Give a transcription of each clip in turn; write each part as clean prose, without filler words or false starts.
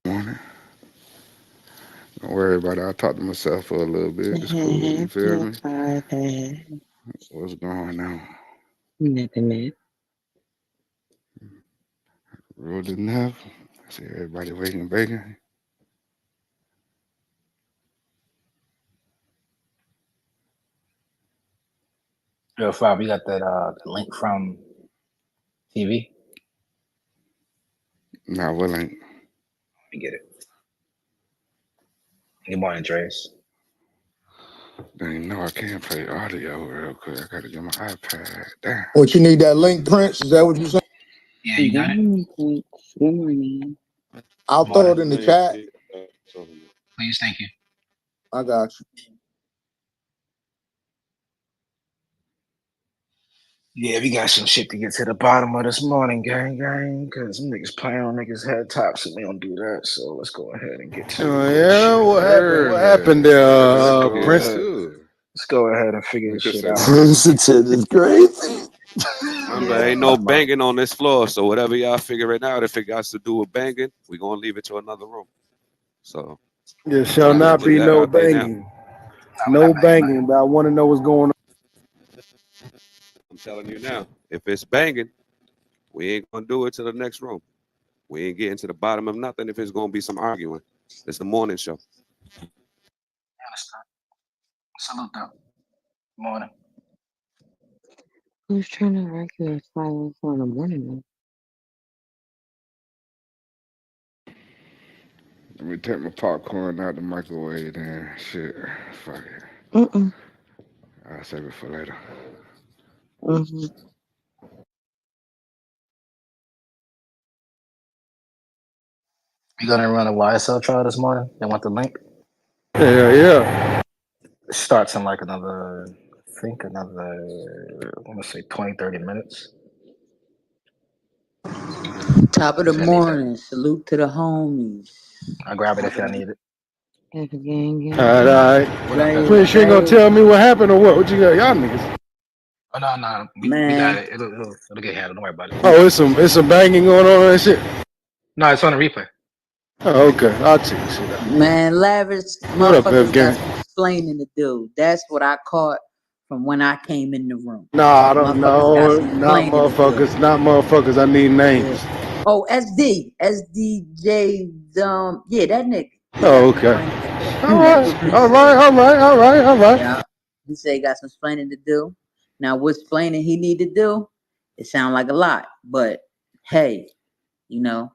morning. Don't worry about it. I talk to myself for a little bit. It's cool. You feel me? Happy. What's going on? Nothing, man. Ruled enough. I see everybody waiting, bacon. Yo, Fab, you got that the link from TV? Nah, well ain't. Let me get it. Good morning, Trace. Dang, no, I can't play audio real quick. I gotta get my iPad. Damn. What you need that link, Prince? Is that what you saying? Yeah, you Good got it? morning, Prince. Good morning. I'll Good throw it morning. in the chat. Please, thank you. I got you. Yeah, we got some shit to get to the bottom of this morning, gang, because some niggas playing on niggas' head tops, and we don't do that. So let's go ahead and get to the Oh good yeah, shit. what happened? What happened Early. there, That's Let's go good Prince? ahead. too. Let's go ahead and figure this Nigga shit said out. Prince is crazy. Remember, ain't no banging on this floor. So whatever y'all figure it out, if it got to do with banging, we gonna leave it to another room. So There I'm shall gonna not put be that no out there now. banging. Nah, we're No not banging nothing. banging, but I want to know what's going on. I'm telling you now, if it's banging, we ain't gonna do it to the next room. We ain't getting to the bottom of nothing if it's gonna be some arguing. It's the morning show. I understand. Salute them. Morning. Who's trying to argue at 5:04 in the morning? Let me take my popcorn out the microwave then. Shit. Fuck it. Mm-mm. I'll save it for later. Mm-hmm. You gonna run a YSL trial this morning? They want the link? Yeah. It starts in like another, I think another, I want to say 20, 30 minutes. Top of the If y'all need that, morning. Salute to the homies. I'll grab it if y'all need it. Have a gang, All gang, right, gang. all right. What up, Right, Petty? Prince, you ain't gonna right. tell me what happened or what? What you got, y'all niggas? Oh no, we got Man, it. It'll get handled. Don't worry about it. Oh, it's some banging going on and shit. No, it's on the replay. Oh, okay. I'll check this shit out. man, lavish What up, F motherfuckers got gang? some explaining to do. That's what I caught from when I came in the room. Nah, I don't Motherfuckers got know. some Not explaining to do. motherfuckers. Not motherfuckers. I need Yeah. names. Oh, SDJ, yeah, that nigga. He got Oh, some okay. explaining to do. All That's what right. B All right. said. All right. All right. All right. Yeah. He said he got some explaining to do. Now, what explaining he need to do? It sound like a lot, but hey, you know,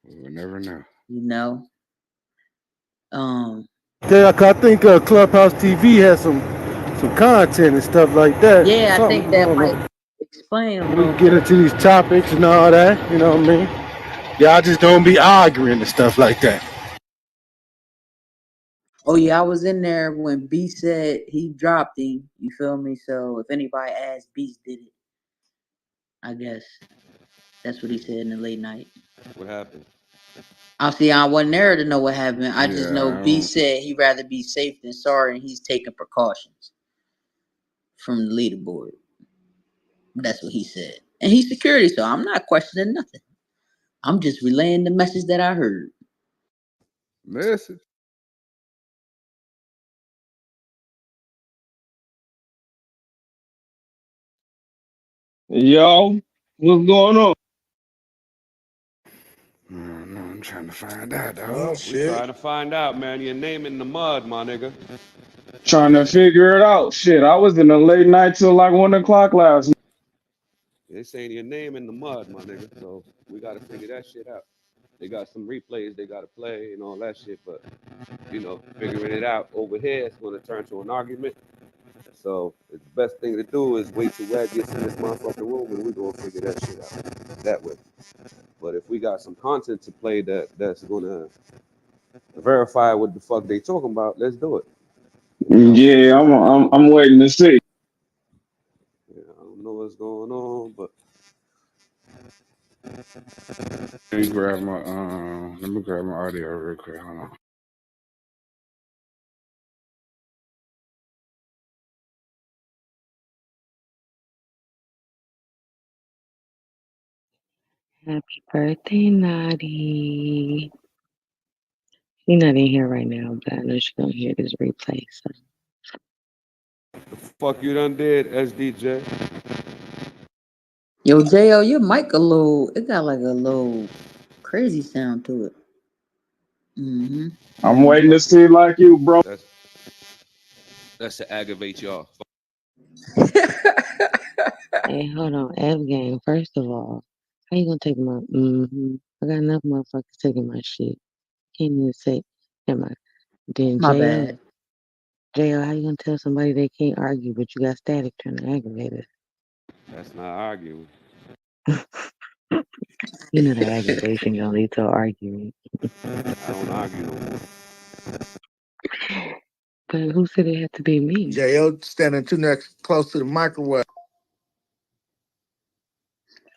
We'll never know. you know, um, Yeah, 'cause I think Clubhouse TV has some content and stuff like that. yeah, I Something think I that don't might know. explain a We little get bit. into these topics and all that. You know what I mean? Y'all just don't be arguing and stuff like that. Oh yeah, I was in there when B said he dropped him. You feel me? So if anybody asked, Beast did it. I guess that's what he said in the late night. What happened? Obviously, I wasn't there to know what happened. I just know Yeah, I B don't. said he'd rather be safe than sorry, and he's taking precautions from the leaderboard. That's what he said, and he's security, so I'm not questioning nothing. I'm just relaying the message that I heard. Message. Yo, what's going on? No, I'm trying to find out, Oh dog. We shit. trying to find out, man. Your name in the mud, my nigga. Trying to figure it out. Shit, I was in a late night till like 1 o'clock last night. They saying your name in the mud, my nigga. So we gotta figure that shit out. They got some replays they gotta play and all that shit, but figuring it out over here it's gonna turn to an argument. So the best thing to do is wait till Wack gets in this motherfucking room and we gonna figure that shit out that way. But if we got some content to play that's gonna verify what the fuck they talking about, let's do it. You know? Yeah, I'm waiting to see. Yeah, I don't know what's going on, but Let me grab my audio real quick. Hold on. Happy birthday, Naughty. You're not in here right now, but I know she's gonna hear this replay. So Fuck you done did, SDJ. Yo, Jo, your mic a little. It got like a little crazy sound to it. Mm-hmm. I'm Mm-hmm. waiting to see like you, bro. That's to aggravate y'all. hey, hold on, F game. First of all, how you gonna take my I got enough motherfuckers taking my shit. Can't even say am I then My bad. JL, how you gonna tell somebody they can't argue but you got static trying to aggravate us? That's not arguing. You know that aggravation gonna lead to arguing. I don't argue no more. But who said it had to be me? JL standing too next close to the microwave.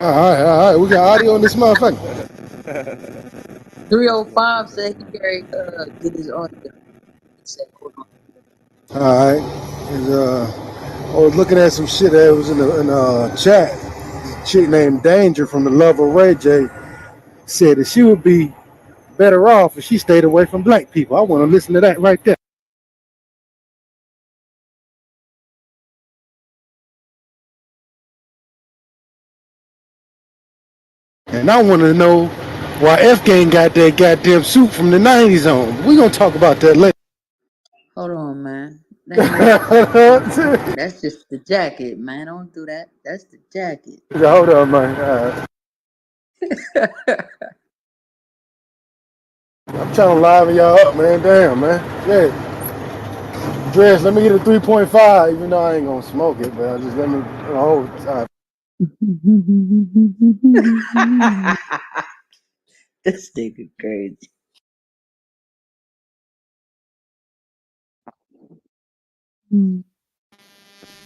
All right. We got audio on this motherfucker. 305 said he carry get his audio. He said, hold on. All right. And, I was looking at some shit that was in the chat. A chick named Danger from the Love of Ray J said that she would be better off if she stayed away from black people. I want to listen to that right there. And I want to know why F Gang got that goddamn suit from the 90s on. We're going to talk about that later. Hold on, man. That ain't no suit. That's just the jacket, man. Don't do that. That's the jacket. Hold on, man. I'm trying to liven y'all up, man. Damn, man. Yeah. Dress, let me get a 3.5, even though I ain't going to smoke it, but just let me hold. This nigga crazy.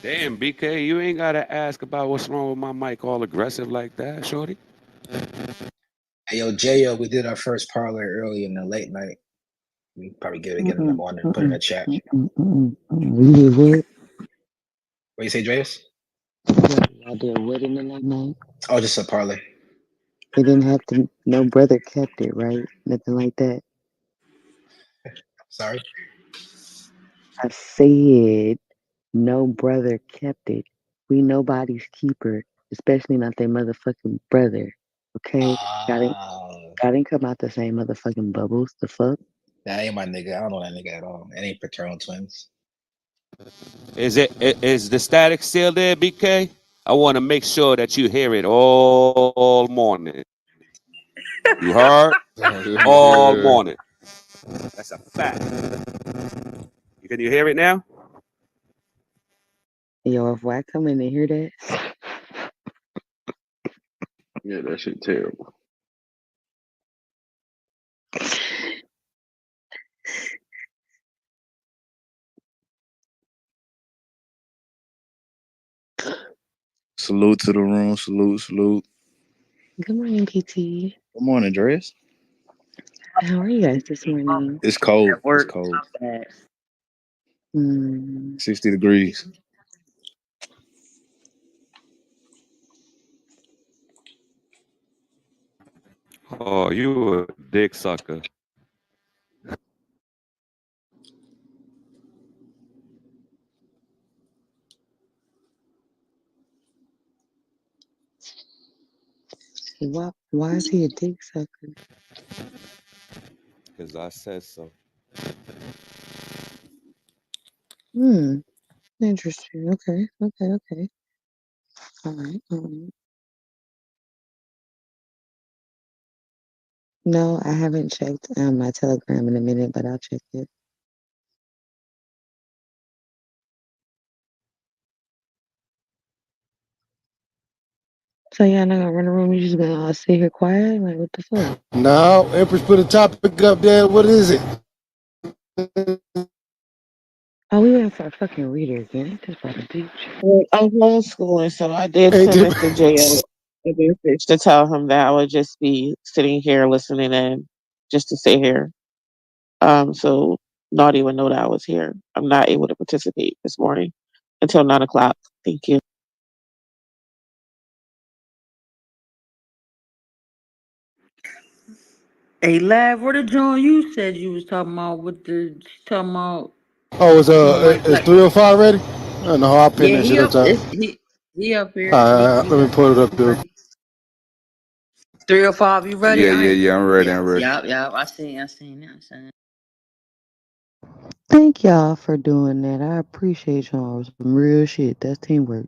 Damn, BK, you ain't gotta ask about what's wrong with my mic all aggressive like that, shorty. Hey, yo, Jo, we did our first parlay early in the late night. We probably get it again in the morning. Put in the chat. You did what? What you say, Dreas? I did what in the late night? Oh, just a parlay. It didn't have to. No brother kept it, right? Nothing like that. Sorry. I said no brother kept it. We nobody's keeper, especially not their motherfucking brother. Okay, gotta come out the same motherfucking bubbles. The fuck? That ain't my nigga. I don't know that nigga at all. It ain't fraternal twins. Is the static still there, BK? I want to make sure that you hear it all morning. You heard? All morning. That's a fact. Can you hear it now? Yo, if Wack come in and hear that, Yeah, that shit terrible. Salute to the room. Salute. good morning, PT. Good morning, Dress. How are you guys this morning? It's cold. At work. It's cold. My bad. 60 degrees. Oh, you a dick sucker. Why is he a dick sucker? Because I said so. Interesting. Okay. All right. No, I haven't checked my Telegram in a minute, but I'll check it. So y'all not gonna run the room? You just gonna all sit here quiet? Like what the fuck? No, Empress put a topic up there. What is it? Oh, we went for a fucking reader again. Just by the beach. Well, I'm homeschooling, so I did Hey, send it to JL a message to tell him that I would just be sitting here listening in, just to sit here. So Naughty would know that I was here. I'm not able to participate this morning until 9 o'clock. Thank you. Hey, Lav, what the joint you said you was talking about with the talking about Oh, she don't like it's black. 305 ready? No, I'll pin Yeah, that shit he up up. top. He up here. Alright, He let me got put it up he there. ready. 305, you ready? Yeah, All yeah, right. yeah. I'm ready. Yeah, I'm ready. yeah. I seen. Thank y'all for doing that. I appreciate y'all. Some real shit. That's teamwork.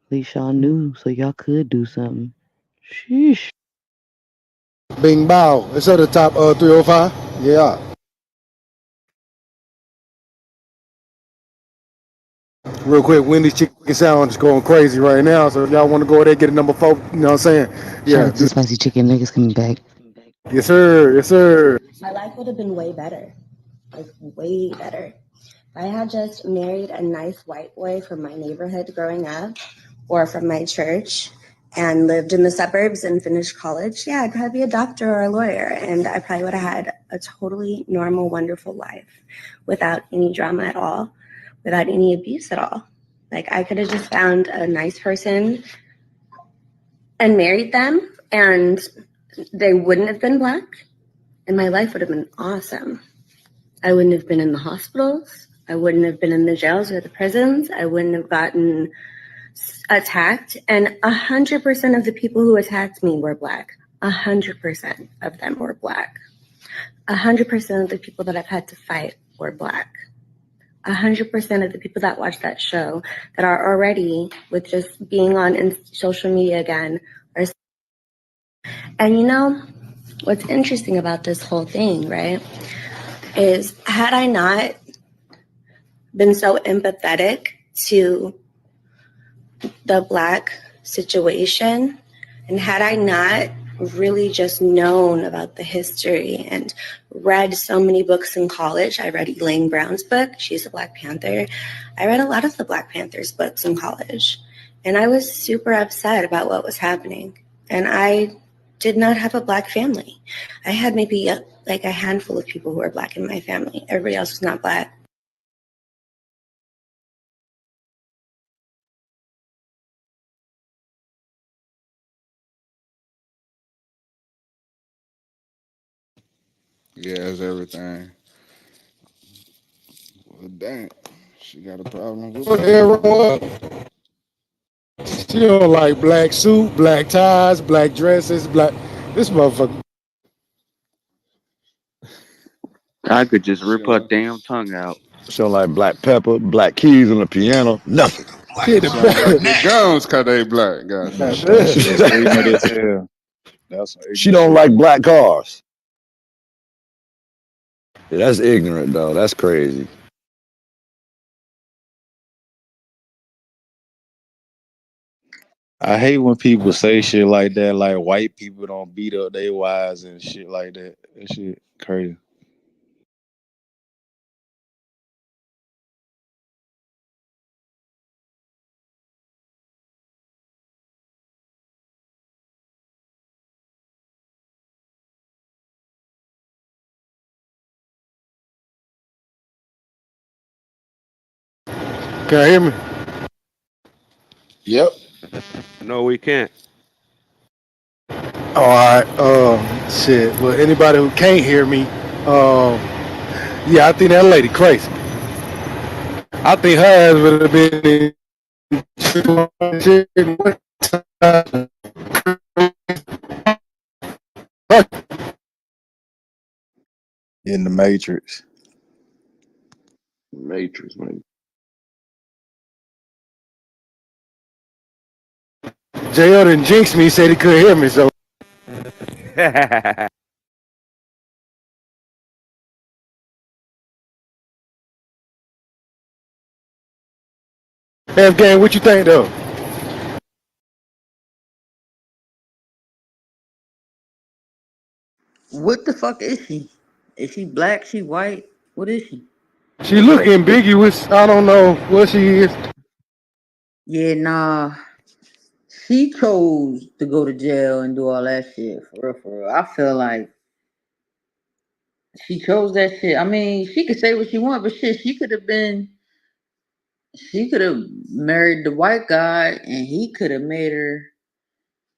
At least y'all knew, so y'all could do something. Sheesh. Bing Bao. It's at the top 305. Yeah. Real quick, Wendy's chicken sandwich is going crazy right now. So if y'all want to go there, get a number 4, you know what I'm saying? Shout Yeah. out to Spicy Chicken Niggas coming back. Yes, sir. Yes, sir. My life would have been way better. Like, way better. If I had just married a nice white boy from my neighborhood growing up or from my church and lived in the suburbs and finished college, yeah, I'd probably be a doctor or a lawyer. And I probably would have had a totally normal, wonderful life without any drama at all, without any abuse at all. Like, I could have just found a nice person and married them, and they wouldn't have been black, and my life would have been awesome. I wouldn't have been in the hospitals. I wouldn't have been in the jails or the prisons. I wouldn't have gotten attacked. And 100% of the people who attacked me were black. 100% of them were black. 100% of the people that I've had to fight were black. 100% of the people that watch that show that are already with just being on social media again are. And you know, what's interesting about this whole thing, right, is had I not been so empathetic to the black situation, and had I not really just known about the history and read so many books in college, I read Elaine Brown's book, she's a Black Panther. I read a lot of the Black Panthers books in college, and I was super upset about what was happening. And I did not have a black family. I had maybe like a handful of people who were black in my family. Everybody else was not black. Yeah, it's everything. Well, damn. She got a problem with What the it. hell wrong with her? She don't like black suit, black ties, black dresses, black. This motherfucker. I could just She rip her don't. damn tongue out. So like black pepper, black keys on the piano, nothing. She She don't like the guns cause they black. Man, Goddamn. that shit is ignorant as hell. That's some She ignorant don't shit. like black cars. Yeah, that's ignorant though. That's crazy. I hate when people say shit like that, like white people don't beat up their wives and shit like that. That shit crazy. Can you hear me? Yep. No, we can't. All right. Shit. Well, anybody who can't hear me, yeah, I think that lady crazy. I think her ass would have been In the Matrix. Matrix, man. JL didn't jinx me. He said he couldn't hear me. So, F game, what you think though? What the fuck is she? Is she black? She white? What is she? She look ambiguous. I don't know what she is. Yeah, nah. She chose to go to jail and do all that shit. For real, for real. I feel like she chose that shit. I mean, she could say what she want, but shit, she could have married the white guy and he could have made her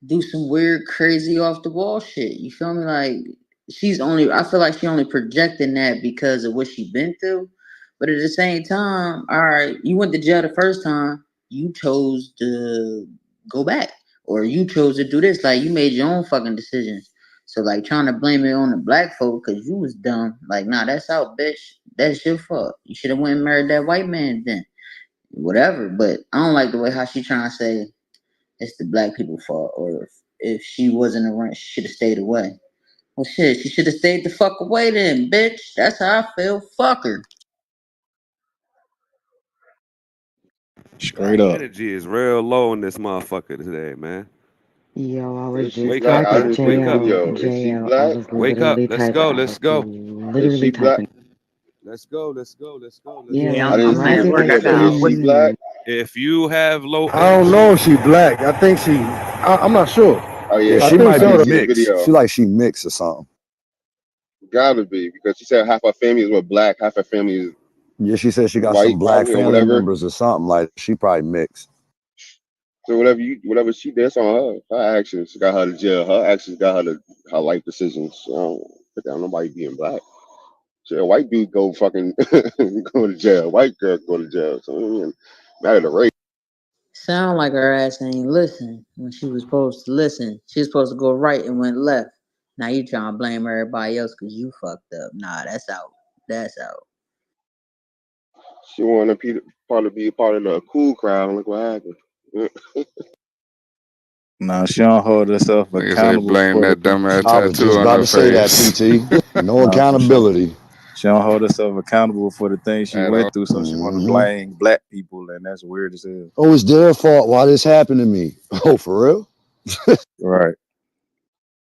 do some weird, crazy, off the wall shit. You feel me? Like I feel like she only projecting that because of what she been through. But at the same time, all right, you went to jail the first time, you chose to go back, or you chose to do this. Like you made your own fucking decisions. So like trying to blame it on the black folk because you was dumb. Like nah, that's out, bitch. That's your fault. You should have went and married that white man then. Whatever. But I don't like the way how she trying to say it's the black people's fault, or if she wasn't around, she should have stayed away. Well, shit, she should have stayed the fuck away then, bitch. That's how I feel. Fuck her. Straight up. Energy is real low in this motherfucker today, man. Yo, I was Is she just Wake black? up, I typing didn't see wake the up, video. Is she JL. I black? was wake up. literally Let's typing. go, I let's was go, Is she literally black? typing. let's go, let's go, let's go, let's Yeah, go. Yeah, I didn't I'm see why is the at it work. like video, I but gotta is she wait. black? mm, If you have low I don't energy, know if she black. I think she. I'm not sure. Oh Yeah, yeah, I she think might I be so. didn't see the mixed. video. She like she mixed or something. Gotta be because she said half her family is what black, half her family is Yeah, she said she got some white, black probably or family whatever. members or something. Like she probably mixed. So whatever she did, that's on her. Her actions got her to jail. Her actions got her to her life decisions. I don't put down nobody being black. So a white dude go fucking go to jail. White girl go to jail. So it don't matter the race. Sound like her ass ain't listen when she was supposed to listen. She was supposed to go right and went left. Now you trying to blame everybody else because you fucked up. Nah, that's out. That's out. She wanted to be a part of the cool crowd. Look what happened. Nah, she don't hold herself Nigga say accountable blame for the that things dumbass she I was went tattoo just through. on about her to say that, face PT. No Nah, for sure. accountability. She don't hold herself accountable for the things she at all. went through, so she want to Hmm. blame black people, and that's weird as hell. Oh, it's their fault. Why this happened to me? Oh, for real? Right.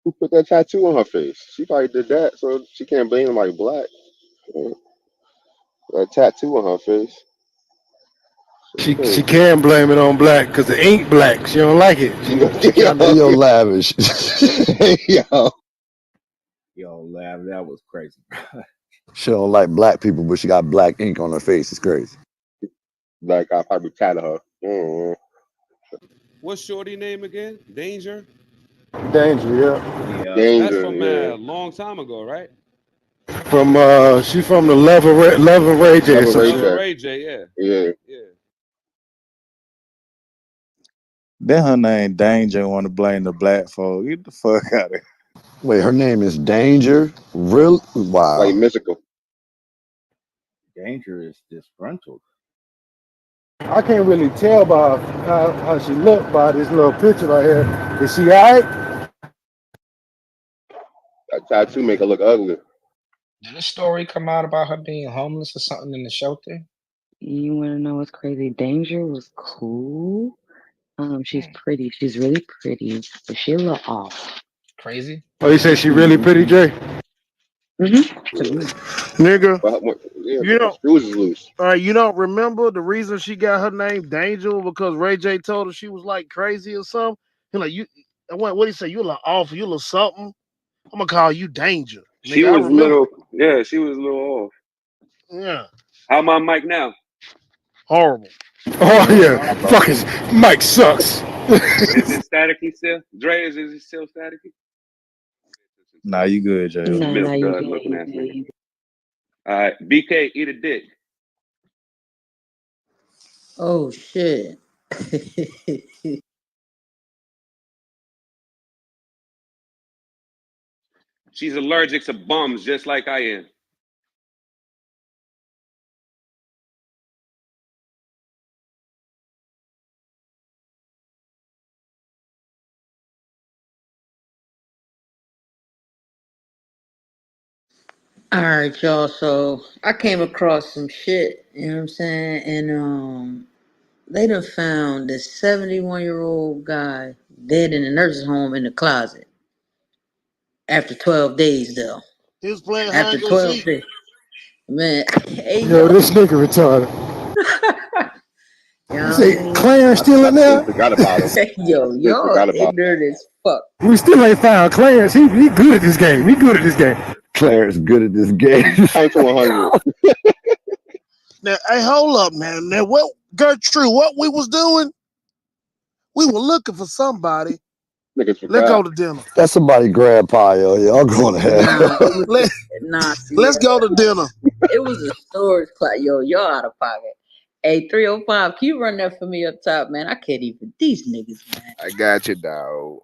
Who put that tattoo on her face? She probably did that, so she can't blame him like black. That tattoo on her face. Shit She crazy. can blame it on black because the ink black. She don't like it. She kind Hey, of. yo, lavish. Yo, Yo, lab, that was crazy. She don't like black people, but she got black ink on her face. It's crazy. black guy probably tatted her. what's Shorty name again? Danger. Danger, yeah. Yeah. That's Danger, from yeah. a long time ago, right? From she from the Love and Ray J or Love and some Ray Love shit. and J. Ray J. Yeah, Yeah. yeah. Then her name Danger want to blame the black folk. Get the fuck out of here. Wait, her name is Danger? Real? Like Wow. mystical. Danger is disgruntled. I can't really tell by how she looked by this little picture right here. Is she alright? That tattoo make her look ugly. Did a story come out about her being homeless or something in the shelter? You want to know what's crazy? Danger was cool. She's pretty. She's really pretty, but she a little off. Crazy? Oh, you say she really pretty, Mm-hmm. Jay? Yeah. Nigga, Yeah, you but her know, screws is loose. you don't remember the reason she got her name Danger because Ray J told her she was like crazy or something. He like you. What do you say? You a little off. You a little something. I'm gonna call you Danger, She nigga. I was remember. little. Yeah, she was a little off. Yeah, How my mic now? horrible. Oh All yeah, right, bro. fucking Mike sucks. Is it staticky still? Dre, is it still staticky? Nah, you good, This J.O. No, milk you dud good. looking You ass good. nigga. You good. All right, BK, eat a dick. Oh shit. She's allergic to bums just like I am. All right, y'all. So I came across some shit, you know what I'm saying? And they done found this 71-year-old guy dead in a nursing home in the closet. After 12 days though. He was playing hide After and go 12 seek. days. Man, hey Yo, yo. this nigga retarded. You You know what I say mean? Clarence still I in completely there? forgot about him. Yo, Completely y'all forgot about ignorant as fuck. We still ain't found Clarence. He good at this game. He good at this game. Claire's good at this game. him. Count to 100. Now, hey, hold up, man. Now, what Gertrude? What we was doing? We were looking for somebody Niggas Let's forgot. go to dinner. That's somebody grandpa, yo. Y'all going to hell. Nah, it was Let, see let's go to dinner. it was a storage class. Yo, y'all out of pocket. Hey, 305, can you run that for me up top, man? I can't even these niggas, man. I got you, dog.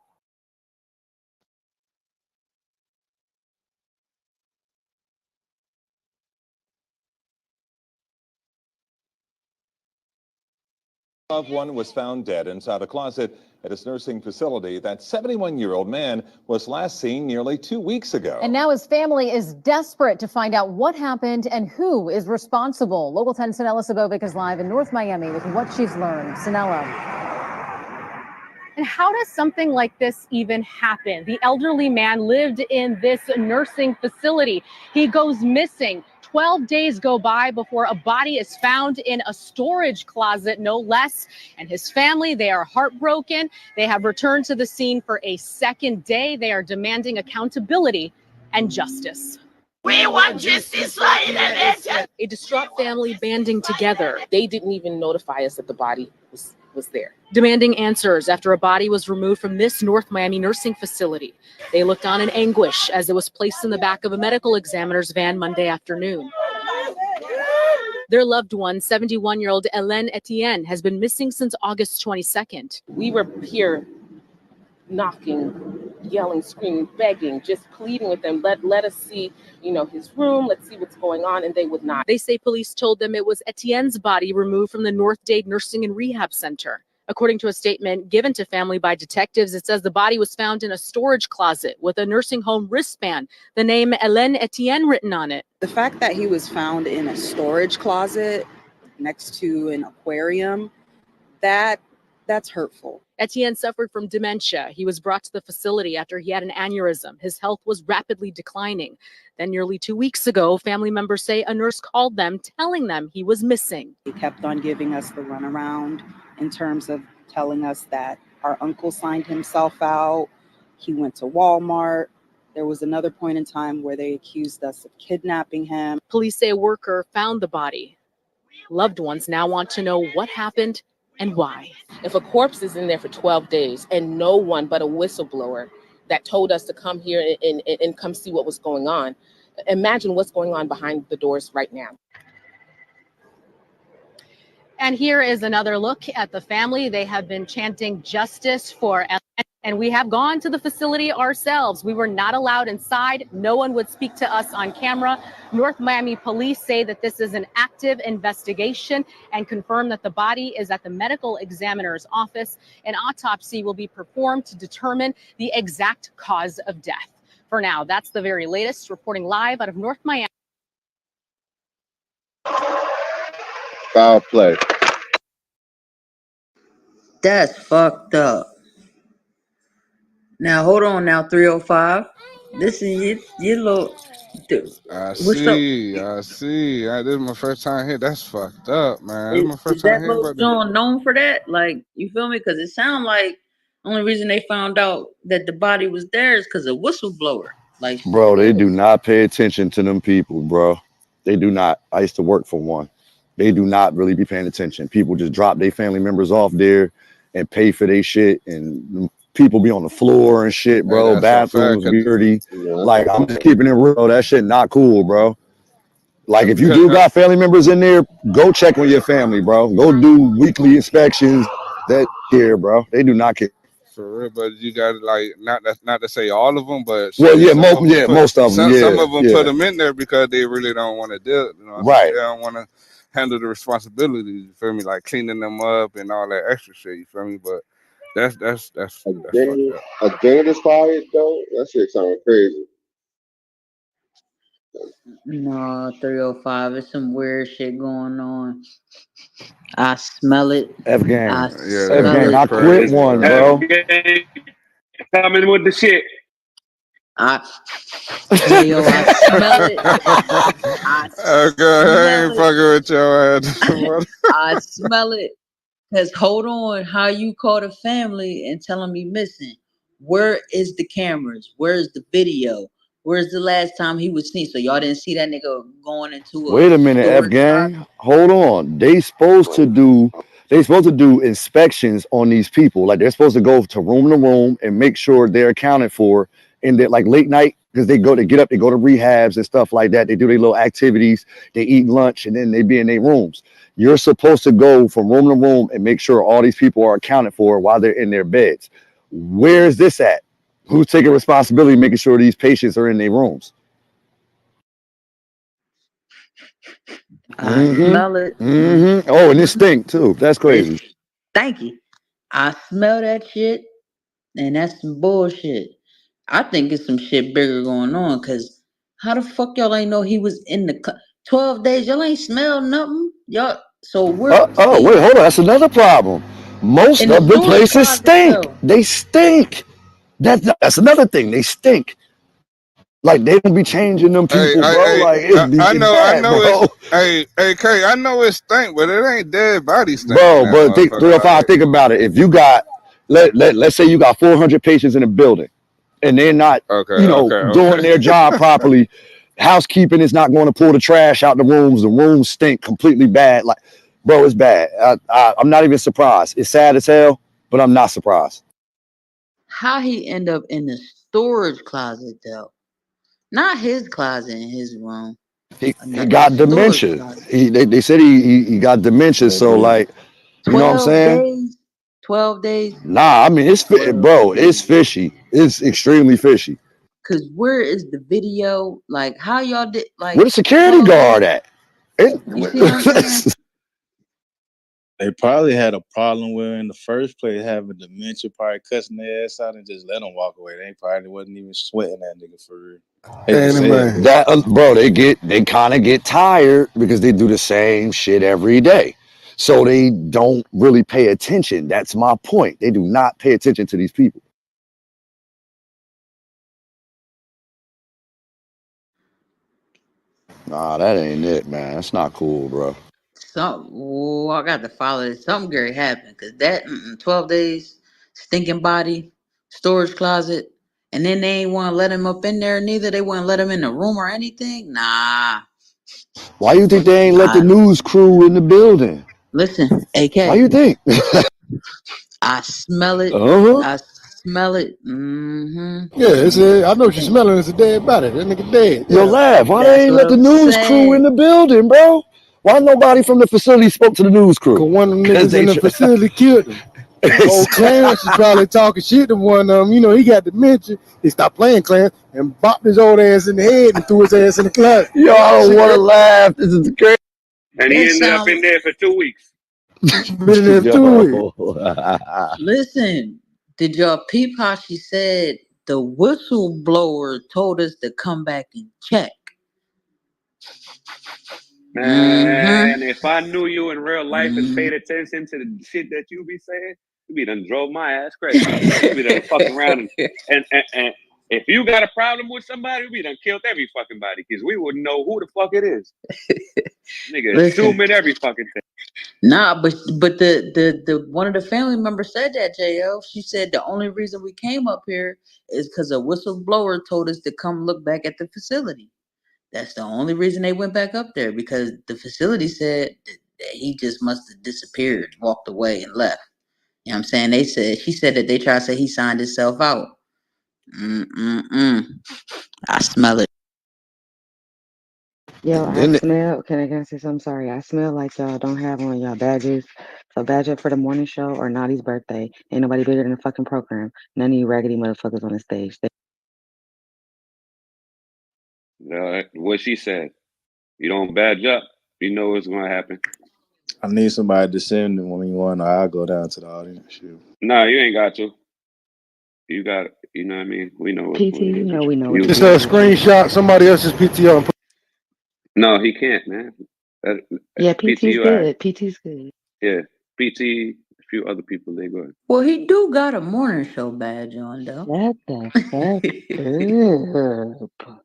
Loved one was found dead inside a closet at his nursing facility. That 71-year-old man was last seen nearly 2 weeks ago. And now his family is desperate to find out what happened and who is responsible. Local 10 Sanella Sabovic is live in North Miami with what she's learned. Sanella. And how does something like this even happen? The elderly man lived in this nursing facility. He goes missing. 12 days go by before a body is found in a storage closet, no less. And his family, they are heartbroken. They have returned to the scene for a second day. They are demanding accountability and justice. We want justice for Indonesia. A distraught family banding together. They didn't even notify us that the body was there. Demanding answers after a body was removed from this North Miami nursing facility. They looked on in anguish as it was placed in the back of a medical examiner's van Monday afternoon. Their loved one, 71-year-old Hélène Etienne, has been missing since August 22nd. We were here knocking, yelling, screaming, begging, just pleading with them. Let us see, his room. Let's see what's going on. And they would not. They say police told them it was Etienne's body removed from the North Dade Nursing and Rehab Center. According to a statement given to family by detectives, it says the body was found in a storage closet with a nursing home wristband, the name Hélène Etienne written on it. The fact that he was found in a storage closet next to an aquarium, that's hurtful. Etienne suffered from dementia. He was brought to the facility after he had an aneurysm. His health was rapidly declining. Then nearly 2 weeks ago, family members say a nurse called them telling them he was missing. He kept on giving us the runaround in terms of telling us that our uncle signed himself out. He went to Walmart. There was another point in time where they accused us of kidnapping him. Police say a worker found the body. Loved ones now want to know what happened and why. If a corpse is in there for 12 days and no one but a whistleblower that told us to come here and come see what was going on, imagine what's going on behind the doors right now. And here is another look at the family. They have been chanting justice for Hélène. And we have gone to the facility ourselves. We were not allowed inside. No one would speak to us on camera. North Miami police say that this is an active investigation and confirm that the body is at the medical examiner's office. An autopsy will be performed to determine the exact cause of death. For now, that's the very latest. Reporting live out of North Miami. Foul play. That's fucked up. Now hold on now, 305. Listen, you little dude. I What's up? see. This is my first time here. That's fucked up, man. This is my Is first that time here little about this. John known for that? Like, you feel me? Because it sounds like the only reason they found out that the body was there is because of whistleblower. Like, Bro, they do not pay attention to them people, bro. They do not. I used to work for one. They do not really be paying attention. People just drop their family members off there and pay for their shit, and people be on the floor and shit, bro. Hey, that's a Bathrooms fact. be dirty. Yeah. Like, I'm just keeping it real. That shit not cool, bro. Like, if you Because do got family members in there, go check on your family, bro. Go do weekly inspections. That care, bro. They do not care. for real, but you got to like not to say all of them, but Well, shit, yeah, some of them most of them, some of them put yeah. them in there because they really don't want to deal. You know, what I'm saying? Right. They don't want to handle the responsibilities. You feel me? Like cleaning them up and all that extra shit. You feel me? But that's fucked up. A identified though, that shit sounds crazy. no, 305. It's some weird shit going on. I smell it. F gang. I Yeah, F smell gang. it. I quit crazy, one, bro. bro. Coming with the shit. I smell it. I Okay, I ain't smell it. fucking with your ass. I smell it. Because hold on, how you call the family and tell them he missing? Where is the cameras? Where's the video? Where's the last time he was seen? So y'all didn't see that nigga going into a Wait a minute, F storage gang. Hold on. They supposed to do They're supposed to do inspections on these people. Like they're supposed to go to room and make sure they're accounted for. And that like late night, because they get up, they go to rehabs and stuff like that. They do their little activities, they eat lunch, and then they be in their rooms. You're supposed to go from room to room and make sure all these people are accounted for while they're in their beds. Where is this at? Who's taking responsibility making sure these patients are in their rooms? I smell it. Oh, and it stink too. That's It's crazy. stanky. I smell that shit, and that's some bullshit. I think it's some shit bigger going on. Cause how the fuck y'all ain't know he was in the 12 days? Y'all ain't smell nothing. Y'all. So we're Oh, see wait, hold on. That's another problem. Most in the of the storage places closet stink. though. They stink. That's another thing. They stink. Like they don't be changing them people, bro. Like I it's know, bad, it's bro. K. I know it stink, but it ain't dead body stink in Bro, that but think three motherfucker. or five. Like, Think about it. If you got let's say you got 400 patients in a building, and they're not doing their job properly. Housekeeping is not going to pull the trash out the rooms. The rooms stink completely bad. Like, bro, it's bad. I'm not even surprised. It's sad as hell, but I'm not surprised. How he end up in the storage closet though? Not his closet in his room. He The got storage dementia. closet. They said he got dementia. So like, you know what I'm 12 saying? days. 12 days. Nah, I mean bro, it's fishy. It's extremely fishy. Cause where is the video? Like how y'all did Where like the security 12 days? guard at? You see what I'm saying? They probably had a problem with her in the first place, having dementia, probably cussing their ass out and just let them walk away. They probably wasn't even sweating that nigga for real. Hate to say it, but That bro, they kind of get tired because they do the same shit every day. So they don't really pay attention. That's my point. They do not pay attention to these people. Nah, that ain't it, man. That's not cool, bro. I got to follow this. Something great happened. Cause that 12 days, stinking body, storage closet, and then they ain't want to let him up in there neither. They wouldn't let him in the room or anything. Nah. Why you think they ain't let the news crew in the building? Listen, Why AK. you think? I smell it. Uh-huh. I smell it. I know what you're smelling. It's a dead body. That nigga dead. Yo, Yeah. Lav, why they That's ain't what let the I'm news crew in saying. the building, bro? Why nobody from the facility spoke to the news crew? Cause one of them Because niggas in the facility killed him. Old Clarence is probably talking shit to one of them. You know, he got dementia. He stopped playing Clarence and bopped his old ass in the head and threw his ass in the closet. Yo, I don't want to laugh. This is crazy. And he That ended up sound. in there for 2 weeks. Been in there 2 weeks. Listen, did y'all peep how she said the whistleblower told us to come back and check? Man, if I knew you in real life and paid attention to the shit that you be saying, you be done drove my ass crazy. You be done fucking around and if you got a problem with somebody, we done killed every fucking body because we wouldn't know who the fuck it is. Nigga, Listen, assuming every fucking thing. nah, but the one of the family members said that, JL. She said the only reason we came up here is because a whistleblower told us to come look back at the facility. That's the only reason they went back up there because the facility said that he just must have disappeared, walked away, and left. You know what I'm saying? She said that they tried to say he signed himself out. I smell it. Yo, I Then smell. Can I say something? Sorry, I smell like y'all don't have on y'all badges. So badge up for the morning show or Naughty's birthday. Ain't nobody bigger than the fucking program. None of you raggedy motherfuckers on the stage. What she said. You don't badge up, you know what's gonna happen. I need somebody to send them when you want. I'll go down to the audience. Shoot. No, you ain't got to. You got it. You know what I mean? We know what PT, it you is. know we know what You it Just is. screenshot somebody else's PTO and put No, he can't, man. Yeah, PT's PTU, good. PT's good. yeah. PT, a few other people, they go. Well, he do got a morning show badge on though. Shut the fuck up.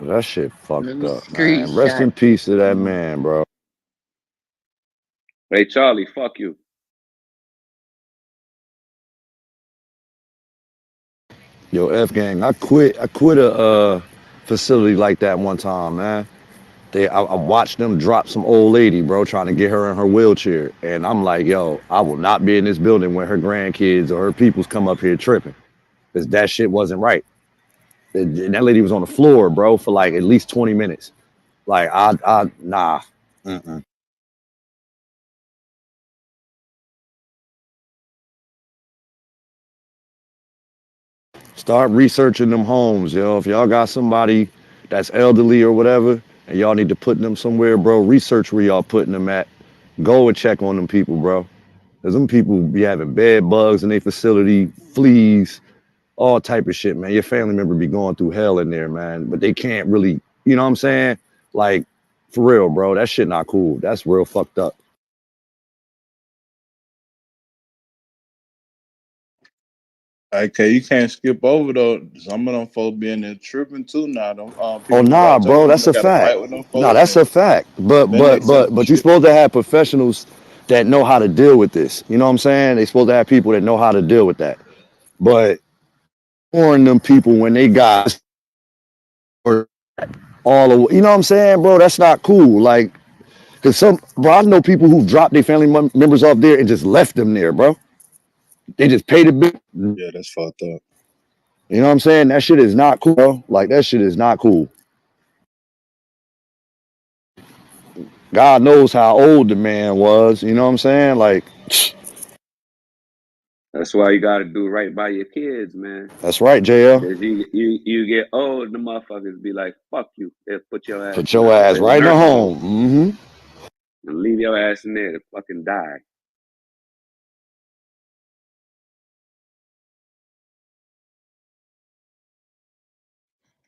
that shit Let fucked me up, man. Rest screenshot in this. peace to that man, bro. Hey, Charlie, fuck you. Yo, F gang, I quit a facility like that one time, man. I watched them drop some old lady, bro, trying to get her in her wheelchair, and I'm like, yo, I will not be in this building when her grandkids or her peoples come up here tripping, because that shit wasn't right. And that lady was on the floor, bro, for like at least 20 minutes. Like, nah. Mm-mm. Start researching them homes, yo. If y'all got somebody that's elderly or whatever, and y'all need to put them somewhere, bro, research where y'all putting them at. Go and check on them people, bro. Cause them people be having bed bugs in their facility, fleas, all type of shit, man. Your family member be going through hell in there, man. But they can't really, you know what I'm saying? Like, for real, bro. That shit not cool. That's real fucked up. Okay, you can't skip over though. Some of them folks being there tripping too now. Them Oh people nah, watch bro, over them. that's They a got to fact. fight with them Nah, folks that's and a fact. But defend but themselves but and but you're shit. supposed to have professionals that know how to deal with this. You know what I'm saying? They supposed to have people that know how to deal with that. But ignoring them people when they got or all of, you know what I'm saying, bro? That's not cool. Like, cause some, bro, I know people who dropped their family members off there and just left them there, bro. They just paid the bill. You Yeah, that's fucked up. know what I'm saying? That shit is not cool, bro. Like, that shit is not cool. God knows how old the man was. You know what I'm saying? Like, That's why you gotta do right by your kids, man. that's right, JL. Cause you get old, the motherfuckers be like, "Fuck you," they'll put your ass Put in your ass a right in the nursing home home. Mm-hmm. and leave your ass in there to fucking die.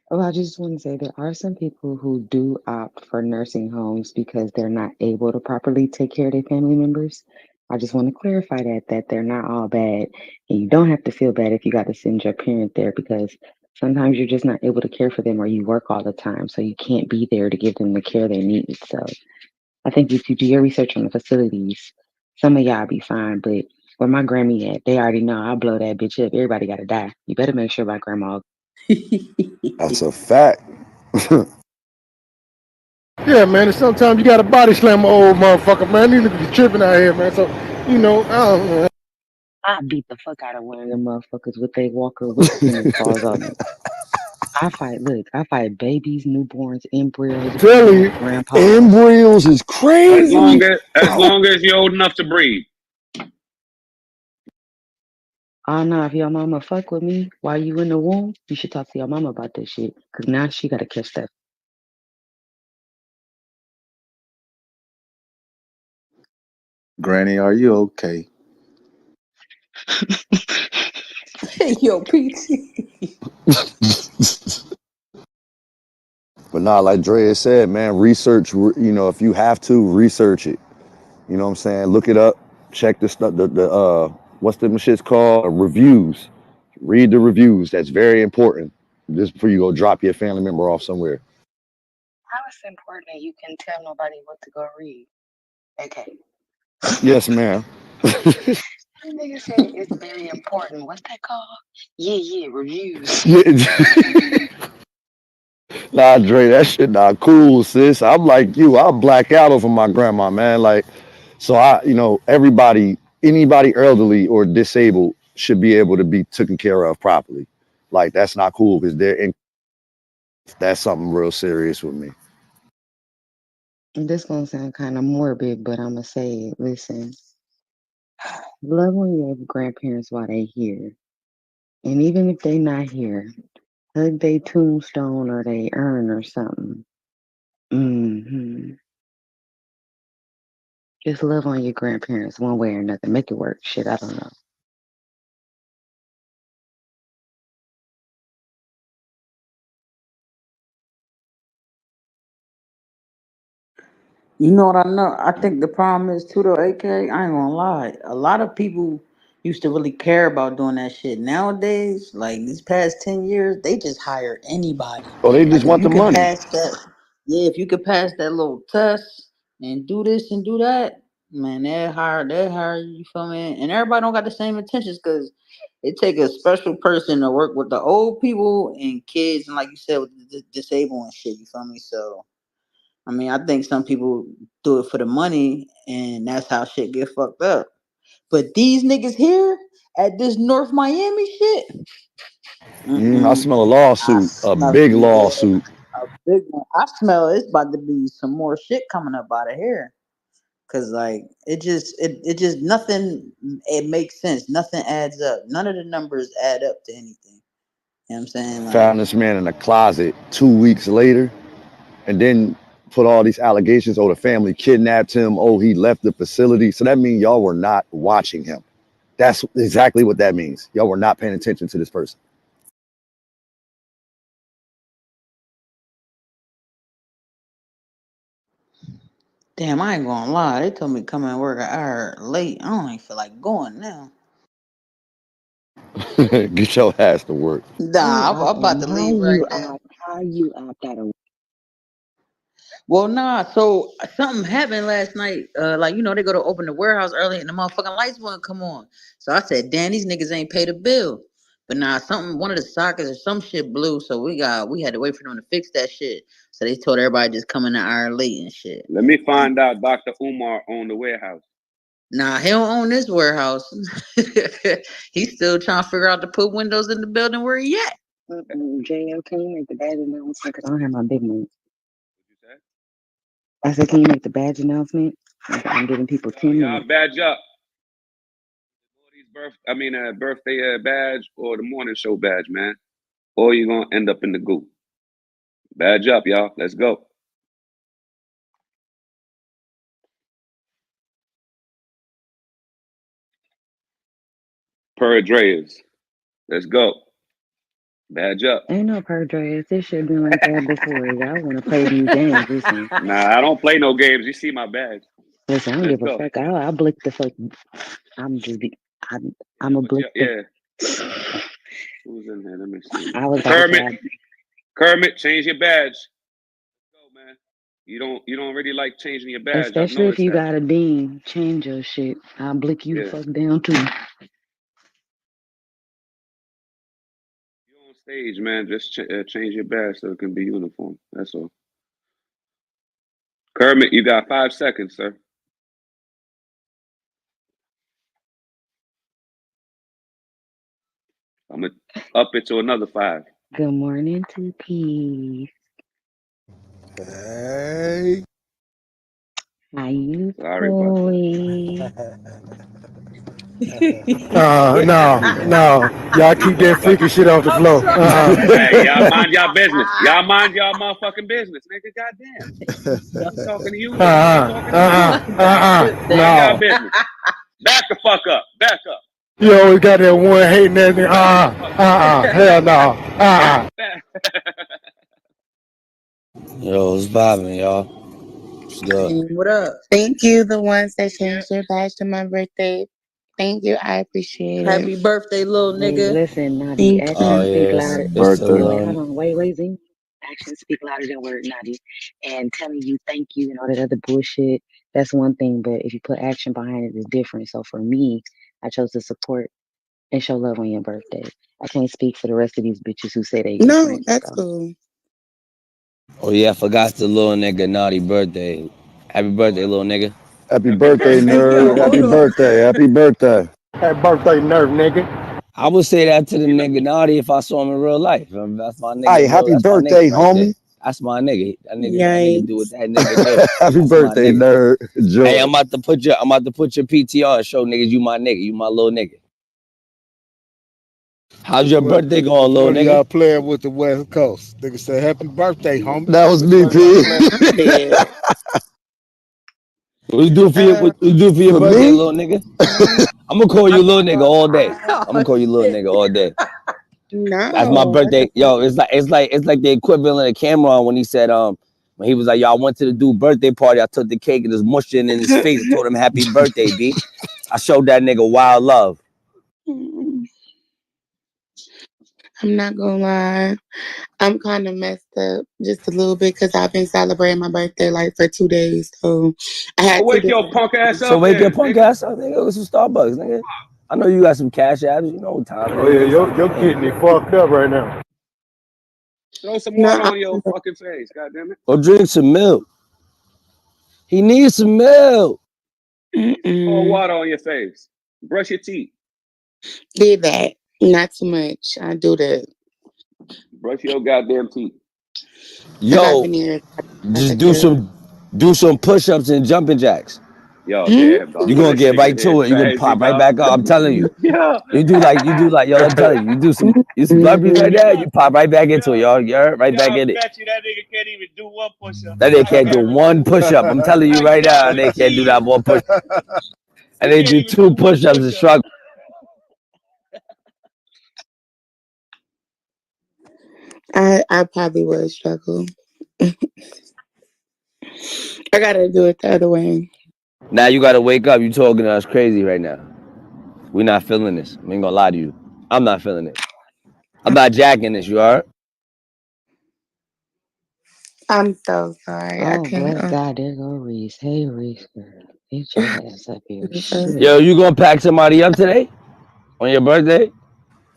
Oh, I just want to say there are some people who do opt for nursing homes because they're not able to properly take care of their family members. I just want to clarify that they're not all bad, and you don't have to feel bad if you got to send your parent there because sometimes you're just not able to care for them or you work all the time, so you can't be there to give them the care they need. So I think if you do your research on the facilities, some of y'all be fine, but where my Grammy at, they already know I'll blow that bitch up. Everybody gotta die. You better make sure my grandma. That's a fact. Yeah, man. And sometimes you got to body slam an old motherfucker, man. These niggas be tripping out here, man. So, I don't know. I beat the fuck out of one of them motherfuckers with they walker with the tennis balls on it. I fight babies, newborns, embryos, Tell grandmas, you, grandpas. embryos is As crazy. long as you're old enough to breathe. Oh no, if your mama fuck with me while you in the womb, you should talk to your mama about this shit. Cause now she gotta catch that. Granny, are you okay? Yo, PT. But nah, like Drea said, man, research, if you have to, research it. You know what I'm saying? Look it up, check the stuff, what's the shit's called? Reviews. Read the reviews. That's very important. Just before you go drop your family member off somewhere. How is it important that you can tell nobody what to go read? Okay. Yes, ma'am. That nigga said it's very important. What's that called? Yeah, reviews. Yeah. Nah, Dre, that shit not cool, sis. I'm like you. I black out over my grandma, man. Like, so everybody, anybody elderly or disabled should be able to be taken care of properly. Like, that's not cool because that's something real serious with me. This gonna sound kind of morbid, but I'ma say it. Listen, love on your grandparents while they here, and even if they not here, hug they tombstone or they urn or something. Just love on your grandparents one way or another. Make it work. Shit, I don't know. You know what I know? I think the problem is too though, AK. I ain't gonna lie. A lot of people used to really care about doing that shit. Nowadays, like these past 10 years, they just hire anybody. Oh, they just Like if want you the can money. pass that, yeah, if you could pass that little test and do this and do that, man, they hire you. Feel me? And everybody don't got the same intentions because it take a special person to work with the old people and kids and like you said with the disabled and shit. You feel me? So I mean, I think some people do it for the money, and that's how shit get fucked up. But these niggas here at this North Miami shit, I smell a I lawsuit, a smell big lawsuit. a big one. I smell it's about to be some more shit coming up out of here. Cause like it just nothing it makes sense. Nothing adds up. None of the numbers add up to anything. You know what I'm saying? Like Found this man in a closet 2 weeks later, and then put all these allegations. Oh, the family kidnapped him. Oh, he left the facility. So that means y'all were not watching him. That's exactly what that means. Y'all were not paying attention to this person. damn, I ain't gonna lie. They told me to come and work an hour late. I don't even feel like going now. Get your ass to work. Nah, I'm about to leave right now. How you opt out of Well, nah. So something happened last night. Like they go to open the warehouse early, and the motherfucking lights wouldn't come on. So I said, "Damn, these niggas ain't paid a bill." But nah, one of the sockets or some shit blew. So we had to wait for them to fix that shit. So they told everybody just come in an hour late and shit. Let me find out Dr. Umar owned the warehouse. Nah, he don't own this warehouse. He's still trying to figure out to put windows in the building where he at. JL, can you make the badge announcement? Because I don't have my big one. I said, can you make the badge announcement? I'm giving people 10 Y'all minutes. badge up. Birthday badge or the morning show badge, man. Or you're going to end up in the goop. Badge up, y'all. Let's go. Per Dreas. Let's go. Badge up. Ain't no per dress. This should been right there before. Y'all want to play these games. Listen. Nah, I don't play no games. You see my badge. Listen, I don't Let's give a go. fuck. I'll blick the fuck. I'm a blick the. Yeah. Who's in here? Let me see. I was about to say, Kermit, change your badge. Let's go, man. You don't really like changing your badge. especially if you got a dean, change your shit. I'll blick you the fuck down too. You on stage, man. Just change your badge so it can be uniform. That's all. Kermit, you got 5 seconds, sir. I'm going to up it to another 5. Good morning, 2P. Hey. How you Sorry about doing? No. Y'all keep that freaky shit off the floor. Hey, y'all mind y'all business. Y'all mind y'all motherfucking business, nigga. Goddamn. I'm talking to you. You talking to me. Mind y'all business. Back the fuck up. Back up. You always got that one hating that nigga. Hell no. Yo, what's vibing, y'all? What's good? What up? Thank you, the ones that changed their badge to my birthday. Thank you, I appreciate it. Happy birthday, little nigga. Listen, Naughty, Thank actions you. speak louder. It's the Wait, hold on. Wait, Zing. Actions speak louder than words, Naughty. And telling you thank you and all that other bullshit, that's one thing. But if you put action behind it, it's different. So for me, I chose to support and show love on your birthday. I can't speak for the rest of these bitches who say they No, different. that's So. cool. Oh yeah, I forgot the little nigga naughty birthday. Happy birthday, little nigga. Happy birthday, nerd. Happy birthday. Happy birthday. Happy birthday, nerd nigga. I would say that to the nigga naughty if I saw him in real life. That's my nigga, Hey, bro. happy That's my birthday, nigga right there. homie. That's my nigga. That nigga do what Yikes. that nigga do. Happy That's birthday, my nigga. nerd. Joy. Hey, I'm about to put your PTR and show niggas you my nigga. You my little nigga. How's your birthday going, little What are nigga? y'all playing with the West Coast? Nigga say happy birthday, homie. That was me, P. I'm dead. What you do for your For birthday, me? little nigga? I'm gonna call you little nigga all day. I'm gonna call you little nigga all day. That's my No, what birthday. the Yo, fuck? it's like the equivalent of Cameron when he said when he was like, yo, I went to the dude birthday party, I took the cake and was mushing in his face. I told him happy birthday, B. I showed that nigga wild love. I'm not gonna lie. I'm kind of messed up just a little bit because I've been celebrating my birthday like for 2 days. So I Oh, had 2 wake days. your punk ass So up wake your then, punk nigga. ass up, nigga. Go to some Starbucks, nigga. I know you got some cash apps, you know what time it Oh is. yeah, Get something your to kidney fucked up right now. Throw some No, water on your fucking face, goddamn it. Or drink some milk. He needs some milk. Pour Mm-mm. water on your face. Brush your teeth. Did that. Not too much. I do that. Brush your goddamn teeth. I got Yo, veneers. I just take care of it. do some push-ups and jumping jacks. Yo, Hmm? damn, dog. You're Yo, gonna this get nigga right here to it. You're gonna crazy, pop right dog. back up. I'm telling you. Yo. You do like yo, I'm telling you, you some burpees right there, you pop right back into it, y'all. You're right back I in it. bet you that nigga can't even do one push-up. That they I can't do guarantee one it. push-up. I'm telling you I right now, they can't do guarantee that it. one push. And He they can't do even do two one push-ups and push-up. struggle. I probably would struggle. I gotta do it the other way. Now you gotta wake up. You talking to us crazy right now. We not feeling this. I ain't gonna lie to you. I'm not feeling it. I'm not jacking this, you heard? I'm so sorry. I Oh, can't. bless God, there go Reese. Hey, Reese, girl. Get your ass up here. Shit. Yo, you gonna pack somebody up today? On your birthday?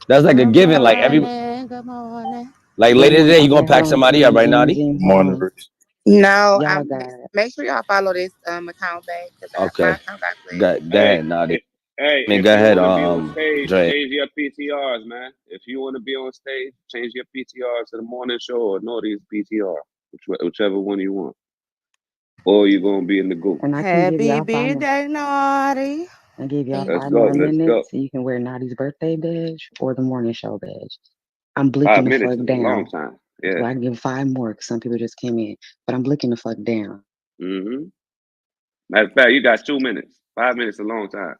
That's like a Good given. morning. Good morning. Like Good later today, you morning. gonna Yeah, pack hold on. somebody up, Jing, right, jing, Naughty? jing. Hold Morning, on. Rich. No, Y'all I'm. got Make sure y'all follow this account back because my Okay. account got Go, glitched. go Hey, ahead, Naughty. it, hey, I mean, if go you ahead, want to be on stage, Dre. change your PTRs, man. If you want to be on stage, change your PTR to the morning show or Naughty's PTR, whichever one you want. Or you're gonna be in the group. and I can give Happy y'all 5 more. birthday, Naughty. I give y'all Thank Let's 5 go. more you. Let's go. minutes, and you can wear Naughty's birthday badge or the morning show badge. I'm blicking 5 minutes the fuck is a long down. time. So Yeah. I can give 5 more because some people just came in, but I'm blicking the fuck down. Mm-hmm. Matter of fact, you got 2 minutes. 5 minutes is a long time.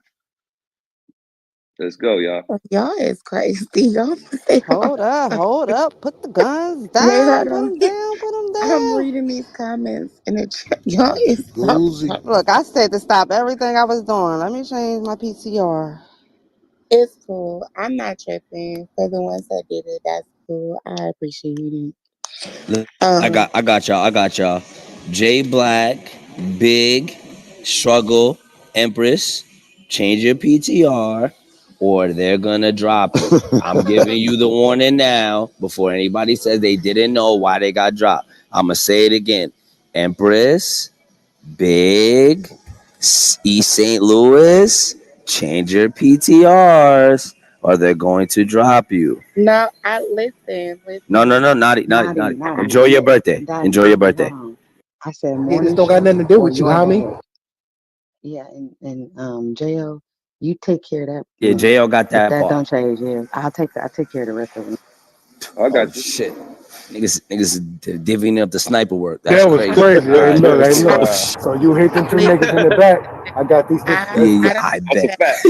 Let's go, y'all. Y'all is crazy. Y'all stay Hold up, hold up. Put the guns Wait, down. hold Put on. them down. Put them I'm down. reading these comments in the chat. Y'all is so Boozy. Look, I said to stop everything I was doing. Let me change my PCR. It's cool. I'm not tripping. For the ones that did it, that's cool. I appreciate it. Look, I got y'all. J Black, Big, Struggle, Empress, change your PTR, or they're gonna drop you. I'm giving you the warning now before anybody says they didn't know why they got dropped. I'm gonna say it again. Empress, Big, East St. Louis, change your PTRs, or they're going to drop you. No, I listen, No, listen. naughty. Enjoy your Naughty, birthday. Enjoy your birthday. hold on. I said Hey, this morning don't got nothing show to do or with you, your homie. badge. Yeah, and Jo, you take care of that Yeah, one. Jo got If that that part. don't change, yeah, I take care of the rest of them. I Oh got you. shit. Niggas divvying up the sniper work. That's That was crazy. crazy. All Hey, right. look, hey, look. Oh, Wow. So you hate them two niggas in the Listen, back. I got these niggas. yeah, I don't I That's a bet. expect fact.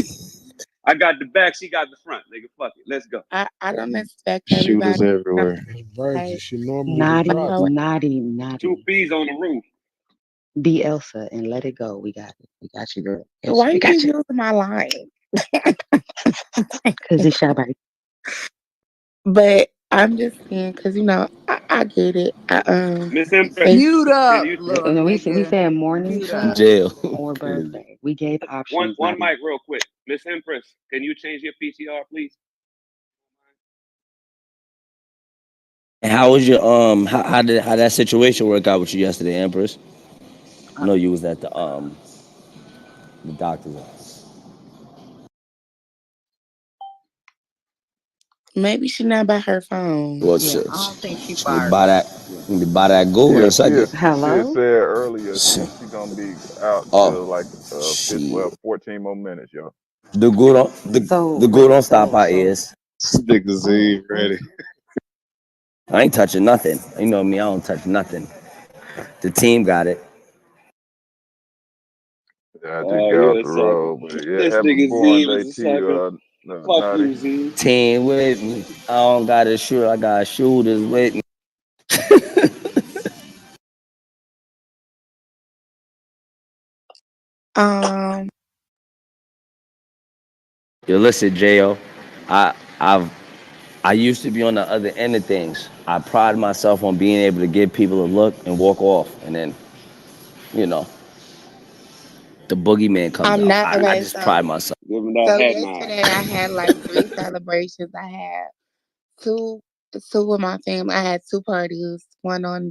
I got the back, she got the front. Nigga, fuck it. Let's go. I don't expect Shooters everybody to everywhere. Virgin, say, she normally the but drop. however, Two Naughty. P's on the roof. Be Elsa and let it go. We got it. We got you, girl. why We you got keep you. using my line? Cause it's your birthday. But I'm just saying, cause I get it. Miss Empress, Thank Mute can up, you little And we nigga. said morning Mute up. show Jail. or Crazy. birthday. We gave one options, one Naughty. mic real quick? Miss Empress, can you change your PTR, please? And how was your how that situation work out with you yesterday, Empress? I know you was at the doctor's office. Maybe she not by her phone. Well, Yeah, shit. I don't think she Need to fired. buy that. Need to buy that Google in Yeah, a second. she had Hello? said earlier Shit. she gonna be out Oh, till like shit. 14 more minutes, y'all. The good don't So the good wait, don't stop so our so ears. Niggas oh ain't oh ready. I ain't touching nothing. You know me. I don't touch nothing. The team got it. Yeah, I just Oh, got you're off a the sucker. road, but yeah, This happy nigga born Zeve day is a to you, sucker. Fuck Naughty. you, Zeve. Team with me. I don't got a shooter. I got shooters with me. Um, Yo, listen, Jo. I I've I used to be on the other end of things. I pride myself on being able to give people a look and walk off, and then you know the boogeyman comes I'm out. not I okay. just pride So myself. Give him that so head nod. yesterday I had like 3 celebrations. I had two two with my family. I had 2 parties. One on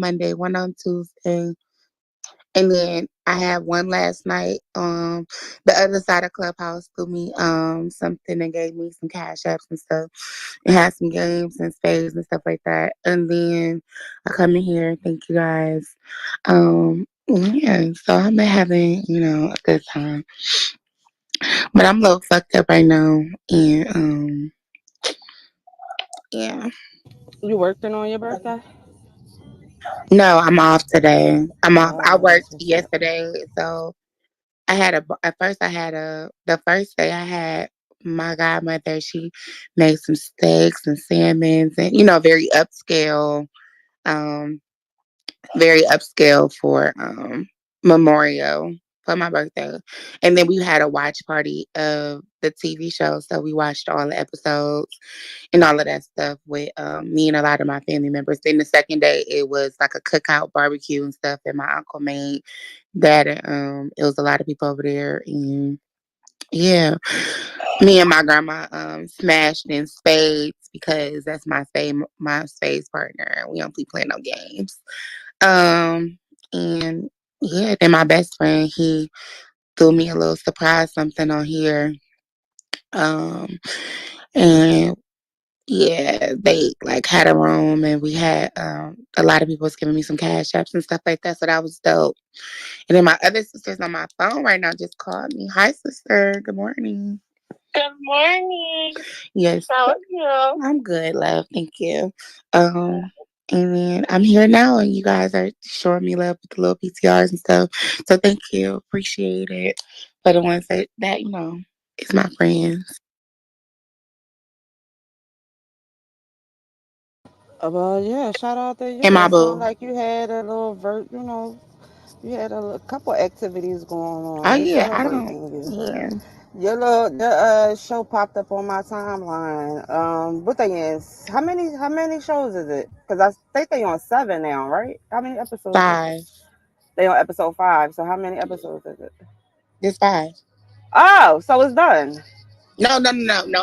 Monday, one on Tuesday. And then I had one last night. The other side of Clubhouse threw me something and gave me some cash apps and stuff. It had some games and spades and stuff like that. And then I come in here. Thank you guys. Yeah. So I've been having a good time, but I'm a little fucked up right now. And yeah. You working on your birthday? No, I'm off today. I'm off. I Oh, that's worked what's up. yesterday, so I had at first I had the first day I had my godmother. She made some steaks and salmons and very upscale, um, very upscale for memorial for my birthday. And then we had a watch party of the TV show, so we watched all the episodes and all of that stuff with me and a lot of my family members. Then the second day it was like a cookout barbecue and stuff that my uncle made. That it was a lot of people over there, and yeah, me and my grandma smashed in spades because that's my spades partner. We don't be playing no games. And yeah, then my best friend he threw me a little surprise something on here. Um, and yeah, they like had a room and we had a lot of people was giving me some cash apps and stuff like that. So that was dope. And then my other sister's on my phone right now just called me. Hi sister, good morning. Good morning. Yes. How are you? I'm good, love. Thank you. And then I'm here now and you guys are showing me love with the little PTRs and stuff. So thank you. Appreciate it. For the ones that is my friends. Well, yeah. Shout out to And you. my It sounded boo. like you had a little you had couple activities going Oh on. They yeah, I don't celebrating you. yeah. Your show popped up on my timeline. What they in? How many shows is it? Because I think they on 7 now, right? How many episodes is it? 5. They on episode 5. So how many episodes is it? Just 5. Oh, so it's done. No.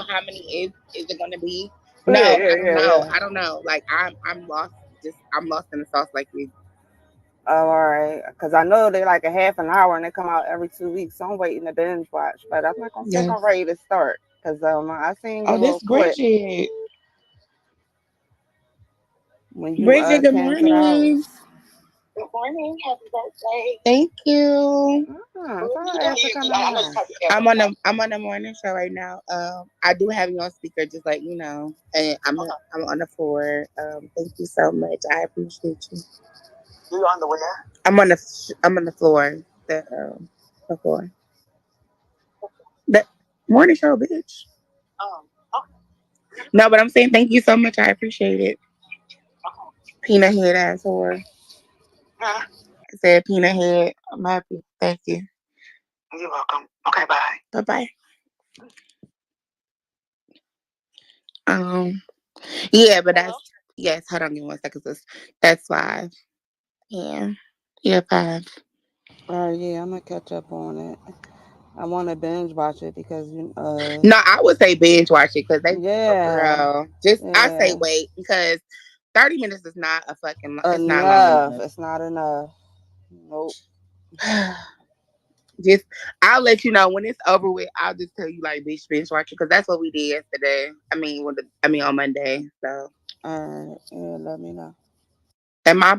How many is it gonna be? Yeah, No, yeah, I don't yeah, know. yeah. I don't know. Like I'm lost. I'm lost in the sauce like you. Oh, all right. Because I know they like a half an hour and they come out every 2 weeks. So I'm waiting to binge watch. But I'm not gonna say Yes. I'm ready to start. Because I seen Oh, your this little clip Bridget. when you Bridget, good came to the morning. house. Good morning. Happy birthday. Thank you. So I asked to come in the house. I'm on the morning show right now. I do have you on speaker, just like you know, and I'm on the floor. Thank you so much. I appreciate you. You on the where? I'm on the floor. The floor. The morning show, bitch. Oh, okay. No, but I'm saying thank you so much. I appreciate it. Peanut head asshole. Huh? I said peanut head. I'm happy. Thank you. You're welcome. Okay, bye. Bye bye. Um. Yeah, but that's yes. Hold on, give me 1 second. Sis. That's 5. Yeah. Yeah, 5. Yeah, I'm gonna catch up on it. I want to binge watch it because No, I would say binge watch it because they, yeah, girl. Just I say yeah, wait because 30 minutes is not a fucking. It's not long enough. enough. It's not enough. Nope. Just I'll let you know when it's over with. I'll just tell you like bitch binge watch it because that's what we did yesterday. I mean on Monday. So All right. Yeah, let me know. and my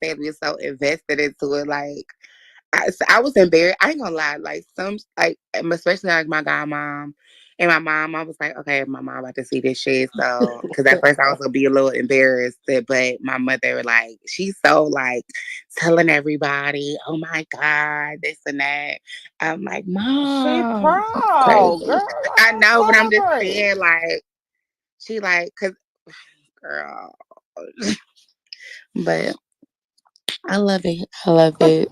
family is so invested into it. Like I was embarrassed. I ain't gonna lie. Like especially like my godmom and my mom. I was like, okay, my mom about to see this shit. So, because at first I was gonna be a little embarrassed, but my mother like she's so like telling everybody, oh my god, this and that. I'm like, She mom, proud, crazy. girl. Let I her know, but I'm just celebrate. saying, like, she like, cause girl, but I love it. I love it.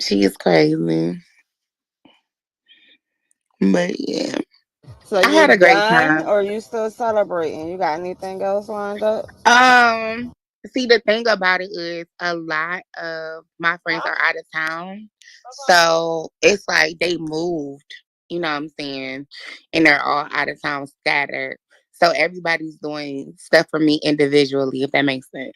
She is crazy. But yeah. So I you had a great done, time. or you still celebrating? You got anything else lined up? Um, See, the thing about it is a lot of my friends are out of town. So it's like they moved, you know what I'm saying? And they're all out of town scattered. So everybody's doing stuff for me individually, if that makes sense.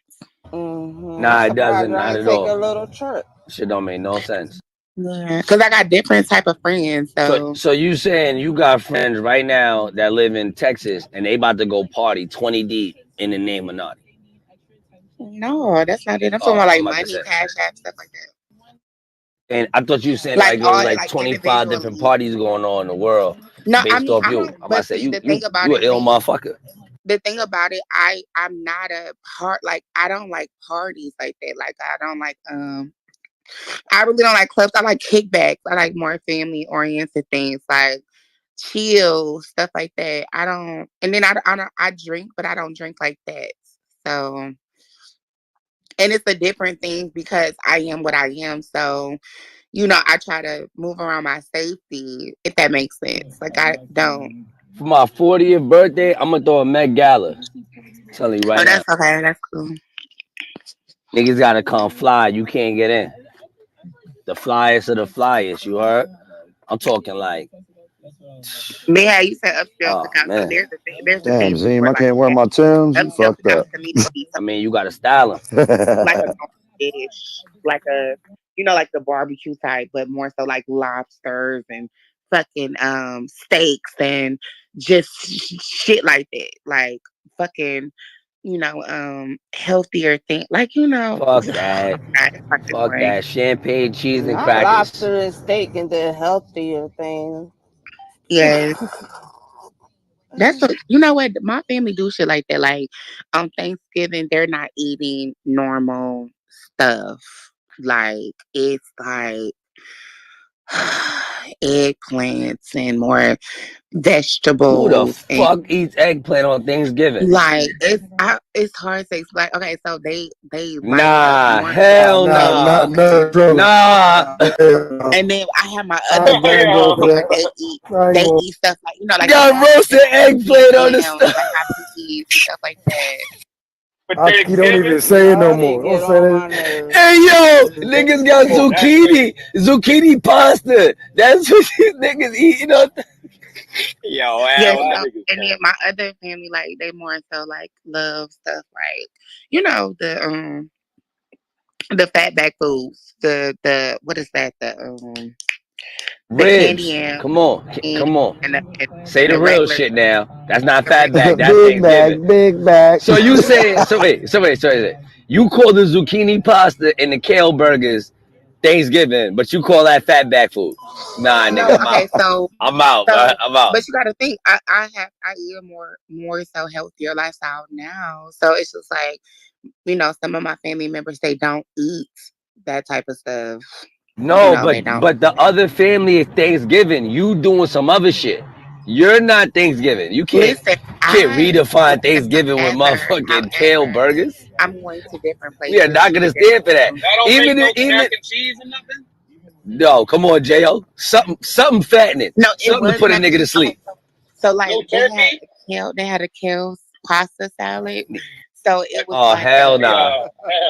Nah, it I'm surprised doesn't. I Not ain't at take a all. little trip. Shit don't make no sense. Yeah, because I got different type of friends. So, So so you saying you got friends right now that live in Texas and they about to go party 20 deep in the name of naughty? no, that's not it. I'm talking Oh, about I'm like about to money, say. cash app, stuff like that. And I thought you were saying Like like there was all like like 25 different individually. parties going on in the world No, I based mean off I you. don't. I'm about to But say see, you the thing you about you it, an ill me, motherfucker. the thing about it, I'm not a part. Like I don't like parties like that. Like I don't like I really don't like clubs. I like kickbacks. I like more family oriented things like chill stuff like that. I don't. And then I drink, but I don't drink like that. So and it's a different thing because I am what I am. So I try to move around my safety if that makes sense. Like I don't. For my 40th birthday, I'm gonna throw a Met Gala. Telling you Oh, right now. that's okay. That's cool. Niggas gotta come fly. You can't get in. The flyest of the flyest, you heard? I'm talking like, Yeah, you said upscale oh cookout. So man. there's a Damn, thing Zim, for I like can't wear my Timbs. You upscale fucked cookout up. community. I mean, you gotta style them. Like a normal dish, like like the barbecue type, but more so like lobsters and fucking steaks and just shit like that, like fucking healthier thing, like Fuck that. not fucking Fuck way. that. Champagne, cheese, and Not crackers. lobster and steak and the healthier thing. Yes, that's what what my family do shit like that. Like on Thanksgiving, they're not eating normal stuff. Like it's like eggplants and more Who the vegetables and fuck eats eggplant on Thanksgiving? like it's hard to explain. Okay, so they light up Nah, more hell so, nah. Not trouble. Nah. Hell no. and then I have my I other ain't gonna family go for member. that. I ain't They gonna. eat stuff like the Got mashed roasted potatoes, eggplant on the yams, stuff. like my peas and stuff like that. Aki don't even say it no Naughty more. Don't get say on my that. nerves. Hey yo, niggas got zucchini. Zucchini pasta. That's what these niggas eating on. Yo, Yeah, hell so nah. and then my other family, like they more so like love stuff like the fatback foods, the what is that? The candy Ribs. yam Come on. Come on. and Say the the real regular shit now. That's not the regular fatback. That's Big Thanksgiving. bag, big bag. So you say so wait. You call the zucchini pasta and the kale burgers Thanksgiving, but you call that fatback food. Nah, No, nigga, I'm okay, out. I'm out, bro. so I'm out. but you gotta think I eat a more so healthier lifestyle now. So it's just like, some of my family members they don't eat that type of stuff. No, They but don't. but the other family is Thanksgiving. You doing some other shit. You're not Thanksgiving. You Listen, can't I redefine listen, Thanksgiving with motherfucking kale however, burgers. I'm going to different We are places not to gonna get stand for different that. food. That don't make Even no even mac and cheese or nothing. no, come on, Jo. Something fattening. No, it Something to was put a mac and nigga to cheese. Okay, sleep. so No like turkey. they had a kale pasta salad. So it was Oh like hell a nah.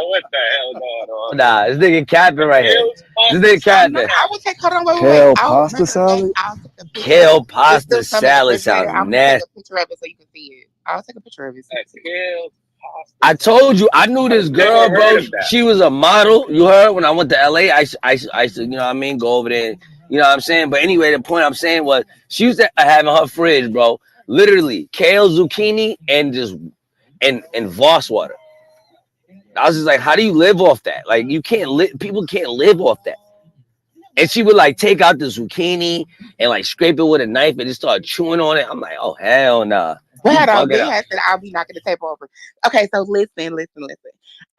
What the hell going on here? Nah, this nigga capping right here. Kale's This pasta nigga no, capping. salad. I will take. Hold on, wait. Kale I'll pasta matter of fact, salad? I'll take a picture of Kale it. It's still pasta some in the salad refrigerator. sounds I'm gonna take nasty. a picture of it so you can see it. I'll take a picture of it so you can see it. Kale's pasta I salad. told you, I knew this I've never girl, heard bro. of that. She was a model. You heard when I went to LA. I used to, you know what I mean, go over there. You know what I'm saying? But anyway, the point I'm saying was she used to have in her fridge, bro, literally kale, zucchini, and just and Voss water. I was just like, how do you live off that? Like, you can't live. People can't live off that. And she would like take out the zucchini and like scrape it with a knife and just start chewing on it. I'm like, oh hell nah, Well, you hold on. bugging They out. had said I'll be knocking the table over. Okay, so listen.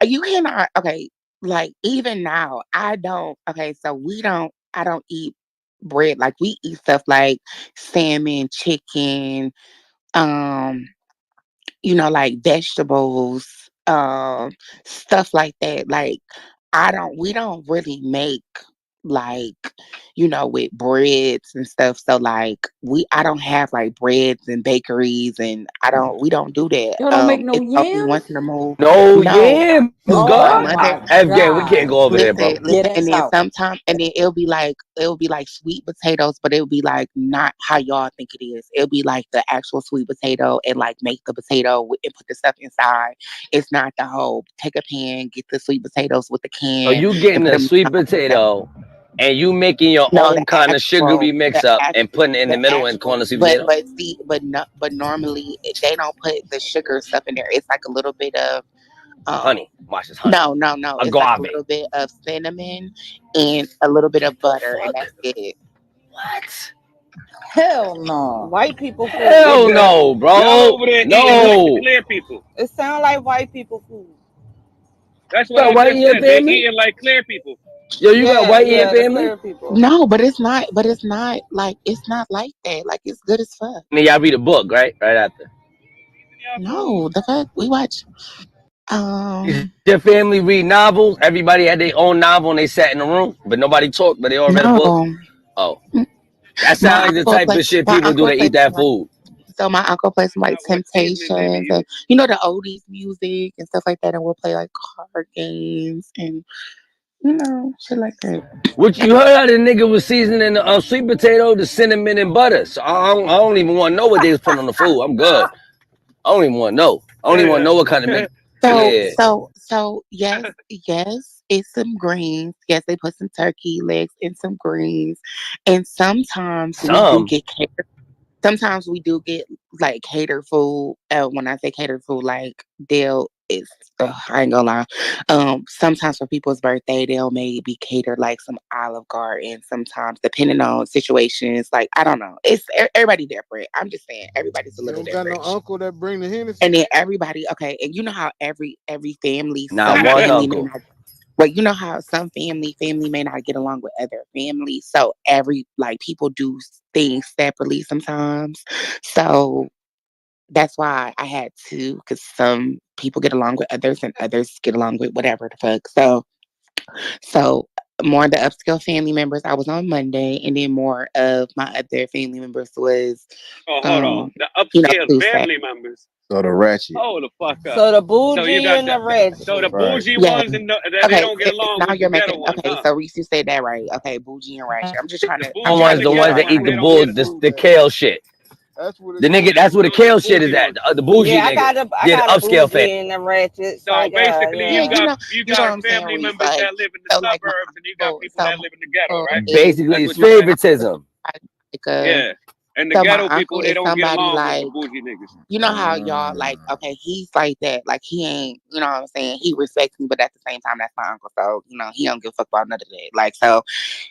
You cannot. Okay, like even now, I don't. Okay, so we don't. I don't eat bread. Like we eat stuff like salmon, chicken, um, like vegetables, stuff like that. Like I don't. We don't really make. like, with breads and stuff. So like I don't have like breads and bakeries, and we don't do that. Y'all don't make no It's only yams? once in a move. No No, yams, my Oh God. mother. my FJ, we can't God. go over there, bro. Listen, Yeah, and that's then out. sometimes, and then it'll be like sweet potatoes, but it'll be like not how y'all think it is. It'll be like the actual sweet potato and like make the potato and put the stuff inside. It's not the whole take a pan, get the sweet potatoes with the So can you and getting put a them in sweet the potato and you making your no, own kind of sugary mix up and putting it in the middle and calling it sweet but potato? see, but normally they don't put the sugar stuff in there. It's like a little bit of um Honey. Watch this, honey. no. It's like a Agave. little bit of cinnamon and a little bit of The butter, and fuck? that's it. What? Hell no. White people food. What Hell the? no, Y'all bro. over there eating like the No. clear people. It sound like white people food. That's You what got I white just in your said. They family? eating like clear people. Yo, you got Yeah, white in your yeah, the family? clear people. No, but it's not. But it's not like that. Like it's good as fuck. And then y'all read a book, right? Right after. Y'all food. No, the fuck we watch. Is Um, your family read novels? Everybody had their own novel and they sat in the room, but nobody talked, but they all read a book? no. Oh. That My sounds like the uncle type play. of shit My people do uncle to eat plays that food. my uncle plays some like Not what seasoning they be Temptations and using. the oldies music and stuff like that, and we'll play like card games and shit like that. Which you heard how the nigga was seasoning the sweet potato, the cinnamon and butter. So I don't even want to know what they was putting on the food. I'm good. I don't even want to know. I don't even want to know what kind of mix. So Yeah. yes, it's some greens. Yes, they put some turkey legs and some greens, and sometimes we do Some. get sometimes we do get like catered food. When I say catered food, like I ain't gonna lie. Sometimes for people's birthday, they'll maybe cater like some Olive Garden. Sometimes, depending on situations, like I don't know. It's everybody different. I'm just saying, everybody's a You little don't got no different. uncle that bring the Hennessy? And then everybody, okay, and you know how every family, Not some one family may uncle. not. But you know how some family may not get along with other families. So every like people do things separately sometimes. So that's why I had to, because some people get along with others and others get along with whatever the fuck. So more of the upscale family members I was on Monday, and then more of my other family members was Oh, hold on. The upscale Tuesday. family members. So the ratchet. Hold the fuck up. So the So you bougie got and the so the ratchet. Right. bougie Yeah. ones and that they Okay. don't get along Now with the you're ghetto making ones, okay. huh? So Reese, you said that right. Okay, bougie and ratchet. The I'm The bougie trying and to ones, the the get it ones ghetto that right. eat ones, the they don't bull, get the, along. the kale shit. That's what it The is. nigga, that's where the Those are the kale shit is bougie at. ones. The bougie Yeah, I niggas. got a I Yeah, the got a upscale bougie family. and the ratchet So side. basically, Yeah, Yeah. you you know what got I'm saying, family Reese. members that live in the Like my suburbs, and you got uncle, people that live in the ghetto, right? is Basically, That's it's what you my saying? uncle is favoritism. like a Yeah. And the so my ghetto people, uncle they is don't get somebody along with like the bougie niggas. how y'all like okay, he's like that. Like he ain't what I'm saying, he respects me, but at the same time that's my uncle. So, he don't give a fuck about none of that. Like so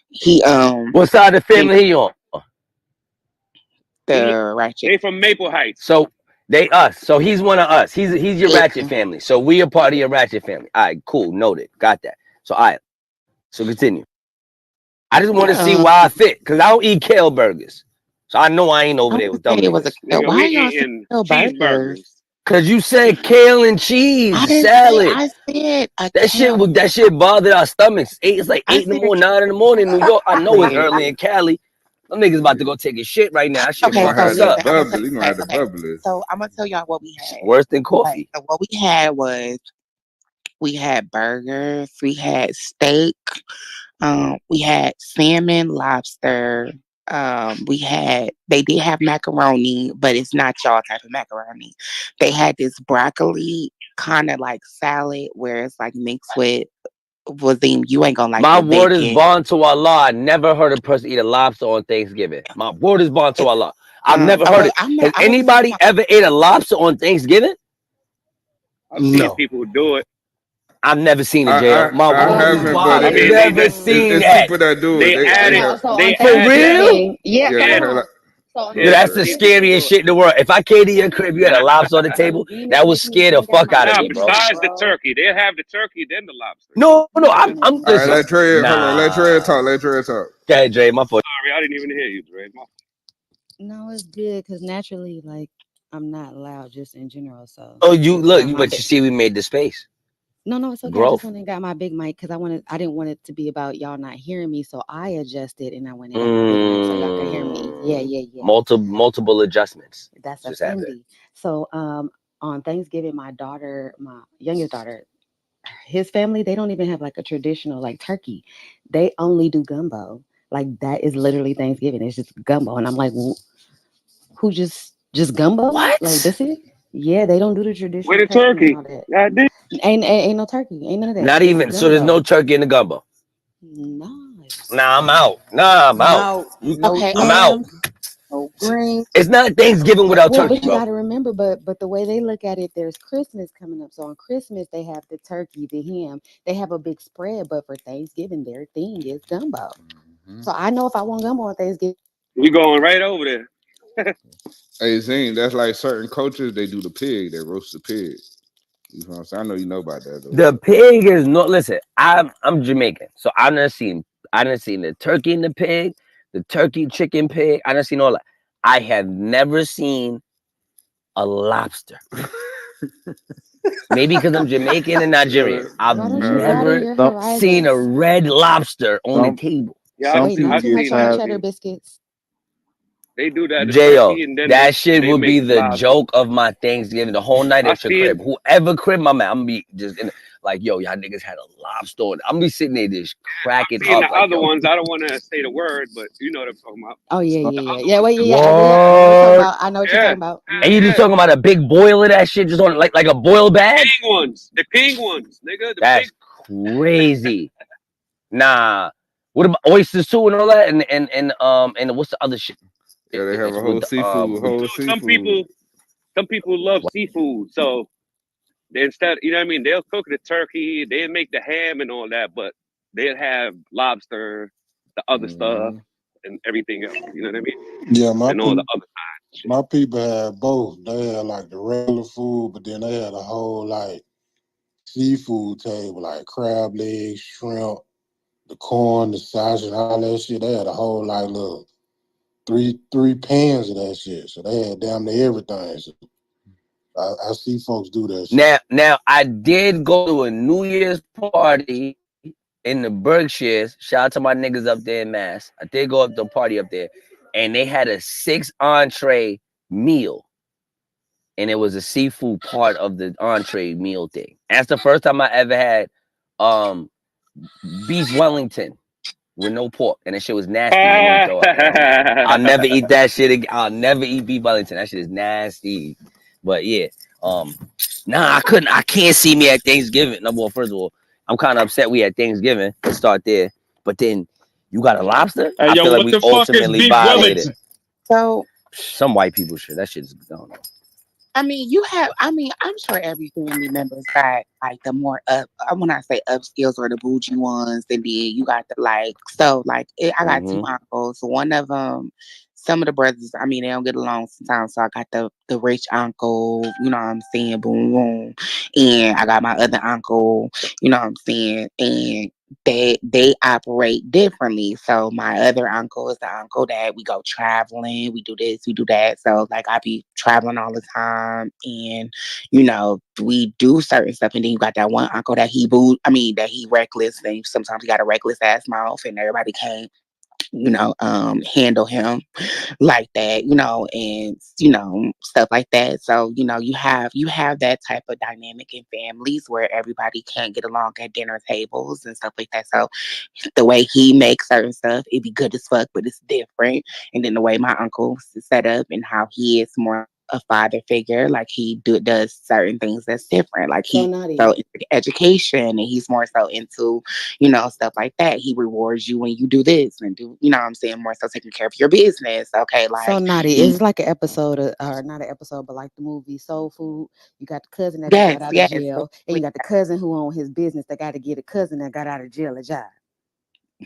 he What side of the you know, family he on? the ratchet. They from Maple Heights. So they us. So he's one of us. He's your Yeah. ratchet family. So we are part of your ratchet family. All right, cool, noted, got that. So all right, so continue. I just want to see Yeah. why I fit, cause I don't eat kale burgers, so I know I ain't over I there would with them say it was niggas. Nigga, why we y'all say eating burgers? cheeseburgers. Cause you said kale and I cheese didn't say salad. I said a That shit kale. was that shit bothered our stomachs. It's like I 8 in the said a morning, 9 in the morning in New York. I know it's salad. early in Cali. Them niggas about to go take a shit right now. That shit You Okay, gonna fucking so have us that listen, up. I'm gonna tell bubble. you. You gonna Okay, have the okay. bubblers. So I'm gonna tell y'all what we It's had. worse than Okay, coffee. so what we had was we had burgers, we had steak, we had salmon, lobster. They did have macaroni, but it's not y'all type of macaroni. They had this broccoli kind of like salad where it's like mixed with Wazim. You ain't gonna like My the word is bacon. bond to Allah. I never heard a person eat a lobster on Thanksgiving. My word is bond to It's Allah. I've never heard well, it. Has I wasn't talking anybody about ever ate a lobster on Thanksgiving? I've seen No. people who do it. I've never seen it, I Jo. My I, I word is haven't, but bond. I I've mean, they never just seen it's that. people that do it. they add it. They No, have so They on For add the real? Thanksgiving, yeah, you so ever yeah hold heard on. of So Yo, yeah. here's that's the the Certain thing. people who scariest do it. shit in the world. If I came to your crib, you had a lobster on the table, Venus that would making me scare the bring down fuck my out of Now, me, bro. business, besides the bro. turkey, they'll have the turkey then the lobster. No, no, Venus. all right, listen. let Trey hold on, let Trey Nah. talk, let Trey talk. Okay, Dre, my fault. Sorry, I didn't even hear you, Dre. No, it's good because naturally, like, I'm not loud just in general. So Oh, you every look, time I but you see, we made the space. No, it's okay. I just Growth. went and got my big mic because I didn't want it to be about y'all not hearing me, so I adjusted and I went and got my big mic so y'all could hear me. Yeah. Multiple adjustments. That's a Just happened. Fendi. So on Thanksgiving, my youngest daughter, his family, they don't even have like a traditional like turkey. They only do gumbo. Like that is literally Thanksgiving. It's just gumbo, and I'm like, who just gumbo? Like What? that's it? Yeah, they don't do the With traditional a turkey and turkey. all that. God damn. Ain't no turkey. Ain't none of that. Not It's even. So there's no gumbo. turkey in the gumbo. No. Nah, I'm out. Nah, I'm out. No, no Okay, I'm out. yams, no greens. It's not Thanksgiving without Well, turkey, but you bro. got to remember, but the way they look at it, there's Christmas coming up. So on Christmas they have the turkey, the ham. They have a big spread, but for Thanksgiving their thing is gumbo. Mhm. So I know if I want gumbo on Thanksgiving. We going right over there. Hey Zine, that's like certain cultures they do the pig, they roast the pig. You know what I'm saying? I know you know about that though. The pig is not. Listen, I'm Jamaican, so I done seen the turkey and the pig, the turkey chicken pig. I done seen all that. I have never seen a lobster. Maybe because I'm Jamaican and Nigerian. Yeah, I've Why don't you broaden never your Some seen a horizons? red lobster on the some table. Yeah, some Wait, people not I've too get much seen on it. the I've tired. cheddar seen it. biscuits. They do that, the Jo, turkey, and then that shit they would make be the the lobster. joke of my Thanksgiving the whole night I at your crib. seen Whoever crib I'm at, I'm gonna be just in like, yo, y'all niggas had a lobster on it. I'm gonna be sitting there just cracking seen the up like, other yo, ones. I don't want to say the word, but you know what I'm talking about. Oh yeah, Some The yeah, yeah, other yeah. ones Wait, do. yeah, yeah. I know what you're talking what? about. I know what you're Yeah, talking about. And you just yeah. talking about a big boil of that shit just on like a boiled bag? The king ones, nigga, the big. That's crazy. Nah. What about oysters too and all that? And what's the other shit? yeah, they have It's a with whole the seafood, with whole Dude, seafood. some people love seafood, so they instead, you know what I mean. They'll cook the turkey, they'll make the ham and all that, but they'll have lobster, the other stuff, Mm-hmm. and everything else. You know what I mean? Yeah, And all the other shit. my people had both. They had like the regular food, but then they had a whole like seafood table, like crab legs, shrimp, the corn, the sausage, and all that shit. They had a whole like little three pans of that shit. So they had damn near everything. So I see folks do that shit. now I did go to a New Year's party in the Berkshires. Shout out to my niggas up there in Mass. I did go up to a party up there, and they had a 6 entree meal, and it was a seafood part of the entree meal thing. That's the first time I ever had um beef Wellington with no pork, and that shit was nasty. Made me throw up. I'll never eat that shit again. I'll never eat beef Wellington. That shit is nasty. But yeah, um, nah, I can't see me at Thanksgiving. No, well, first of all, I'm kind of upset we had Thanksgiving. Let's start there. But then you got a lobster. Hey, I yo, feel like what we the fuck is ultimately beef violated. Wellington? So Some white people shit. That shit is, I don't know. I mean, I'm sure every family member's got like the more when I say upskills or the bougie ones, and then you got the like, so like, I got two Mm-hmm. uncles. One of them, some of the brothers, I mean, they don't get along sometimes. So I got the rich uncle, you know what I'm saying, boom, boom. And I got my other uncle, you know what I'm saying, and they operate differently. So my other uncle is the uncle that we go traveling, we do this, we do that. So like I be traveling all the time, and we do certain stuff. And then you got that one uncle that that he reckless, and sometimes he got a reckless ass mouth, and everybody can't handle him like that, and stuff like that. So you have that type of dynamic in families where everybody can't get along at dinner tables and stuff like that. So the way he makes certain stuff, it be good as fuck, but it's different. And then the way my uncle's set up and how he is more a father figure, like does certain things that's different. Like So he's so naughty. into education, and he's more so into stuff like that. He rewards you when you do this and do, what I'm saying, more so taking care of your business. Okay, So like naughty. he, It's like an episode of, or not an episode, but like the movie Soul Food. You got the cousin that just got yes, out of yes, jail, and you got the cousin who owned his business that got to get a cousin that got out of jail a job.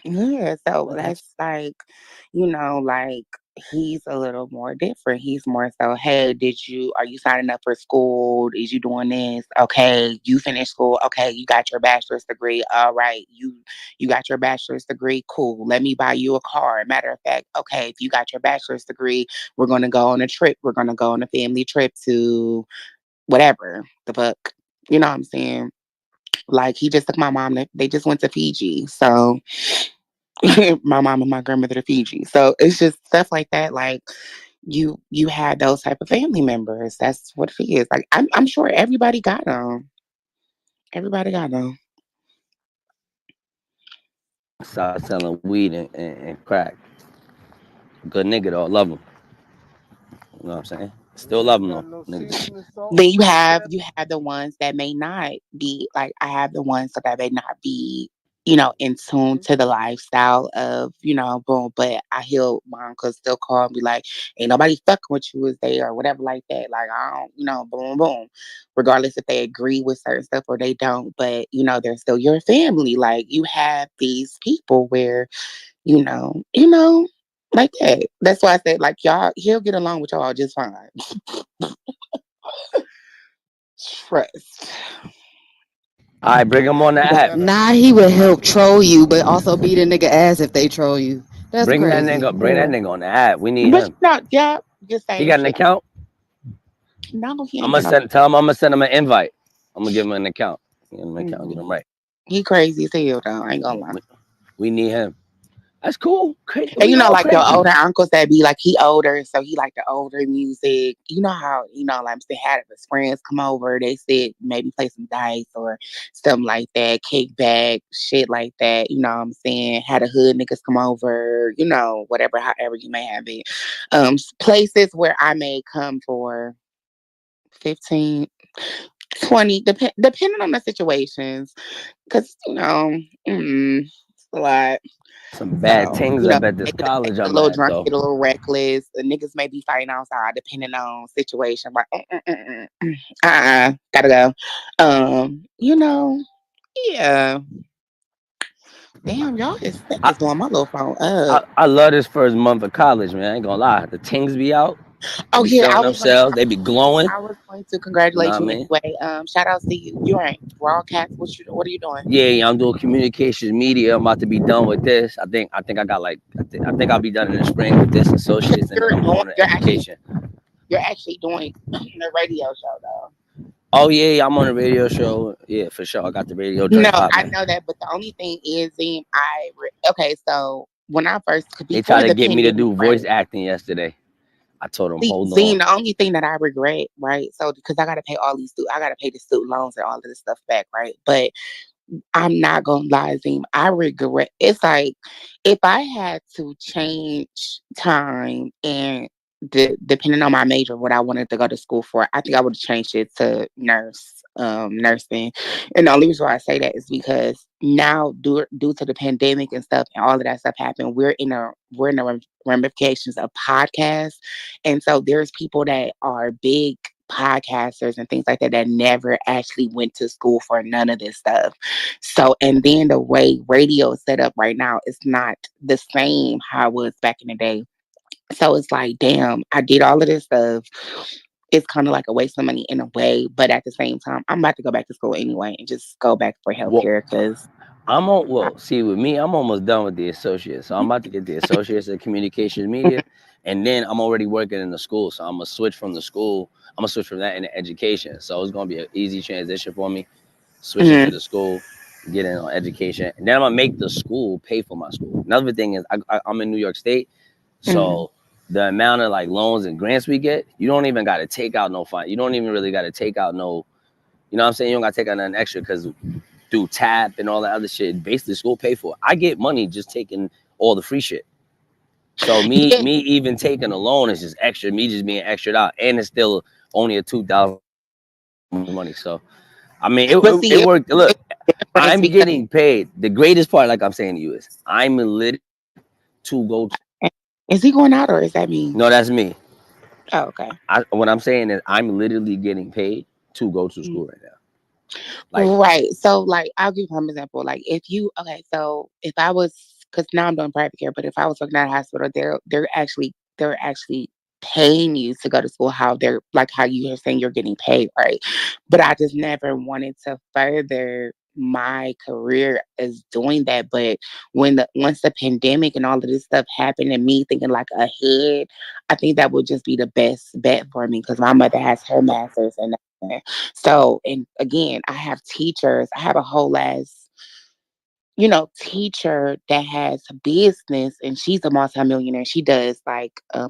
yeah. So I got that's like, like he's a little more different. He's more so, hey, are you signing up for school? Is you doing this? Okay, you finished school. Okay, you got your bachelor's degree. All right, you got your bachelor's degree. Cool. Let me buy you a car. Matter of fact, okay, if you got your bachelor's degree, we're gonna go on a trip. We're gonna go on a family trip to whatever the fuck. You know what I'm saying? Like he just took my mom. They just went to Fiji. So my mom and my grandmother to Fiji. So it's just stuff like that. Like you had those type of family members. That's what it is. Like I'm sure everybody got them. Everybody got them. Started selling weed and crack. Good nigga though, love him. You know what I'm saying? Still love him though, nigga. Then you have the ones that may not be like I have the ones that may not be in tune to the lifestyle of boom. But I hear my uncle still call and be like, "Ain't nobody fucking with you, is they or whatever like that." Like I don't, boom boom. Regardless if they agree with certain stuff or they don't, but they're still your family. Like you have these people where like that. That's why I said like y'all, he'll get along with y'all just fine. Trust. All right, bring him on the app. Nah, he would help troll you, but also beat a nigga ass if they troll you. That's Bring that crazy. nigga. Bring that nigga on the app. We need But him. yeah, just He same got an shit. account. No, he I'm ain't gonna got no. send. Tell him I'm gonna send him an invite. I'm gonna give him an account. Give him an account. Get him Mm-mm. right. He crazy as hell though. I ain't gonna lie. We need him. That's cool. And We all like your crazy. older uncles that be like he older, so he like the older music. You know how like they had his friends come over. They said maybe play some dice or something like that, kickback, shit like that. You know what I'm saying? Had the hood niggas come over. Whatever, however you may have it. Places where I may come for 15, 20, depending on the situations. Because, it's a lot. Some bad So, things up at this niggas may college get a I'm little at drunk, though. get a little reckless. The niggas may be fighting outside depending on situation. Like, gotta go. Yeah. Damn, y'all that I, is blowing my little phone up. I love this first month of college, man. I ain't gonna lie. The things be out. They Oh be yeah, feeling themselves. They be glowing. I was going to You know congratulate what I you mean? anyway. Shout outs to you. You ain't broadcast. What are you doing? Yeah, I'm doing communications media. I'm about to be done with this. I think I got like I think I'll be done in the spring with this associates, and then I'm going to education. You're actually doing the radio show though. Oh yeah, I'm on a radio show. Yeah, for sure. I got the radio No, joint I popping. know that, but the only thing is, okay. So when I first They tried before to the get me to pandemic, do voice right? acting yesterday. I told them, See, hold on. Zine, the only thing that I regret, right? So because I got to pay I got to pay the student loans and all of this stuff back, right? But I'm not gonna lie, Zim. I regret. It's like if I had to change time and depending on my major, what I wanted to go to school for, I think I would have changed it to nursing. And the only reason why I say that is because now, due to the pandemic and stuff, and all of that stuff happened, we're in the ramifications of podcasts, and so there's people that are big podcasters and things like that that never actually went to school for none of this stuff. So, and then the way radio is set up right now is not the same how it was back in the day. So it's like, damn, I did all of this stuff. It's kind of like a waste of money in a way, but at the same time, I'm about to go back to school anyway and just go back for Well, healthcare because see with me, I'm almost done with the associates. So I'm about to get the associates in communications media, and then I'm already working in the school. So I'm gonna switch from the school. I'm gonna switch from that into education. So it's gonna be an easy transition for me. Switching to the school, getting on education, and then I'm gonna make the school pay for my school. Another thing is I'm in New York State, so the amount of like loans and grants we get, you don't even got to take out no fine. You don't even really got to take out no, you know what I'm saying? You don't got to take out nothing extra because through TAP and all that other shit, basically school pay for it. I get money just taking all the free shit. So me even taking a loan is just extra. Me just being extra out, and it's still only a $2,000 money. So I mean, but it see, worked. Look, it's I'm because getting paid. The greatest part, like I'm saying to you, is I'm lit to go. is he going out or is that me? No, that's me. Oh, okay. What I'm saying is I'm literally getting paid to go to school right now. Like, Right. So, like, I'll give you an example. Like, if you, okay, so if I was, because now I'm doing private care, but if I was working at a hospital, they're actually paying you to go to school. How they're like how you are saying you're getting paid, right? But I just never wanted to further my career as doing that. But once the pandemic and all of this stuff happened, and me thinking like ahead, I think that would just be the best bet for me because my mother has her master's and nothing. So, and again, I have teachers. I have a whole ass, teacher that has a business, and she's a multimillionaire. She does like I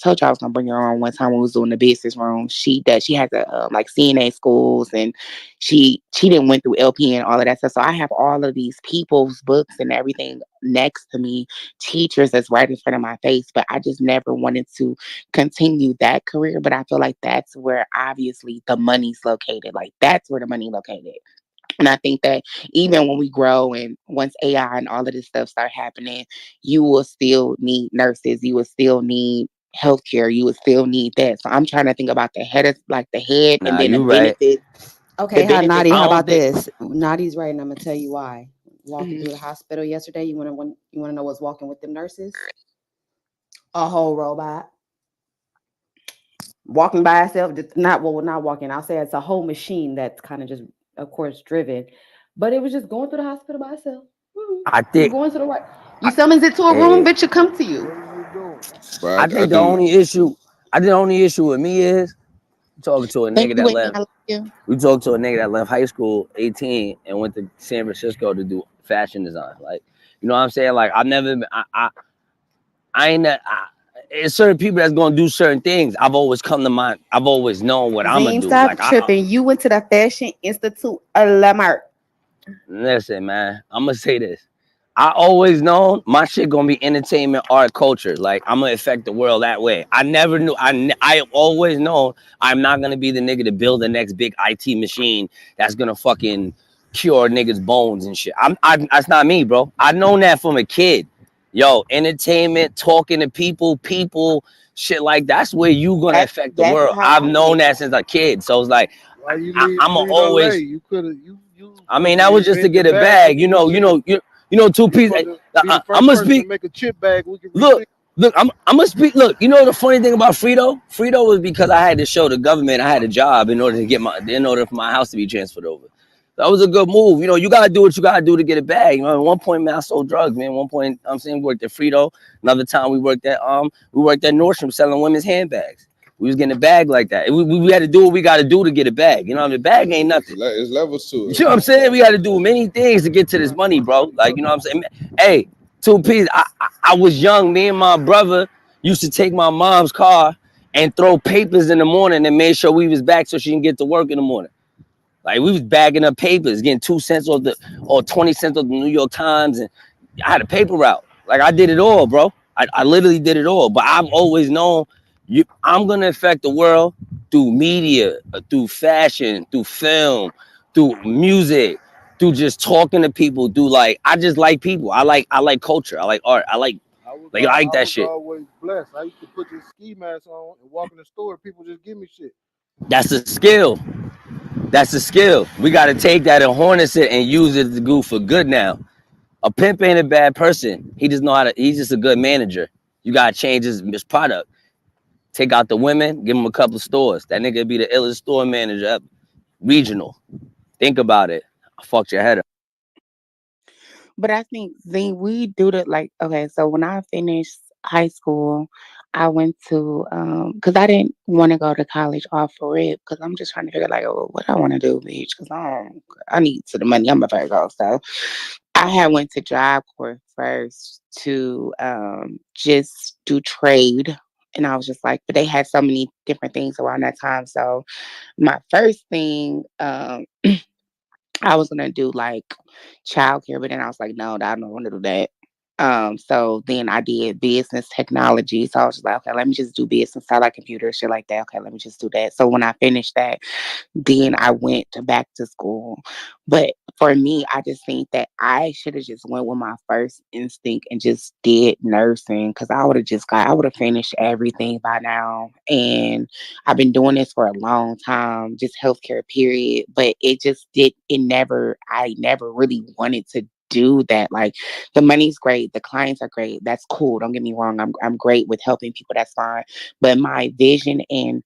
told you I was gonna bring her on one time when we was doing the business room. She has a like CNA schools, and she didn't went through LP and all of that stuff. So I have all of these people's books and everything next to me, teachers that's right in front of my face. But I just never wanted to continue that career. But I feel like that's where obviously the money's located. Like that's where the money located. And I think that even when we grow and once AI and all of this stuff start happening, you will still need nurses. You will still need healthcare. You will still need that. So I'm trying to think about the head of like the head and Nah, then the you right. benefits. The Okay, how benefits. Nadi? I How don't about think. this? Nadi's right, and I'm gonna tell you why. Walking Mhm. through the hospital yesterday, you wanna know what's walking with them nurses? A whole robot walking by itself. Not walking. I'll say it's a whole machine that's kind of just, of course, driven, but it was just going through the hospital by itself. I You think. go into the right. You summons it to a room, Hey, bitch. It come to you. What is it doing? but I I think the do. only issue. I think the only issue with me is talking to a Thank nigga you, that Whitney. left. I love you. We talked to a nigga that left high school 18 and went to San Francisco to do fashion design. Like, you know what I'm saying? Like, I've never been. I ain't. It's certain people that's gonna do certain things. I've always come to mind. I've always known what I'm gonna Zine, do. stop Like, tripping. You went to the Fashion Institute of Lamar. listen, man. I'm gonna say this. I always known my shit gonna be entertainment, art, culture. Like I'm gonna affect the world that way. I never knew. I always known I'm not gonna be the nigga to build the next big IT machine that's gonna fucking cure niggas' bones and shit. That's not me, bro. I known that from a kid. Yo, entertainment, talking to people, shit like that's where you gonna affect the That's world. how I've I known feel. that since a kid. So it's like Why you I'm leave LA? always. You could have you I mean, fucking that was just to invent the get a bag we bag. can recycle. You know, two You pieces. supposed to be the I'm first gonna person to speak. make a chip bag we can Look, recycle. I'm gonna speak. Look, you know the funny thing about Frito? Frito was because I had to show the government I had a job in order for my house to be transferred over. That was a good move. You know, you gotta do what you gotta do to get a bag. You know, at one point, man, I sold drugs, man. At one point, I'm saying we worked at Frito. Another time we worked at Nordstrom selling women's handbags. We was getting a bag like that. We had to do what we gotta do to get a bag. You know, the bag ain't nothing. It's levels to You it. know what I'm saying? We got to do many things to get to this money, bro. Like, you know what I'm saying? Hey, two P's. I was young. Me and my brother used to take my mom's car and throw papers in the morning and made sure we was back so she can get to work in the morning. Like we was bagging up papers, getting 2 cents or 20 cents of the New York Times, and I had a paper route. Like I did it all, bro. I literally did it all. But I've always known I'm gonna affect the world through media, through fashion, through film, through music, through just talking to people. Through like I just like people. I like culture. I like art. I like I that was shit. always blessed. I used to put this ski mask on and walk in the store. People just give me shit. That's a skill. That's a skill. We gotta take that and harness it and use it to go for good now. A pimp ain't a bad person. He just know how to. He's just a good manager. You gotta change his product. Take out the women. Give him a couple of stores. That nigga be the illest store manager ever. Regional. Think about it. I fucked your head up. But I think we do the like okay, so when I finished high school, I went to because I didn't want to go to college off for it because I'm just trying to figure like oh, what I want to do, bitch, because I need to the money. I'm a Virgo, so I had went to Job Corps first to just do trade. And I was just like, but they had so many different things around that time. So my first thing, I was gonna do like childcare, but then I was like, no, I don't want to do that. So then I did business technology. So I was just like, okay, let me just do business. I like computers, shit like that. Okay, let me just do that. So when I finished that, then I went back to school. But for me, I just think that I should have just went with my first instinct and just did nursing because I would have finished everything by now. And I've been doing this for a long time, just healthcare period. But I never really wanted to do that. Like the money's great, the clients are great. That's cool. Don't get me wrong. I'm great with helping people. That's fine. But my vision and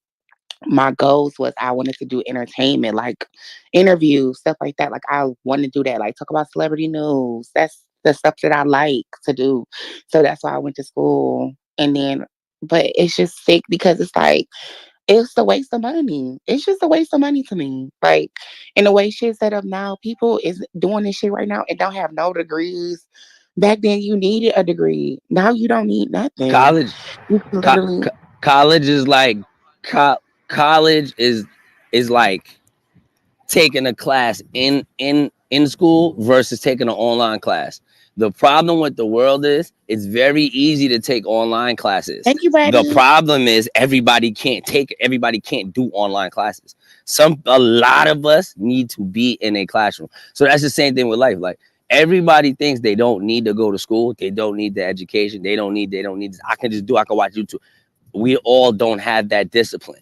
my goals was I wanted to do entertainment, like interviews, stuff like that. Like I want to do that, like talk about celebrity news. That's the stuff that I like to do. So that's why I went to school. And then, but it's just sick because it's like It's a waste of money. It's just a waste of money to me. Like, in the way shit set up now, people is doing this shit right now and don't have no degrees. Back then, you needed a degree. Now you don't need nothing. College, You can co- literally. college is like co- college is like taking a class in school versus taking an online class. The problem with the world is it's very easy to take online classes. Thank you, The buddy. problem is everybody can't do online classes. A lot of us need to be in a classroom. So that's the same thing with life. Like everybody thinks they don't need to go to school, they don't need the education, they don't need this. I can watch YouTube. We all don't have that discipline.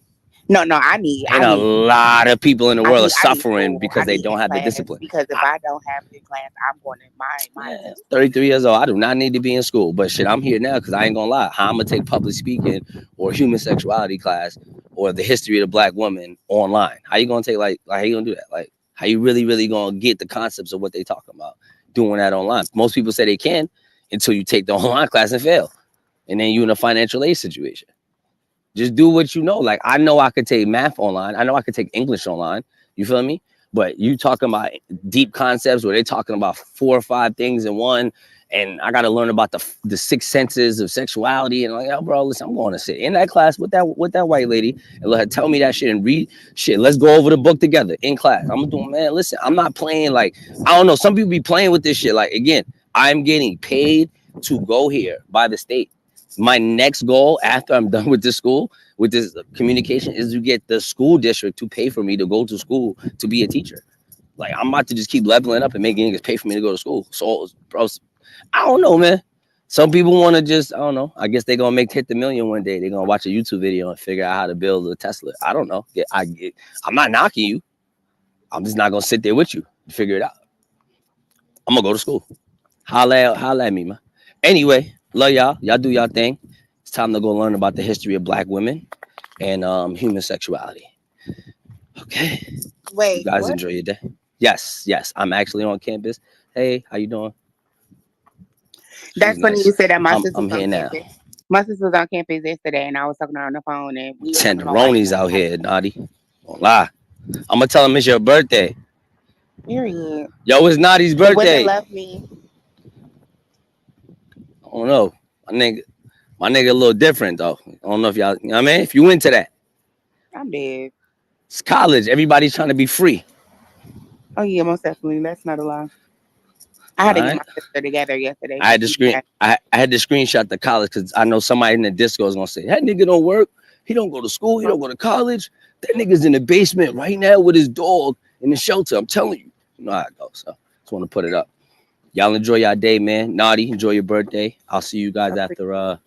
No, no, And I a need, lot of people in the world are I need suffering school. because I they need don't have the class discipline. because if I don't have it in class, I'm going to my Yeah, 33 years old. I do not need to be in school, but shit, I'm here now because I ain't gonna lie. How I'm gonna take public speaking or human sexuality class or the history of the black woman online? How you gonna take like how you gonna do that? Like how you really gonna get the concepts of what they talking about doing that online? Most people say they can until you take the online class and fail, and then you in a financial aid situation. Just do what you know. Like I know I could take math online. I know I could take English online. You feel me? But you talking about deep concepts where they talking about 4 or 5 things in one, and I got to learn about the 6 senses of sexuality. And like, oh, bro, listen, I'm going to sit in that class with that white lady and let her tell me that shit and read shit. Let's go over the book together in class. I'm doing, man. Listen, I'm not playing like I don't know. Some people be playing with this shit. Like again, I'm getting paid to go here by the state. My next goal after I'm done with this school, with this communication, is to get the school district to pay for me to go to school to be a teacher. Like I'm about to just keep leveling up and making niggas pay for me to go to school. So, bro, I don't know, man. Some people want to just, I don't know. I guess they're gonna hit the million one day. They're gonna watch a YouTube video and figure out how to build a Tesla. I don't know. I'm not knocking you. I'm just not gonna sit there with you to figure it out. I'm gonna go to school. Holla at me, man. Anyway, love y'all. Y'all do y'all thing. It's time to go learn about the history of black women and human sexuality. Okay. You Wait, guys what? enjoy your day. Yes. I'm actually on campus. Hey, how you doing? She's That's funny nice. you said that. My sister I'm was on here now. campus. My sister was on campus yesterday, and I was talking to her on the phone, and we were talking about white Tenderoni's out here, Naughty. Don't lie. I'm gonna tell him it's your birthday. period. Yo, it's Naughty's Women birthday. love me. I don't know. My nigga a little different though. I don't know if y'all, you know what I mean? If you into that. I'm dead. It's college. Everybody's trying to be free. Oh yeah, most definitely. That's not a lie. I All had to get right. my sister together yesterday I because had to she screen. had. I had to screenshot the college because I know somebody in the disco is gonna say that nigga don't work. He don't go to school. He don't go to college. That nigga's in the basement right now with his dog in the shelter. I'm telling you. You know how it goes. So just want to put it up. Y'all enjoy your day, man. Naughty, enjoy your birthday. I'll see you guys after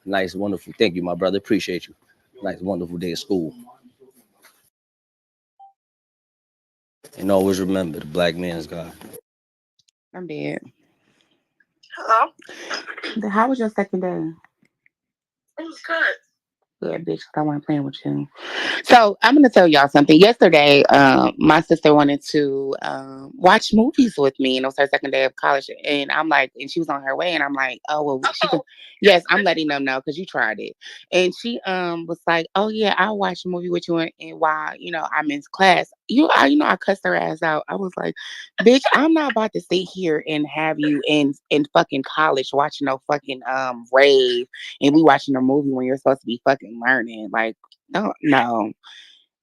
nice, wonderful. Thank you, my brother. Appreciate you. Nice, wonderful day of school. And always remember the black man's God. I'm dead. Hello. How was your second day? It was good. Good, bitch. 'Cause I want to play with you. So I'm gonna tell y'all something. Yesterday, my sister wanted to watch movies with me, and it was her second day of college. And I'm like, and she was on her way, and I'm like, oh well, she can. Yes, I'm letting them know because you tried it. And she was like, oh yeah, I'll watch a movie with you, and while I'm in class, I cussed her ass out. I was like, bitch, I'm not about to sit here and have you in fucking college watching no fucking rave, and we watching a movie when you're supposed to be fucking learning. Like, no.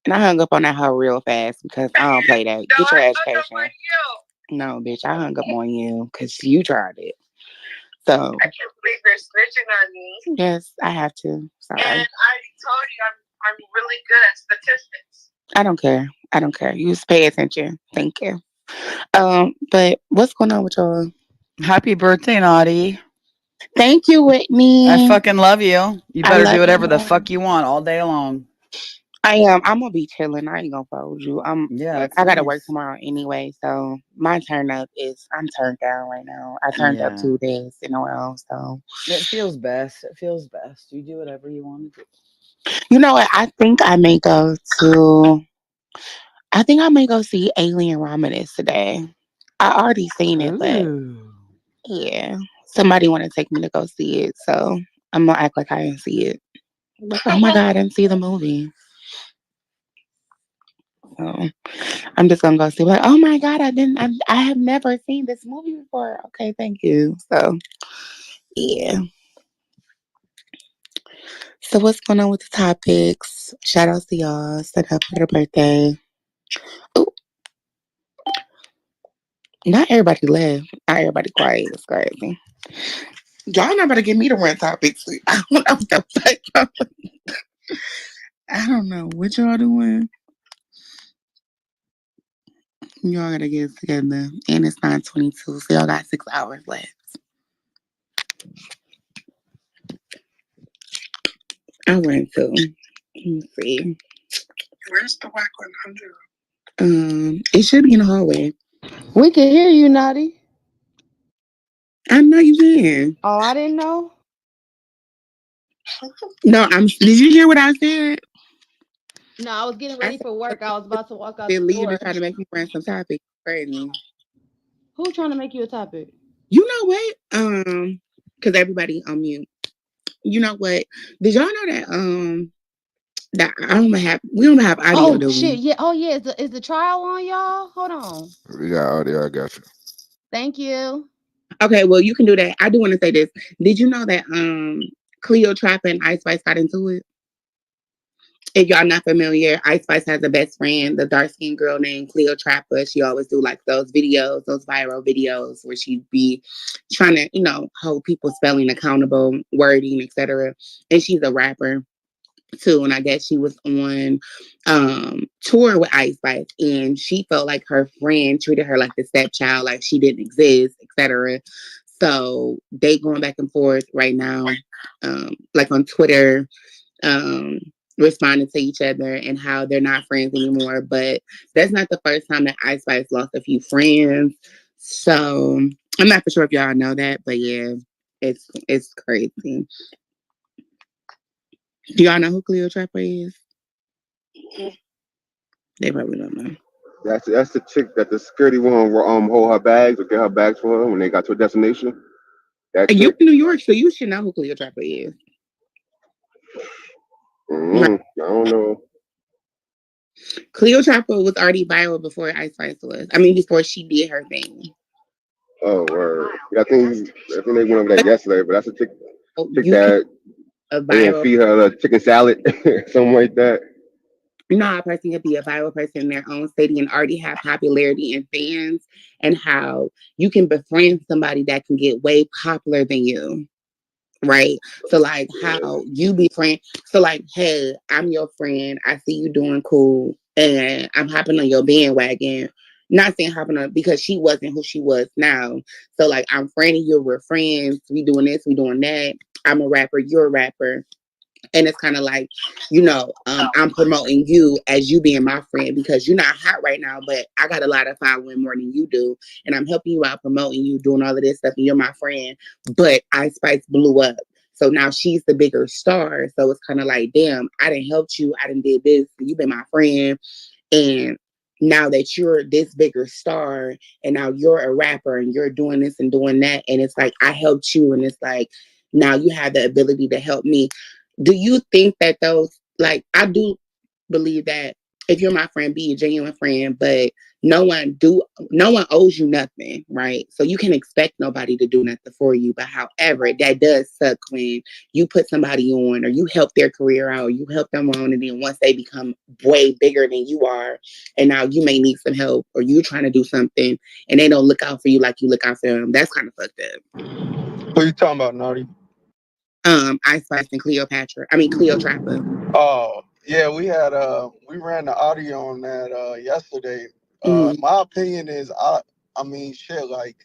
And I hung up on that hoe real fast because I don't play that. Get your education. No, bitch, I hung up on you because you tried it. So I can't believe you're snitching on me. Yes, I have to. Sorry. And I already told you I'm really good at statistics. I don't care. I don't care. You just pay attention. Thank you. But what's going on with y'all? Happy birthday, Naughty. Thank you, I Whitney. fucking love you. You I better do love you whatever the more. fuck you want all day long. I am. I'm gonna be chilling. I ain't gonna fold you. Yeah, it's I gotta work nice. tomorrow anyway, so my turn up is I'm turned down right now. I turned up Yeah. 2 days in a row, so It feels best. It feels best. You do whatever you want to do. you know what? I think I may go see Alien Romulus today. I already seen it, but Ooh. yeah, somebody want to take me to go see it, so I'm gonna act like I didn't see it. Like, oh my god, I didn't see the movie. So I'm just gonna go see. Like, oh my god, I have never seen this movie before. Okay, thank you. So yeah. So what's going on with the topics? Shout outs to y'all. Set up for the birthday. Ooh, not everybody left. Not everybody quiet. It's crazy. Y'all not about to give me the run topics. I don't know what the fuck. I don't know what y'all doing. Y'all gotta get it together. And it's 9:22, so y'all got 6 hours left. I went to. Let me see. Where's the Wack 100? It should be in the hallway. We can hear you, Naughty. I know you can. Oh, I didn't know. No, did you hear what I said? No, I was getting I ready said, for work. I was about to walk out they're the leaving to door. try to make me run some topics. Crazy. Who's trying to make you a topic? You know what? Because everybody on mute. You know what? Did y'all know that we don't have audio, Oh do shit! we? Yeah. Oh yeah. Is the trial on, y'all? Hold on. We got audio. I got you. Thank you. Okay, well you can do that. I do want to say this. Did you know that Cleopatra and Ice Spice got into it? If y'all not familiar, Ice Spice has a best friend, the dark skinned girl named Cleopatra. She always do like those videos, those viral videos where she be trying to, hold people spelling accountable, wording, etc. And she's a rapper too. And I guess she was on tour with Ice Spice, and she felt like her friend treated her like the stepchild, like she didn't exist, etc. So they going back and forth right now, like on Twitter, um, responding to each other and how they're not friends anymore. But that's not the first time that Ice Spice lost a few friends. So I'm not for sure if y'all know that, but yeah, it's crazy. Do y'all know who Cleopatra is? They probably don't know. That's the chick that the security woman will hold her bags or get her bags for her when they got to a destination. That You chick. in New York, so you should know who Cleopatra is. Right. I don't know. Cleopatra was already viral before Ice Spice was. I mean, before she did her thing. Oh, word. Yeah, I think they went over that yesterday, but that's a chick You can that a they gonna viral. feed her the chicken salad, something like that. You know how a person can be a viral person in their own city and already have popularity and fans, and how you can befriend somebody that can get way popular than you. Right. So like how you befriend. So like, hey, I'm your friend. I see you doing cool, and I'm hopping on your bandwagon. Not saying hopping on because she wasn't who she was now. So like, I'm friending you. We're friends. We doing this. We doing that. I'm a rapper. You're a rapper. And it's kind of like, I'm promoting you as you being my friend because you're not hot right now, but I got a lot of following more than you do. And I'm helping you out, promoting you, doing all of this stuff, and you're my friend. But Ice Spice blew up. So now she's the bigger star. So it's kind of like, damn, I didn't help you. I didn't did this. You've been my friend. And now that you're this bigger star and now you're a rapper and you're doing this and doing that. And it's like, I helped you. And it's like, now you have the ability to help me. Do you think that I do believe that if you're my friend, be a genuine friend, but no one owes you nothing, right? So you can expect nobody to do nothing for you. But however, that does suck when you put somebody on or you help their career out, or you help them on, and then once they become way bigger than you are, and now you may need some help or you trying to do something and they don't look out for you like you look out for them. That's kind of fucked up. What are you talking about, Naughty? Ice Spice and Cleopatra. I mean Cleopatra. Oh, yeah, we ran the audio on that yesterday. Mm-hmm. My opinion is I mean shit, like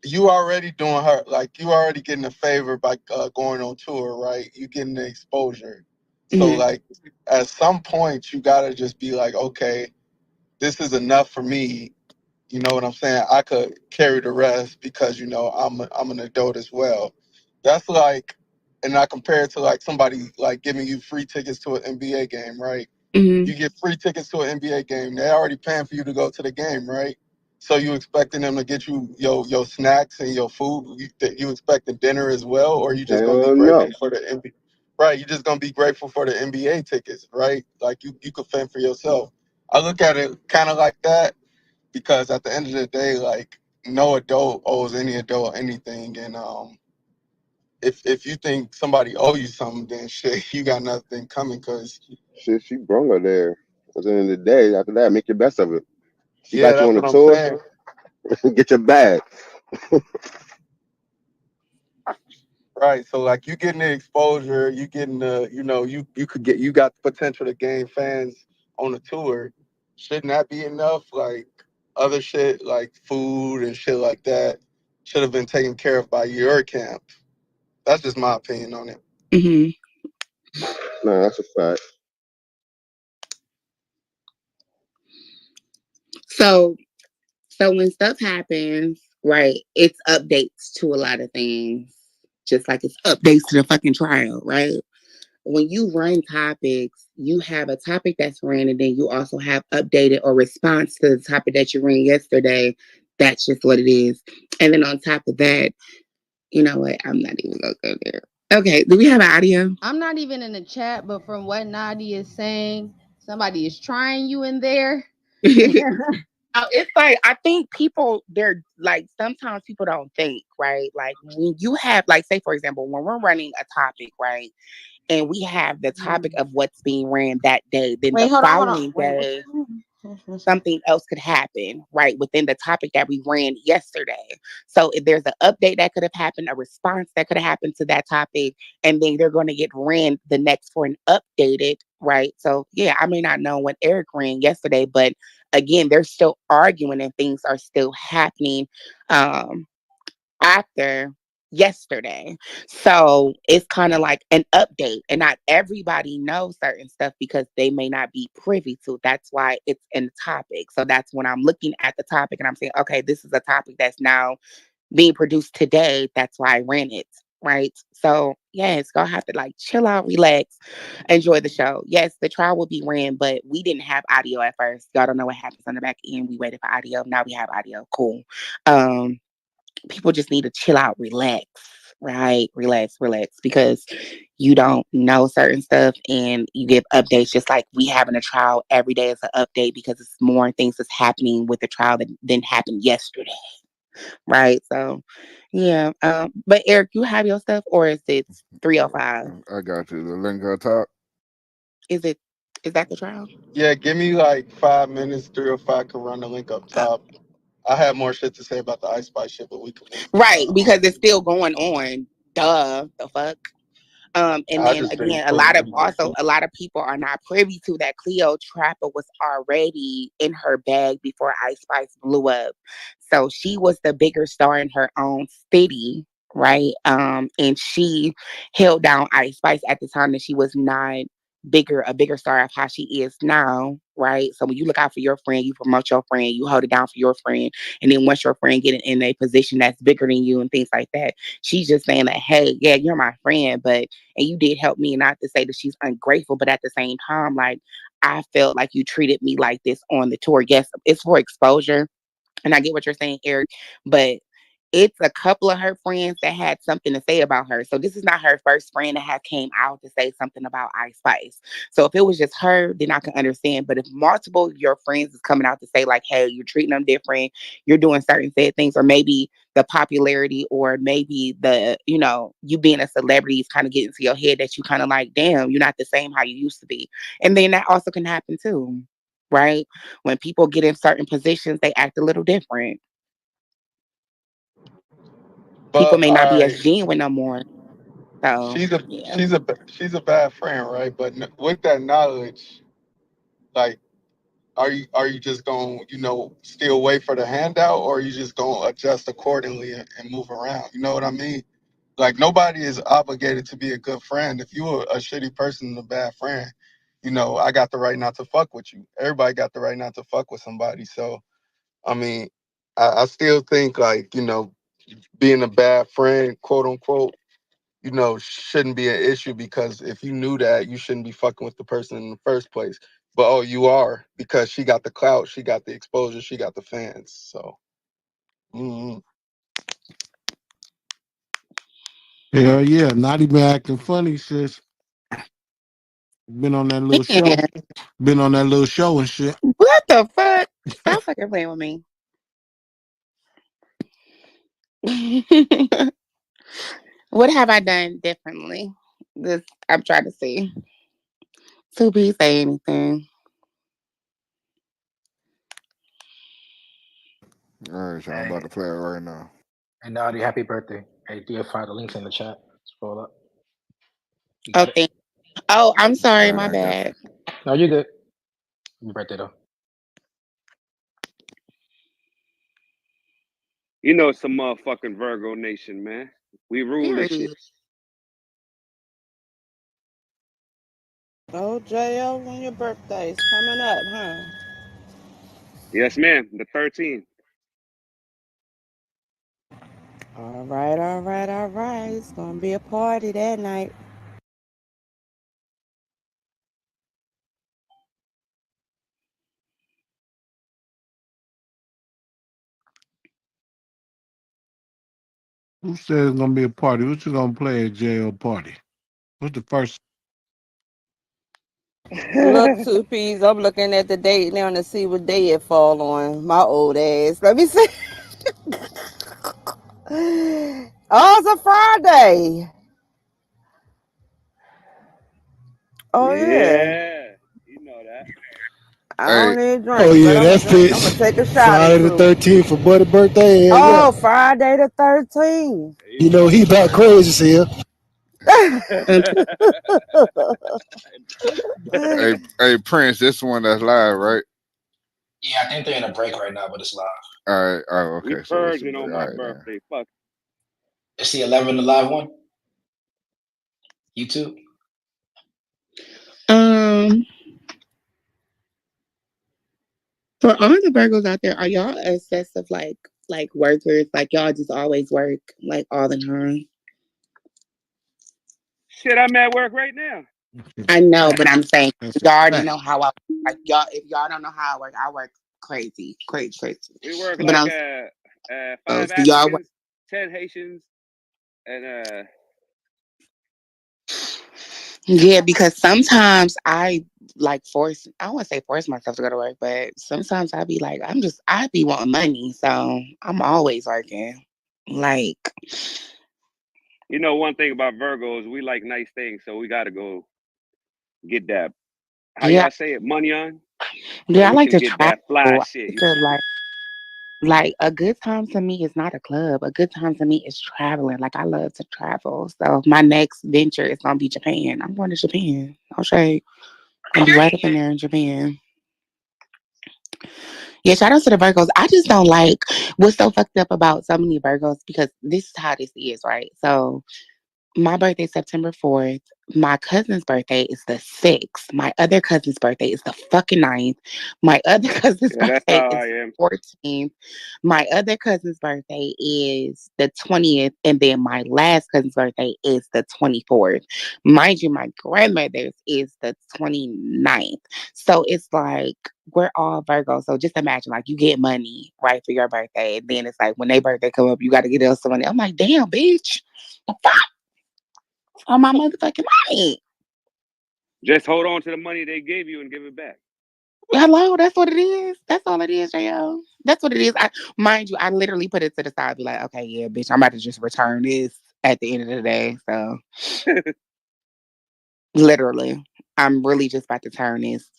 you already doing her, like you already getting a favor by going on tour, right? You getting the exposure. So Mm-hmm. like at some point you gotta just be like, okay, this is enough for me. You know what I'm saying? I could carry the rest because I'm an adult as well. That's like, and I compare it to like somebody like giving you free tickets to an NBA game, right? Mm-hmm. You get free tickets to an NBA game. They're already paying for you to go to the game, right? So you expecting them to get you your snacks and your food? You expecting dinner as well, or you just gonna be Hell no. grateful for the NBA? Right, you just gonna be grateful for the NBA tickets, right? Like you could fend for yourself. I look at it kind of like that because at the end of the day, like no adult owes any adult anything, and if you think somebody owe you something, then shit, you got nothing coming. Cause Shit, she brung her there. At the end of the day, after that, make your best of it. She yeah, got you that's on the what I'm tour. saying. Get your bag. Right. So like you getting the exposure, you getting the, you got the potential to gain fans on the tour. Shouldn't that be enough? Like other shit like food and shit like that should have been taken care of by your camp. That's just my opinion on it. Hmm. No, that's a fact. So so when stuff happens, right, it's updates to a lot of things. Just like it's updates to the fucking trial, right? When you run topics, you have a topic that's ran, and then you also have updated or response to the topic that you ran yesterday. That's just what it is. And then on top of that, you know what? I'm not even gonna go there. Okay, do we have an audio? I'm not even in the chat, but from what Nadia is saying, somebody is trying you in there. It's like I think people they're like sometimes people don't think, right? Like when you have like say for example, when we're running a topic, right? And we have the topic of what's being ran that day, then Wait, the hold on. following Wait, what day you something else could happen, right, within the topic that we ran yesterday. So if there's an update that could have happened, a response that could have happened to that topic, and then they're going to get ran the next for an updated, right? So yeah, I may not know what Eric ran yesterday, but again, they're still arguing and things are still happening. After yesterday. So it's kind of like an update, and not everybody knows certain stuff because they may not be privy to. That's why it's in the topic. So that's when I'm looking at the topic and I'm saying, okay, this is a topic that's now being produced today. That's why I ran it. Right. So yes, gonna have to like chill out, relax, enjoy the show. Yes, the trial will be ran, but we didn't have audio at first. Y'all don't know what happens on the back end. We waited for audio. Now we have audio. Cool. Um, People just need to chill out, relax, right? Relax, because you don't know certain stuff and you give updates just like we having a trial every day is an update because it's more things that's happening with the trial that didn't happen yesterday, right? So, yeah. But Eric, you have your stuff or is it 305? I got you. The link on top. Is it, is that the trial? Yeah, give me like 5 minutes, 3 or 5 can run the link up top. I have more shit to say about the Ice Spice shit, but we can move Right, because on. it's still going on. Duh, the fuck. And I then just think again, a lot of people are not privy to that Cleo Trapper was already in her bag before Ice Spice blew up. So she was the bigger star in her own city, right? And she held down Ice Spice at the time that she was not a bigger star of how she is now, right? So when you look out for your friend, you promote your friend, you hold it down for your friend, and then once your friend get in a position that's bigger than you and things like that, she's just saying that, hey, yeah, you're my friend, but and you did help me. Not to say that she's ungrateful, but at the same time, like I felt like you treated me like this on the tour. Yes, it's for exposure, and I get what you're saying, Eric, but it's a couple of her friends that had something to say about her. So this is not her first friend that have came out to say something about Ice Spice. So if it was just her, then I can understand. But if multiple of your friends is coming out to say like, hey, you're treating them different, you're doing certain said things, or maybe the popularity, or maybe the, you being a celebrity is kind of getting to your head that you kind of like, damn, you're not the same how you used to be. And then that also can happen too, right? When people get in certain positions, they act a little different. People but may not all be right, as genuine no more. So she's a yeah. she's a she's a bad friend, right? But with that knowledge, like, are you just going to still wait for the handout, or are you just going to adjust accordingly and move around? You know what I mean? Like nobody is obligated to be a good friend. If you're a shitty person and a bad friend, I got the right not to fuck with you. Everybody got the right not to fuck with somebody. So I mean, I still think like being a bad friend, quote unquote, shouldn't be an issue because if you knew that, you shouldn't be fucking with the person in the first place. But oh, you are because she got the clout, she got the exposure, she got the fans. So mm, Hell yeah, not even acting funny, sis. Been on that little show. Man, Been on that little show and shit. what the fuck? Stop fucking playing with me. What have I done differently? This I'm trying to see. To be say anything. All right, y'all. I'm about to play it right now. And Nadia, happy birthday. Hey, do you find the links in the chat? Scroll up. You Oh, got it? thank. Oh, I'm All sorry. right, My I got bad. you. No, you're good. Happy birthday, though. You know it's some motherfucking Virgo nation, man. We rule this shit. Period. Oh, JL, when your birthday's coming up, huh? Yes, ma'am. The 13th. All right, all right, all right. It's gonna be a party that night. Who said it's gonna be a party? What you gonna play at jail party? What's the first? Look, two P's. I'm looking at the date now to see what day it fall on. My old ass. Let me see. Oh, it's a Friday. Oh yeah. Yeah. You know that. I Hey, don't need a Oh drink, but yeah, I'm gonna that drink. I'm gonna fits. take a shot or Friday the two. 13th for Buddy's birthday. And yeah, Oh, Friday the 13th. There you you know he go. about crazy as hell. hey, Prince, this one that's live, right? Yeah, I think they're in a break right now, but it's live. All right. Oh, We okay. So it's a purging on break. my All right, then. birthday. Fuck. Is the 11 the live one? YouTube? Um, for all the Virgos out there, are y'all obsessive like workers? Like y'all just always work like all the time? Shit, I'm at work right now. I know, but I'm saying That's y'all a already fact. know how I like y'all. If y'all don't know how I work crazy, crazy, crazy. We work But like I'm 5 so y'all work. Africans, 10 Haitians, and Yeah, because sometimes I like force. I don't want to say force myself to go to work, but sometimes I be like, I be wanting money, so I'm always working. Like, you know one thing about Virgos, we like nice things, so we gotta go get that. How yeah, y'all say it? Money on, so yeah, I we like can to get travel. that fly I shit. like to like a good time to me is not a club. A good time to me is traveling. Like I love to travel. So my next venture is gonna be Japan. I'm going to Japan. Okay. I'll be right up in there in Japan. Yeah, shout out to the Virgos. I just don't like what's so fucked up about so many Virgos because this is how this is, right? So my birthday is September 4th. My cousin's birthday is the 6th. My other cousin's birthday is the fucking 9th. My other cousin's Yeah, that's birthday how is I the am. 14th. My other cousin's birthday is the 20th. And then my last cousin's birthday is the 24th. Mind you, my grandmother's is the 29th. So it's like we're all Virgos. So just imagine like you get money right for your birthday. And then it's like when their birthday come up, you got to get us some money. I'm like, damn, bitch. On my motherfucking money. Just hold on to the money they gave you and give it back. Hello, that's what it is. That's all it is, JL. That's what it is. Mind you, I literally put it to the side, be like, okay, yeah, bitch, I'm about to just return this at the end of the day. So literally, I'm really just about to turn this.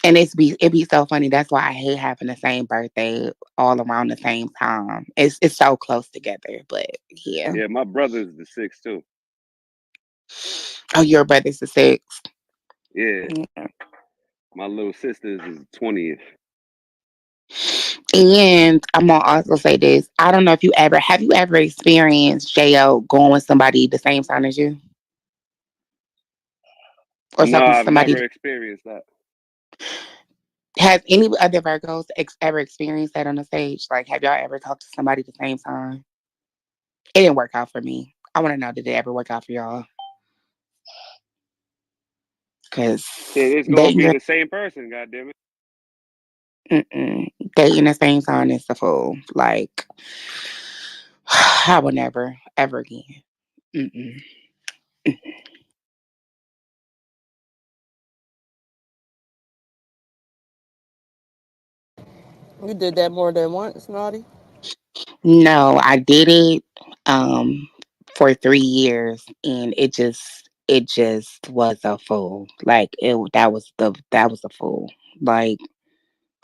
And it be so funny. That's why I hate having the same birthday all around the same time. It's so close together, but yeah. Yeah, my brother's the 6th too. Oh, your brother's the 6th. Yeah, Yeah. my little sister's is the 20th. And I'm gonna also say this. I don't know if you ever experienced Jo going with somebody the same sign as you, or No, talking to I've somebody? never experienced that. Has any other Virgos ever experienced that on the stage? Like, have y'all ever talked to somebody the same time? It didn't work out for me. I want to know, did it ever work out for y'all? Because Shit, it's gonna dating be your the same person. God damn it. dating the same sign is a fool. Like, I will never ever again. Mm-mm. You did that more than once, Naughty? No, I did it for 3 years, and it just was a fool. Like that was a fool. Like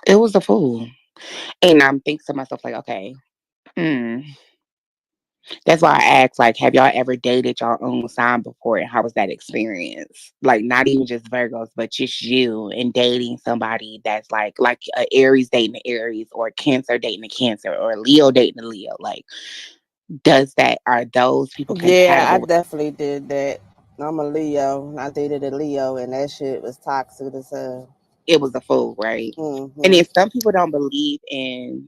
it was a fool. And I'm thinking to myself like, okay, hmm. That's why I asked, like, have y'all ever dated your own sign before, and how was that experience? Like, not even just Virgos, but just you and dating somebody that's like a Aries dating an Aries, or a Cancer dating a Cancer, or a Leo dating a Leo. Like, are those people Yeah, I compatible? definitely did that. I'm a Leo. I dated a Leo, and that shit was toxic as hell. It was a fool, right? And Hmm. then some people don't believe in,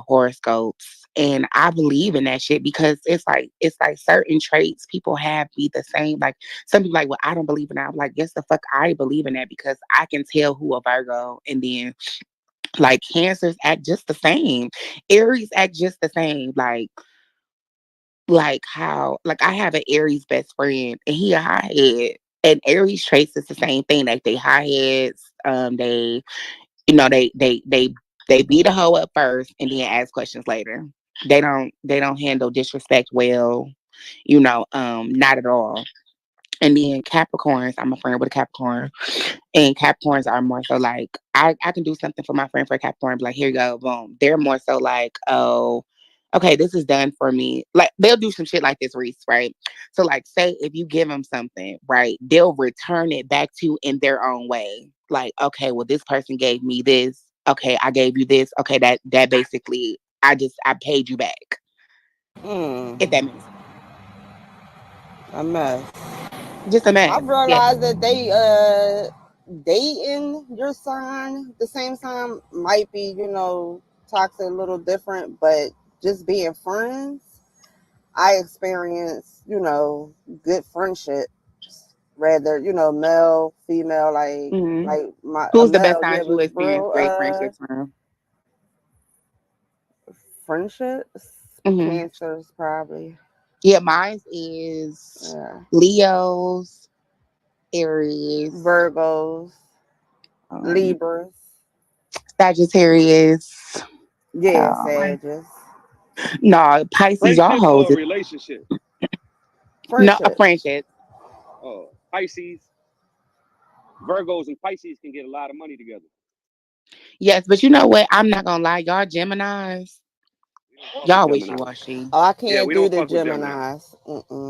horoscopes. And I believe in that shit because it's like certain traits people have be the same. Like some people like, well, I don't believe in that. I'm like, yes the fuck I believe in that because I can tell who a Virgo, and then like cancers act just the same. Aries act just the same. Like how like I have an Aries best friend and he a hothead. And Aries traits is the same thing. Like they high heads, they you know, they beat a hoe up first and then ask questions later. They don't handle disrespect well, not at all. And then Capricorns, I'm a friend with a Capricorn. And Capricorns are more so like, I can do something for my friend for a Capricorn, be like, here you go, boom. They're more so like, oh, okay, this is done for me. Like they'll do some shit like this, Reese, right? So like say if you give them something, right, they'll return it back to you in their own way. Like, okay, well, this person gave me this. Okay, I gave you this. Okay, that basically I paid you back. Mm, If that makes a mess. just a I've mess. Yeah. realized that they dating your sign the same time might be, toxic a little different, but just being friends, I experience, good friendships. Rather, male, female, like Hmm. like my a Who's the best male, yeah, signs you was experience real great friendships from? friendships. Hmm. Cancers probably. Yeah, mine is Yeah. Leos, Aries, Virgos, um, Libras. Sagittarius. Yeah, Um, Sagittarius. no, Pisces, y'all Friendship hoes. or relationship? No, a Friendship. friendship. Pisces, Virgos, and Pisces can get a lot of money together. Yes, but you know what? I'm not gonna lie, y'all Geminis, We don't fuck with y'all wishy Gemini. washy. Oh, I Yeah, can't we do don't the fuck with Gemini. Geminis.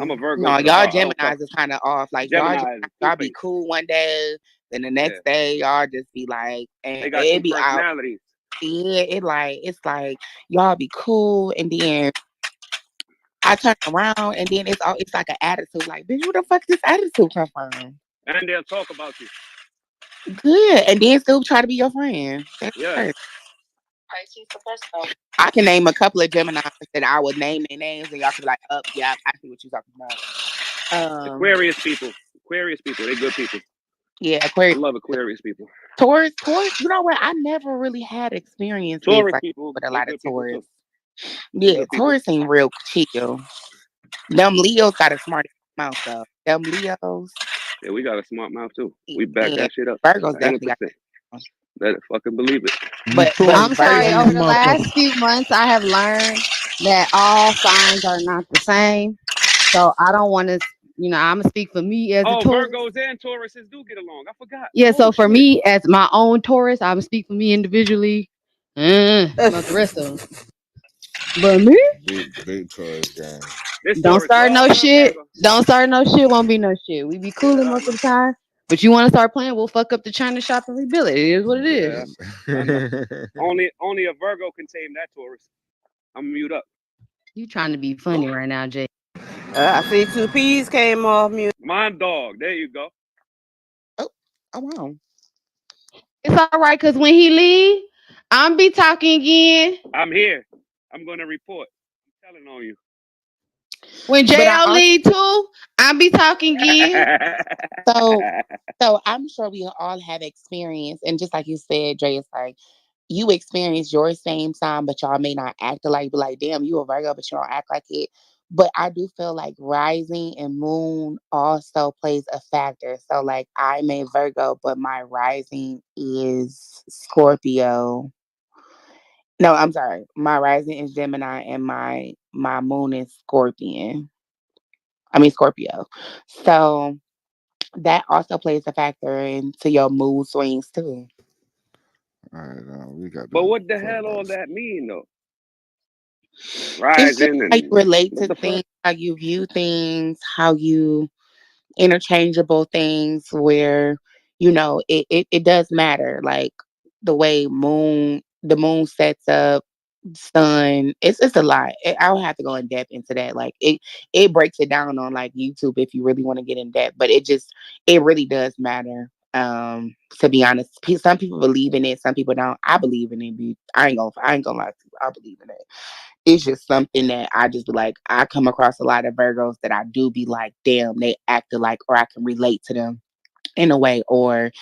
I'm a Mm-mm. Virgo No, to the y'all heart. I don't fuck. Geminis is kind of off. Like y'all, Gemini is two y'all be faced. cool one day, then the Yeah, next day y'all just be like, and they got it two be out. personalities. Yeah, it's like y'all be cool, and then I turn around, and then it's like an attitude. Like, bitch, where the fuck this attitude come from? And they'll talk about you. Good, and then still try to be your friend. That's Yeah, crazy. I can name a couple of Geminis that I would name their names, and y'all could be like, "Up, yeah, I see what you're talking about." Aquarius people. Aquarius people. They good people. Yeah, I Aquarius, love Aquarius people. Taurus. You know what? I never really had experiences Taurus like people. with a They lot of good people Taurus. too. They Yeah, good people. Taurus seem real chill. Them Leos got a smart mouth though. Them Leos, Yeah, we got a smart mouth too. We back and that shit up. Virgos hundred definitely got. percent. Better fucking believe it. You But I'm Taurus sorry, Virgos, crazy over the last motherfucker. few months, I have learned that all signs are not the same. So I don't want to, I'm going to speak for me as a Oh, Taurus. Virgos and Tauruses do get along. I forgot. Yeah, Oh so for shit. me, as my own Taurus, I'm going to speak for me individually. About the rest of them. But me, Big Taurus gang. This don't Taurus start no love them shit. Virgo. Don't start no shit. Won't be no shit. We be Yeah, cooling I most of know. the time. But you want to start playing, we'll fuck up the China shop and rebuild it. It is what it Yeah, is. I know. Only a Virgo can tame that Taurus. I'm mute up. You trying to be funny right now, Jay. I see two P's came off mute. My dog. There you go. oh, oh wow. It's all right, because when he leave, I'm be talking again. I'm here. I'm gonna report. I'm telling on you. When But I JL also leave too, I'm be talking again. so so I'm sure we all have experience, and just like you said, Dre, it's like you experience your same sign, but y'all may not act alike. Be like, damn, you a Virgo, but you don't act like it. But I do feel like rising and moon also plays a factor. So like I'm a Virgo, but my rising is Scorpio. No, I'm sorry. My rising is Gemini and my moon is Scorpion. I mean Scorpio. So that also plays a factor into your mood swings too. All right, we got But to what the play hell all about. that mean though? It's just Rising how you and relate what to the fuck? things, how you view things, how you interchangeable things where it does matter, like the moon sets up, sun, it's a lot. I would have to go in depth into that, like it breaks it down on like YouTube if you really want to get in depth, but it really does matter. To be honest, some people believe in it, some people don't. I believe in it. I ain't gonna lie to you, I believe in it. It's just something that I just be like, I come across a lot of Virgos that I do be like, damn, they acted like, or I can relate to them in a way. Or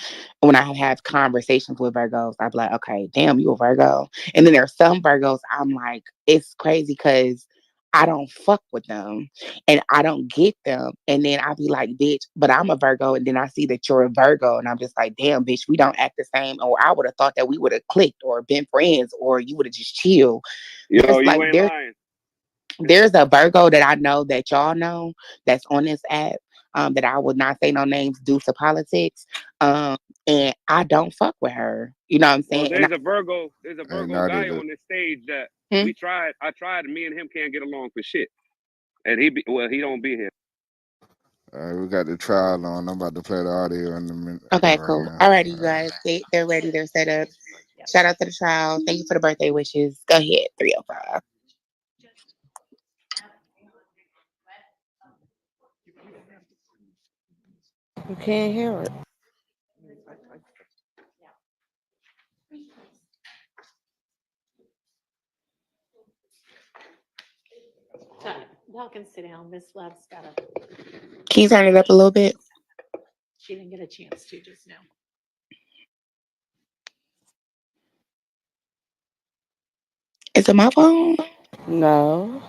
when I have conversations with Virgos, I be like, okay, damn, you a Virgo. And then there are some Virgos I'm like, it's crazy because I don't fuck with them and I don't get them. And then I be like, bitch, but I'm a Virgo. And then I see that you're a Virgo. And I'm just like, damn, bitch, we don't act the same. Or I would have thought that we would have clicked or been friends or you would have just chilled. Yo, There's you like, ain't lying. there's a Virgo that I know that y'all know that's on this app, that I would not say no names due to politics. Um, and I don't fuck with her. You know what I'm Well, saying? And there's a Hey, Virgo Naughty, guy on this stage that I, I tried, and me and him can't get along for shit. And he don't be here. all right, we got the trial on. I'm about to play the audio in a minute okay, right cool. now. Alrighty, you guys. They're ready. They're set up. Shout out to the trial. Thank you for the birthday wishes. Go ahead, 305. You can't hear it. Y'all can sit down. Miss Love's got a. Can you turn it up a little bit? She didn't get a chance to just now. Is it my phone? No.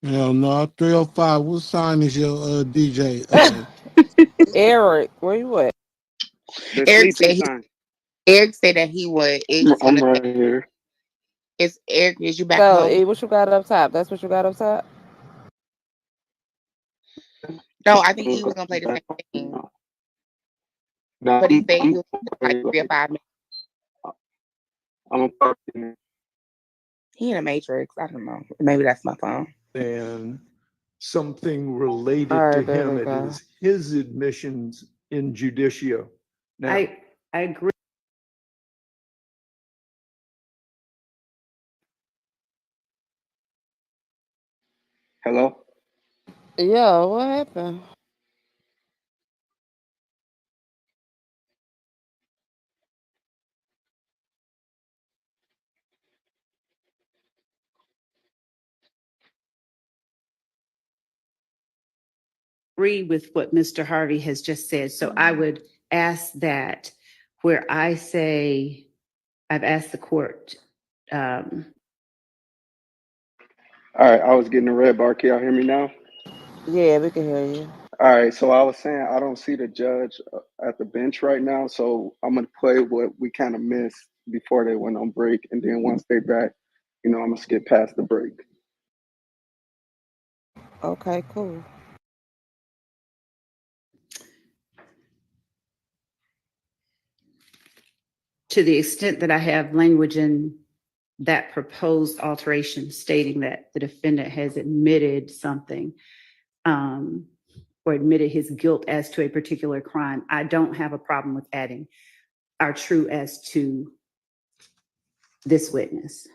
Hell no, 305. What sign is your DJ? Eric, where you at? The Eric sleeping said he. sign. Eric said that he would. It's I'm gonna. right here. It's Eric. Is you back So, home? what you got up top? That's what you got up top? No, I think he was gonna play the same thing, Now, but he said he I'm was like 3 or 5 minutes. I'm a person. He in a matrix. I don't know. Maybe that's my phone. And something All related to right, there him. we It go. is his admissions in judicio. Now, I agree. hello? Yeah, what happened? Agree with what Mr. Harvey has just said. So I would ask that where I say, I've asked the court, um, All right, I was getting a red bar. Can y'all hear me now? Yeah, we can hear you. All right, so I was saying I don't see the judge at the bench right now, so I'm gonna play what we kind of missed before they went on break, and then once they back, I'm gonna skip past the break. Okay, cool. to the extent that I have language in that proposed alteration stating that the defendant has admitted something, um, or admitted his guilt as to a particular crime, I don't have a problem with adding "are true as to this witness."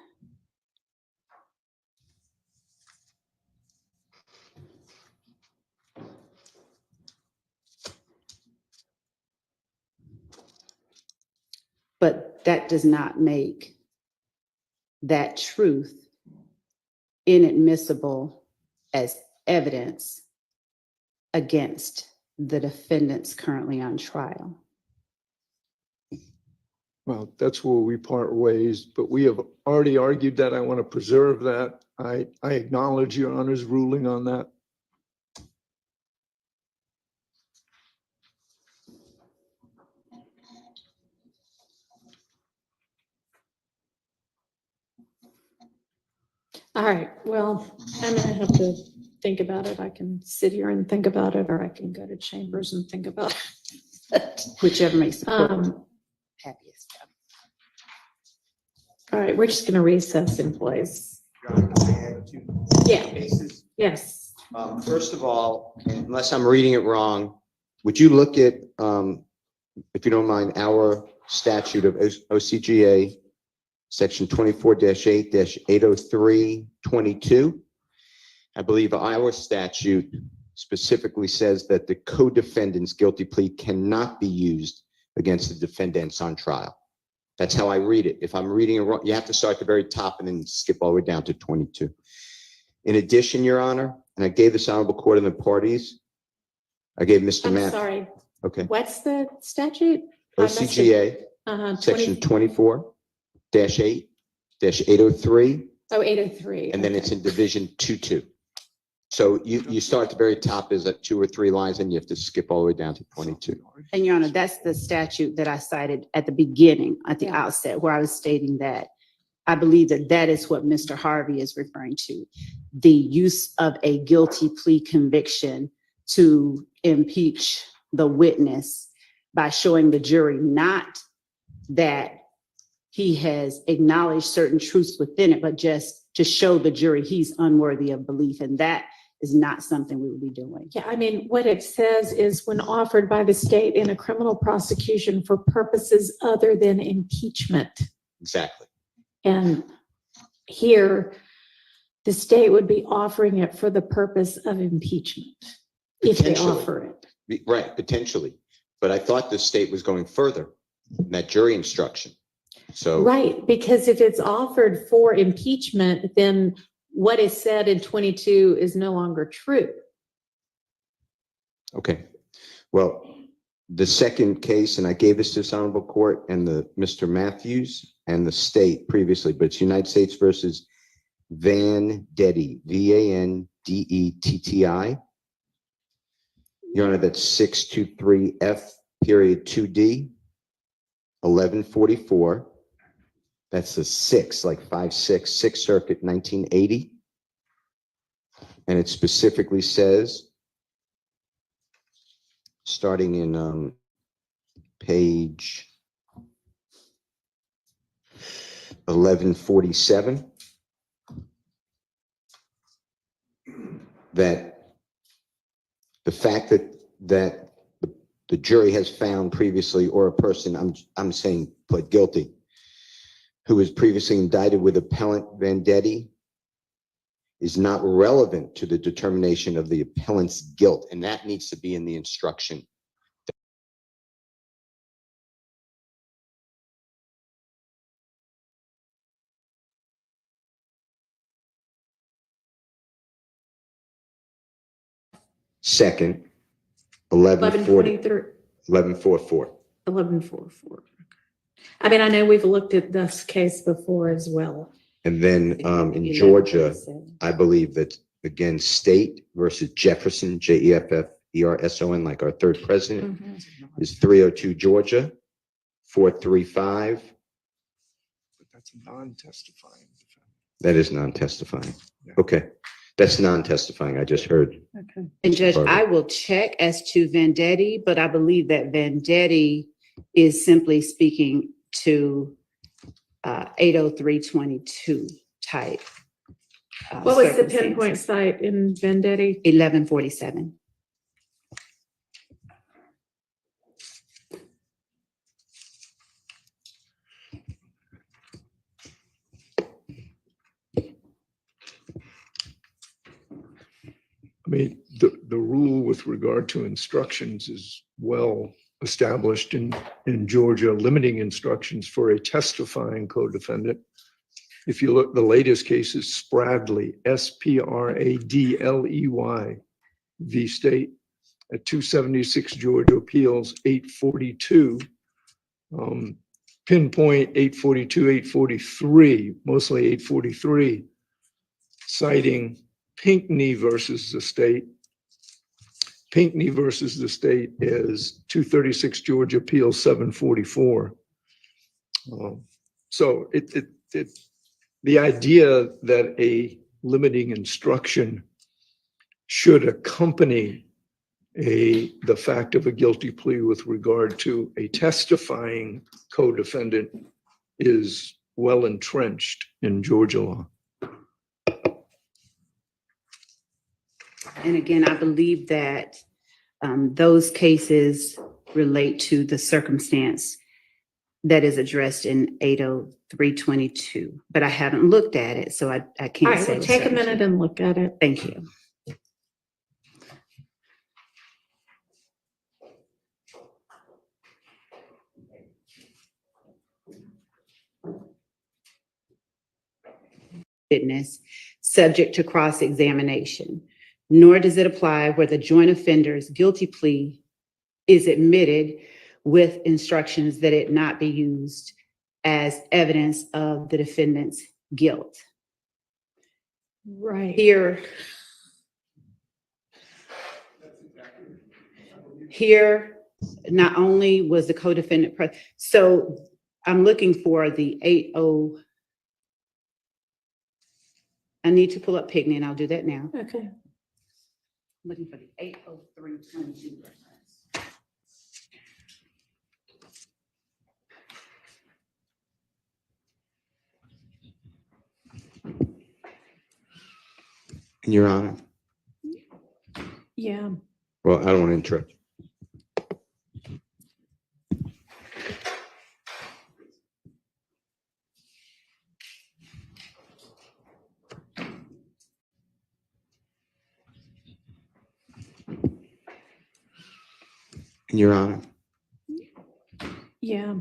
But that does not make that truth inadmissible as evidence against the defendants currently on trial. well, that's where we part ways, but we have already argued that. I want to preserve that. I acknowledge Your Honor's ruling on that. All right, well, I'm gonna have to think about it. I can sit here and think about it, or I can go to Chambers and think about it. Whichever makes the court Happiest. All right, we're just gonna recess in place. Yeah, yes. First of all, unless I'm reading it wrong, would you look at, if you don't mind, our statute of OCGA, section 24-8-803-22? I believe our statute specifically says that the co-defendant's guilty plea cannot be used against the defendants on trial. That's how I read it. If I'm reading it wrong, you have to start at the very top and then skip all the way down to 22. In addition, Your Honor, and I gave this honorable court and the parties, I gave Mr. I'm Matt. sorry. Okay. What's the statute? OCGA, section 24-8-803. Oh, 803. And then it's in division 2-2. So you start at the very top is at 2 or 3 lines and you have to skip all the way down to 22. And Your Honor, that's the statute that I cited at the beginning, at the outset, where I was stating that I believe that that is what Mr. Harvey is referring to. The use of a guilty plea conviction to impeach the witness by showing the jury not that he has acknowledged certain truths within it, but just to show the jury he's unworthy of belief. And that is not something we would be doing. Yeah, I mean, what it says is when offered by the state in a criminal prosecution for purposes other than impeachment. Exactly. And here, the state would be offering it for the purpose of impeachment, if they offer it. Right, potentially. But I thought the state was going further in that jury instruction. So Right, because if it's offered for impeachment, then what is said in 22 is no longer true. okay. Well, the second case, and I gave this to this honorable court and the Mr. Matthews and the state previously, but it's United States versus Vandetti, Vandetti. Your Honor, that's 623F period 2D, 1144. That's the 6, like 5-6, Sixth Circuit, 1980. And it specifically says, starting in page 1147, that the fact that the jury has found previously, or a person, I'm saying pled guilty, who was previously indicted with appellant Vandetti, is not relevant to the determination of the appellant's guilt, and that needs to be in the instruction. Second, 1144. 1144. I mean, I know we've looked at this case before as well. And then in Georgia, I believe that, again, State versus Jefferson, Jefferson, like our third president, is 302 Georgia, 435. But that's non-testifying. That is non-testifying. Okay. That's non-testifying. I just heard. Okay. And Judge, I will check as to Vandetti, but I believe that Vandetti is simply speaking to 80322 type. What was the pinpoint site in Vendetti? 1147. I mean, the rule with regard to instructions is well established in Georgia, limiting instructions for a testifying co-defendant. If you look, the latest case is Spradley, Spradley v. State at 276 Georgia Appeals, 842. Pinpoint 842, 843, mostly 843, citing Pinckney versus the state. Pinckney versus the state is 236 Georgia Appeals 744. So the idea that a limiting instruction should accompany the fact of a guilty plea with regard to a testifying co-defendant is well entrenched in Georgia law. And again, I believe that those cases relate to the circumstance that is addressed in 80322, but I haven't looked at it, so I All can't right, say. well, with take a certainty. minute and look at it. Thank you. Witness subject to cross-examination, nor does it apply where the joint offender's guilty plea is admitted with instructions that it not be used as evidence of the defendant's guilt. Right. Here, not only was the co-defendant present, so I'm looking for the 80. I need to pull up Pigney, and I'll do that now. Okay. Looking for the 80322 reference. Your Honor. Yeah. Well, I don't want to interrupt. Your Honor. Yeah.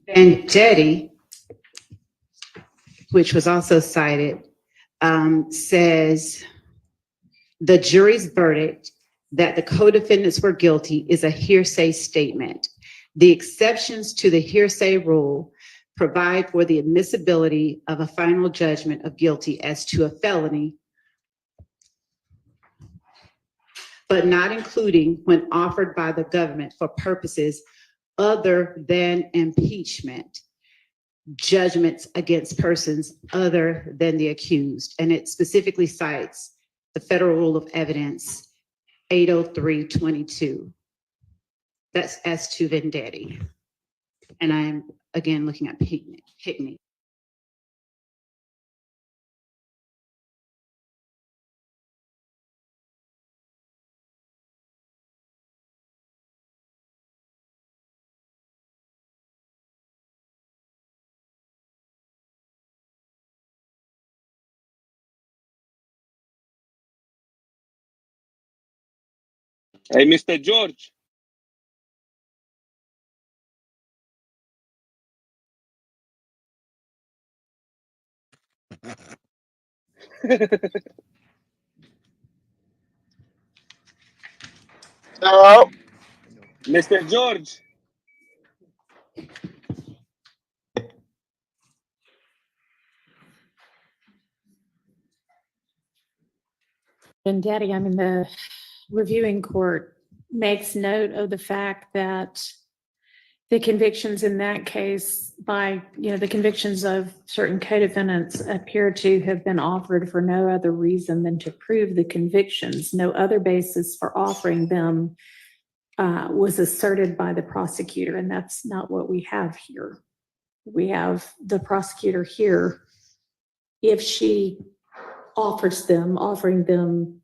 Vendetti, which was also cited, says the jury's verdict that the co-defendants were guilty is a hearsay statement. The exceptions to the hearsay rule provide for the admissibility of a final judgment of guilty as to a felony, but not including when offered by the government for purposes other than impeachment, judgments against persons other than the accused. And it specifically cites the Federal Rule of Evidence 80322. That's as to Vendetti. And I'm again looking at Pigney. Hey, Mr. George. No. Mr. George. Vendetti, I mean, the reviewing court makes note of the fact that the convictions in that case the convictions of certain co-defendants appear to have been offered for no other reason than to prove the convictions. No other basis for offering them was asserted by the prosecutor, and that's not what we have here. We have the prosecutor here, if she offering them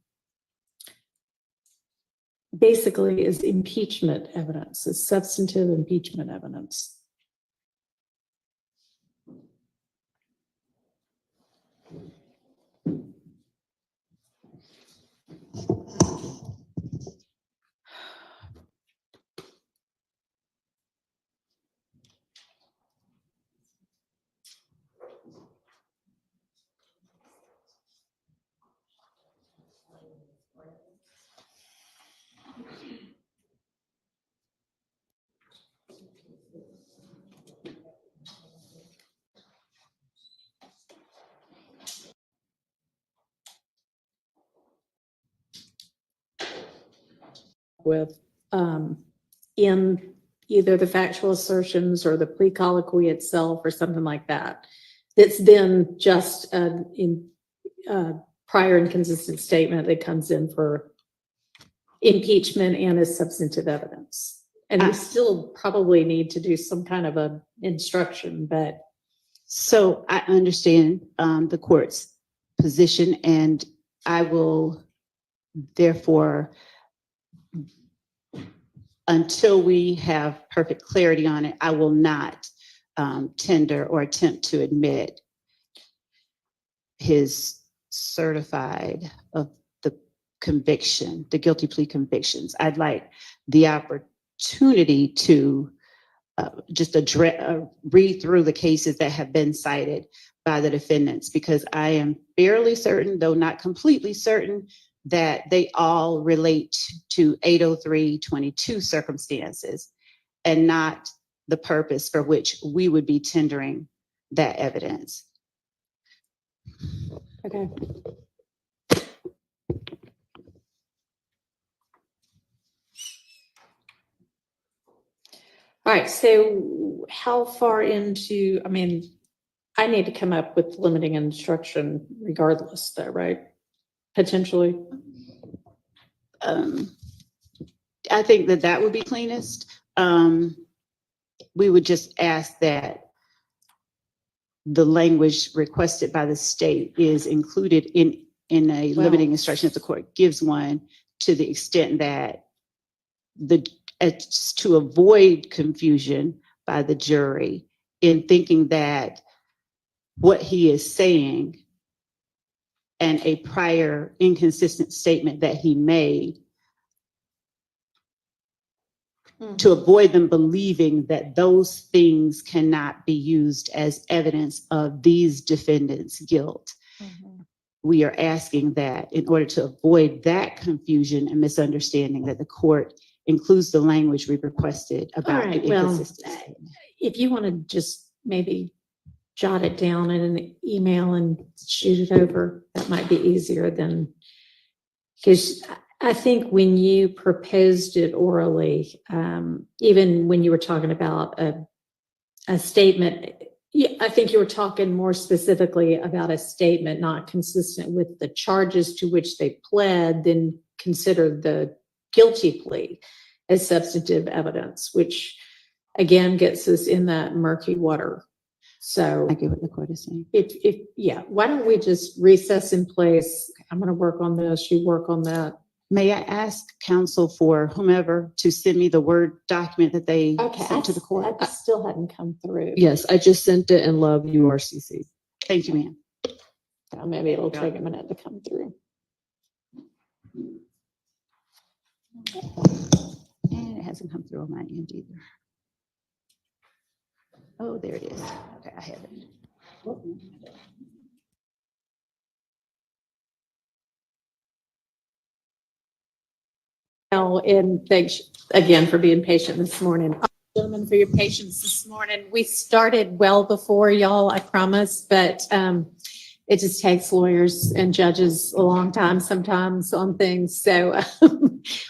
basically is impeachment evidence, is substantive impeachment evidence. with in either the factual assertions or the plea colloquy itself or something like that. That's then just in prior inconsistent statement that comes in for impeachment and as substantive evidence. And we still probably need to do some kind of a instruction, but. So I understand the court's position, and I will therefore, until we have perfect clarity on it, I will not tender or attempt to admit his certified of the conviction, the guilty plea convictions. I'd like the opportunity to just read through the cases that have been cited by the defendants, because I am fairly certain, though not completely certain, that they all relate to 803.22 circumstances and not the purpose for which we would be tendering that evidence. Okay. All right, so how far into, I mean, I need to come up with limiting instruction regardless though, right? Potentially. I think that would be cleanest. We would just ask that the language requested by the state is included in a limiting instruction if the court gives one, to the extent that to avoid confusion by the jury in thinking that what he is saying and a prior inconsistent statement that he made, to avoid them believing that those things cannot be used as evidence of these defendants' guilt. We are asking that in order to avoid that confusion and misunderstanding, that the court includes the language we requested about the inconsistency. If you want to just maybe jot it down in an email and shoot it over, that might be easier than, because I think when you proposed it orally, even when you were talking about a statement, I think you were talking more specifically about a statement not consistent with the charges to which they pled, then considered the guilty plea as substantive evidence, which again gets us in that murky water. So I get what the court is saying. Why don't we just recess in place? I'm going to work on this, you work on that. May I ask counsel for whomever to send me the Word document that they sent to the court? I still hadn't come through. Yes, I just sent it and love URCC. Thank you, ma'am. Maybe it'll take a minute to come through. And it hasn't come through on my end either. Oh, there it is. Okay, I have it. And thanks again for being patient this morning. Gentlemen, for your patience this morning. We started well before y'all, I promise, but it just takes lawyers and judges a long time sometimes on things. So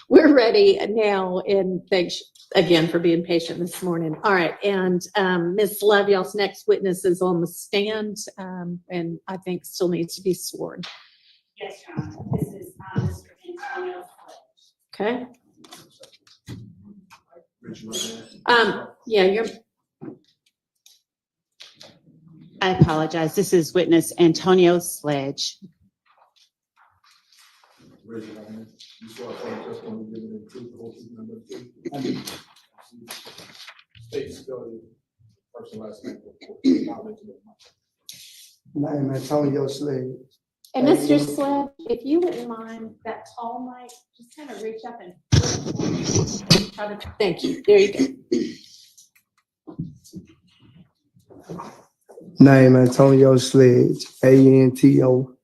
we're ready now, and thanks again for being patient this morning. All right, and Ms. Love, y'all's next witness is on the stand, and I think still needs to be sworn. Yes, Your Honor. This is Mr. Antonio. Okay. Yeah, you're. I apologize. This is witness Antonio Sledge. My name is Antonio Sledge. And Mr. Sledge, if you wouldn't mind that tall mic, just kind of reach up and try to, thank you. There you go. Name Antonio Sledge, ANTONIOSLEDGE.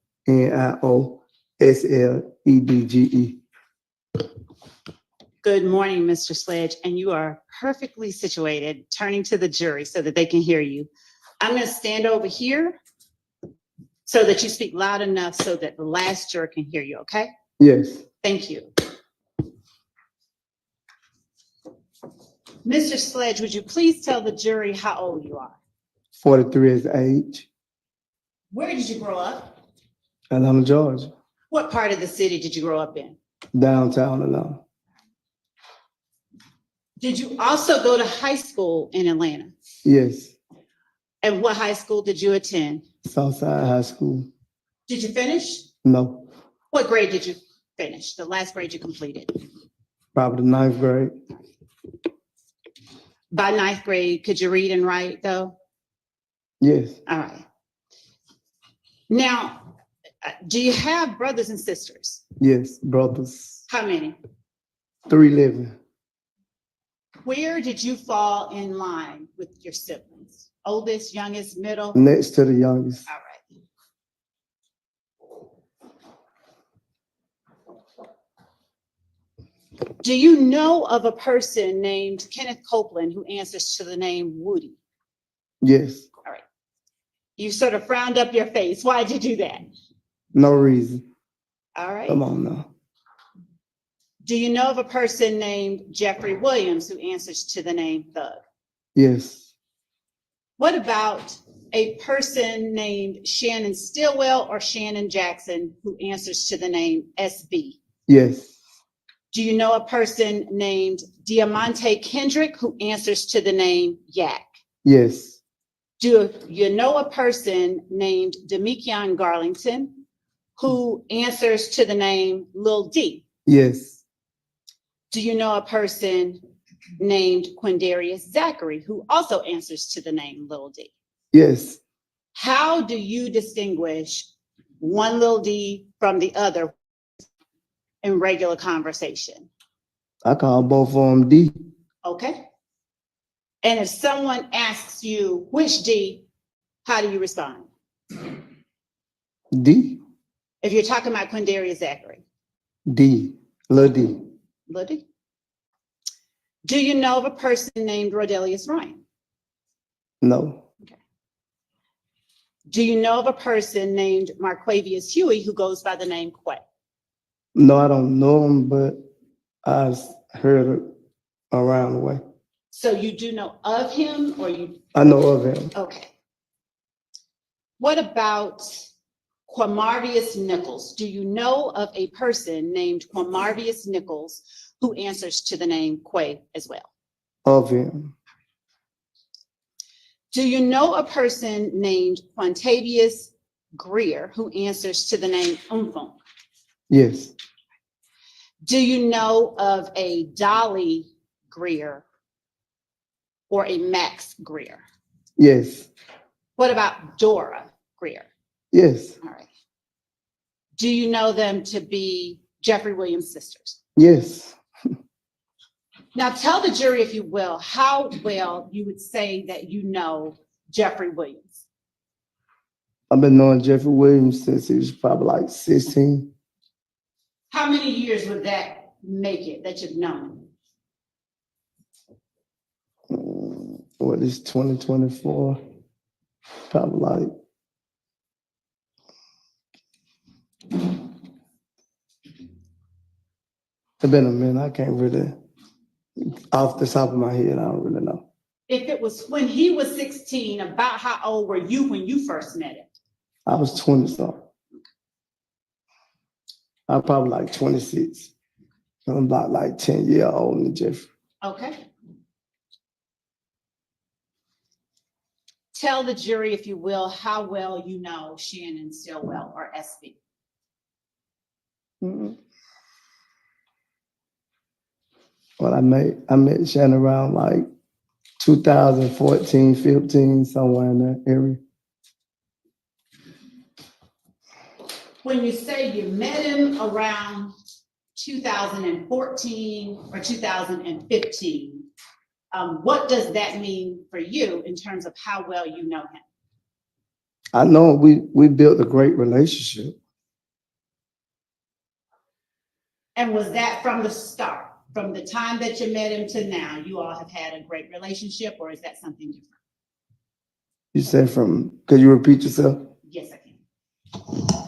Good morning, Mr. Sledge, and you are perfectly situated, turning to the jury so that they can hear you. I'm going to stand over here so that you speak loud enough so that the last juror can hear you, okay? Yes. Thank you. Mr. Sledge, would you please tell the jury how old you are? 43 is age. Where did you grow up? Atlanta, Georgia. What part of the city did you grow up in? Downtown Atlanta. Did you also go to high school in Atlanta? Yes. And what high school did you attend? Southside High School. Did you finish? No. What grade did you finish? The last grade you completed? Probably the 9th grade. By 9th grade, could you read and write though? Yes. All right. Now, do you have brothers and sisters? Yes, brothers. How many? 3 living. Where did you fall in line with your siblings? Oldest, youngest, middle? Next to the youngest. All right. Do you know of a person named Kenneth Copeland who answers to the name Woody? Yes. All right. You sort of frowned up your face. Why did you do that? No reason. All right. Come on now. Do you know of a person named Jeffrey Williams who answers to the name Thug? Yes. What about a person named Shannon Stillwell or Shannon Jackson who answers to the name SB? Yes. Do you know a person named Diamante Kendrick who answers to the name Yak? Yes. Do you know a person named Demikion Garlington who answers to the name Lil D? Yes. Do you know a person named Quindarius Zachary who also answers to the name Lil D? Yes. How do you distinguish one Lil D from the other in regular conversation? I call both of them D. Okay. And if someone asks you which D, how do you respond? D. If you're talking about Quindarius Zachary. D. Lil D. Lil D. Do you know of a person named Rodelius Ryan? No. Do you know of a person named Marquavius Huey who goes by the name Quay? No, I don't know him, but I've heard it around the way. So you do know of him or you? I know of him. Okay. What about Quamarvius Nichols? Do you know of a person named Quamarvius Nichols who answers to the name Quay as well? Of him. Do you know a person named Quantavius Greer who answers to the name Umfung? Yes. Do you know of a Dolly Greer or a Max Greer? Yes. What about Dora Greer? Yes. All right. Do you know them to be Jeffrey Williams' sisters? Yes. Now tell the jury, if you will, how well you would say that you know Jeffrey Williams. I've been knowing Jeffrey Williams since he was probably like 16. How many years would that make it that you've known him? What is 2024? Probably like it's been a minute. I can't really, off the top of my head, I don't really know. If it was when he was 16, about how old were you when you first met him? I was 20 something. I'm probably like 26. I'm about like 10 years older than Jeffrey. Okay. Tell the jury, if you will, how well you know Shannon Stillwell or SB. Well, I met Shannon around like 2014, 15, somewhere in that area. When you say you met him around 2014 or 2015, what does that mean for you in terms of how well you know him? I know we built a great relationship. And was that from the start? From the time that you met him to now, you all have had a great relationship, or is that something different? You said could you repeat yourself? Yes, I can.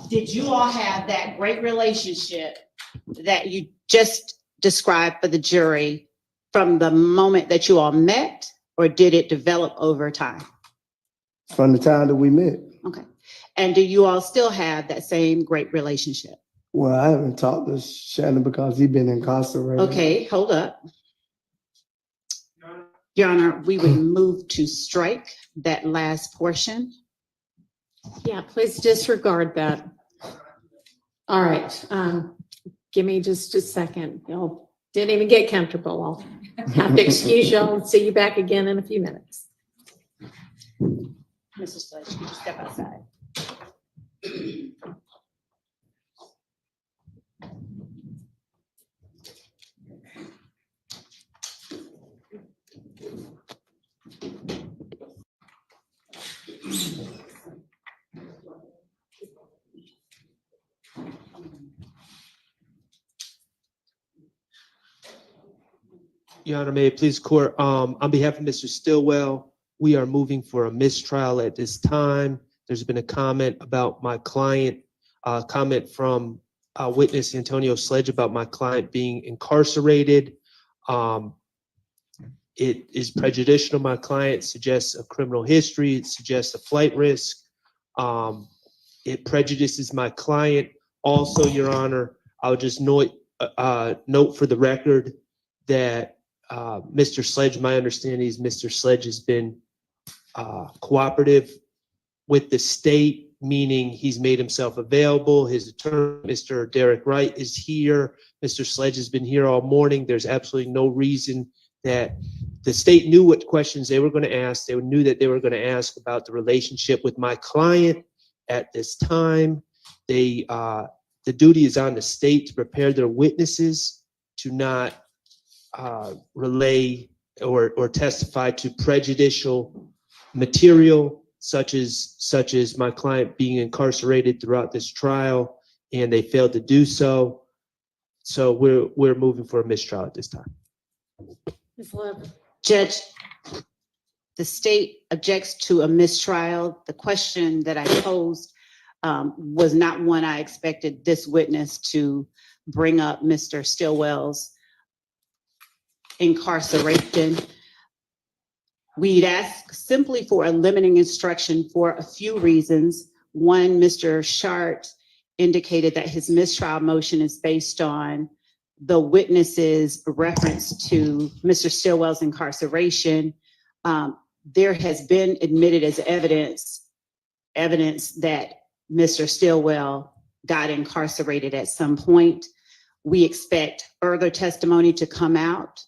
Did you all have that great relationship that you just described for the jury from the moment that you all met, or did it develop over time? From the time that we met. Okay. And do you all still have that same great relationship? Well, I haven't talked to Shannon because he's been incarcerated. Okay, hold up. Your Honor, we would move to strike that last portion. Yeah, please disregard that. All right, give me just a second. Y'all didn't even get comfortable. I'll have to excuse y'all and see you back again in a few minutes. Mrs. Sledge, could you step outside? Your Honor, may it please court, on behalf of Mr. Stillwell, we are moving for a mistrial at this time. There's been a comment about my client, comment from witness Antonio Sledge about my client being incarcerated. It is prejudicial to my client, suggests a criminal history, it suggests a flight risk. It prejudices my client. Also, Your Honor, I'll just note for the record that Mr. Sledge, my understanding is Mr. Sledge has been cooperative with the state, meaning he's made himself available. His attorney, Mr. Derek Wright, is here. Mr. Sledge has been here all morning. There's absolutely no reason that the state knew what questions they were going to ask. They knew that they were going to ask about the relationship with my client at this time. The duty is on the state to prepare their witnesses to not relay or testify to prejudicial material, such as my client being incarcerated throughout this trial, and they failed to do so. So we're moving for a mistrial at this time. Ms. Love. Judge, the state objects to a mistrial. The question that I posed was not one I expected this witness to bring up Mr. Stillwell's incarceration. We'd ask simply for a limiting instruction for a few reasons. One, Mr. Shart indicated that his mistrial motion is based on the witness's reference to Mr. Stillwell's incarceration. There has been admitted as evidence that Mr. Stillwell got incarcerated at some point. We expect further testimony to come out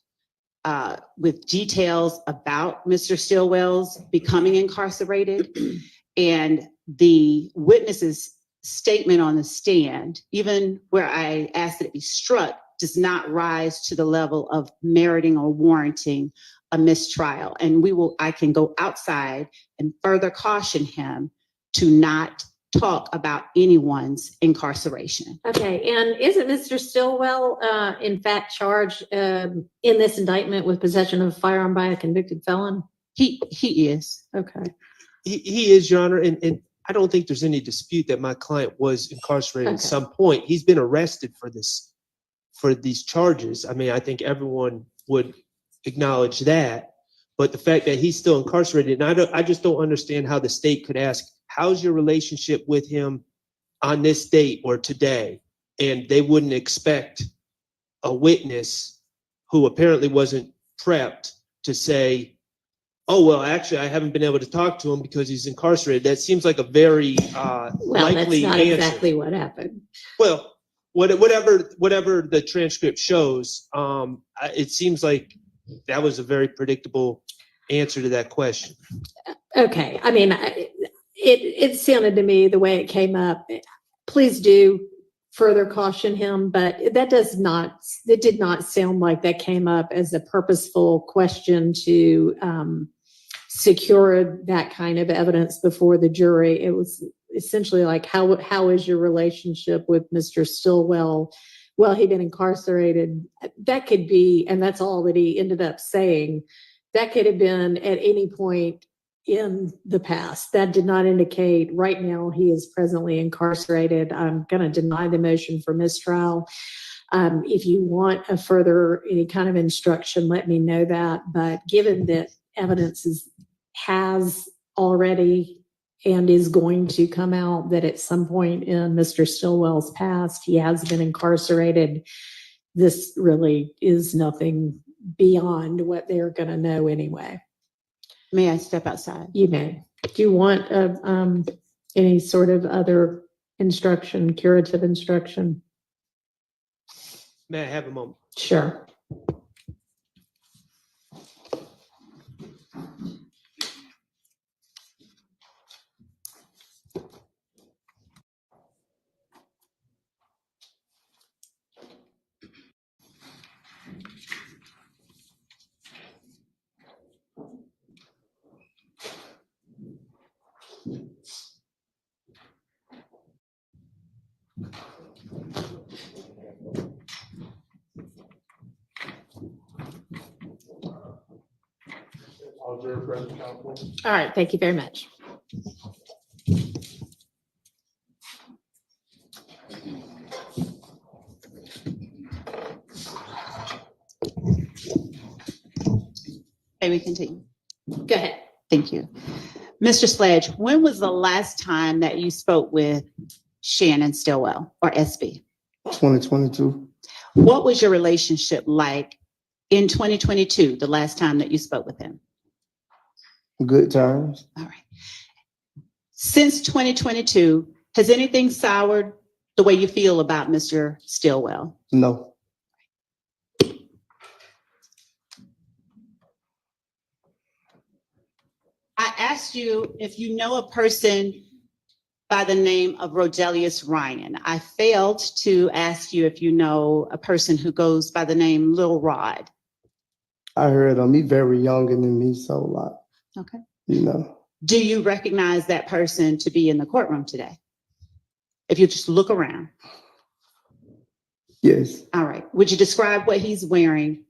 with details about Mr. Stillwell's becoming incarcerated, and the witness's statement on the stand, even where I asked that it be struck, does not rise to the level of meriting or warranting a mistrial. And I can go outside and further caution him to not talk about anyone's incarceration. Okay, and isn't Mr. Stillwell in fact charged in this indictment with possession of a firearm by a convicted felon? He is. Okay. He is, Your Honor, and I don't think there's any dispute that my client was incarcerated at some point. He's been arrested for these charges. I mean, I think everyone would acknowledge that. But the fact that he's still incarcerated, and I just don't understand how the state could ask, how's your relationship with him on this date or today? And they wouldn't expect a witness who apparently wasn't prepped to say, oh, well, actually, I haven't been able to talk to him because he's incarcerated. That seems like a very likely that's not answer. exactly what happened. Well, whatever the transcript shows, it seems like that was a very predictable answer to that question. Okay, I mean, it sounded to me the way it came up. Please do further caution him, but it did not sound like that came up as a purposeful question to secure that kind of evidence before the jury. It was essentially like, how is your relationship with Mr. Stillwell? Well, he'd been incarcerated. That could be, and that's all that he ended up saying. That could have been at any point in the past. That did not indicate right now he is presently incarcerated. I'm going to deny the motion for mistrial. If you want a further, any kind of instruction, let me know that. But given that evidence has already and is going to come out that at some point in Mr. Stillwell's past, he has been incarcerated, this really is nothing beyond what they're going to know anyway. May I step outside? You may. Do you want any sort of other instruction, curative instruction? May I have a moment? Sure. All right, thank you very much. May we continue? Go ahead. Thank you. Mr. Sledge, when was the last time that you spoke with Shannon Stillwell or SB? 2022. What was your relationship like in 2022, the last time that you spoke with him? Good times. All right. Since 2022, has anything soured the way you feel about Mr. Stillwell? No. I asked you if you know a person by the name of Rodelius Ryan. I failed to ask you if you know a person who goes by the name Lil Rod. I heard him. He very younger than me, so like, Okay. you know. Do you recognize that person to be in the courtroom today? If you just look around. Yes. All right. Would you describe what he's wearing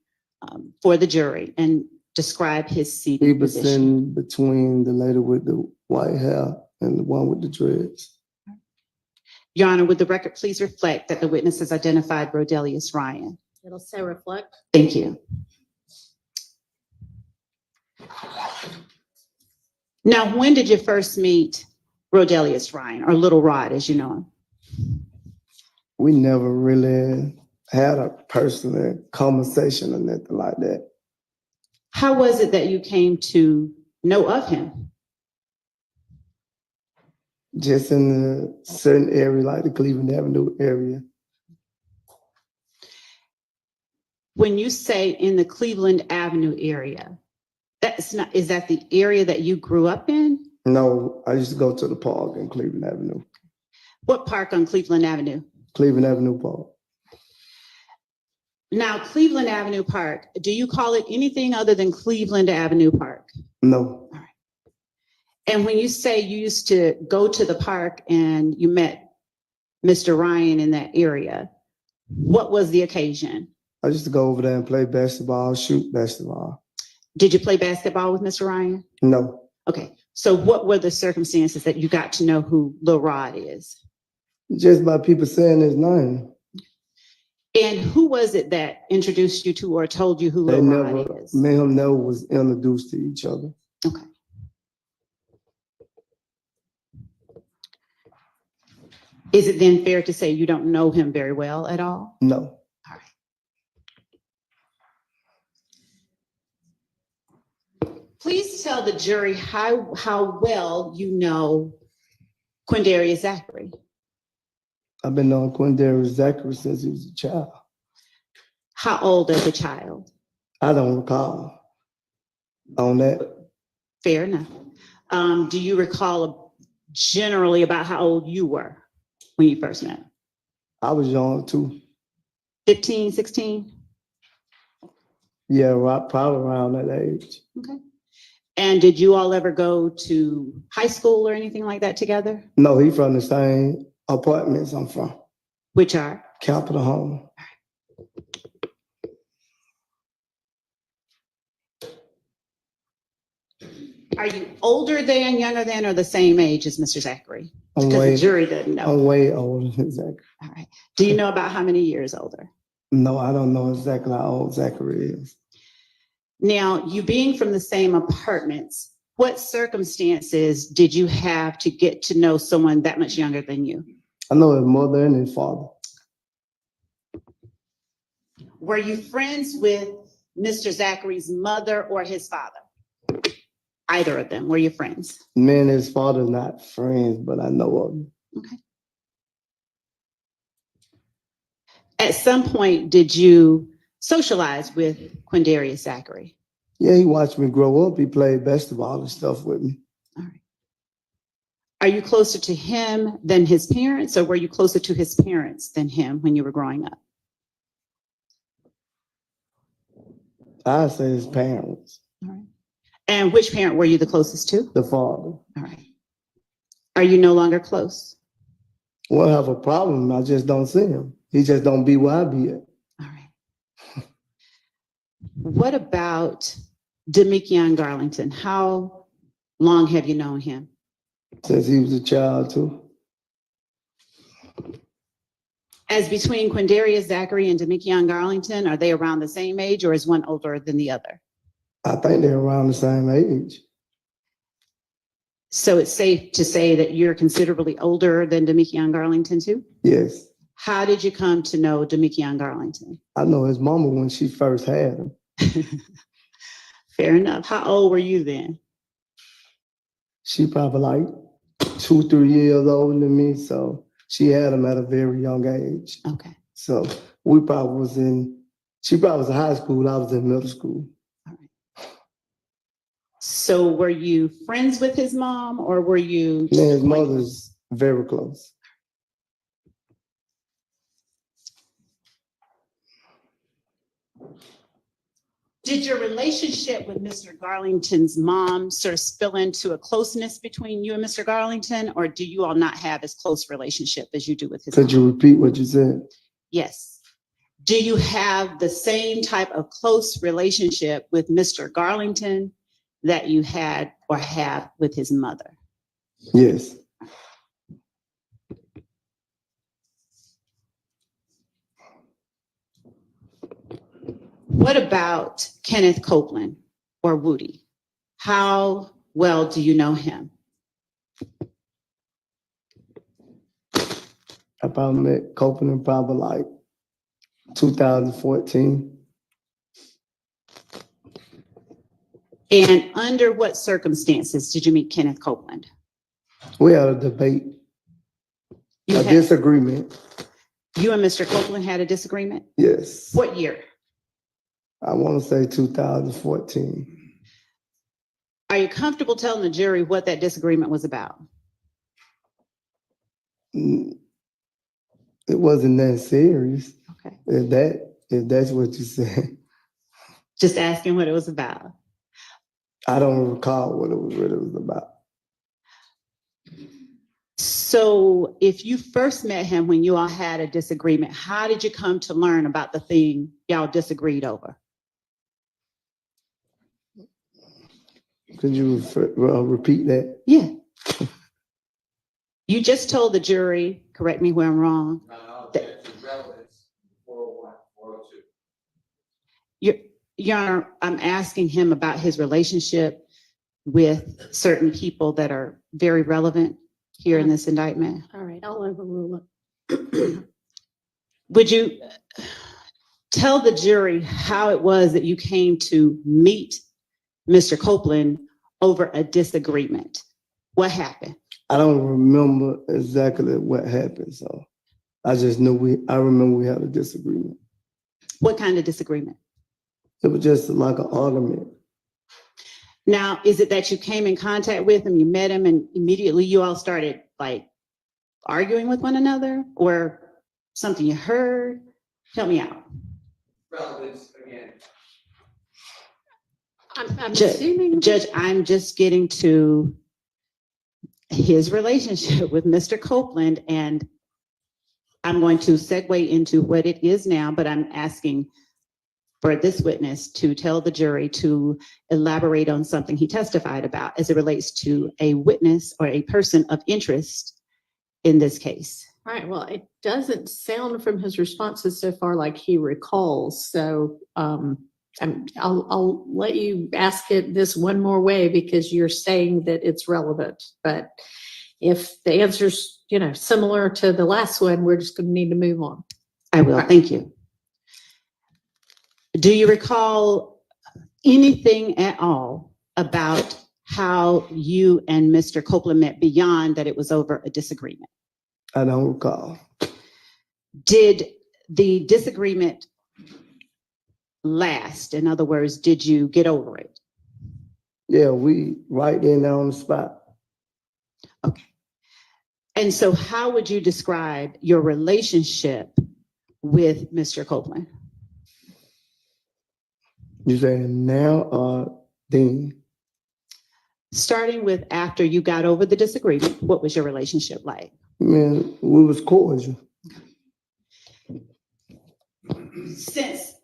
for the jury and describe his seating He was position? in between the lady with the white hair and the one with the dreads. Your Honor, would the record please reflect that the witness has identified Rodelius Ryan? It'll say reflect. Thank you. Now, when did you first meet Rodelius Ryan, or Little Rod, as you know him? We never really had a personal conversation or nothing like that. How was it that you came to know of him? Just in a certain area, like the Cleveland Avenue area. When you say in the Cleveland Avenue area, is that the area that you grew up in? No, I used to go to the park in Cleveland Avenue. What park on Cleveland Avenue? Cleveland Avenue Park. Now, Cleveland Avenue Park, do you call it anything other than Cleveland Avenue Park? No. All right. And when you say you used to go to the park and you met Mr. Ryan in that area, what was the occasion? I used to go over there and play basketball, shoot basketball. Did you play basketball with Mr. Ryan? No. Okay. So what were the circumstances that you got to know who Lil Rod is? Just by people saying his name. And who was it that introduced you to or told you who Lil Rod is? Me and him never was introduced to each other. Okay. Is it then fair to say you don't know him very well at all? No. All right. Please tell the jury how well you know Quindarius Zachary. I've been knowing Quindarius Zachary since he was a child. How old as a child? I don't recall on that. Fair enough. Do you recall generally about how old you were when you first met? I was young too. 15, 16? Yeah, right, probably around that age. Okay. And did you all ever go to high school or anything like that together? No, he from the same apartments I'm from. Which are? Capitol Home. Are you older than, younger than, or the same age as Mr. Zachary? I'm Because way, the jury doesn't know. I'm way older than Zachary. All right. Do you know about how many years older? No, I don't know exactly how old Zachary is. Now, you being from the same apartments, what circumstances did you have to get to know someone that much younger than you? I know his mother and his father. Were you friends with Mr. Zachary's mother or his father? Either of them, were you friends? Me and his father not friends, but I know of him. Okay. At some point, did you socialize with Quindarius Zachary? Yeah, he watched me grow up. He played basketball and stuff with me. All right. Are you closer to him than his parents, or were you closer to his parents than him when you were growing up? I'd say his parents. All right. And which parent were you the closest to? The father. All right. Are you no longer close? We'll have a problem. I just don't see him. He just don't be where I be at. All right. What about Demikion Garlington? How long have you known him? Since he was a child too. As between Quindarius Zachary and Demikion Garlington, are they around the same age, or is one older than the other? I think they're around the same age. So it's safe to say that you're considerably older than Demikion Garlington too? Yes. How did you come to know Demikion Garlington? I know his mama when she first had him. Fair enough. How old were you then? She probably like 2, 3 years older than me, so she had him at a very young age. Okay. So we probably was she probably was in high school, I was in middle school. All right. So were you friends with his mom, or were you? Me and his mother's very close. Did your relationship with Mr. Garlington's mom sort of spill into a closeness between you and Mr. Garlington, or do you all not have as close relationship as you do with his mom? Could you repeat what you said? Yes. Do you have the same type of close relationship with Mr. Garlington that you had or have with his mother? Yes. What about Kenneth Copeland or Woody? How well do you know him? I probably met Copeland probably like 2014. And under what circumstances did you meet Kenneth Copeland? We had a debate, disagreement. You and Mr. Copeland had a disagreement? Yes. What year? I want to say 2014. Are you comfortable telling the jury what that disagreement was about? It wasn't that serious. Okay. If that's what you said. Just asking what it was about. I don't recall what it was about. So if you first met him when you all had a disagreement, how did you come to learn about the thing y'all disagreed over? Could you repeat that? Yeah. You just told the jury, correct me where I'm wrong. Your Honor, I'm asking him about his relationship with certain people that are very relevant here in this indictment. All right, I'll overrule it. Would you tell the jury how it was that you came to meet Mr. Copeland over a disagreement? What happened? I don't remember exactly what happened, so I just know I remember we had a disagreement. What kind of disagreement? It was just like an argument. Now, is it that you came in contact with him, you met him, and immediately you all started like arguing with one another, or something you heard? Help me out. Relevance again. I'm assuming. Judge, I'm just getting to his relationship with Mr. Copeland, and I'm going to segue into what it is now, but I'm asking for this witness to tell the jury to elaborate on something he testified about as it relates to a witness or a person of interest in this case. All right, well, it doesn't sound from his responses so far like he recalls, so I'll let you ask it this one more way because you're saying that it's relevant. But if the answer's, similar to the last one, we're just gonna need to move on. I will, thank you. Do you recall anything at all about how you and Mr. Copeland met beyond that it was over a disagreement? I don't recall. Did the disagreement last? In other words, did you get over it? Yeah, we right then on the spot. Okay. And so how would you describe your relationship with Mr. Copeland? You saying now or then? Starting with after you got over the disagreement, what was your relationship like? Man, we was cordial. Since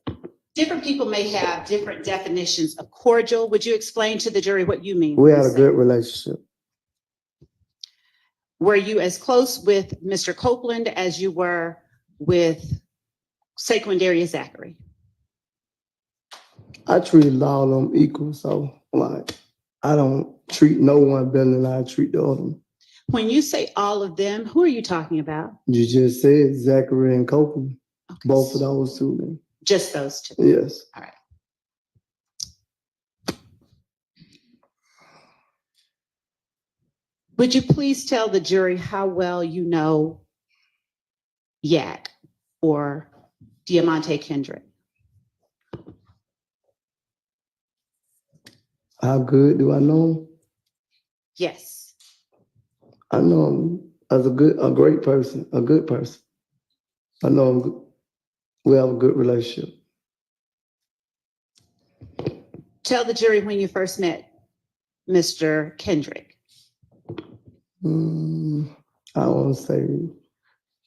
different people may have different definitions of cordial, would you explain to the jury what you mean? We had a good relationship. Were you as close with Mr. Copeland as you were with Saquandarius Zachary? I treated all of them equal, so like I don't treat no one better than I treat the other one. When you say all of them, who are you talking about? You just said Zachary and Copeland. Okay. Both of those two then. Just those two? Yes. All right. Would you please tell the jury how well you know Yak or Diamante Kendrick? How good do I know him? Yes. I know him as a great person, a good person. I know him. We have a good relationship. Tell the jury when you first met Mr. Kendrick. I want to say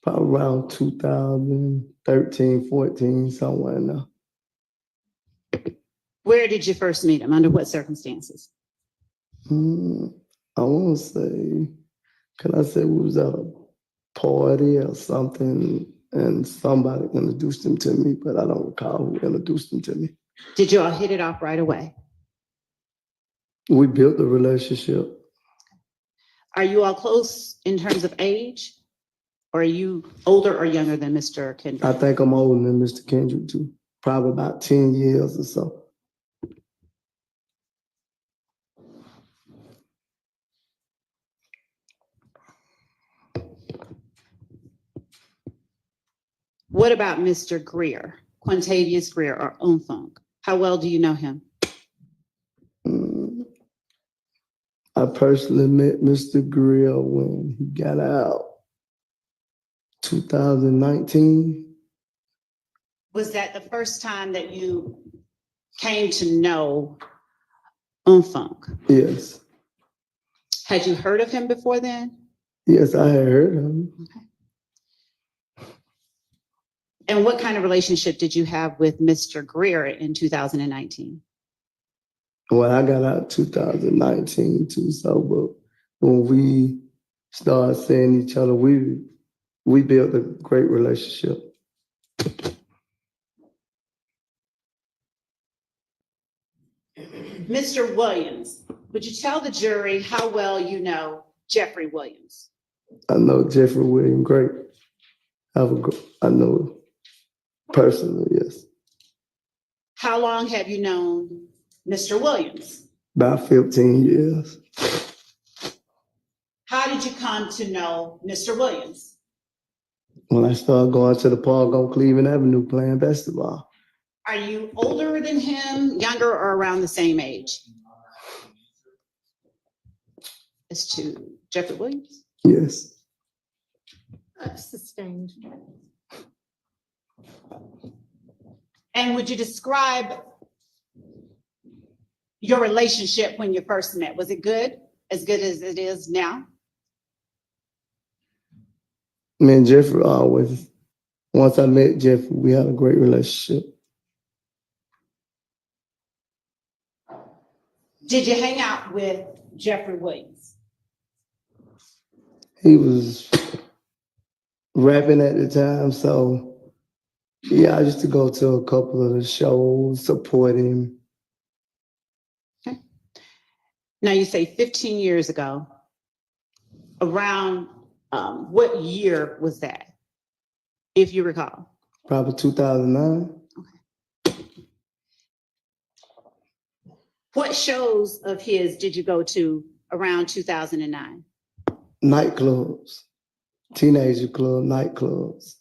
probably around 2013, 14, somewhere in there. Where did you first meet him? Under what circumstances? I want to say, can I say we was at a party or something and somebody introduced him to me, but I don't recall who introduced him to me. Did you all hit it off right away? We built a relationship. Are you all close in terms of age? Or are you older or younger than Mr. Kendrick? I think I'm older than Mr. Kendrick too, probably about 10 years or so. What about Mr. Greer, Quintavious Greer or Unthunk? How well do you know him? I personally met Mr. Greer when he got out, 2019. Was that the first time that you came to know Unthunk? Yes. Had you heard of him before then? Yes, I had heard of him. Okay. And what kind of relationship did you have with Mr. Greer in 2019? Well, I got out 2019 too, so but when we started seeing each other, we built a great relationship. Mr. Williams, would you tell the jury how well you know Jeffrey Williams? I know Jeffrey Williams great. I know personally, yes. How long have you known Mr. Williams? About 15 years. How did you come to know Mr. Williams? When I started going to the park on Cleveland Avenue playing basketball. Are you older than him, younger, or around the same age? As to Jeffrey Williams? Yes. Sustained. And would you describe your relationship when you first met? Was it good? As good as it is now? Me and Jeffrey always, once I met Jeffrey, we had a great relationship. Did you hang out with Jeffrey Williams? He was rapping at the time. So yeah, I used to go to a couple of the shows, support him. Now you say 15 years ago. Around what year was that, if you recall? Probably 2009. What shows of his did you go to around 2009? Nightclubs, teenager club, nightclubs.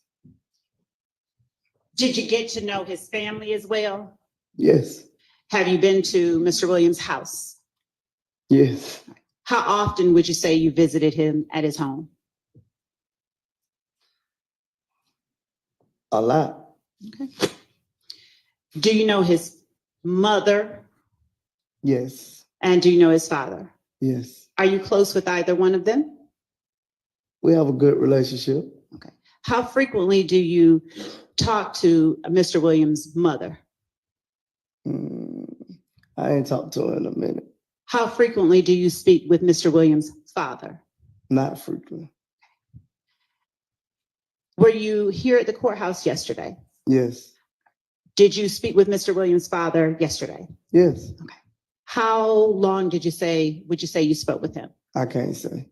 Did you get to know his family as well? Yes, Have you been to Mr. Williams' house? yes. How often would you say you visited him at his home? A lot. Okay. Do you know his mother? Yes, And do you know his father? yes. Are you close with either one of them? We have a good relationship. Okay. How frequently do you talk to Mr. Williams' mother? I ain't talked to her in a minute. How frequently do you speak with Mr. Williams' father? Not frequently. Were you here at the courthouse yesterday? Yes, Did you speak with Mr. Williams' father yesterday? yes. Okay. How long would you say you spoke with him? I can't say.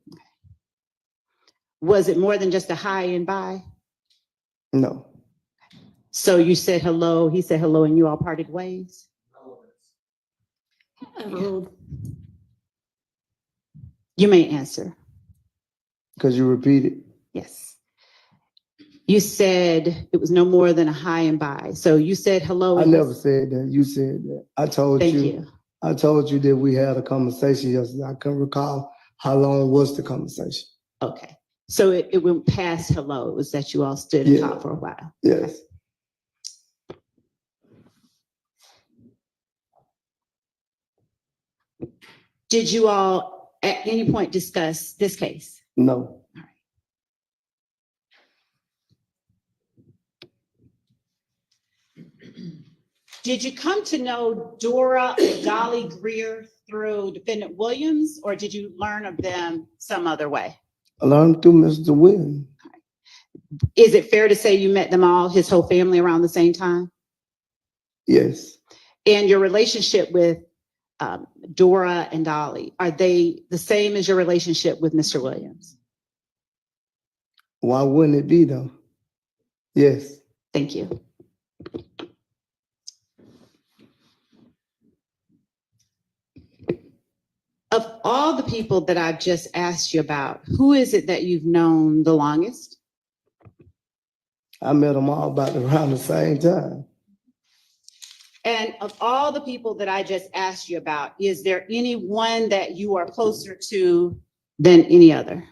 Was it more than just a hi and bye? No. So you said hello, he said hello, and you all parted ways? You may answer. Because you repeated. Yes. You said it was no more than a hi and bye. So you said hello. I never said that. You said that. I told Thank you. you. I told you that we had a conversation yesterday. I can't recall how long was the conversation. Okay. So it went past hello. It was that you all stood and talked for a while. Yes. Did you all at any point discuss this case? No. Did you come to know Dora and Dolly Greer through Defendant Williams, or did you learn of them some other way? I learned through Mr. Williams. Is it fair to say you met them all, his whole family, around the same time? Yes. And your relationship with Dora and Dolly, are they the same as your relationship with Mr. Williams? Why wouldn't it be though? Yes. Thank you. Of all the people that I've just asked you about, who is it that you've known the longest? I met them all about around the same time. And of all the people that I just asked you about, is there any one that you are closer to than any other?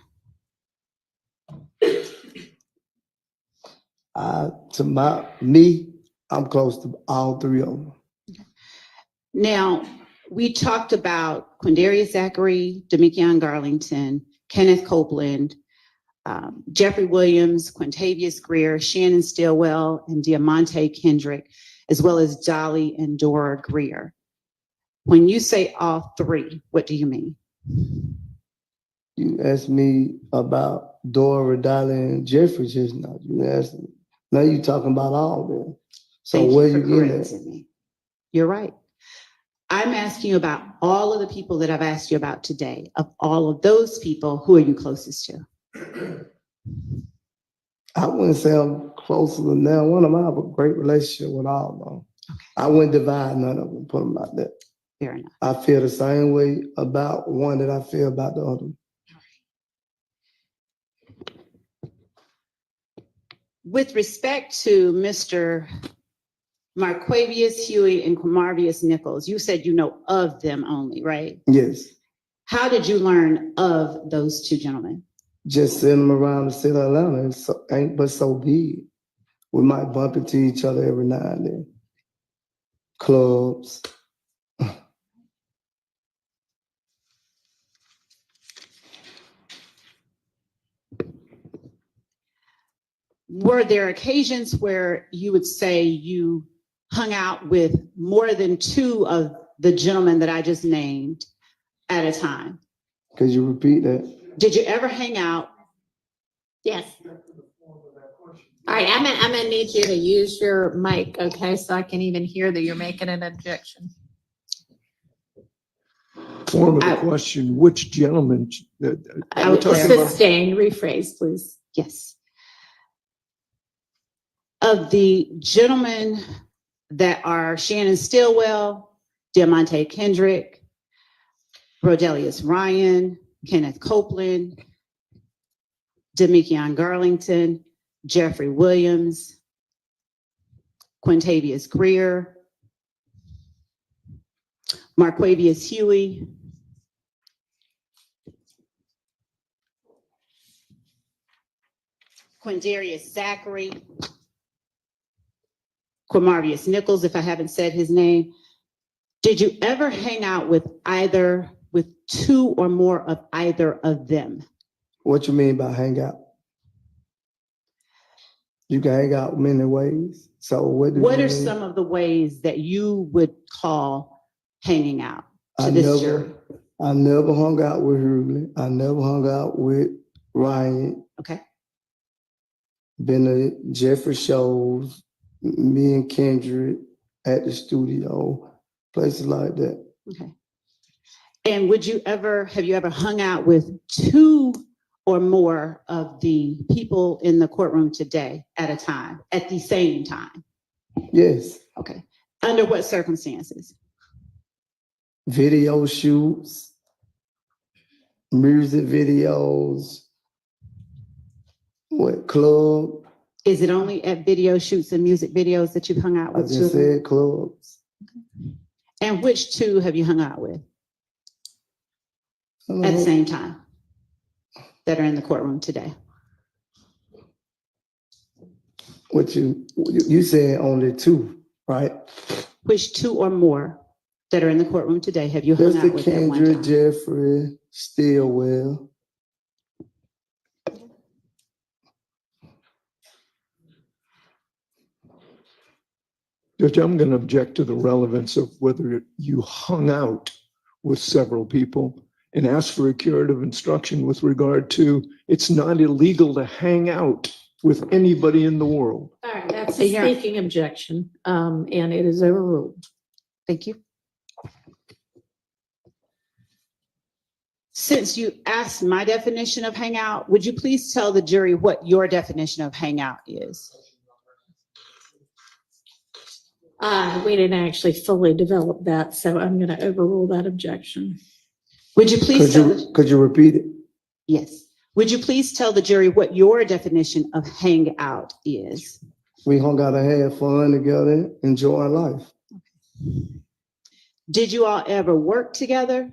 I'm close to all three of them. Now, we talked about Quindarius Zachary, Demikion Garlington, Kenneth Copeland, Jeffrey Williams, Quintavious Greer, Shannon Stillwell, and Diamante Kendrick, as well as Dolly and Dora Greer. When you say all three, what do you mean? You asked me about Dora, Dolly, and Jeffrey just now. You asked me. Now you're talking about all of them. So Thank where you you for getting correcting at? me. You're right. I'm asking you about all of the people that I've asked you about today. Of all of those people, who are you closest to? I wouldn't say I'm closer than now. One of them, I have a great relationship with all of them. Okay. I wouldn't divide none of them, put them like that. Fair enough. I feel the same way about one that I feel about the other. With respect to Mr. Marquavius Huey and Quamarvius Nichols, you said you know of them only, right? Yes. How did you learn of those two gentlemen? Just sitting them around the city of Atlanta. It's ain't but so big. We might bump into each other every now and then. Clubs. Were there occasions where you would say you hung out with more than two of the gentlemen that I just named at a time? Could you repeat that? Did you ever hang out? Yes. All right, I'm gonna need you to use your mic, okay, so I can even hear that you're making an objection. Form of the question, which gentleman? I would Sustain, rephrase, please. Yes. Of the gentlemen that are Shannon Stillwell, Diamante Kendrick, Rodelius Ryan, Kenneth Copeland, Demikion Garlington, Jeffrey Williams, Quintavious Greer, Marquavius Huey, Quindarius Zachary, Quamarvius Nichols, if I haven't said his name. Did you ever hang out with two or more of either of them? What you mean by hang out? You can hang out many ways. So what do What you are mean? some of the ways that you would call hanging out to I this jury? never hung out with Hurley. I never hung out with Ryan. Okay. Been to Jeffrey shows, me and Kendrick at the studio, places like that. Okay. And have you ever hung out with two or more of the people in the courtroom today at a time, at the same time? Yes. Okay. Under what circumstances? Video shoots, music videos, club. Is it only at video shoots and music videos that you've hung out I with? just said clubs. And which two have you hung out with at the know. same time that are in the courtroom today? What you said only two, right? Which two or more that are in the courtroom today have you hung out with at one Kendrick, time? Jeffrey, Stillwell. Judge, I'm going to object to the relevance of whether you hung out with several people and ask for a curative instruction with regard to it's not illegal to hang out with anybody in the world. All right, that's a speaking objection, and it is overruled. Thank you. Since you asked my definition of hangout, would you please tell the jury what your definition of hangout is? We didn't actually fully develop that, so I'm going to overrule that objection. Would you please could you repeat it? Yes. Would you please tell the jury what your definition of hangout is? We hung out and had fun together, enjoying life. Did you all ever work together?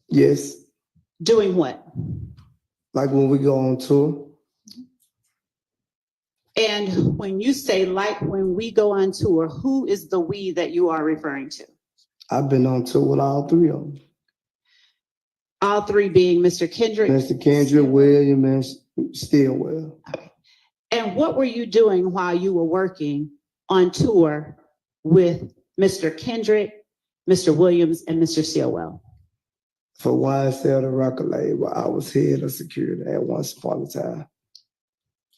Yes. Doing what? Like when we go on tour. And when you say like when we go on tour, who is the we that you are referring to? I've been on tour with all three of them. All three being Mr. Kendrick? Mr. Kendrick, William, and Stillwell. And what were you doing while you were working on tour with Mr. Kendrick, Mr. Williams, and Mr. Stillwell? For YSL, the record label, I was head of security at once upon a time.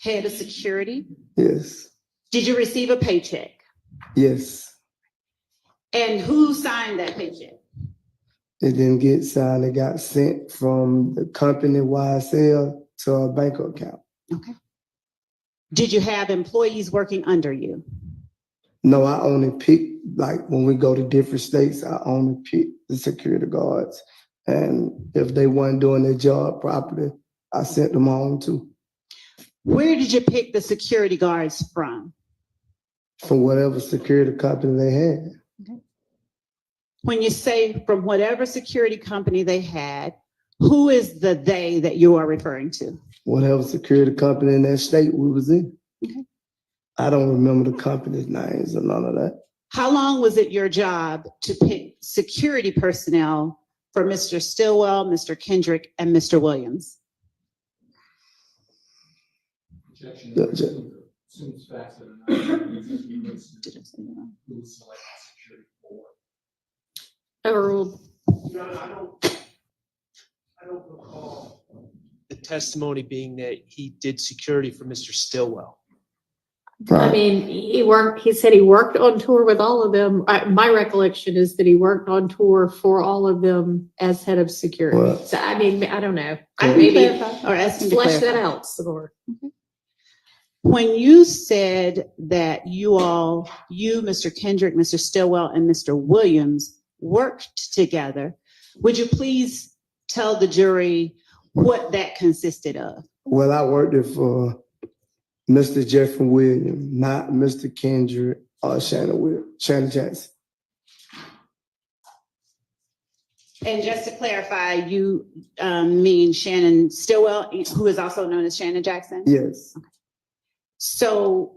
Head of security? Yes. Did you receive a paycheck? Yes. And who signed that paycheck? It didn't get signed. It got sent from the company YSL to a bank account. Okay. Did you have employees working under you? No, I only pick, like when we go to different states, I only pick the security guards. And if they weren't doing their job properly, I sent them home too. Where did you pick the security guards from? From whatever security company they had. Okay. When you say from whatever security company they had, who is the they that you are referring to? Whatever security company in that state we was in. Okay. I don't remember the company's names or none of that. How long was it your job to pick security personnel for Mr. Stillwell, Mr. Kendrick, and Mr. Williams? Overruled. I don't recall testimony being that he did security for Mr. Stillwell. I mean, he said he worked on tour with all of them. My recollection is that he worked on tour for all of them as head of security. Well, So, I mean, I don't know. Can you clarify or ask him to Flesh that clarify? out some more. When you said that you, Mr. Kendrick, Mr. Stillwell, and Mr. Williams worked together, would you please tell the jury what that consisted of? well, I worked it for Mr. Jeffrey Williams, not Mr. Kendrick or Shannon Jackson. And just to clarify, you mean Shannon Stillwell, who is also known as Shannon Jackson? Yes. Okay. So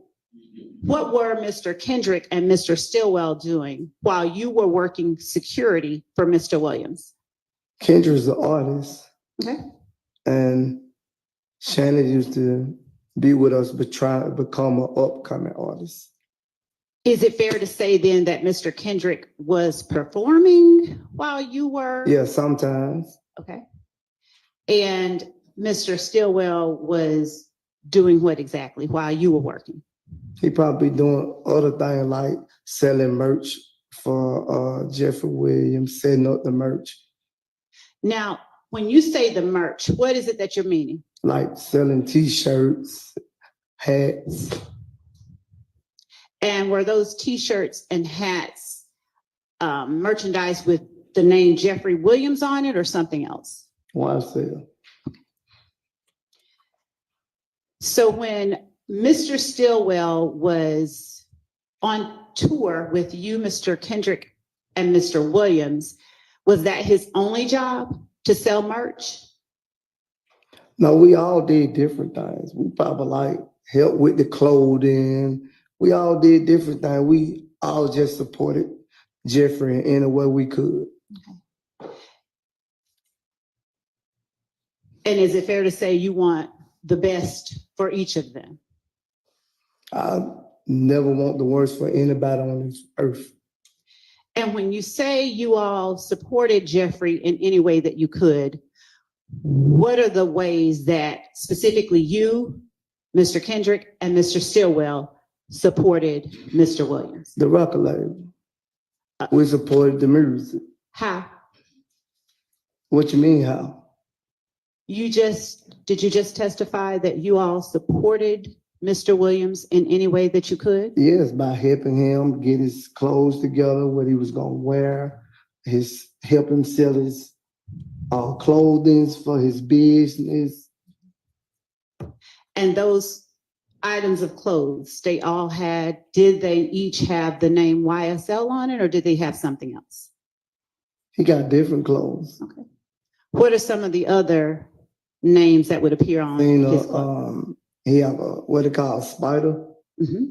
what were Mr. Kendrick and Mr. Stillwell doing while you were working security for Mr. Williams? Kendrick's an artist. Okay. And Shannon used to be with us, but try to become an upcoming artist. Is it fair to say then that Mr. Kendrick was performing while you were? Yeah, sometimes. Okay. And Mr. Stillwell was doing what exactly while you were working? He probably doing other things like selling merch for Jeffrey Williams, setting up the merch. Now, when you say the merch, what is it that you're meaning? Like selling T-shirts, hats. And were those T-shirts and hats merchandise with the name Jeffrey Williams on it or something else? YSL. So when Mr. Stillwell was on tour with you, Mr. Kendrick, and Mr. Williams, was that his only job to sell merch? No, we all did different things. We probably like helped with the clothing. We all did different things. We all just supported Jeffrey in any way we could. Okay. And is it fair to say you want the best for each of them? I never want the worst for anybody on this earth. And when you say you all supported Jeffrey in any way that you could, what are the ways that specifically you, Mr. Kendrick, and Mr. Stillwell supported Mr. Williams? The record label. We supported the music. How? What you mean, how? Did you just testify that you all supported Mr. Williams in any way that you could? Yes, by helping him get his clothes together, what he was gonna wear, help him sell his clothing for his business. And those items of clothes, did they each have the name YSL on it or did they have something else? He got different clothes. Okay. What are some of the other names that would appear on his clothes? He have what they call a spider. Mm-hmm.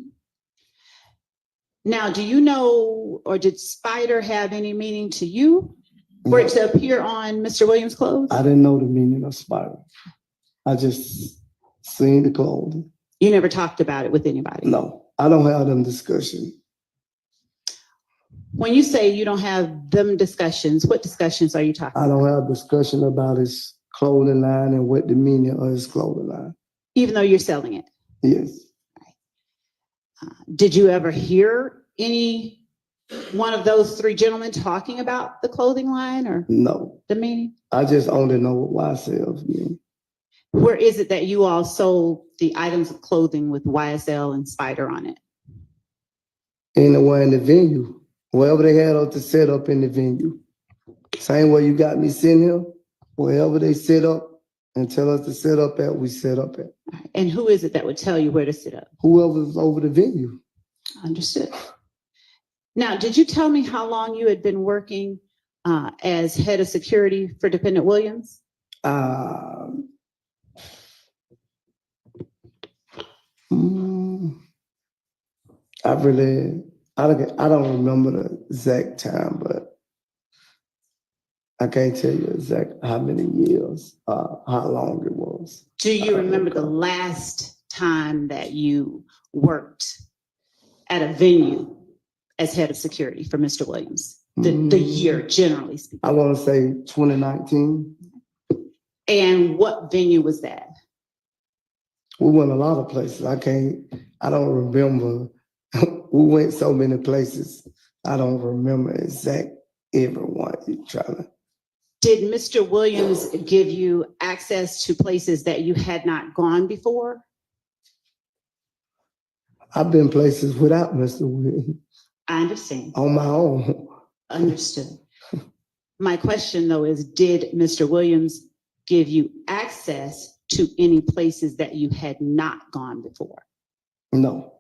Now, do you know, or did spider have any meaning to you for it to appear on Mr. Williams' clothes? I didn't know the meaning of spider. I just seen the clothes. You never talked about it with anybody? No, I don't have them discussions. When you say you don't have them discussions, what discussions are you talking about? I don't have discussion about his clothing line and what the meaning of his clothing line. Even though you're selling it? Yes. Did you ever hear any one of those three gentlemen talking about the clothing line or no the meaning? I just only know what YSL mean. Where is it that you all sold the items of clothing with YSL and Spider on it? Anywhere in the venue, wherever they had us to set up in the venue. Same way you got me sitting here, wherever they set up and tell us to set up at, we set up at. And who is it that would tell you where to sit up? Whoever's over the venue. Understood. Now, did you tell me how long you had been working as head of security for Defendant Williams? I don't remember the exact time, but I can't tell you exact how many years, how long it was. Do you remember the last time that you worked at a venue as head of security for Mr. Williams? The year, generally speaking. I want to say 2019. And what venue was that? We went a lot of places. I don't remember. We went so many places. I don't remember exact everyone you trying to. Did Mr. Williams give you access to places that you had not gone before? I've been places without Mr. Williams. I understand. On my own. Understood. My question though is, did Mr. Williams give you access to any places that you had not gone before? No.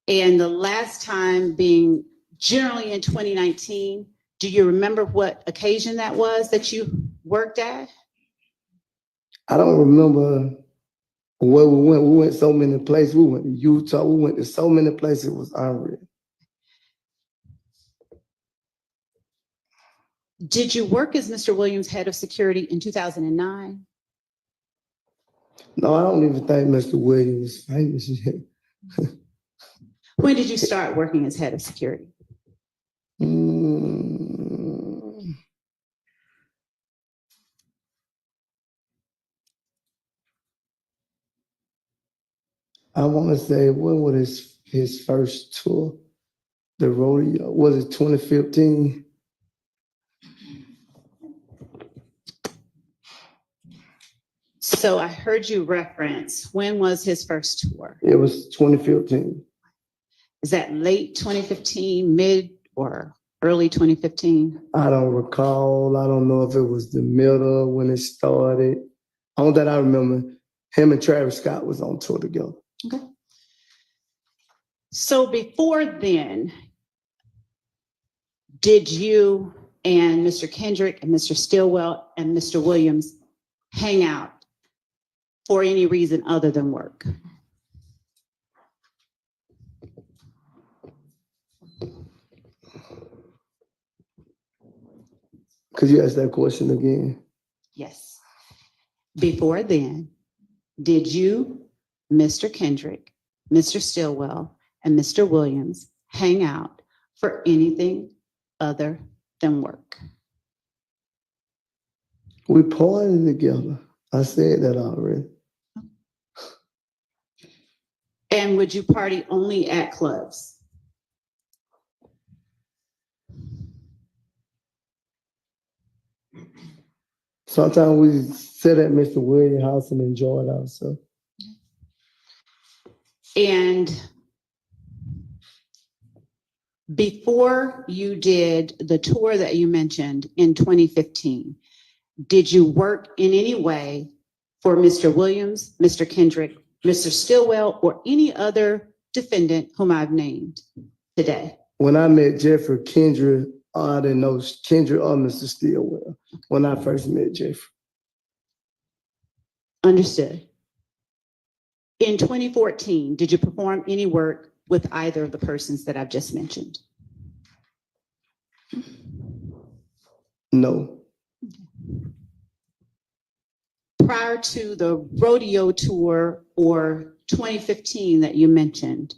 And the last time being generally in 2019, do you remember what occasion that was that you worked at? I don't remember where we went. We went so many places. We went to Utah. We went to so many places. It was unreal. Did you work as Mr. Williams head of security in 2009? No, I don't even think Mr. Williams is famous yet. When did you start working as head of security? I want to say, when was his first tour? The rodeo, was it 2015? So I heard you reference, when was his first tour? It was 2015. Is that late 2015, mid or early 2015? I don't recall. I don't know if it was the middle when it started. All that I remember, him and Travis Scott was on tour together. Okay. So before then, did you and Mr. Kendrick and Mr. Stillwell and Mr. Williams hang out for any reason other than work? Could you ask that question again? Yes. Before then, did you, Mr. Kendrick, Mr. Stillwell, and Mr. Williams hang out for anything other than work? We partied together. I said that already. And would you party only at clubs? Sometimes we sit at Mr. Williams' house and enjoy it ourselves. And before you did the tour that you mentioned in 2015, did you work in any way for Mr. Williams, Mr. Kendrick, Mr. Stillwell, or any other defendant whom I've named today? When I met Jeffrey Kendrick, I didn't know Kendrick or Mr. Stillwell when I first met Jeffrey. Understood. In 2014, did you perform any work with either of the persons that I've just mentioned? No. Prior to the rodeo tour or 2015 that you mentioned,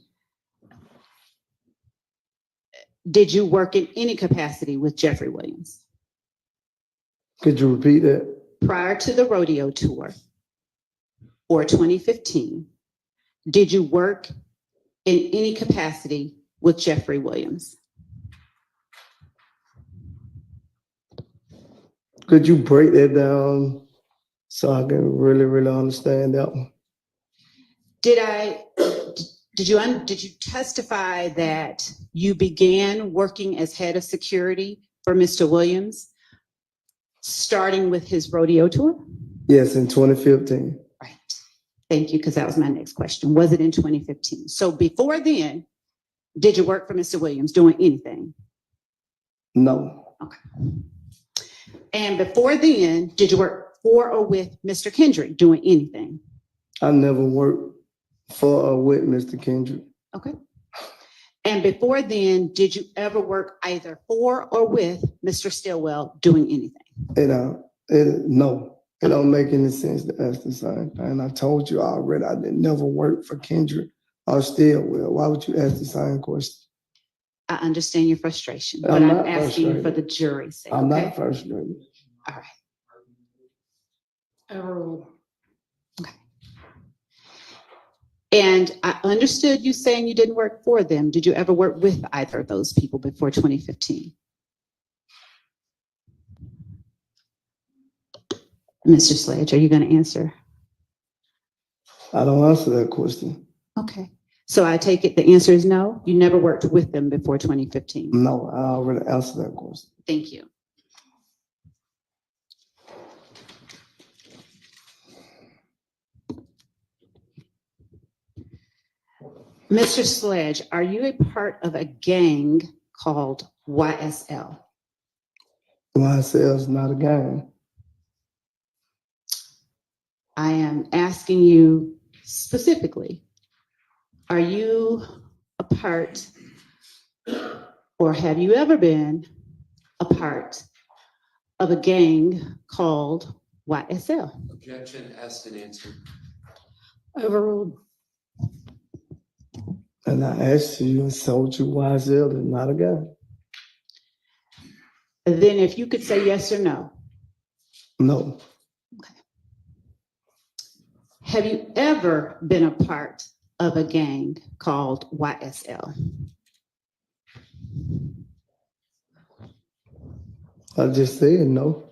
did you work in any capacity with Jeffrey Williams? Could you repeat that? Prior to the rodeo tour or 2015, did you work in any capacity with Jeffrey Williams? Could you break that down so I can really understand that one? Did you testify that you began working as head of security for Mr. Williams, starting with his rodeo tour? Yes, in 2015. Right. Thank you, because that was my next question. Was it in 2015? So before then, did you work for Mr. Williams doing anything? No. Okay. And before then, did you work for or with Mr. Kendrick doing anything? I never worked for or with Mr. Kendrick. Okay. And before then, did you ever work either for or with Mr. Stillwell doing anything? No. It don't make any sense to ask the same thing. I told you already, I didn't never work for Kendrick or Stillwell. Why would you ask the same question? I understand your frustration, but I'm I'm not asking you for frustrated. the jury's sake. I'm Okay? not frustrated. All right. Overruled. And I understood you saying you didn't work for them. Did you ever work with either of those people before 2015? Mr. Sledge, are you going to answer? I don't answer that question. Okay. So I take it the answer is no? You never worked with them before 2015? No, I already answered that question. Thank you. Mr. Sledge, are you a part of a gang called YSL? YSL is not a gang. I am asking you specifically, are you a part or have you ever been a part of a gang called YSL? Objection, asked and answered. Overruled. And I asked you and told you YSL is not a gang. Then if you could say yes or no. No. Have you ever been a part of a gang called YSL? I just said no.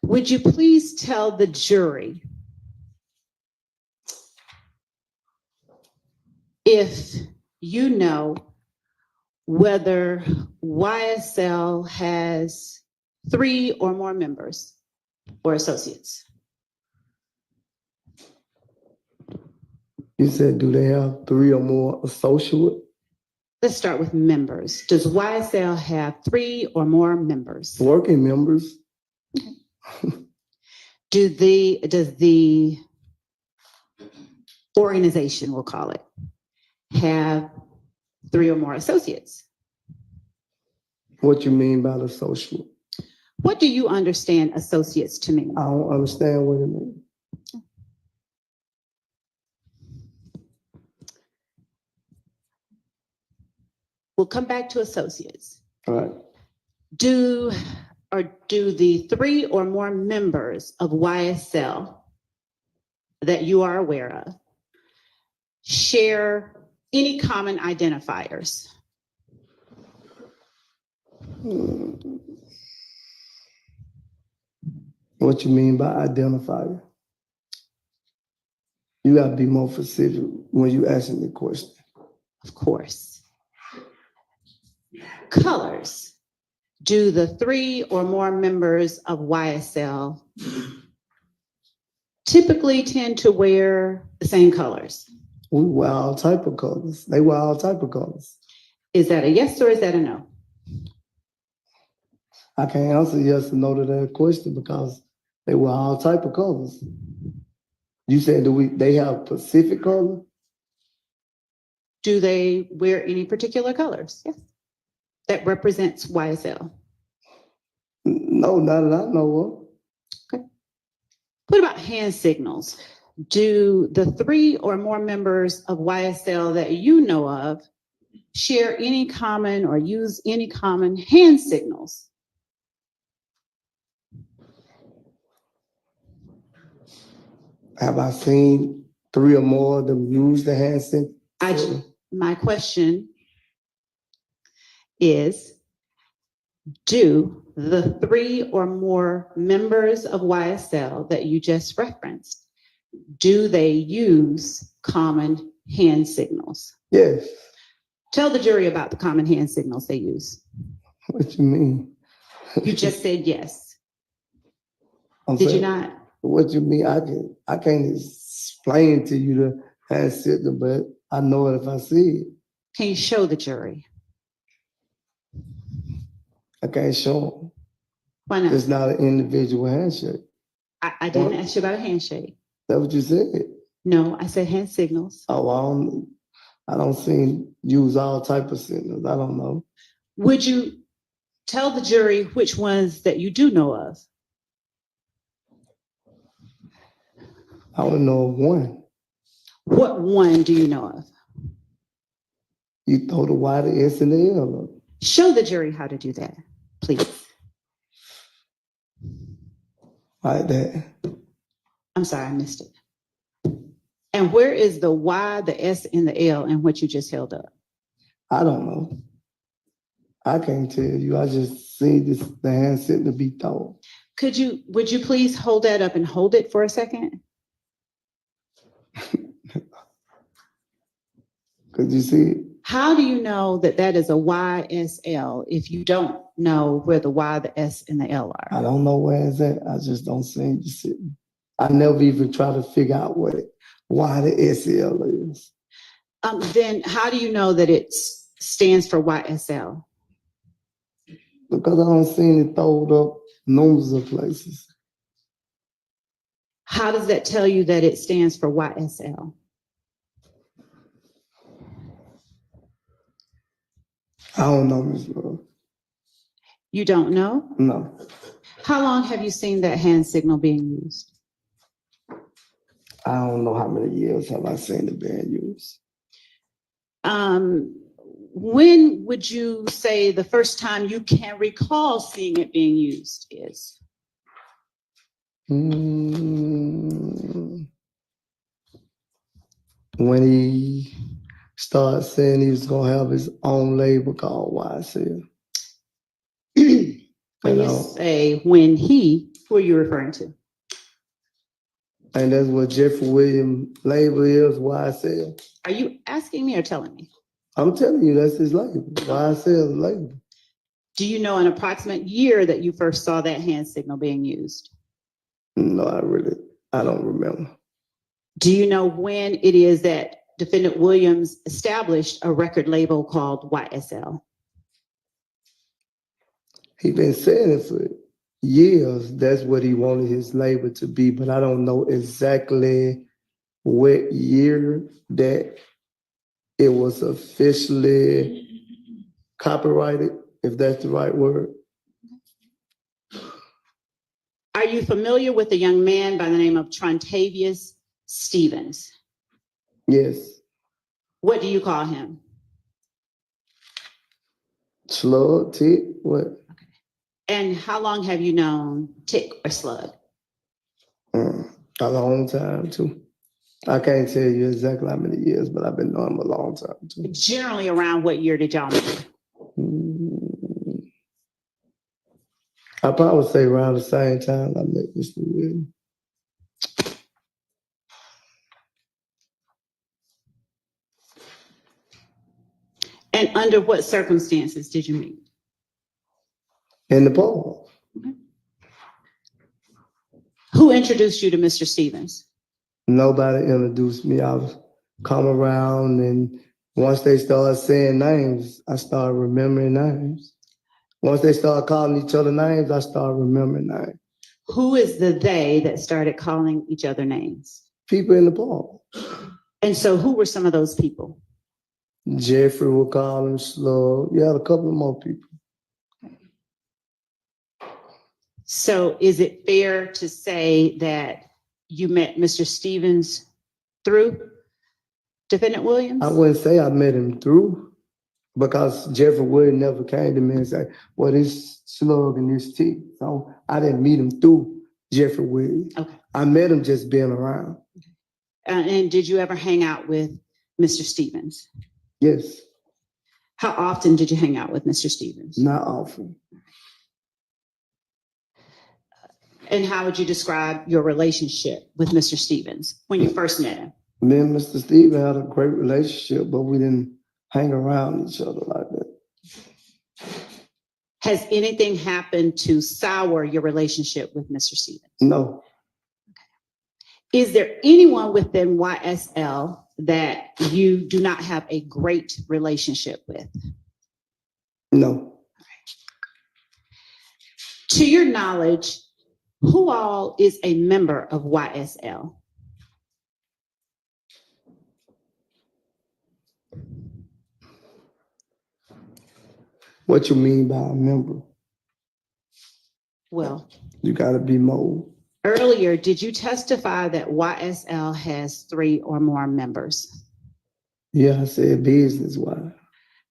Would you please tell the jury if you know whether YSL has 3 or more members or associates? You said, do they have 3 or more associates? Let's start with members. Does YSL have 3 or more members? Working members. Does the organization, we'll call it, have 3 or more associates? What you mean by the associate? What do you understand associates to mean? I don't understand what it means. We'll come back to associates. All right. Do the 3 or more members of YSL that you are aware of share any common identifiers? What you mean by identifier? You got to be more specific when you asking the question. Of course. Colors. Do the 3 or more members of YSL typically tend to wear the same colors? We wear all type of colors. They wear all type of colors. Is that a yes or is that a no? I can't answer yes or no to that question because they wear all type of colors. You said they have Pacific color? Do they wear any particular colors? Yes. That represents YSL? No, not that I know of. Okay. What about hand signals? Do the 3 or more members of YSL that you know of share any common or use any common hand signals? Have I seen 3 or more of them use the hand signal? My question is, do the 3 or more members of YSL that you just referenced, do they use common hand signals? Yes. Tell the jury about the common hand signals they use. What you mean? You just said yes. I'm Did you saying, not? What you mean? I can't explain to you the hand signal, but I know it if I see it. Can you show the jury? I can't show them. Why not? It's not an individual handshake. I didn't ask you about a handshake. That's what you said. No, I said hand signals. Oh, I don't see use all type of signals. I don't know. Would you tell the jury which ones that you do know of? I only know of one. What one do you know of? You throw the Y, the S, and the L up. Show the jury how to do that, please. Like that. I'm sorry, I missed it. And where is the Y, the S, and the L in what you just held up? I don't know. I can't tell you. I just see the hand sitting to be thrown. Would you please hold that up and hold it for a second? Could you see it? How do you know that that is a YSL if you don't know where the Y, the S, and the L are? I don't know where it's at. I just don't see it just sitting. I never even try to figure out why the SL is. Then how do you know that it stands for YSL? Because I don't see it throwed up numbers of places. How does that tell you that it stands for YSL? I don't know, Ms. Love. You don't know? No. How long have you seen that hand signal being used? I don't know how many years have I seen it being used. When would you say the first time you can recall seeing it being used is? When he started saying he was gonna have his own label called YSL. When you say when he, who are you referring to? And that's what Jeffrey Williams label is, YSL. Are you asking me or telling me? I'm telling you, that's his label. YSL label. Do you know an approximate year that you first saw that hand signal being used? No, I don't remember. Do you know when it is that Defendant Williams established a record label called YSL? He been saying it for years. That's what he wanted his label to be, but I don't know exactly what year that it was officially copyrighted, if that's the right word. Are you familiar with a young man by the name of Trontavious Stevens? Yes. What do you call him? Slug, tick, what? And how long have you known Tick or Slug? A long time too. I can't tell you exactly how many years, but I've been knowing him a long time too. Generally around what year did y'all meet? I probably would say around the same time I met Mr. Williams. And under what circumstances did you meet? In the park. Who introduced you to Mr. Stevens? Nobody introduced me. I was come around, and once they started saying names, I started remembering names. Once they started calling each other names, I started remembering names. Who is the they that started calling each other names? People in the park. And so who were some of those people? Jeffrey would call him Slug. You had a couple of more people. So is it fair to say that you met Mr. Stevens through Defendant Williams? I wouldn't say I met him through, because Jeffrey Williams never came to me and said, well, this Slug and this Tick. So I didn't meet him through Jeffrey Williams. Okay. I met him just being around. And did you ever hang out with Mr. Stevens? Yes. How often did you hang out with Mr. Stevens? Not often. And how would you describe your relationship with Mr. Stevens when you first met him? Me and Mr. Stevens had a great relationship, but we didn't hang around each other like that. Has anything happened to sour your relationship with Mr. Stevens? No. Is there anyone within YSL that you do not have a great relationship with? No. To your knowledge, who all is a member of YSL? What you mean by a member? Well, You gotta be more. earlier, did you testify that YSL has 3 or more members? Yeah, I said business wise.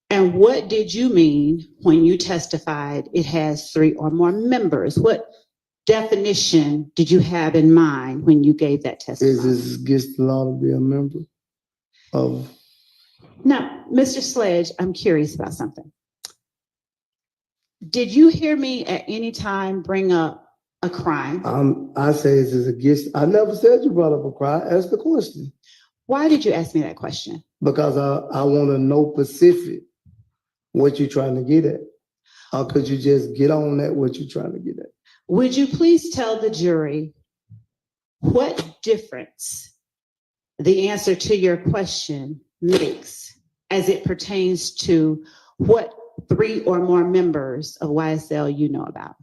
And what did you mean when you testified it has 3 or more members? What definition did you have in mind when you gave that testimony? Is this against the law to be a member of? Now, Mr. Sledge, I'm curious about something. Did you hear me at any time bring up a crime? I say is this against? I never said you brought up a crime. Ask the question. Why did you ask me that question? Because I want to know specific what you're trying to get at. Or could you just get on at what you're trying to get at? Would you please tell the jury what difference the answer to your question makes as it pertains to what 3 or more members of YSL you know about?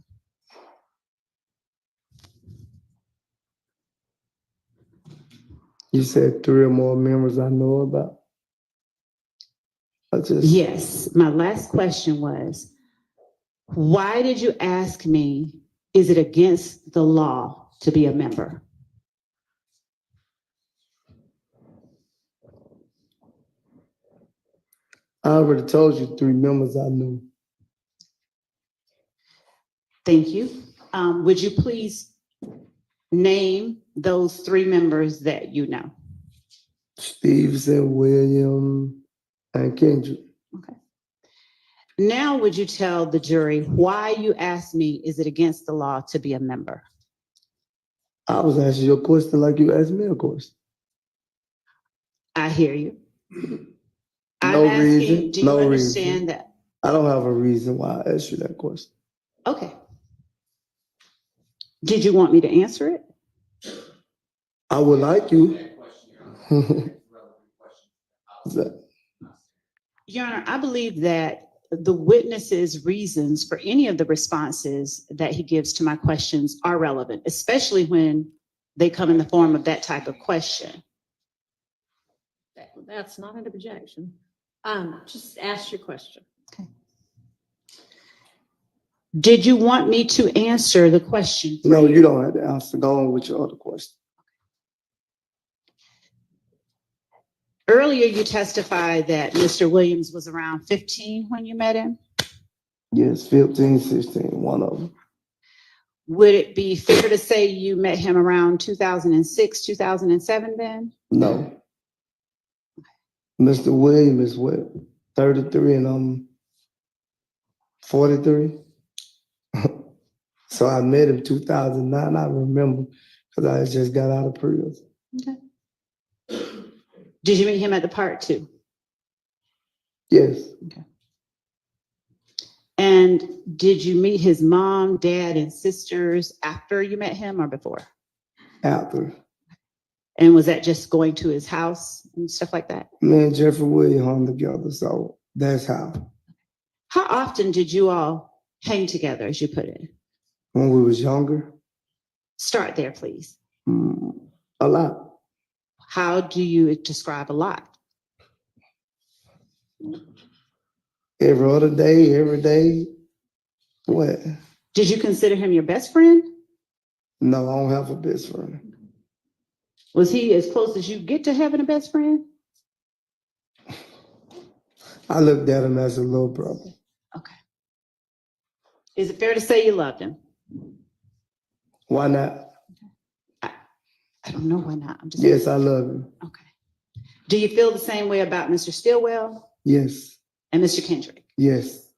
You said 3 or more members I know about. Yes, my last question was, why did you ask me, is it against the law to be a member? I already told you 3 members I knew. Thank you. Would you please name those 3 members that you know? Stevenson, William, and Kendrick. Okay. Now, would you tell the jury why you asked me, is it against the law to be a member? I was asking you a question like you asked me a question. I hear you. No I'm asking, reason. do you No understand reason. that? I don't have a reason why I asked you that question. Okay. Did you want me to answer it? I would like you. Your Honor, I believe that the witness's reasons for any of the responses that he gives to my questions are relevant, especially when they come in the form of that type of question. That's not an objection. Just ask your question. Okay. Did you want me to answer the question? No, you don't have to answer. Go on with your other question. Earlier, you testified that Mr. Williams was around 15 when you met him. Yes, 15, 16, one of them. Would it be fair to say you met him around 2006, 2007 then? No. Mr. Williams is what? 33 and I'm 43. So I met him 2009. I remember because I just got out of prison. Okay. Did you meet him at the park too? Yes. Okay. And did you meet his mom, dad, and sisters after you met him or before? After. And was that just going to his house and stuff like that? Me and Jeffrey Williams hung together, so that's how. How often did you all hang together, as you put it? When we was younger? Start there, please. A lot. How do you describe a lot? Every other day, every day. What? Did you consider him your best friend? No, I don't have a best friend. Was he as close as you get to having a best friend? I looked at him as a little brother. Okay. Is it fair to say you loved him? Why not? I don't know why not. I'm just Yes, I love him. Okay. Do you feel the same way about Mr. Stillwell Yes. and Mr. Kendrick? Yes.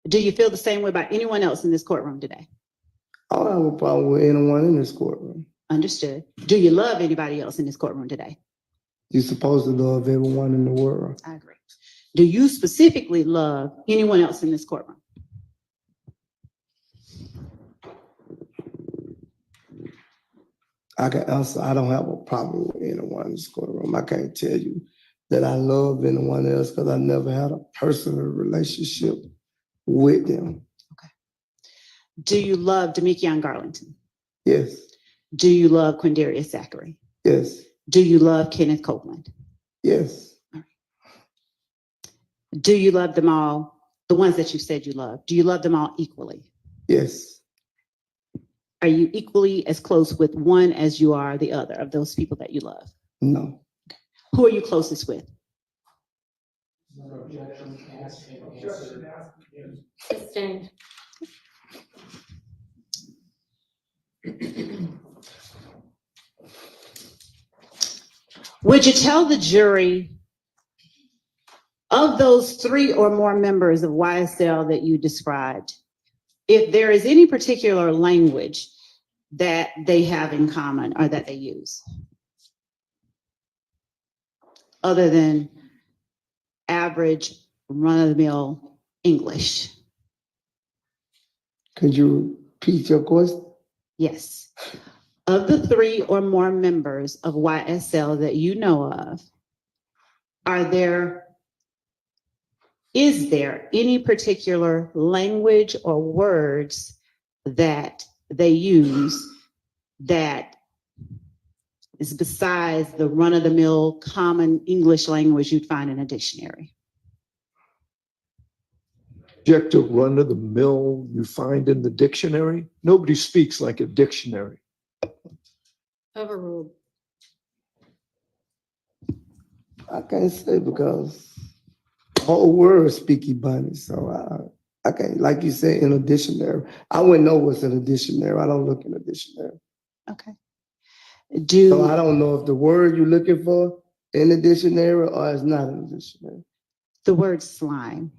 Do you feel the same way about anyone else in this courtroom today? I don't have a problem with anyone in this courtroom. Understood. Do you love anybody else in this courtroom today? You're supposed to love everyone in the world. I agree. Do you specifically love anyone else in this courtroom? I can answer, I don't have a problem with anyone in this courtroom. I can't tell you that I love anyone else because I never had a personal relationship with them. Do you love Demekion Garlington? Yes. Do you love Quindarius Zachary? Yes. Do you love Kenneth Copeland? Yes. Do you love them all, the ones that you said you love? Do you love them all equally? Yes. Are you equally as close with one as you are the other of those people that you love? No. Who are you closest with? Sustained. Would you tell the jury of those 3 or more members of YSL that you described, if there is any particular language that they have in common or that they use, other than average run-of-the-mill English? Could you repeat your question? Yes. Of the 3 or more members of YSL that you know of, is there any particular language or words that they use that is besides the run-of-the-mill common English language you'd find in a dictionary? Object to run of the mill you find in the dictionary? Nobody speaks like a dictionary. Overruled. I can't say because the whole world speaky bunny. So I can't, like you said, in a dictionary. I wouldn't know what's in a dictionary. I don't look in a dictionary. Okay. So I don't know if the word you're looking for in the dictionary or it's not in the dictionary. The word slime.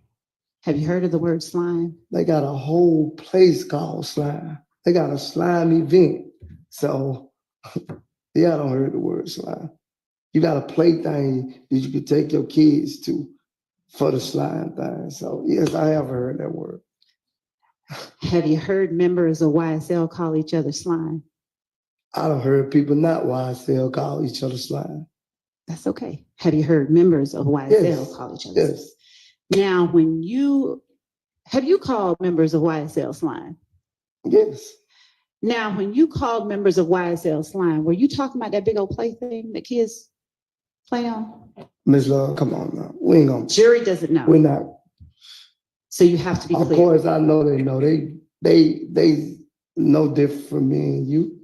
Have you heard of the word slime? They got a whole place called slime. They got a slime event. So yeah, I don't heard the word slime. You got a play thing that you could take your kids to for the slime thing. So yes, I have heard that word. Have you heard members of YSL call each other slime? I done heard people not YSL call each other slime. That's okay. Have you heard members of YSL Yes. call each other slime? Yes. Now, have you called members of YSL slime? Yes. Now, when you called members of YSL slime, were you talking about that big old plaything that kids play on? Ms. Love, come on now. We ain't gonna. Jury doesn't know. We're not. So you have to be Of clear. course, I know they know. They no different from me and you.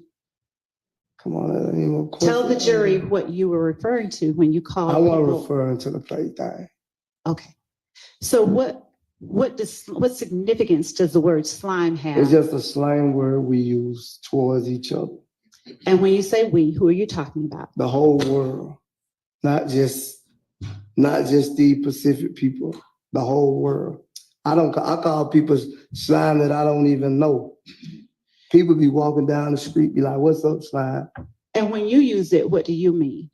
Come on, that ain't no question. Tell the jury what you were referring to when you called I wasn't people. referring to the play thing. Okay. So what significance does the word slime have? It's just a slang word we use towards each other. And when you say we, who are you talking about? The whole world, not just the Pacific people. The whole world. I call people slime that I don't even know. People be walking down the street, be like, "What's up, slime?" And when you use it, what do you mean?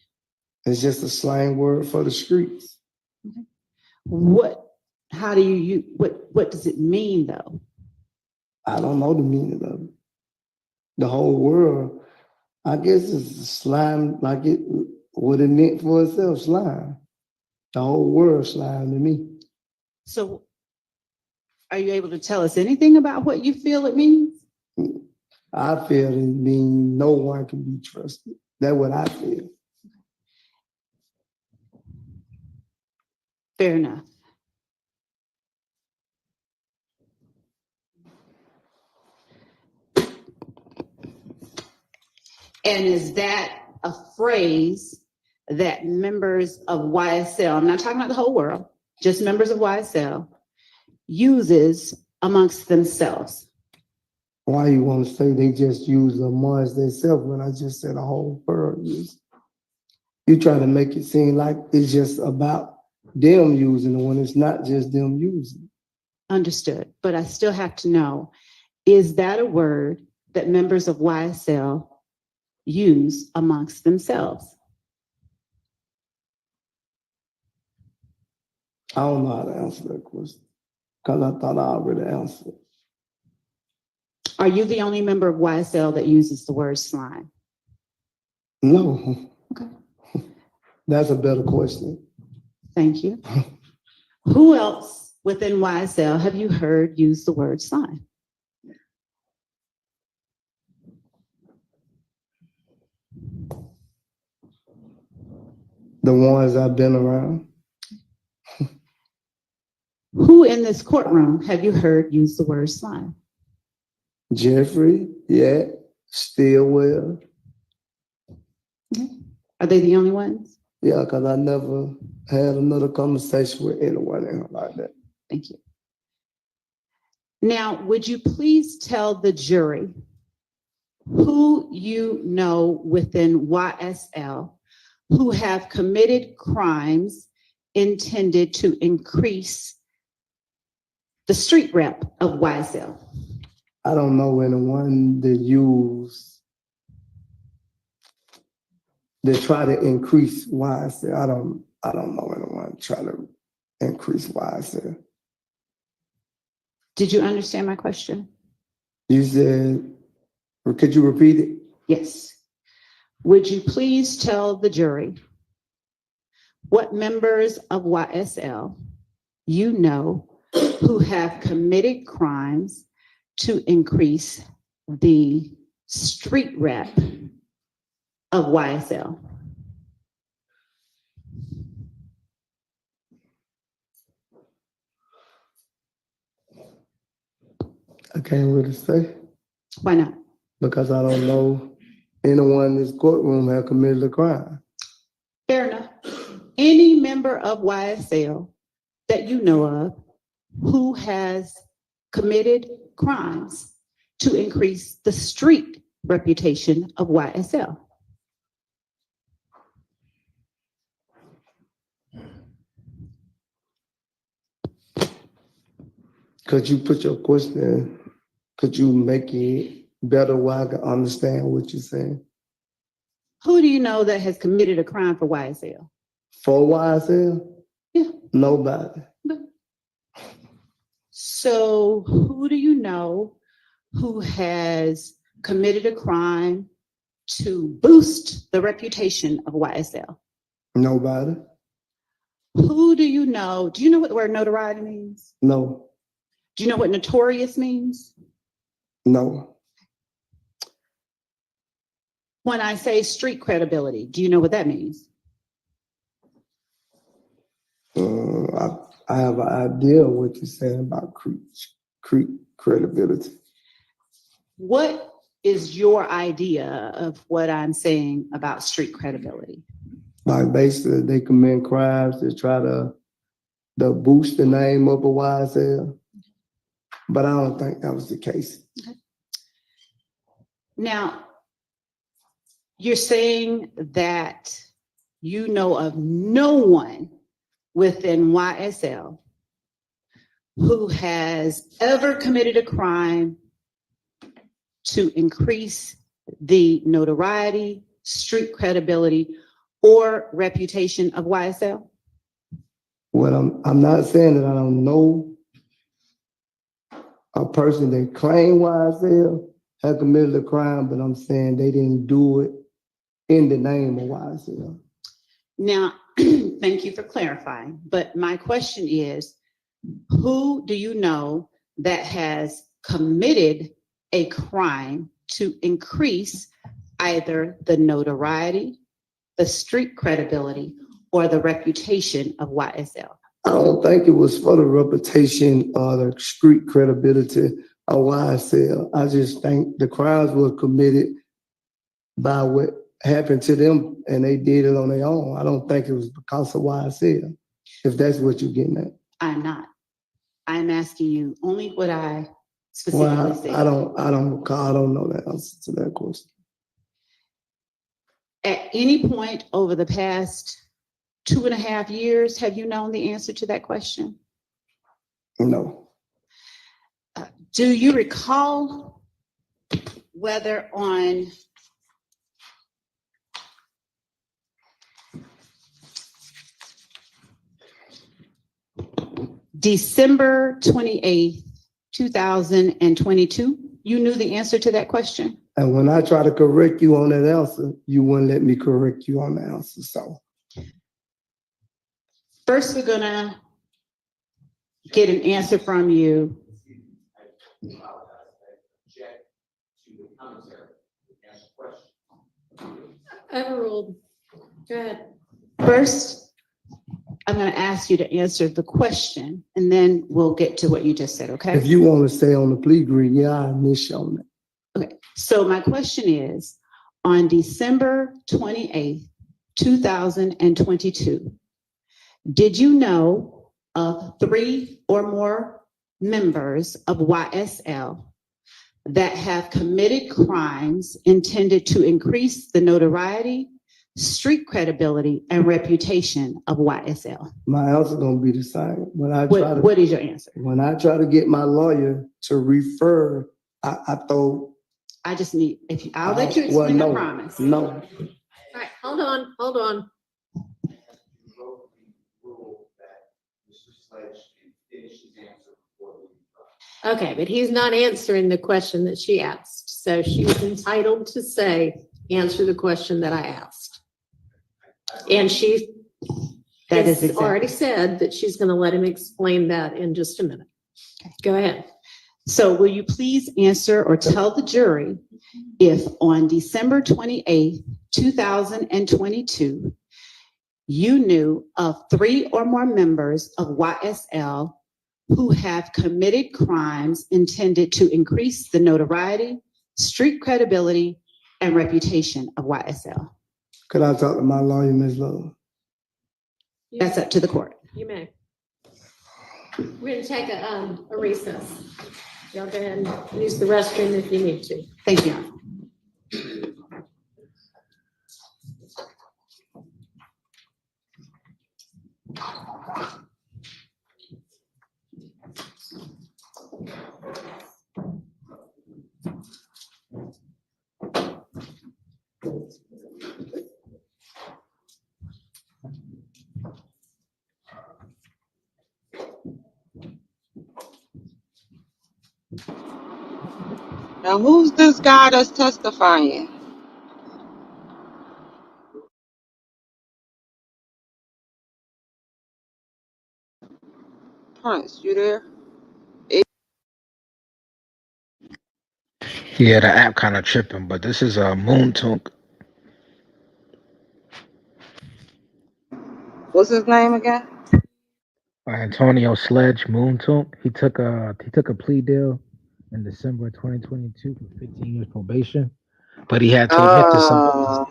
It's just a slang word for the streets. How do you use, what does it mean though? I don't know the meaning of it. The whole world, I guess it's slime like it what it meant for itself, slime. The whole world slime to me. So are you able to tell us anything about what you feel it means? I feel it means no one can be trusted. That's what I feel. Fair enough. And is that a phrase that members of YSL, I'm not talking about the whole world, just members of YSL, uses amongst themselves? Why you want to say they just use amongst themselves when I just said the whole world use? You trying to make it seem like it's just about them using it when it's not just them using it. Understood, but I still have to know, is that a word that members of YSL use amongst themselves? I don't know how to answer that question because I thought I already answered. Are you the only member of YSL that uses the word slime? No. Okay. That's a better question. Thank you. Who else within YSL have you heard use the word slime? The ones I've been around. Who in this courtroom have you heard use the word slime? Jeffrey, yeah, Stillwell. Okay. Are they the only ones? Yeah, because I never had another conversation with anyone in her like that. Thank you. Now, would you please tell the jury who you know within YSL who have committed crimes intended to increase the street rep of YSL? I don't know anyone that try to increase YSL. I don't know anyone try to increase YSL. Did you understand my question? You said, or could you repeat it? Yes. Would you please tell the jury what members of YSL you know who have committed crimes to increase the street rep of YSL? I can't really say. Why not? Because I don't know anyone in this courtroom have committed a crime. Fair enough. Any member of YSL that you know of who has committed crimes to increase the street reputation of YSL? Could you put your question, could you make it better where I can understand what you're saying? Who do you know that has committed a crime for YSL? For YSL? Yeah. Nobody. So who do you know who has committed a crime to boost the reputation of YSL? Nobody. Who do you know? Do you know what the word notoriety means? No. Do you know what notorious means? No. When I say street credibility, do you know what that means? I have an idea of what you're saying about credibility. What is your idea of what I'm saying about street credibility? Like basically they commit crimes to try to boost the name up of YSL. But I don't think that was the case. Okay. Now, you're saying that you know of no one within YSL who has ever committed a crime to increase the notoriety, street credibility, or reputation of YSL? Well, I'm not saying that I don't know a person that claimed YSL had committed a crime, but I'm saying they didn't do it in the name of YSL. Now, thank you for clarifying, but my question is, who do you know that has committed a crime to increase either the notoriety, the street credibility, or the reputation of YSL? I don't think it was for the reputation or the street credibility of YSL. I just think the crimes were committed by what happened to them and they did it on their own. I don't think it was because of YSL, if that's what you're getting at. I'm not. I'm asking you only what I specifically said. I don't know the answer to that question. At any point over the past 2.5 years, have you known the answer to that question? No. Do you recall whether on December 28th, 2022, you knew the answer to that question? And when I try to correct you on that answer, you wouldn't let me correct you on the answer, so. First, we're gonna get an answer from you. Overruled. Go ahead. First, I'm gonna ask you to answer the question, and then we'll get to what you just said, okay? If you want to stay on the plea agreement, yeah, I initiate on that. Okay, so my question is, on December 28th, 2022, Did you know of 3 or more members of YSL that have committed crimes intended to increase the notoriety, street credibility, and reputation of YSL? My answer gonna be the same. What is your answer? When I try to get my lawyer to refer, I throw. I just need, I'll let you explain, I promise. No. All right, hold on. Okay, but he's not answering the question that she asked. So she was entitled to say, answer the question that I asked. And she has already said that she's going to let him explain that in just a minute. Go ahead. So will you please answer or tell the jury if on December 28th, 2022, you knew of 3 or more members of YSL who have committed crimes intended to increase the notoriety, street credibility, and reputation of YSL? Could I talk to my lawyer, Ms. Love? That's up to the court. You may. We're going to take a recess. Y'all go ahead and use the restroom if you need to. Thank you. Now, who's this guy that's testifying? Prince, you there? Yeah, the app kind of tripping, but this is a Moon Tunk. What's his name again? Antonio Sledge Moon Tunk. He took a plea deal in December 2022 for 15 years probation, but he had to admit to some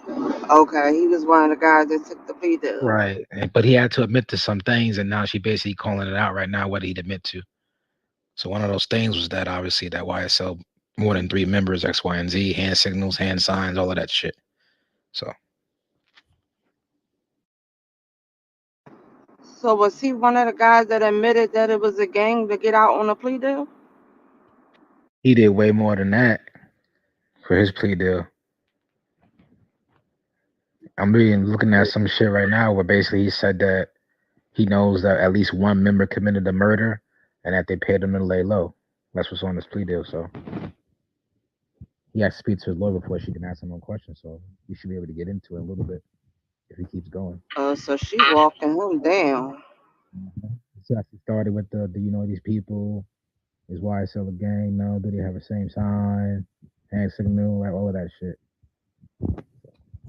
things. Okay. He was one of the guys that took the plea deal. Right, but he had to admit to some things, and now she basically calling it out right now what he'd admit to. So one of those things was that obviously that YSL more than 3 members, X, Y, and Z, hand signals, hand signs, all of that shit. So So was he one of the guys that admitted that it was a gang to get out on a plea deal? he did way more than that for his plea deal. I'm looking at some shit right now where basically he said that he knows that at least 1 member committed the murder and that they paid him to lay low. That's what's on this plea deal. So he has to speak to his lawyer before she can ask him one question. So we should be able to get into it a little bit if he keeps going. So she walking him down. So she started with do you know these people? Is YSL a gang? No. Do they have the same sign? Hand signal? Like all of that shit.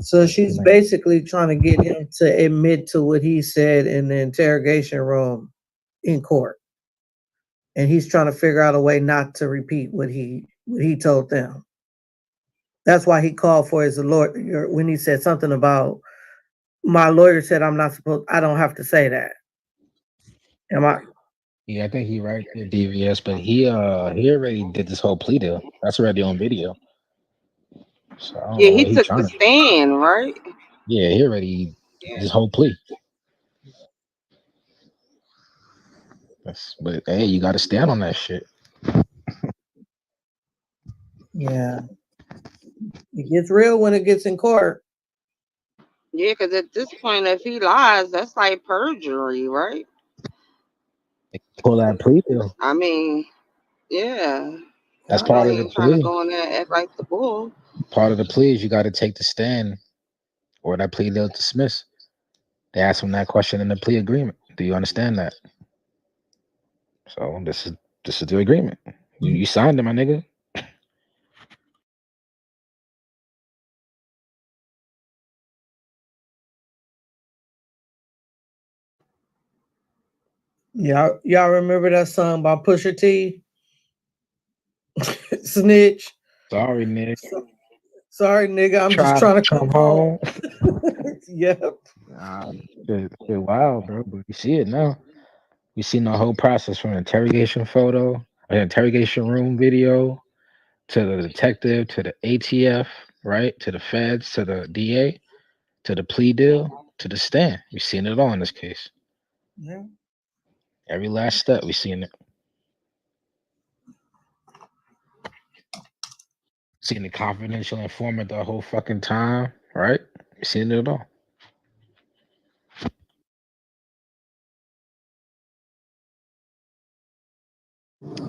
So she's basically trying to get him to admit to what he said in the interrogation room in court. And he's trying to figure out a way not to repeat what he told them. That's why he called for his lawyer when he said something about, my lawyer said I don't have to say that. Am I? Yeah, I think he right there, DVS, but he already did this whole plea deal. That's already on video. So I don't Yeah, know what he took the stand, right? Yeah, he already this whole plea. But hey, you got to stand on that shit. Yeah. It gets real when it gets in court. Yeah, because at this point, if he lies, that's like perjury, right? Pull that plea deal. I mean, yeah. That's part of the Trying to plea. go in there and act like the bull. Part of the plea is you got to take the stand, or that plea deal dismissed. They asked him that question in the plea agreement. Do you understand that? So this is the agreement. You signed it, my nigga. Y'all remember that song by Pusha T? Snitch. Sorry, Nick. Sorry, nigga. I'm just trying to come home. Yep. Shit wild, bro. But you see it now. We seen the whole process from interrogation photo, an interrogation room video, to the detective, to the ATF, right? To the feds, to the DA, to the plea deal, to the stand. We've seen it all in this case. Yeah. Every last step, we've seen it. Seen the confidential informant the whole fucking time, right? We've seen it all.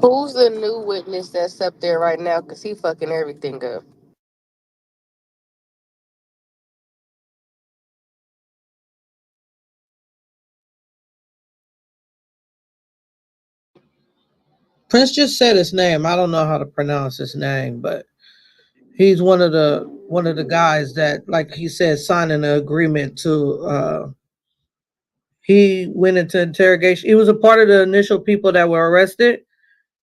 Who's the new witness that's up there right now? Cause he fucking everything up. Prince just said his name. I don't know how to pronounce his name, but he's one of the guys that, like he said, signed an agreement to. He went into interrogation. He was a part of the initial people that were arrested,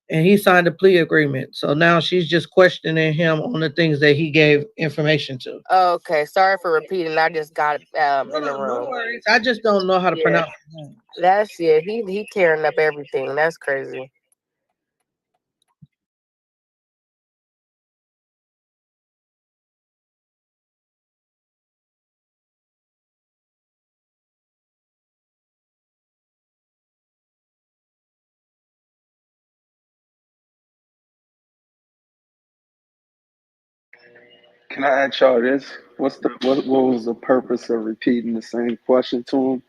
and he signed a plea agreement. So now she's just questioning him on the things that he gave information to. Okay, sorry for repeating. I just got in the room. No worries. I just don't know how to Yeah, pronounce his name. that's it. He tearing up everything. That's crazy. Can I ask y'all this? What was the purpose of repeating the same question to him?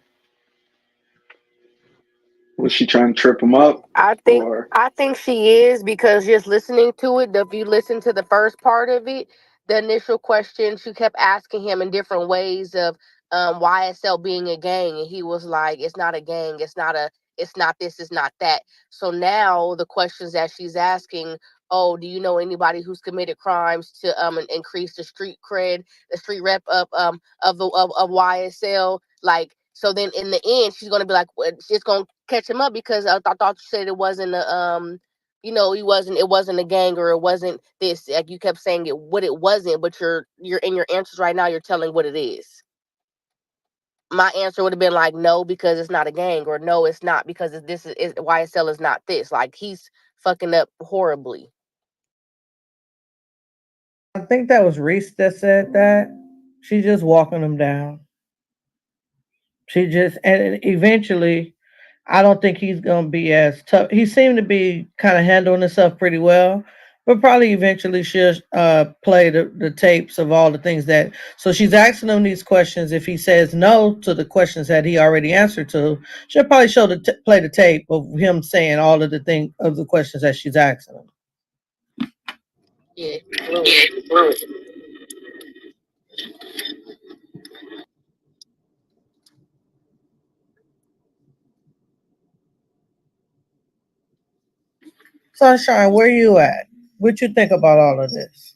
Was she trying to trip him up, I think or I think she is, because just listening to it, if you listen to the first part of it, the initial question, she kept asking him in different ways of YSL being a gang, and he was like, "It's not a gang. It's not this. It's not that." So now the questions that she's asking, oh, do you know anybody who's committed crimes to increase the street cred, the street rep of YSL, like. So then in the end, she's gonna be like, she's gonna catch him up, because I thought you said it wasn't a it wasn't a gang, or it wasn't this. Like, you kept saying what it wasn't, but you're in your answers right now, you're telling what it is. My answer would have been like, no, because it's not a gang, or no, it's not, because this is YSL is not this. Like, he's fucking up horribly. I think that was Reese that said that. She's just walking him down. She just, and eventually, I don't think he's gonna be as tough. He seemed to be kind of handling himself pretty well, but probably eventually she'll play the tapes of all the things that. So she's asking him these questions. If he says no to the questions that he already answered to, she'll probably play the tape of him saying all of the questions that she's asking him. Yeah. Sunshine, where you at? What you think about all of this?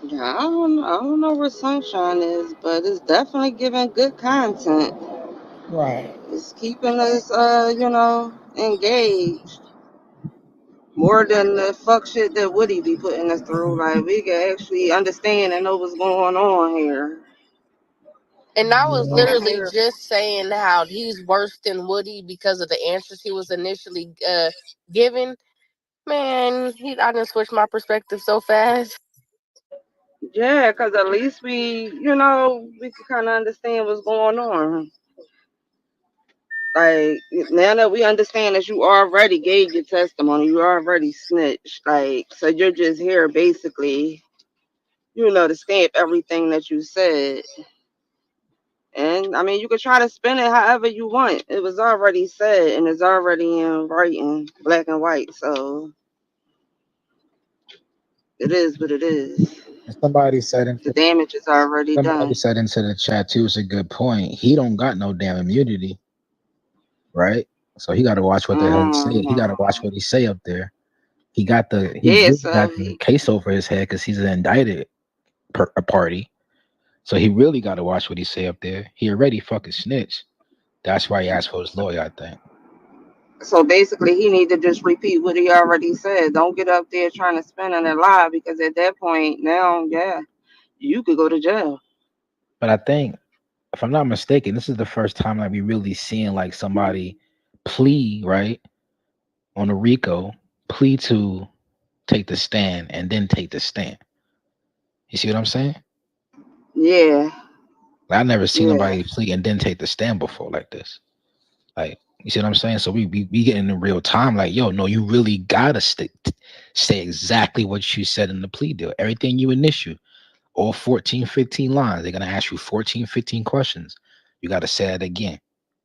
Yeah, I don't know where Sunshine is, but it's definitely giving good content. Right. It's keeping us, engaged more than the fuck shit that Woody be putting us through. Like, we can actually understand and know what's going on here. And I was literally just saying how he's worse than Woody because of the answers he was initially given. Man, I done switched my perspective so fast. Yeah, because at least we can kind of understand what's going on. Like, now that we understand that you already gave your testimony, you already snitched. Like, so you're just here basically, to stamp everything that you said. And I mean, you could try to spin it however you want. It was already said and it's already in writing, black and white. So it is what it is. And somebody said The damage is already done. into the chat too. It's a good point. He don't got no damn immunity, right? So he got to watch what the hell he say. He got to watch what he say up there. he really Yes. got the case over his head because he's an indicted a party. So he really got to watch what he say up there. He already fucking snitched. That's why he asked for his lawyer, I think. So basically, he need to just repeat what he already said. Don't get up there trying to spin on a lie, because at that point, now, yeah, you could go to jail. But I think, if I'm not mistaken, this is the first time like we really seeing like somebody plea, right, on a RICO, plea to take the stand and then take the stand. You see what I'm saying? Yeah, Like, I never seen yeah. nobody plea and then take the stand before like this. Like, you see what I'm saying? So we getting in real time. Like, yo, no, you really gotta say exactly what you said in the plea deal. Everything you initiate, all 14, 15 lines. They're gonna ask you 14, 15 questions. You gotta say it again,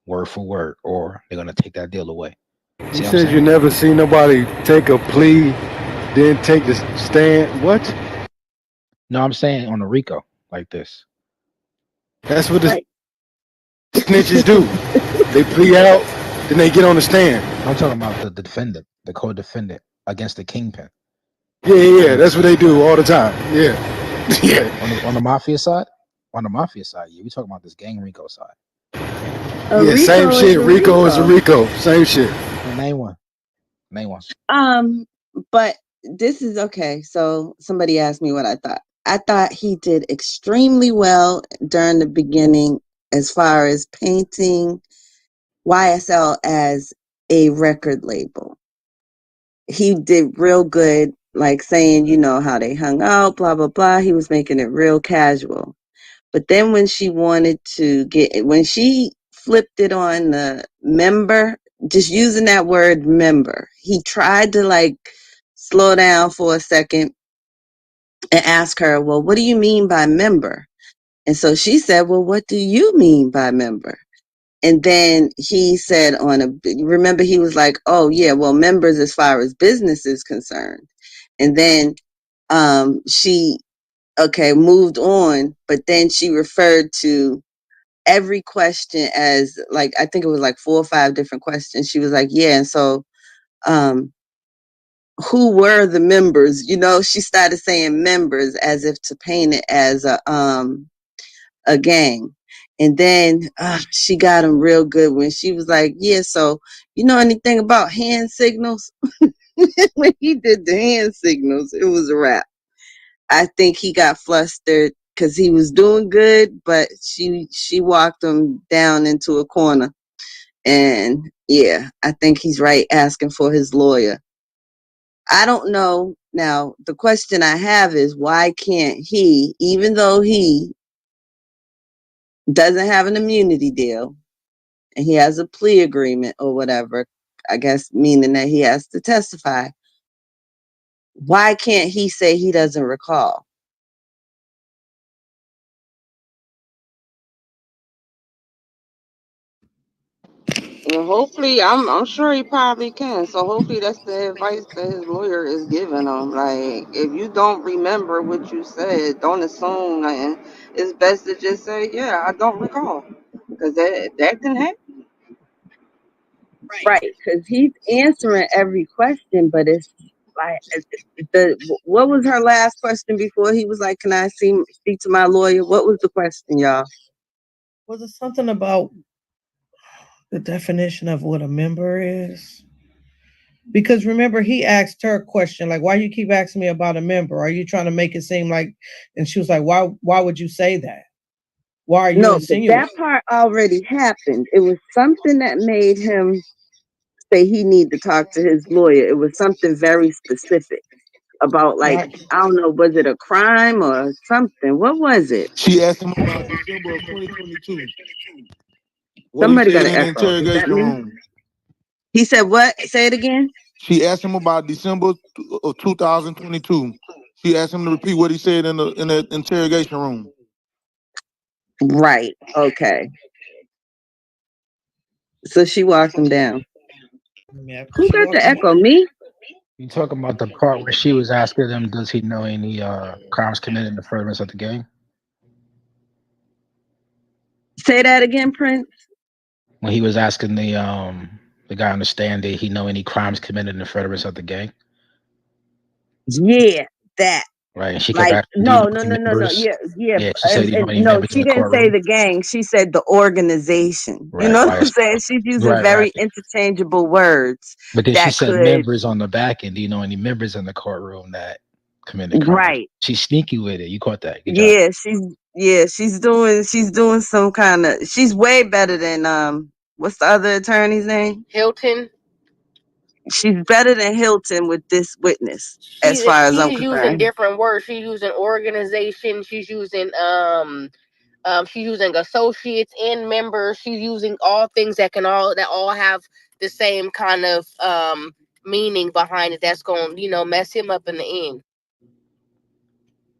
word for word, or they're gonna take that deal away. You See what I'm said you saying? never see nobody take a plea, then take the stand. What? No, I'm saying on a RICO like this. That's what the Right. snitches do. They plea out, then they get on the stand. I'm talking about the defendant, the co-defendant against the kingpin. Yeah. That's what they do all the time. Yeah. On the mafia side? On the mafia side, yeah. We talking about this gang RICO side. Yeah, same shit. Rico is a Rico. Same shit. Name one. Name one. But this is okay. So somebody asked me what I thought. I thought he did extremely well during the beginning as far as painting YSL as a record label. He did real good, like saying, how they hung out, blah, blah, blah. He was making it real casual. But then when she when she flipped it on the member, just using that word member, he tried to like slow down for a second and ask her, well, what do you mean by member? And so she said, well, what do you mean by member? And then he said remember he was like, oh yeah, well, members as far as business is concerned. And then she moved on, but then she referred to every question as like, I think it was like 4 or 5 different questions. She was like, yeah, and so who were the members? She started saying members as if to paint it as a gang. And then she got him real good when she was like, yeah, so you know anything about hand signals? When he did the hand signals, it was a wrap. I think he got flustered because he was doing good, but she walked him down into a corner. And yeah, I think he's right asking for his lawyer. I don't know. Now, the question I have is, why can't he, even though he doesn't have an immunity deal and he has a plea agreement or whatever, I guess meaning that he has to testify, why can't he say he doesn't recall? Well, hopefully, I'm sure he probably can. So hopefully that's the advice that his lawyer is giving him. Like, if you don't remember what you said, don't assume nothing. It's best to just say, yeah, I don't recall. Because that can happen. Right, because he's answering every question, but it's like what was her last question before he was like, can I speak to my lawyer? What was the question, y'all? Was it something about the definition of what a member is? Because remember, he asked her a question like, why you keep asking me about a member? Are you trying to make it seem like, and she was like, why would you say that? Why are you No, but insinuating? that part already happened. It was something that made him say he need to talk to his lawyer. It was something very specific about, like, I don't know, was it a crime or something? What was it? She asked him about December of 2022. What Somebody he got said an in the echo. Is that interrogation me? room. He said what? Say it again. She asked him about December of 2022. She asked him to repeat what he said in the interrogation room. Right. Okay. So she walked him down. Yeah, Who got the echo? Me? You talking about the part where she was asking him, does he know any crimes committed in the furtherance of the gang? Say that again, Prince. When he was asking the guy on the stand, did he know any crimes committed in the furtherance of the gang? Yeah, that. Right. And she kept Like, asking, do you know no, no, any no, no, no. members? Yeah, yeah. Yeah, she said, do you know any No, members in she the didn't say courtroom? the gang. She said the organization. You Right. know what I'm YS. saying? She's using Right, right. very interchangeable words But then she that said could, members on the back end. Do you know any members in the courtroom that committed crimes? right. She's sneaky with it. You caught that. Good job. She's doing some kind of, she's way better than what's the other attorney's name? Hilton. She's better than Hilton with this witness, as She's far as I'm she's using concerned. different words. She's using organization. She's using associates and members. She's using all things that all have the same kind of meaning behind it. That's going to mess him up in the end.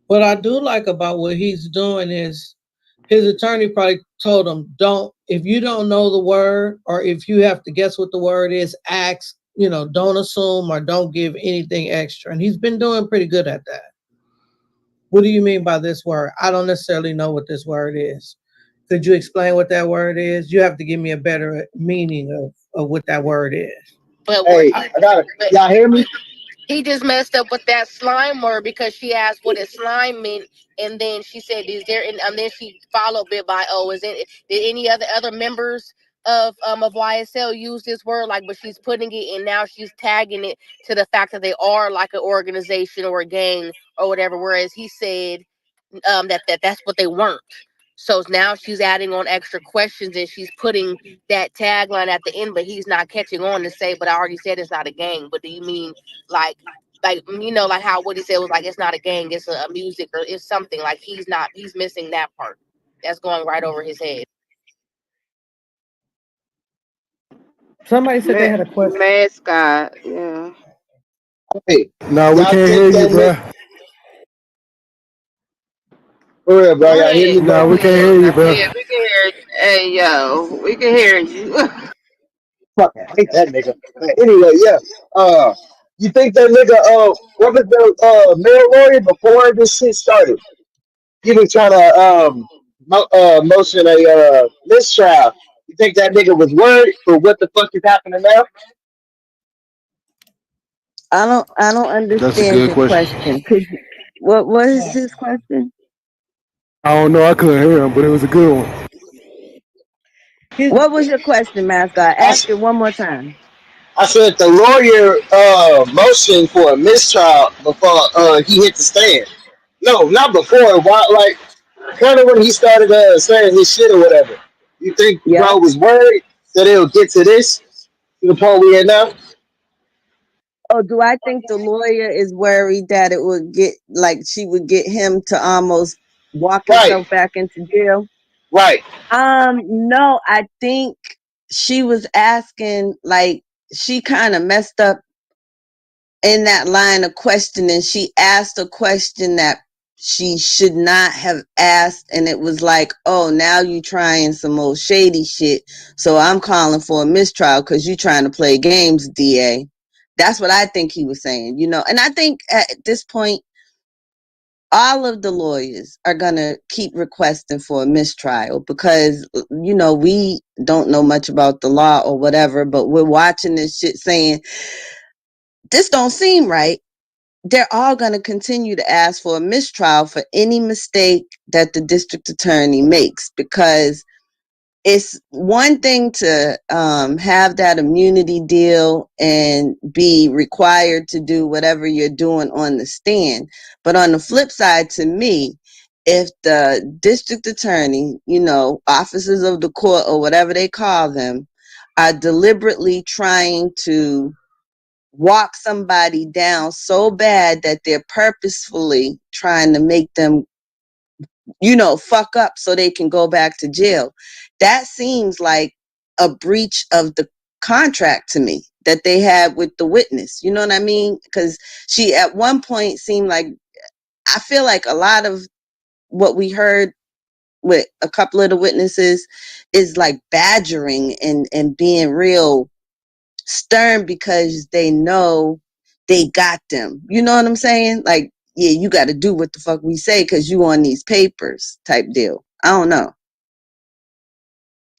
What I do like about what he's doing is his attorney probably told him, if you don't know the word or if you have to guess what the word is, ask, don't assume or don't give anything extra. And he's been doing pretty good at that. What do you mean by this word? I don't necessarily know what this word is. Could you explain what that word is? You have to give me a better meaning of what that word is. But Hey, I got it. Y'all hear me? he just messed up with that slime word because she asked what a slime meant, and then she said, "Is there?" And then she followed it by, "Oh, did any other members of YSL use this word?" Like, but she's putting it, and now she's tagging it to the fact that they are like an organization or a gang or whatever. Whereas he said that's what they weren't. So now she's adding on extra questions and she's putting that tagline at the end, but he's not catching on to say, "But I already said it's not a gang." But do you mean like like how what he said was like it's not a gang, it's a music or it's something, like he's missing that part. That's going right over his head. Somebody said they had a question. Mascot, yeah. Hey, No, we y'all can't think hear you, that bro. nigga? For real, bro. Go Y'all hear ahead. me, No, bro? we can't hear you, bro. Yeah, we can hear you. Hey, yo, we can hear you. Fuck, I hate that nigga. But anyway, yeah. You think that nigga? What was the mayor lawyer before this shit started? He was trying to motion a mistrial. You think that nigga was worried for what the fuck is happening now? I don't That's a understand good your question. question. What was his question? I don't know. I couldn't hear him, but it was a good one. What was your question, mascot? I, Ask it one more time. I said the lawyer motioned for a mistrial before he hit the stand. No, not before. Why, like kind of when he started saying his shit or whatever. You think Yep. bro was worried that it'll get to this to the point we at now? Oh, do I think the lawyer is worried that it would get, like, she would get him to almost walk Right, himself back into jail? right. No, I think she was asking, like, she kind of messed up in that line of questioning. She asked a question that she should not have asked, and it was like, oh, now you trying some old shady shit, so I'm calling for a mistrial because you trying to play games, DA. That's what I think he was saying, and I think at this point all of the lawyers are going to keep requesting for a mistrial because we don't know much about the law or whatever, but we're watching this shit saying this don't seem right. They're all going to continue to ask for a mistrial for any mistake that the district attorney makes, because it's one thing to have that immunity deal and be required to do whatever you're doing on the stand. But on the flip side, to me, if the district attorney, officers of the court or whatever they call them, are deliberately trying to walk somebody down so bad that they're purposefully trying to make them fuck up so they can go back to jail, that seems like a breach of the contract to me that they had with the witness. You know what I mean? Because she at one point seemed like, I feel like a lot of what we heard with a couple of the witnesses is like badgering and being real stern because they know they got them. You know what I'm saying? Like, yeah, you got to do what the fuck we say because you on these papers type deal. I don't know.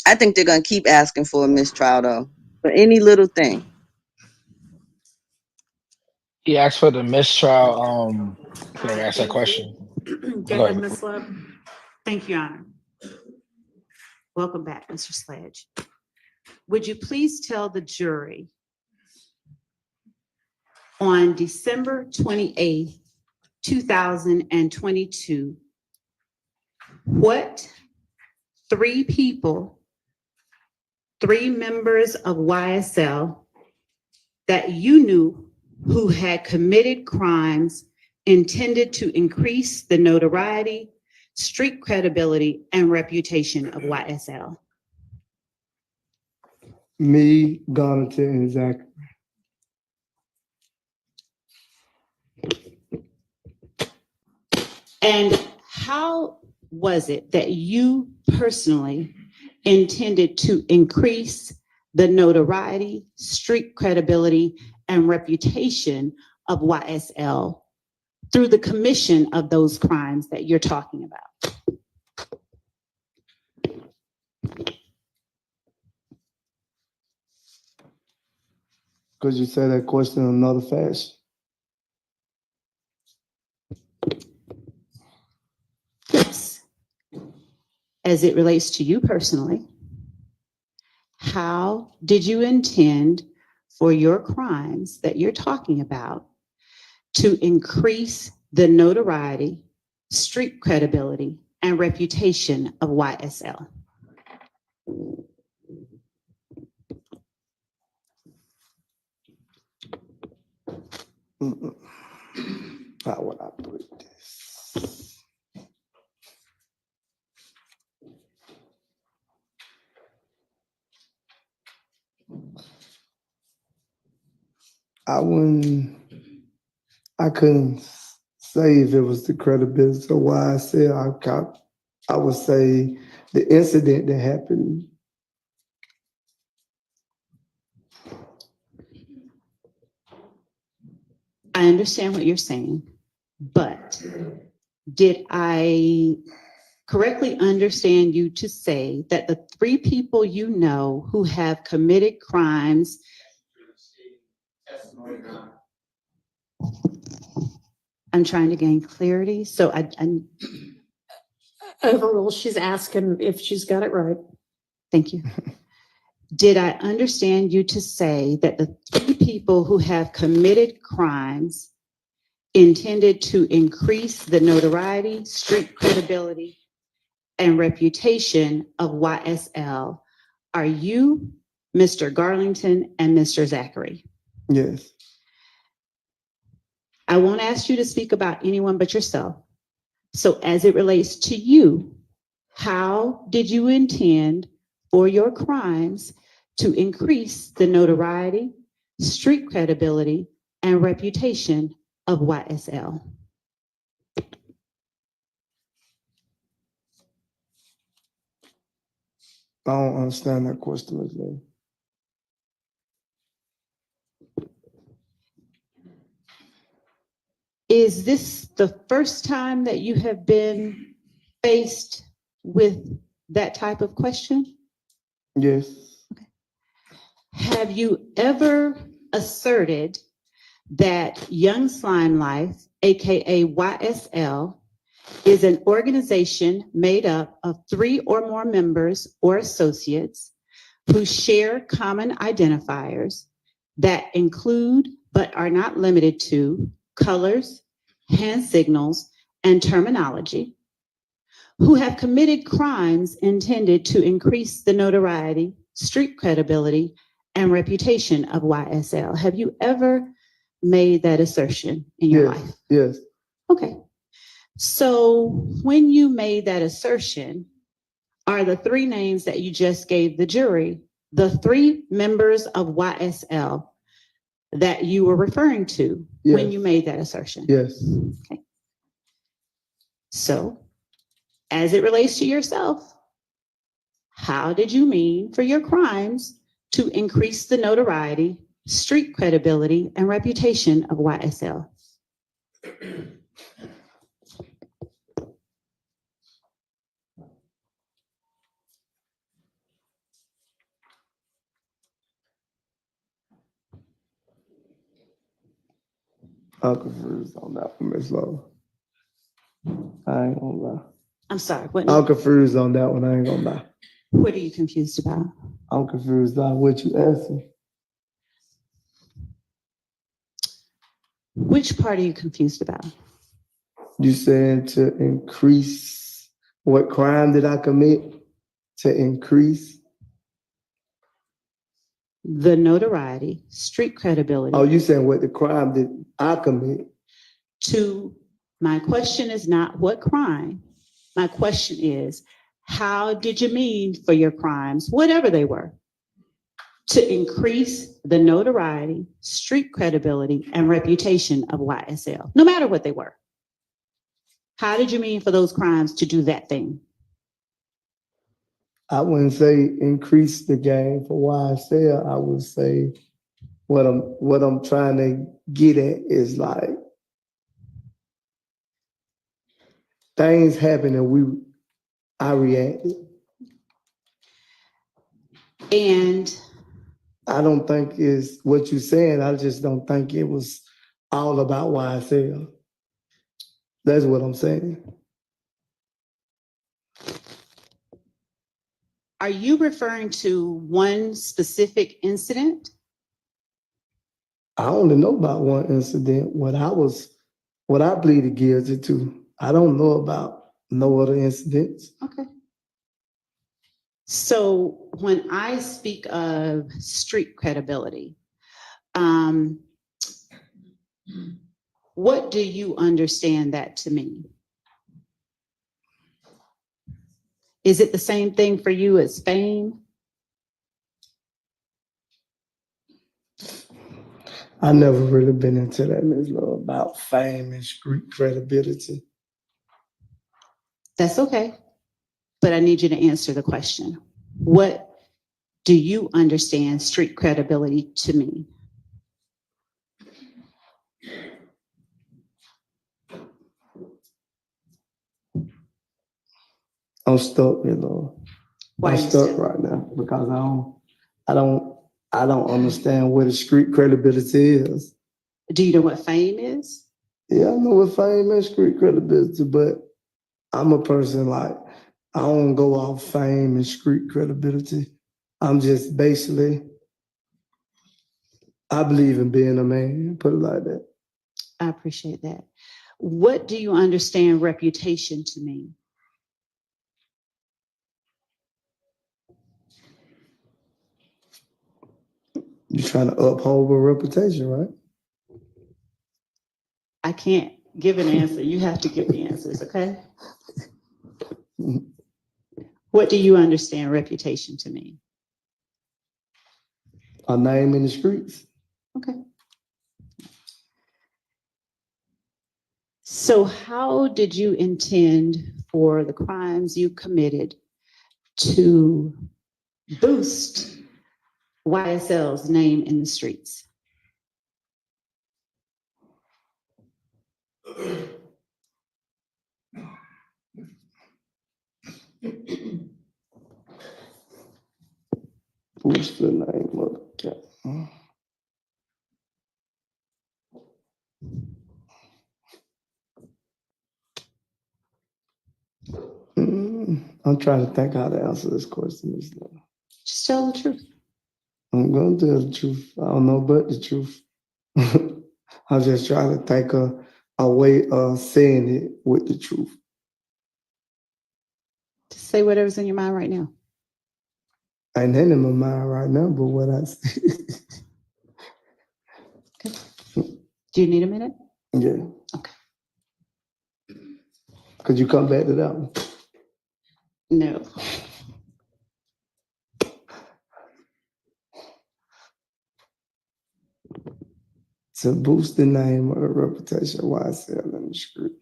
I think they're going to keep asking for a mistrial, though, for any little thing. He asked for the mistrial. Can I ask that question? Go ahead, Ms. Love. Thank you, Your Honor. Welcome back, Mr. Sledge. Would you please tell the jury on December 28th, 2022, what three people, three members of YSL that you knew who had committed crimes intended to increase the notoriety, street credibility, and reputation of YSL? Me, Donington, and Zach. And how was it that you personally intended to increase the notoriety, street credibility, and reputation of YSL through the commission of those crimes that you're talking about? Could you say that question in another fashion? Yes. As it relates to you personally, how did you intend for your crimes that you're talking about to increase the notoriety, street credibility, and reputation of YSL? How would I put this? I couldn't say if it was the credibility or why I said I would say the incident that happened. I understand what you're saying, but did I correctly understand you to say that the three people you know who have committed crimes? I'm trying to gain clarity, so I Overall, she's asking if she's got it right. thank you. Did I understand you to say that the three people who have committed crimes intended to increase the notoriety, street credibility, and reputation of YSL are you, Mr. Garlington, and Mr. Zachary? Yes. I won't ask you to speak about anyone but yourself. So as it relates to you, how did you intend for your crimes to increase the notoriety, street credibility, and reputation of YSL? I don't understand that question, Ms. Lynn. Is this the first time that you have been faced with that type of question? Yes. Have you ever asserted that Young Slime Life, AKA YSL, is an organization made up of 3 or more members or associates who share common identifiers that include but are not limited to colors, hand signals, and terminology, who have committed crimes intended to increase the notoriety, street credibility, and reputation of YSL? Have you ever made that assertion in your life? Yes. Okay. So when you made that assertion, are the 3 names that you just gave the jury the 3 members of YSL that you were referring to when you made that assertion? Yes. Okay. So as it relates to yourself, how did you mean for your crimes to increase the notoriety, street credibility, and reputation of YSL? I'm confused on that one, Ms. Lowe. I ain't gonna lie. I'm sorry, what, I'm confused on that one. I ain't gonna lie. what are you confused about? I'm confused on what you asked me. Which part are you confused about? You said to increase, what crime did I commit to increase? The notoriety, street credibility. Oh, you saying what the crime did I commit? My question is not what crime. My question is, how did you mean for your crimes, whatever they were, to increase the notoriety, street credibility, and reputation of YSL, no matter what they were? How did you mean for those crimes to do that thing? I wouldn't say increase the game for YSL. I would say what I'm trying to get at is like things happen and I reacted. And I don't think it's what you're saying. I just don't think it was all about YSL. That's what I'm saying. are you referring to one specific incident? I only know about one incident. What I pleaded guilty to. I don't know about no other incidents. Okay. So when I speak of street credibility, what do you understand that to mean? Is it the same thing for you as fame? I never really been into that, Ms. Lowe, about fame and street credibility. That's okay, but I need you to answer the question. What do you understand street credibility to mean? I'm stuck, Ms. Lowe. Why I'm are you stuck stuck? right now because I don't understand what the street credibility is. Do you know what fame is? Yeah, I know what fame and street credibility, but I'm a person like I don't go off fame and street credibility. I'm just basically I believe in being a man, put it like that. I appreciate that. What do you understand reputation to mean? You're trying to uphold a reputation, right? I can't give an answer. You have to give the answers, okay? What do you understand reputation to mean? A name in the streets. Okay. So how did you intend for the crimes you committed to boost YSL's name in the streets? What's the name of the cat? I'm trying to think how to answer this question. Just tell the truth. I'm going to tell the truth. I don't know but the truth. I'm just trying to think a way of saying it with the truth. Just say whatever's in your mind right now. Ain't nothing in my mind right now, but what I say. Okay. Do you need a minute? Yeah. Okay. Could you come back to that one? No. To boost the name or reputation of YSL in the street.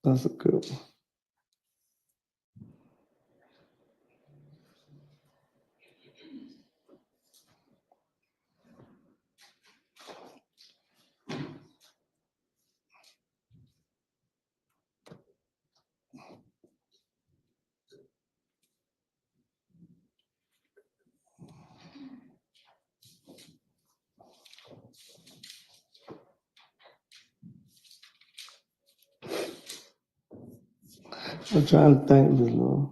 That's a good one. I'm trying to think, Ms. Laura,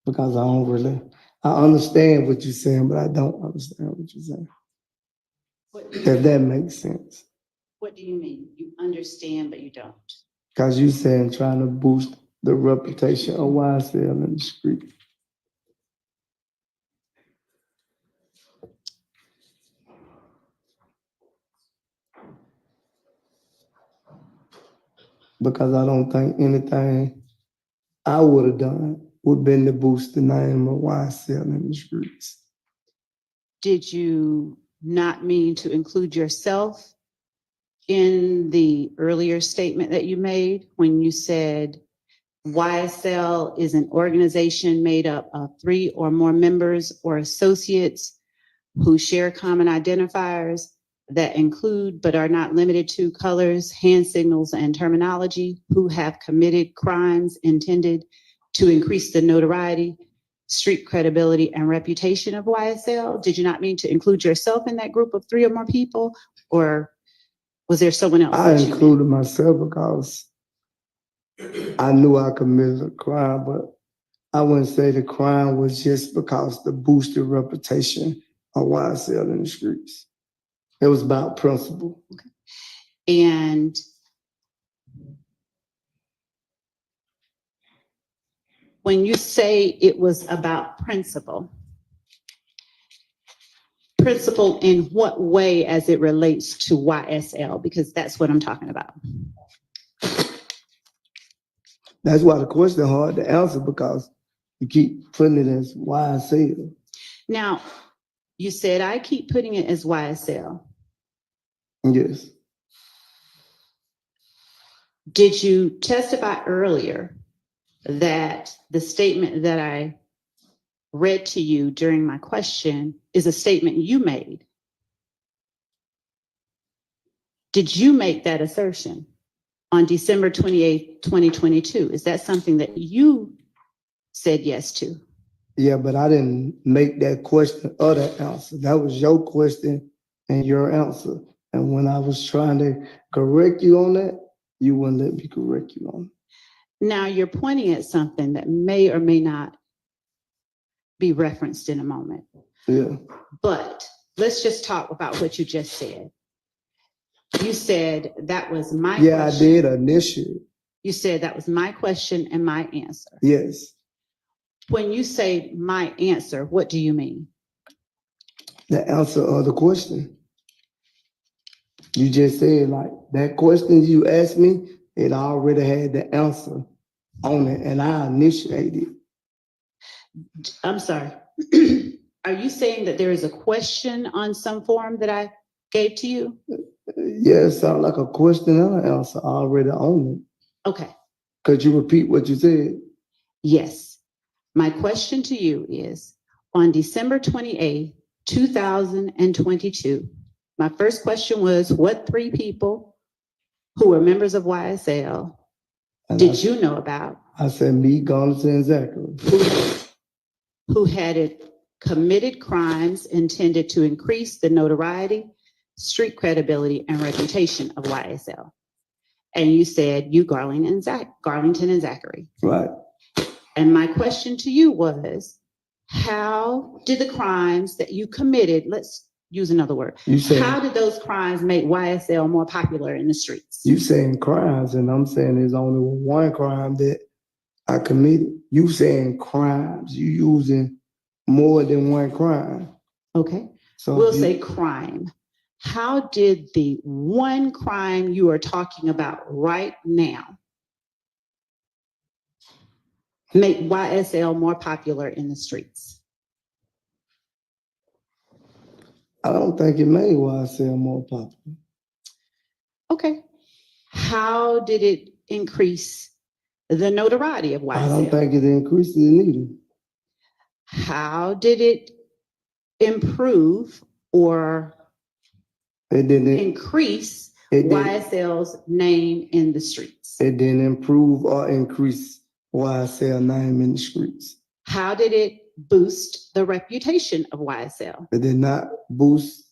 because I understand what you're saying, but I don't understand what you're saying. If that makes sense. What do you mean? You understand, but you don't. Because you saying trying to boost the reputation of YSL in the street. Because I don't think anything I would have done would have been to boost the name of YSL in the streets. Did you not mean to include yourself in the earlier statement that you made when you said YSL is an organization made up of 3 or more members or associates who share common identifiers that include but are not limited to colors, hand signals, and terminology, who have committed crimes intended to increase the notoriety, street credibility, and reputation of YSL? Did you not mean to include yourself in that group of 3 or more people, or was there someone else? I included myself because I knew I committed a crime, but I wouldn't say the crime was just because the boosted reputation of YSL in the streets. It was about principle. And when you say it was about principle in what way as it relates to YSL? Because that's what I'm talking about. That's why the question hard to answer, because you keep putting it as YSL. Now, you said I keep putting it as YSL. Yes. Did you testify earlier that the statement that I read to you during my question is a statement you made? Did you make that assertion on December 28th, 2022? Is that something that you said yes to? Yeah, but I didn't make that question or that answer. That was your question and your answer. And when I was trying to correct you on that, you wouldn't let me correct you on it. Now you're pointing at something that may or may not be referenced in a moment. Yeah. But let's just talk about what you just said. You said that was my question. Yeah, I did initially. You said that was my question and my answer. Yes. When you say my answer, what do you mean? The answer of the question. You just said, like, that question you asked me, it already had the answer on it, and I initiated. I'm sorry. Are you saying that there is a question on some form that I gave to you? Yeah, it sounded like a question and an answer already on it. Okay. Could you repeat what you said? Yes. My question to you is, on December 28th, 2022, my first question was, what 3 people who were members of YSL did you know about? I said me, Garnet, and Zachary. Who had committed crimes intended to increase the notoriety, street credibility, and reputation of YSL. And you said you, Garlington and Zachary. Right. And my question to you was, how did the crimes that you committed, let's use another word, how did those crimes make YSL more popular in the streets? You saying crimes, and I'm saying there's only one crime that I committed. You saying crimes, you using more than one crime. Okay. So we'll say crime. How did the one crime you are talking about right now make YSL more popular in the streets? I don't think it made YSL more popular. Okay. How did it increase the notoriety of YSL? I don't think it increased it either. How did it improve or increase YSL's name in the streets? It didn't improve or increase YSL name in the streets. How did it boost the reputation of YSL? It did not boost.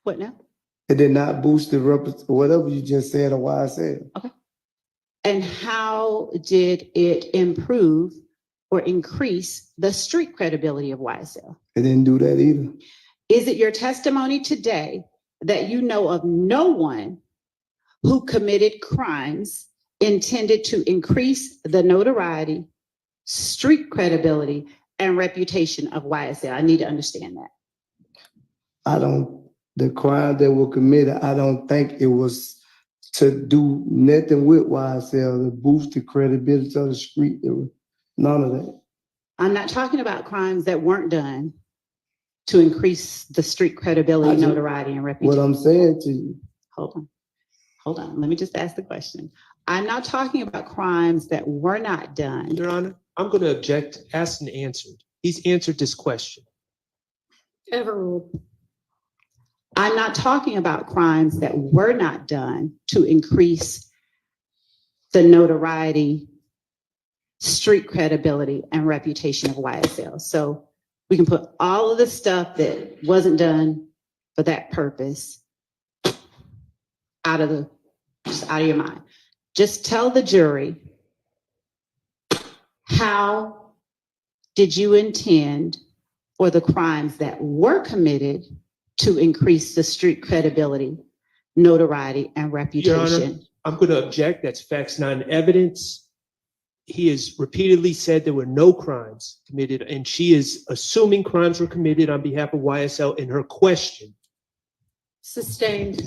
What now? It did not boost the whatever you just said or why I said. Okay. And how did it improve or increase the street credibility of YSL? It didn't do that either. Is it your testimony today that you know of no one who committed crimes intended to increase the notoriety, street credibility, and reputation of YSL? I need to understand that. The crime that were committed, I don't think it was to do nothing with YSL to boost the credibility of the street. There was none of that. I'm not talking about crimes that weren't done to increase the street credibility, notoriety, and reputation. What I'm saying to you. Hold on. Let me just ask the question. I'm not talking about crimes that were not done. Your Honor, I'm going to object. Asked and answered. He's answered this question. Overruled. I'm not talking about crimes that were not done to increase the notoriety, street credibility, and reputation of YSL. So we can put all of the stuff that wasn't done for that purpose out of your mind. Just tell the jury, how did you intend for the crimes that were committed to increase the street credibility, notoriety, and reputation? Your Honor, I'm going to object. That's facts, not evidence. He has repeatedly said there were no crimes committed, and she is assuming crimes were committed on behalf of YSL in her question. Sustained.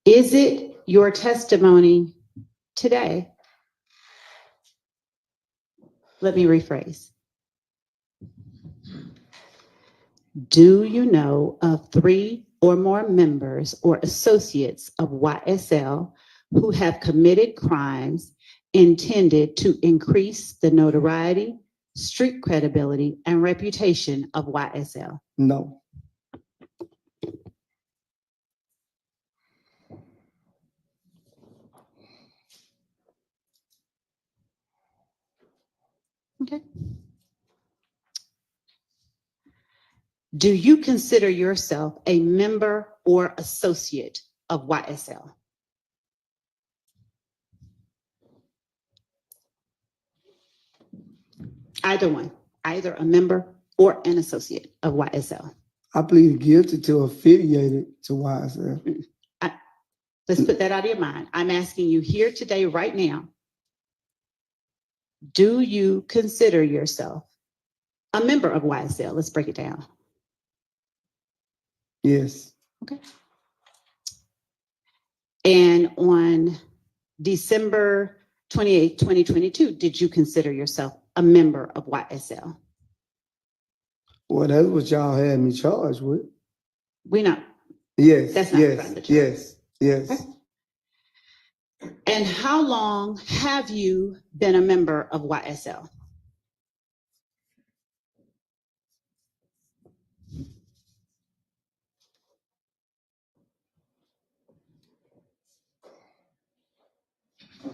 Is it your testimony today? Let me rephrase. Do you know of 3 or more members or associates of YSL who have committed crimes intended to increase the notoriety, street credibility, and reputation of YSL? No. Okay. Do you consider yourself a member or associate of YSL? Either one, either a member or an associate of YSL. I plead guilty to affiliated to YSL. Let's put that out of your mind. I'm asking you here today, right now, do you consider yourself a member of YSL? Let's break it down. Yes. Okay. And on December 28, 2022, did you consider yourself a member of YSL? Well, that's what y'all had me charged with. We're not. Yes. That's not yes. Yes. Yes. Okay. And how long have you been a member of YSL?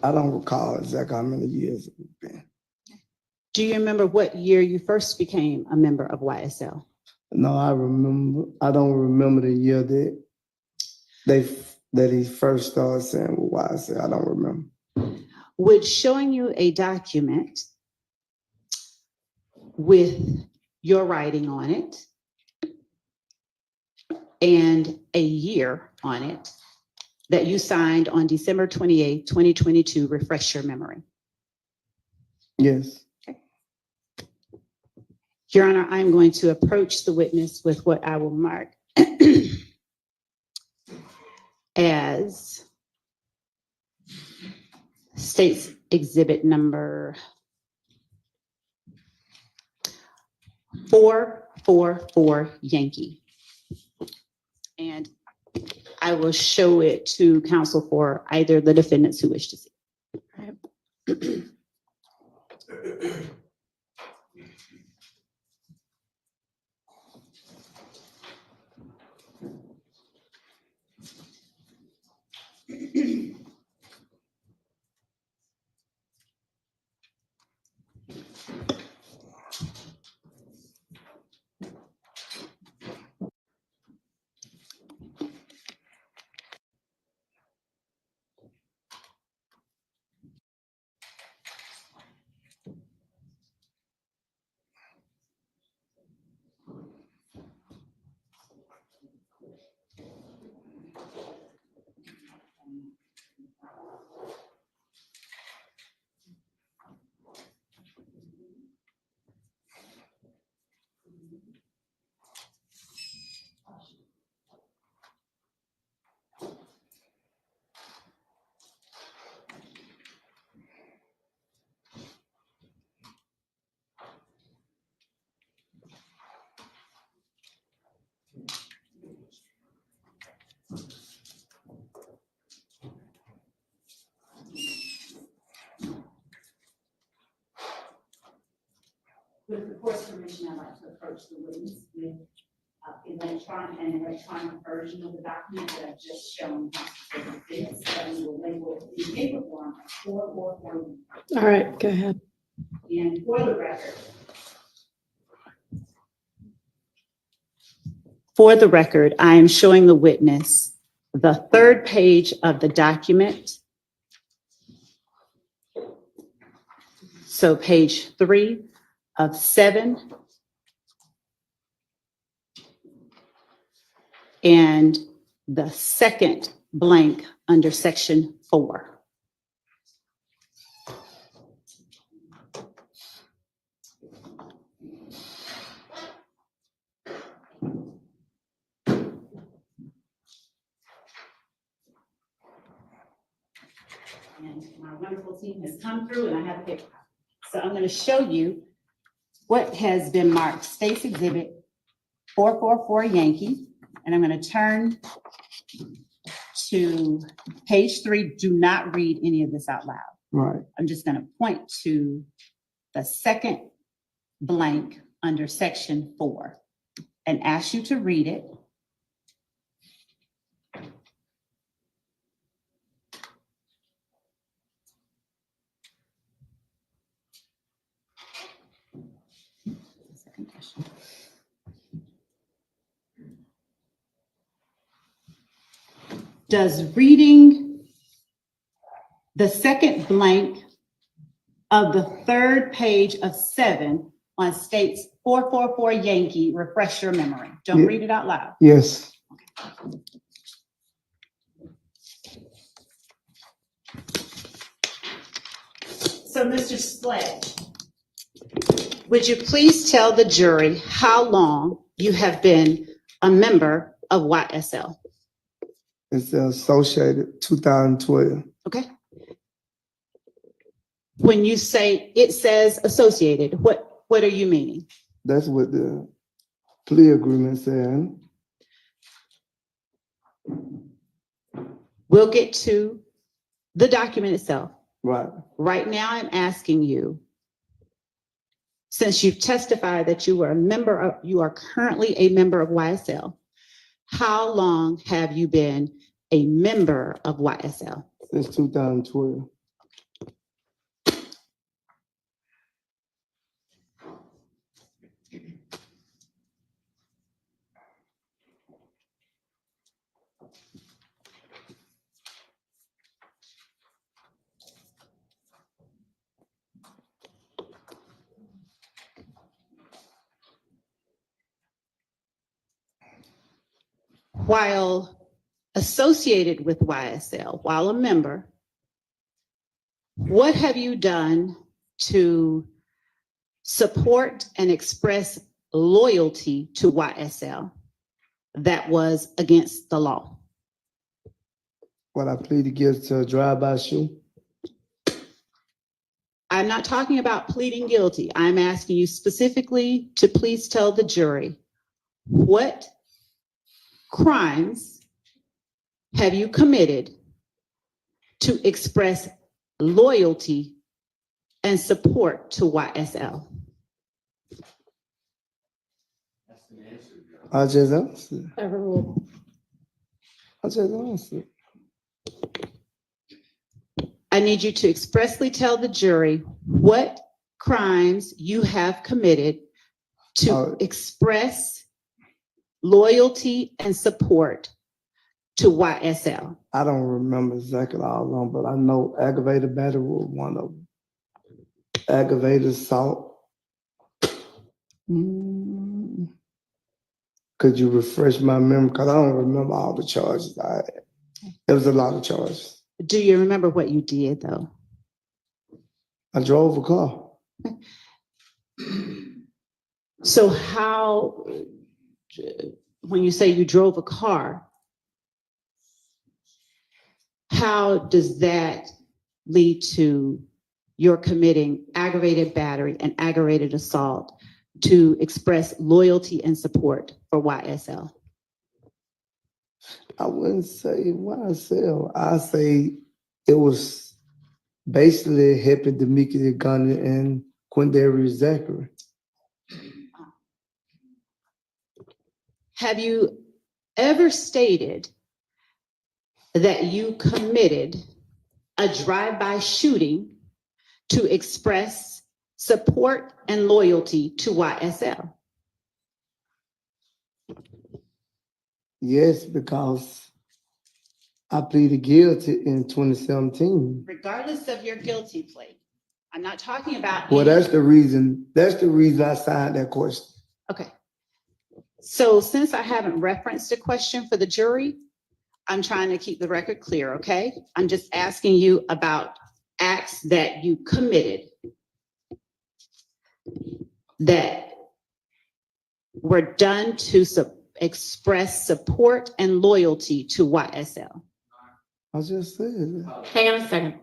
I don't recall exactly how many years it's been. Do you remember what year you first became a member of YSL? No, I don't remember the year that he first started saying YSL. I don't remember. Would showing you a document with your writing on it and a year on it that you signed on December 28, 2022, refresh your memory? Yes. Okay. Your Honor, I'm going to approach the witness with what I will mark as State's Exhibit number 444 Yankee. And I will show it to counsel for either the defendants who wish to see it. With the court's permission, I'd like to approach the witness with an electronic version of the document that I've just shown. This, that we will label in paper form for or for. All right, go ahead. And for the record. For the record, I am showing the witness the third page of the document. So page 3 of 7. And the second blank under section 4. And my wonderful team has come through and I have a paper copy. So I'm going to show you what has been marked State's Exhibit 444 Yankee. And I'm going to turn to page 3. Do not read any of this out loud. Right. I'm just going to point to the second blank under section 4 and ask you to read it. Does reading the second blank of the third page of 7 on State's 444 Yankee refresh your memory? Don't read it out loud. Yes. So, Mr. Sledge, would you please tell the jury how long you have been a member of YSL? It's associated 2012. Okay. When you say it says associated, what are you meaning? That's what the plea agreement said. We'll get to the document itself. Right. Right now, I'm asking you, since you've testified that you are currently a member of YSL, how long have you been a member of YSL? Since 2012. While associated with YSL, while a member, what have you done to support and express loyalty to YSL that was against the law? What I pleaded guilty to a drive-by shooting. I'm not talking about pleading guilty. I'm asking you specifically to please tell the jury what crimes have you committed to express loyalty and support to YSL? I just answered. Overruled. I just answered. I need you to expressly tell the jury what crimes you have committed to express loyalty and support to YSL. I don't remember exactly all of them, but I know aggravated battery was one of them. Aggravated assault. Could you refresh my memory? Because I don't remember all the charges I had. There was a lot of charges. Do you remember what you did, though? I drove a car. So how, when you say you drove a car, how does that lead to your committing aggravated battery and aggravated assault to express loyalty and support for YSL? I wouldn't say YSL. I say it was basically Happy Demiki Gunner and Quindarius Zachary. Have you ever stated that you committed a drive-by shooting to express support and loyalty to YSL? Yes, because I pleaded guilty in 2017. Regardless of your guilty plea, I'm not talking about. Well, that's the reason I signed that question. Okay. So since I haven't referenced a question for the jury, I'm trying to keep the record clear, okay? I'm just asking you about acts that you committed that were done to express support and loyalty to YSL. I just said that. Hang on a second.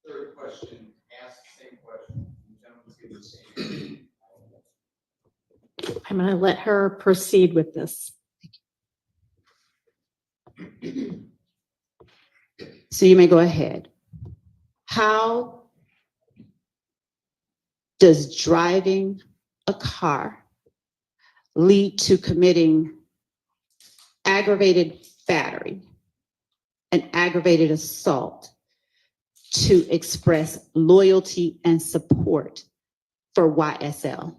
Third question, ask the same question. The gentleman's giving the same. I'm going to let her proceed with this. So you may go ahead. How does driving a car lead to committing aggravated battery and aggravated assault to express loyalty and support for YSL?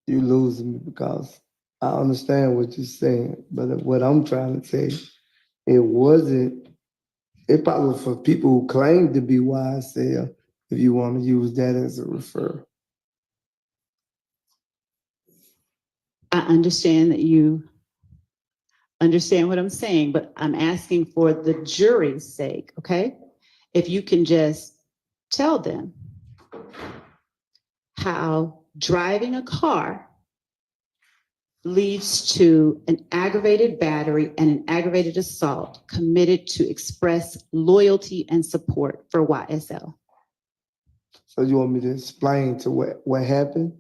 You losing me because I understand what you're saying, but what I'm trying to say, it probably for people who claim to be YSL, if you want to use that as a referral. I understand that you understand what I'm saying, but I'm asking for the jury's sake, okay? If you can just tell them how driving a car leads to an aggravated battery and an aggravated assault committed to express loyalty and support for YSL. So you want me to explain to what happened?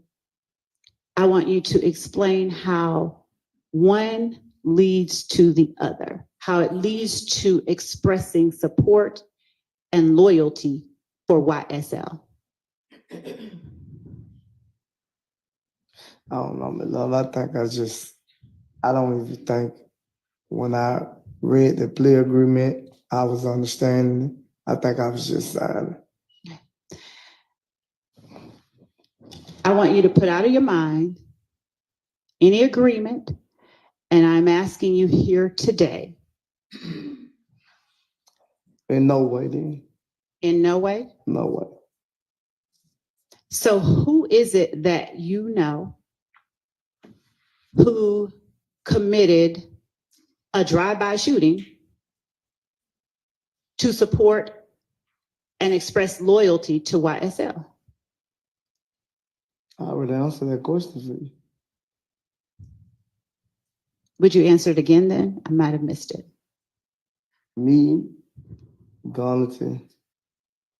I want you to explain how one leads to the other, how it leads to expressing support and loyalty for YSL. I don't know, my love. I don't even think when I read the plea agreement, I was understanding it. I think I was just signing. I want you to put out of your mind any agreement, and I'm asking you here today. In no way, then. In no way? No way. So who is it that you know who committed a drive-by shooting to support and express loyalty to YSL? I already answered that question for you. Would you answer it again then? I might have missed it. Me, Garlington,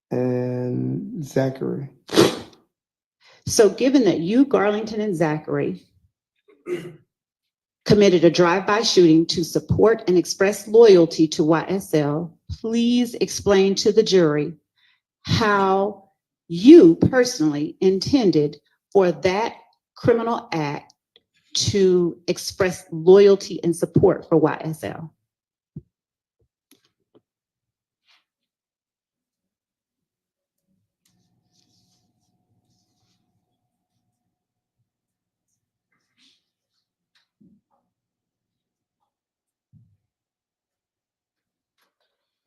and Zachary. So given that you, Garlington, and Zachary committed a drive-by shooting to support and express loyalty to YSL, please explain to the jury how you personally intended for that criminal act to express loyalty and support for YSL.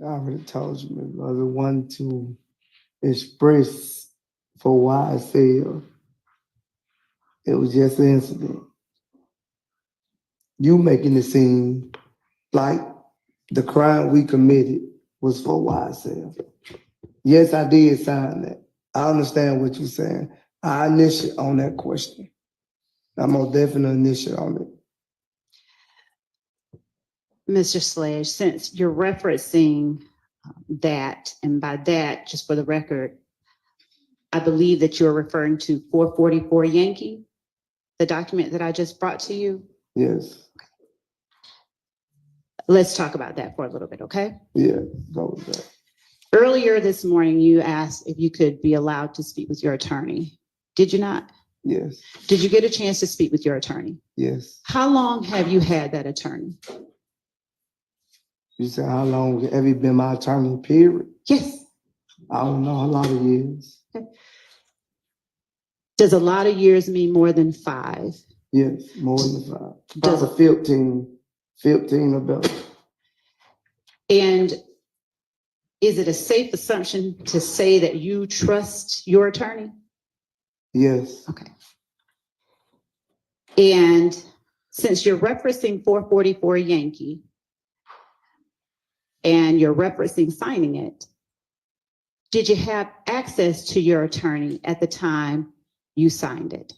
I already told you, my brother, one to express for why I said it was just an incident. You making it seem like the crime we committed was for YSL. Yes, I did sign that. I understand what you're saying. I initiate on that question. I'm most definitely initiate on it. Mr. Sledge, since you're referencing that, and by that, just for the record, I believe that you're referring to 444 Yankee, the document that I just brought to you. Yes. Let's talk about that for a little bit, okay? Yeah, go with that. Earlier this morning, you asked if you could be allowed to speak with your attorney. Did you not? Yes. Did you get a chance to speak with your attorney? Yes. How long have you had that attorney? You said how long have you been my attorney, period? Yes. I don't know, a lot of years. Okay. Does a lot of years mean more than 5? Yes, more than 5. Does Probably 15 or better. And is it a safe assumption to say that you trust your attorney? Yes. Okay. And since you're referencing 444 Yankee and you're referencing signing it, did you have access to your attorney at the time you signed it?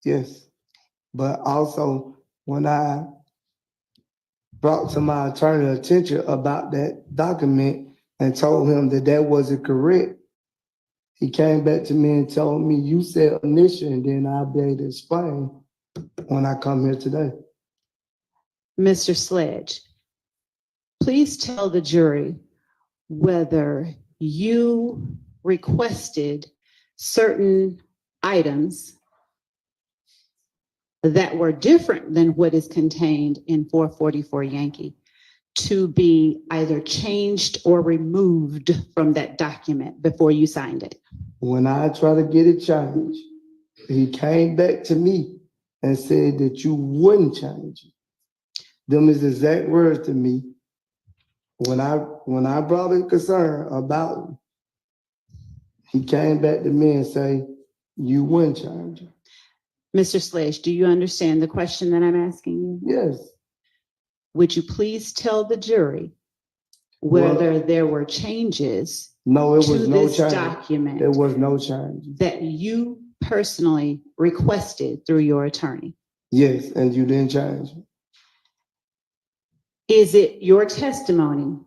Yes. But also, when I brought to my attorney attention about that document and told him that that wasn't correct, he came back to me and told me, you said initial, and then I'll be able to explain when I come here today. Mr. Sledge, please tell the jury whether you requested certain items that were different than what is contained in 444 Yankee to be either changed or removed from that document before you signed it. When I tried to get it changed, he came back to me and said that you wouldn't change it. Them is exact words to me. When I brought a concern about it, he came back to me and say, you wouldn't change it. Mr. Sledge, do you understand the question that I'm asking you? Yes. Would you please tell the jury whether there were changes No, it was to no this change. document There was no change. that you personally requested through your attorney? Yes, and you didn't change it. Is it your testimony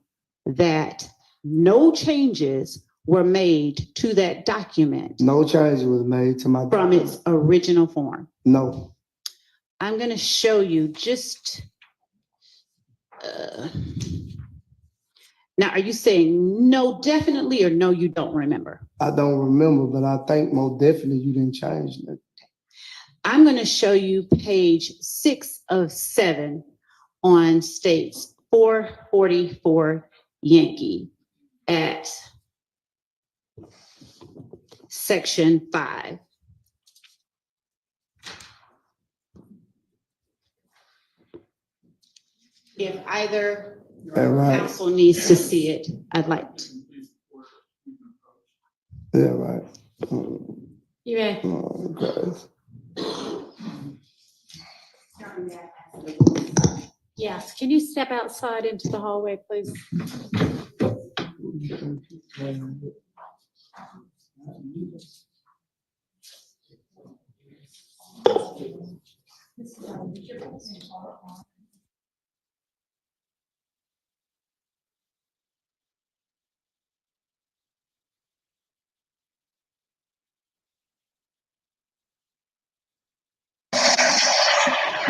that no changes were made to that document No change was made to my from its original form? No. I'm going to show you just. Now, are you saying no, definitely, or no, you don't remember? I don't remember, but I think most definitely you didn't change it. I'm going to show you page 6 of 7 on states 444 Yankee at section 5. If either counsel needs to see it, I'd like to. Yeah, right. You may. Oh, guys. Yes, can you step outside into the hallway, please?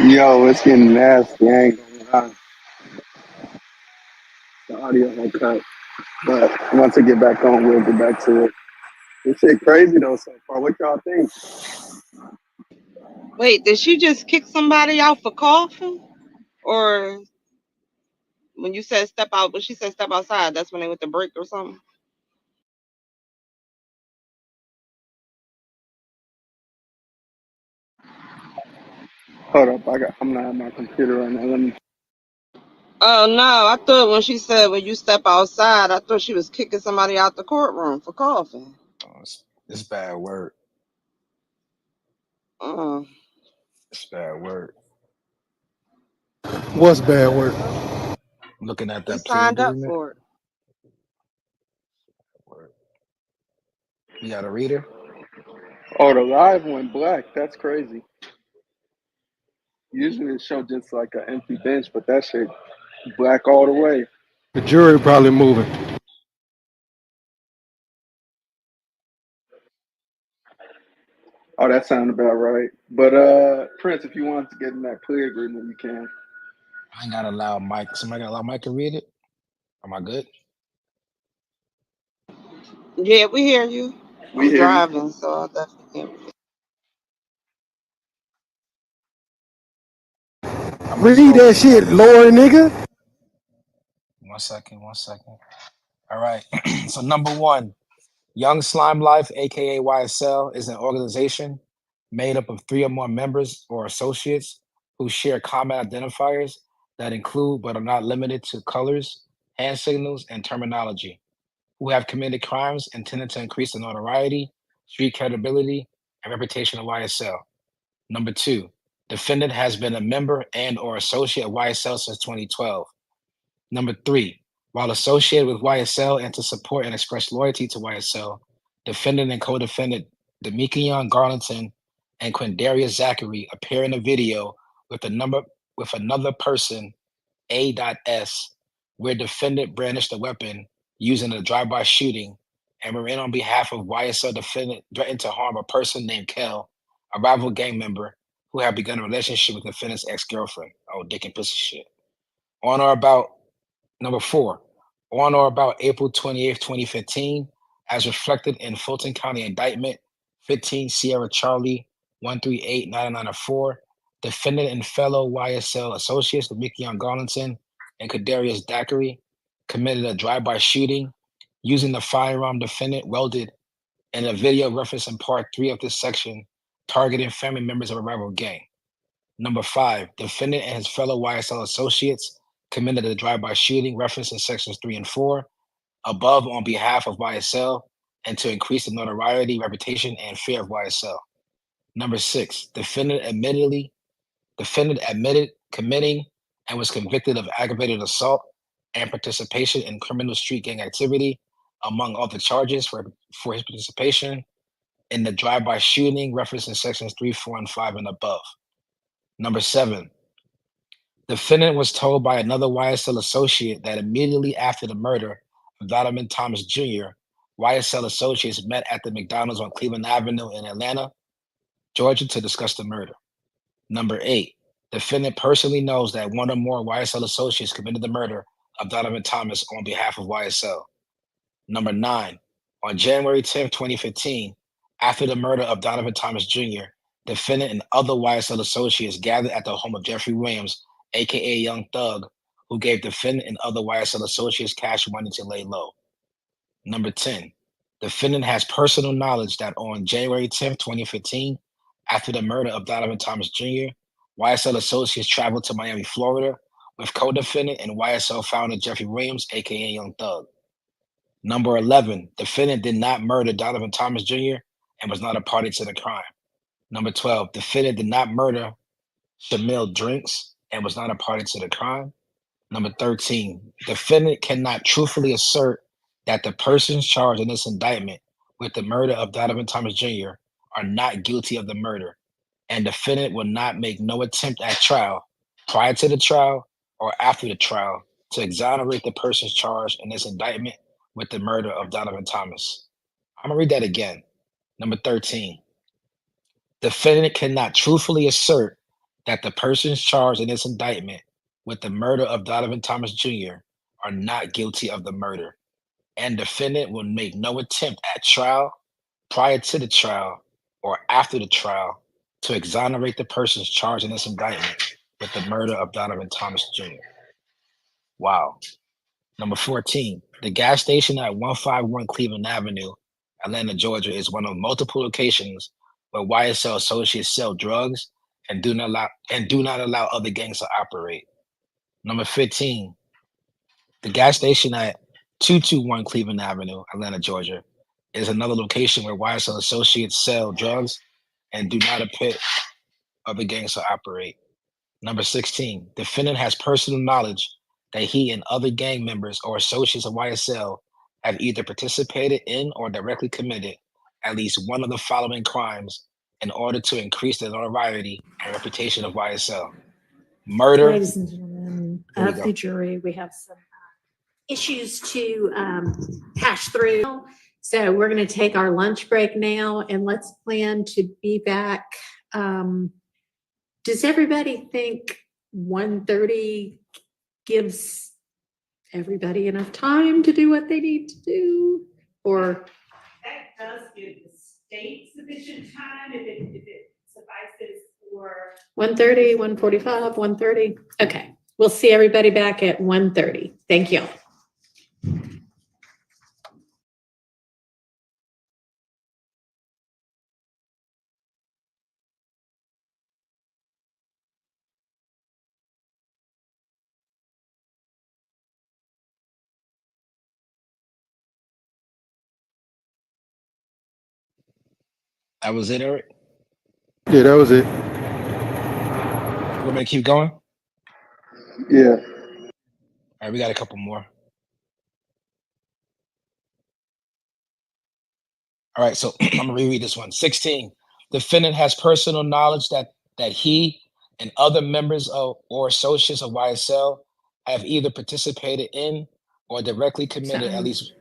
Yo, it's getting nasty. I ain't gonna lie. The audio won't cut. But once I get back on, we'll get back to it. This shit crazy though so far. What y'all think? Wait, did she just kick somebody out for coughing? Or when you said step out, but she said step outside, that's when they went to break or something? Hold up, I'm not at my computer right now. Let me. Oh no, I thought when she said when you step outside, I thought she was kicking somebody out the courtroom for coughing. Oh, it's bad work. It's bad work. What's bad work? Looking at He that plea signed up agreement. for it. You got a reader? Oh, the live went black. That's crazy. Usually it show just like an empty bench, but that shit black all the way. The jury probably moving. Oh, that sounds about right. But Prince, if you want to get in that plea agreement, you can. I ain't gotta allow Mike. Somebody gotta allow Mike to read it. Am I good? Yeah, we hear you. We I'm hear you. driving, so I definitely can't. I'm gonna just Read go that with it. shit, Lord nigga. 1 second. 1 second. All right. So number one, Young Slime Life, aka YSL, is an organization made up of 3 or more members or associates who share common identifiers that include but are not limited to colors, hand signals, and terminology, who have committed crimes intended to increase the notoriety, street credibility, and reputation of YSL. Number two, defendant has been a member and or associate of YSL since 2012. Number three, while associated with YSL and to support and express loyalty to YSL, defendant and co-defendant Demikion Garlington and Quindarius Zachary appear in a video with another person, A.S, where defendant brandished a weapon using a drive-by shooting and were in on behalf of YSL defendant threatened to harm a person named Kel, a rival gang member who had begun a relationship with defendant's ex-girlfriend. Oh, dick and pussy shit. On or about Number four, on or about April 28th, 2015, as reflected in Fulton County Indictment 15 Sierra Charlie 1389904, defendant and fellow YSL associates Demikion Garlington and Kadarius Daiquiri committed a drive-by shooting using the firearm defendant welded in a video referencing part 3 of this section, targeting family members of a rival gang. Number five, defendant and his fellow YSL associates committed a drive-by shooting referenced in sections 3 and 4, above on behalf of YSL and to increase the notoriety, reputation, and fear of YSL. Number six, defendant admitted committing and was convicted of aggravated assault and participation in criminal street gang activity, among other charges for his participation in the drive-by shooting referenced in sections 3, 4, and 5 and above. Number seven, defendant was told by another YSL associate that immediately after the murder of Donovan Thomas Jr., YSL associates met at the McDonald's on Cleveland Avenue in Atlanta, Georgia to discuss the murder. Number eight, defendant personally knows that one or more YSL associates committed the murder of Donovan Thomas on behalf of YSL. Number nine, on January 10th, 2015, after the murder of Donovan Thomas Jr., defendant and other YSL associates gathered at the home of Jeffrey Williams, aka Young Thug, who gave defendant and other YSL associates cash money to lay low. Number 10, defendant has personal knowledge that on January 10th, 2015, after the murder of Donovan Thomas Jr., YSL associates traveled to Miami, Florida, with co-defendant and YSL founder Jeffrey Williams, aka Young Thug. Number 11, defendant did not murder Donovan Thomas Jr. and was not a party to the crime. Number 12, defendant did not murder Shamil Drinks and was not a party to the crime. Number 13, defendant cannot truthfully assert that the persons charged in this indictment with the murder of Donovan Thomas Jr. are not guilty of the murder, and defendant will not make no attempt at trial, prior to the trial or after the trial, to exonerate the persons charged in this indictment with the murder of Donovan Thomas. I'm gonna read that again. Number 13, defendant cannot truthfully assert that the persons charged in this indictment with the murder of Donovan Thomas Jr. are not guilty of the murder, and defendant will make no attempt at trial, prior to the trial, or after the trial to exonerate the persons charged in this indictment with the murder of Donovan Thomas Jr. Wow. Number 14, the gas station at 151 Cleveland Avenue, Atlanta, Georgia, is one of multiple locations where YSL associates sell drugs and do not allow other gangs to operate. Number 15, the gas station at 221 Cleveland Avenue, Atlanta, Georgia, is another location where YSL associates sell drugs and do not permit other gangs to operate. Number 16, defendant has personal knowledge that he and other gang members or associates of YSL have either participated in or directly committed at least one of the following crimes in order to increase the notoriety and reputation of YSL. Murder. Ladies and gentlemen Here we of go. the jury, we have some issues to hash through. So we're going to take our lunch break now, and let's plan to be back. Does everybody think 1:30 gives everybody enough time to do what they need to do? Or That does give the state sufficient time if it suffices for. 1:30, 1:45, 1:30? Okay, we'll see everybody back at 1:30. Thank you. That was it, Eric? Yeah, that was it. You want me to keep going? Yeah. All right, we got a couple more. All right, so I'm gonna reread this one. 16. Defendant has personal knowledge that he and other members of or associates of YSL have either participated in or directly committed at least.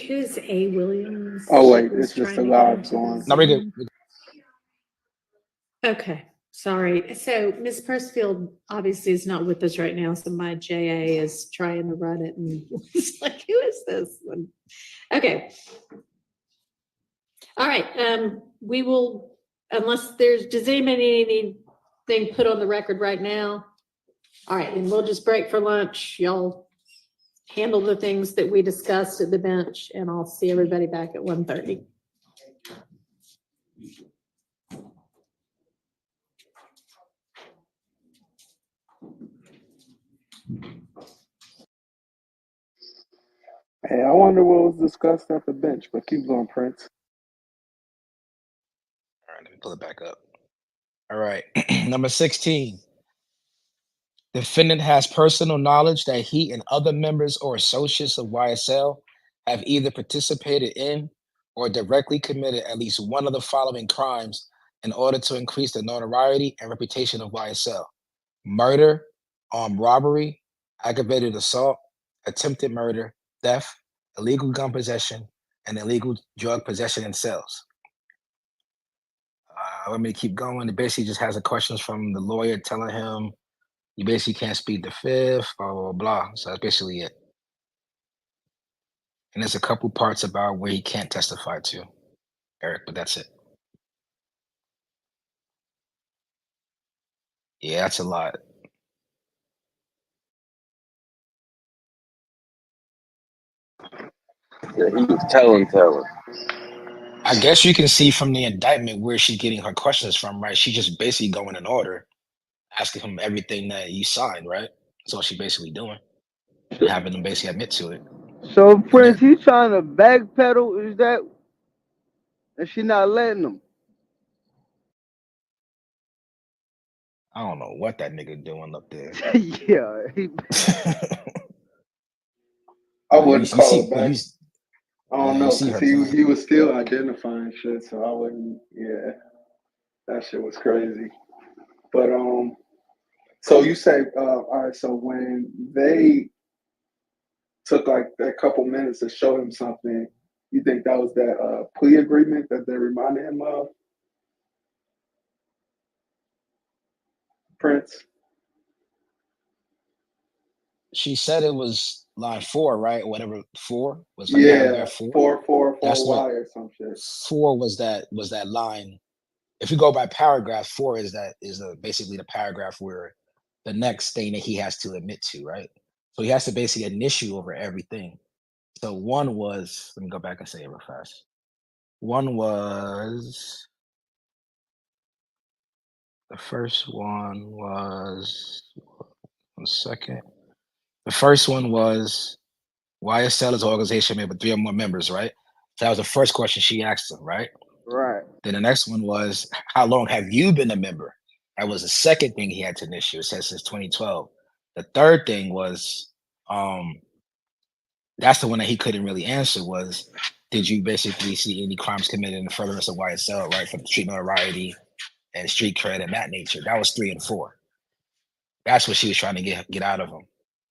Who's A. Williams? Oh wait, Who's it's just trying a to get live into the going. No, we're good. Zoom? Okay, sorry. So Ms. Persfield obviously is not with us right now, so my JA is trying to run it and it's like, who is this? Okay. All right, we will, unless does anybody need anything put on the record right now? All right, and we'll just break for lunch. Y'all handle the things that we discussed at the bench, and I'll see everybody back at 1:30. Hey, I wonder what was discussed at the bench, but keep going, Prince. All right, let me pull it back up. All right, number 16. Defendant has personal knowledge that he and other members or associates of YSL have either participated in or directly committed at least one of the following crimes in order to increase the notoriety and reputation of YSL: murder, armed robbery, aggravated assault, attempted murder, theft, illegal gun possession, and illegal drug possession in cells. Let me keep going. It basically just has the questions from the lawyer telling him you basically can't speak the fifth, blah, blah, blah. So that's basically it. And there's a couple parts about where he can't testify to, Eric, but that's it. Yeah, that's a lot. Yeah, he was telling. I guess you can see from the indictment where she's getting her questions from, right? She's just basically going in order, asking him everything that you signed, right? That's all she's basically doing. And having him basically admit to it. So Prince, he trying to backpedal. Is that? And she not letting him. I don't know what that nigga doing up there. Yeah, I You wouldn't call see, it back. I don't you know, see cause her plan. he was still identifying shit, so I wouldn't. Yeah, that shit was crazy. But so you say, all right. So when they took like a couple minutes to show him something, you think that was that plea agreement that they reminded him of, Prince? She said it was line 4, right? Or whatever 4 was, like Yeah, paragraph 4. 4 That's what Y or some shit. 4 was that line. If you go by paragraph, 4 is basically the paragraph where the next thing that he has to admit to, right? So he has to basically initiate over everything. So one was, let me go back and say it real fast. One was, the first one was, 1 second. The first one was, YSL is an organization made with 3 or more members, right? So that was the first question she asked him, right? Right. Then the next one was, how long have you been a member? That was the second thing he had to initiate. It says since 2012. The third thing was, that's the one that he couldn't really answer was, did you basically see any crimes committed in the furtherance of YSL, right? For the street notoriety and street cred and that nature. That was 3 and 4. That's what she was trying to get out of him,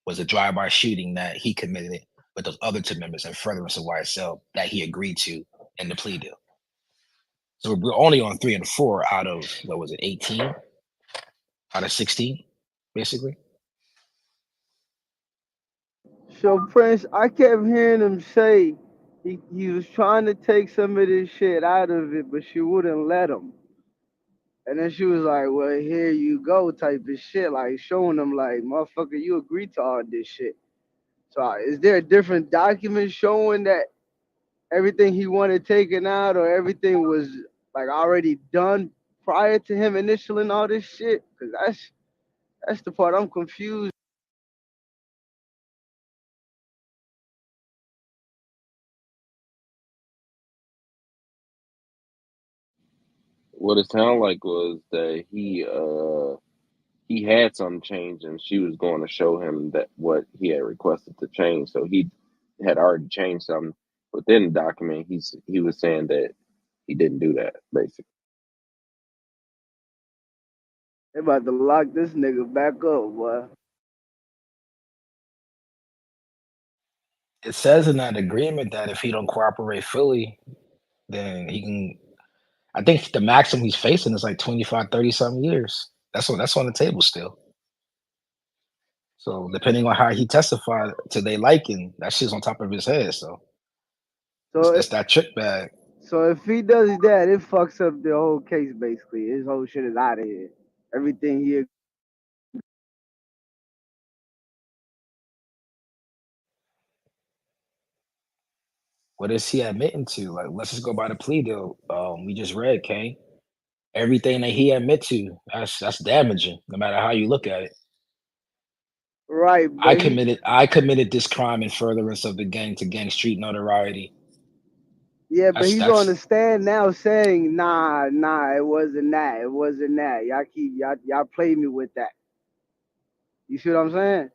was a drive-by shooting that he committed with those other two members in furtherance of YSL that he agreed to in the plea deal. So we're only on 3 and 4 out of, what was it, 18? Out of 16, basically. So Prince, I kept hearing him say he was trying to take some of this shit out of it, but she wouldn't let him. And then she was like, well, here you go, type of shit, like showing him like, motherfucker, you agreed to all this shit. So is there a different document showing that everything he wanted taken out or everything was like already done prior to him initialing all this shit? Because that's the part I'm confused. What it sounded like was that he had some change and she was going to show him that what he had requested to change. So he had already changed something within the document. He was saying that he didn't do that, basically. They about to lock this nigga back up, boy. It says in that agreement that if he don't cooperate fully, then he can, I think the maximum he's facing is like 25, 30 something years. That's on the table still. So depending on how he testified to their liking, that shit's on top of his head. So it's that trick bag. So if he does that, it fucks up the whole case basically. His whole shit is out of here. Everything he What is he admitting to? Like, let's just go by the plea deal. We just read, Kane. Everything that he admit to, that's damaging, no matter how you look at it. Right, I but committed this crime in furtherance of the gang to gang street notoriety. yeah, but he's on the That's stand now saying, nah, it wasn't that. It wasn't that. Y'all played me with that. You see what I'm saying?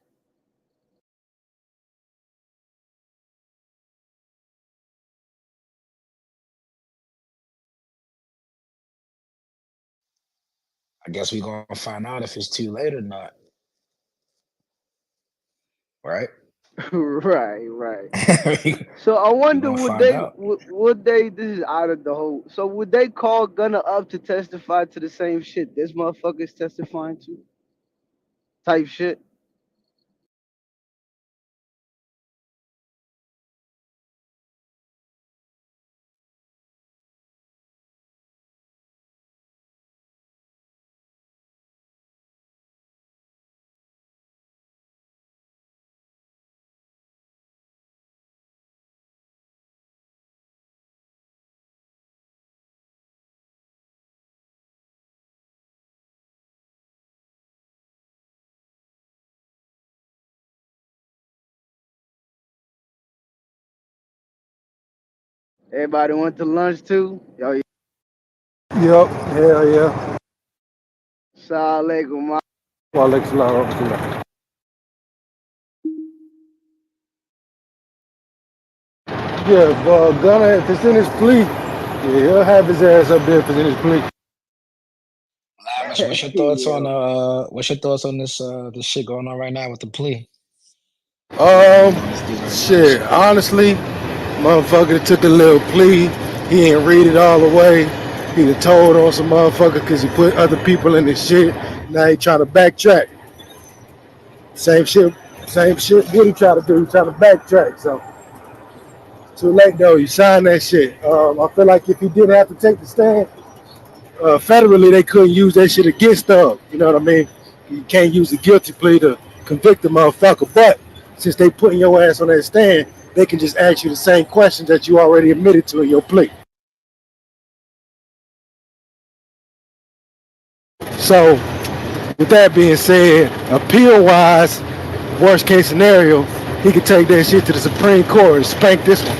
I guess we're gonna find out if it's too late or not. Right? right. So I wonder gonna would find they out. would they this is out of the whole so would they call Gunna up to testify to the same shit this motherfucker's testifying to? Type shit. Everybody went to lunch too? Yo, Yep, hell yeah. Assalamu alaikum. Walaikum salam wa rahmatullah. Yeah, Gunna, if it's in his plea, yeah, he'll have his ass up there if it's in his plea. Lavish, what's your thoughts on this shit going on right now with the plea? Shit, honestly, motherfucker took a little plea. He ain't read it all the way. He done told on some motherfucker because he put other people in this shit. Now he trying to backtrack. Same shit Woody try to do. He trying to backtrack. So, too late though. You signed that shit. I feel like if he didn't have to take the stand, federally they couldn't use that shit against them. You know what I mean? You can't use the guilty plea to convict the motherfucker. But since they putting your ass on that stand, they can just ask you the same questions that you already admitted to in your plea. So, with that being said, appeal-wise, worst case scenario, he could take that shit to the Supreme Court and spank this one.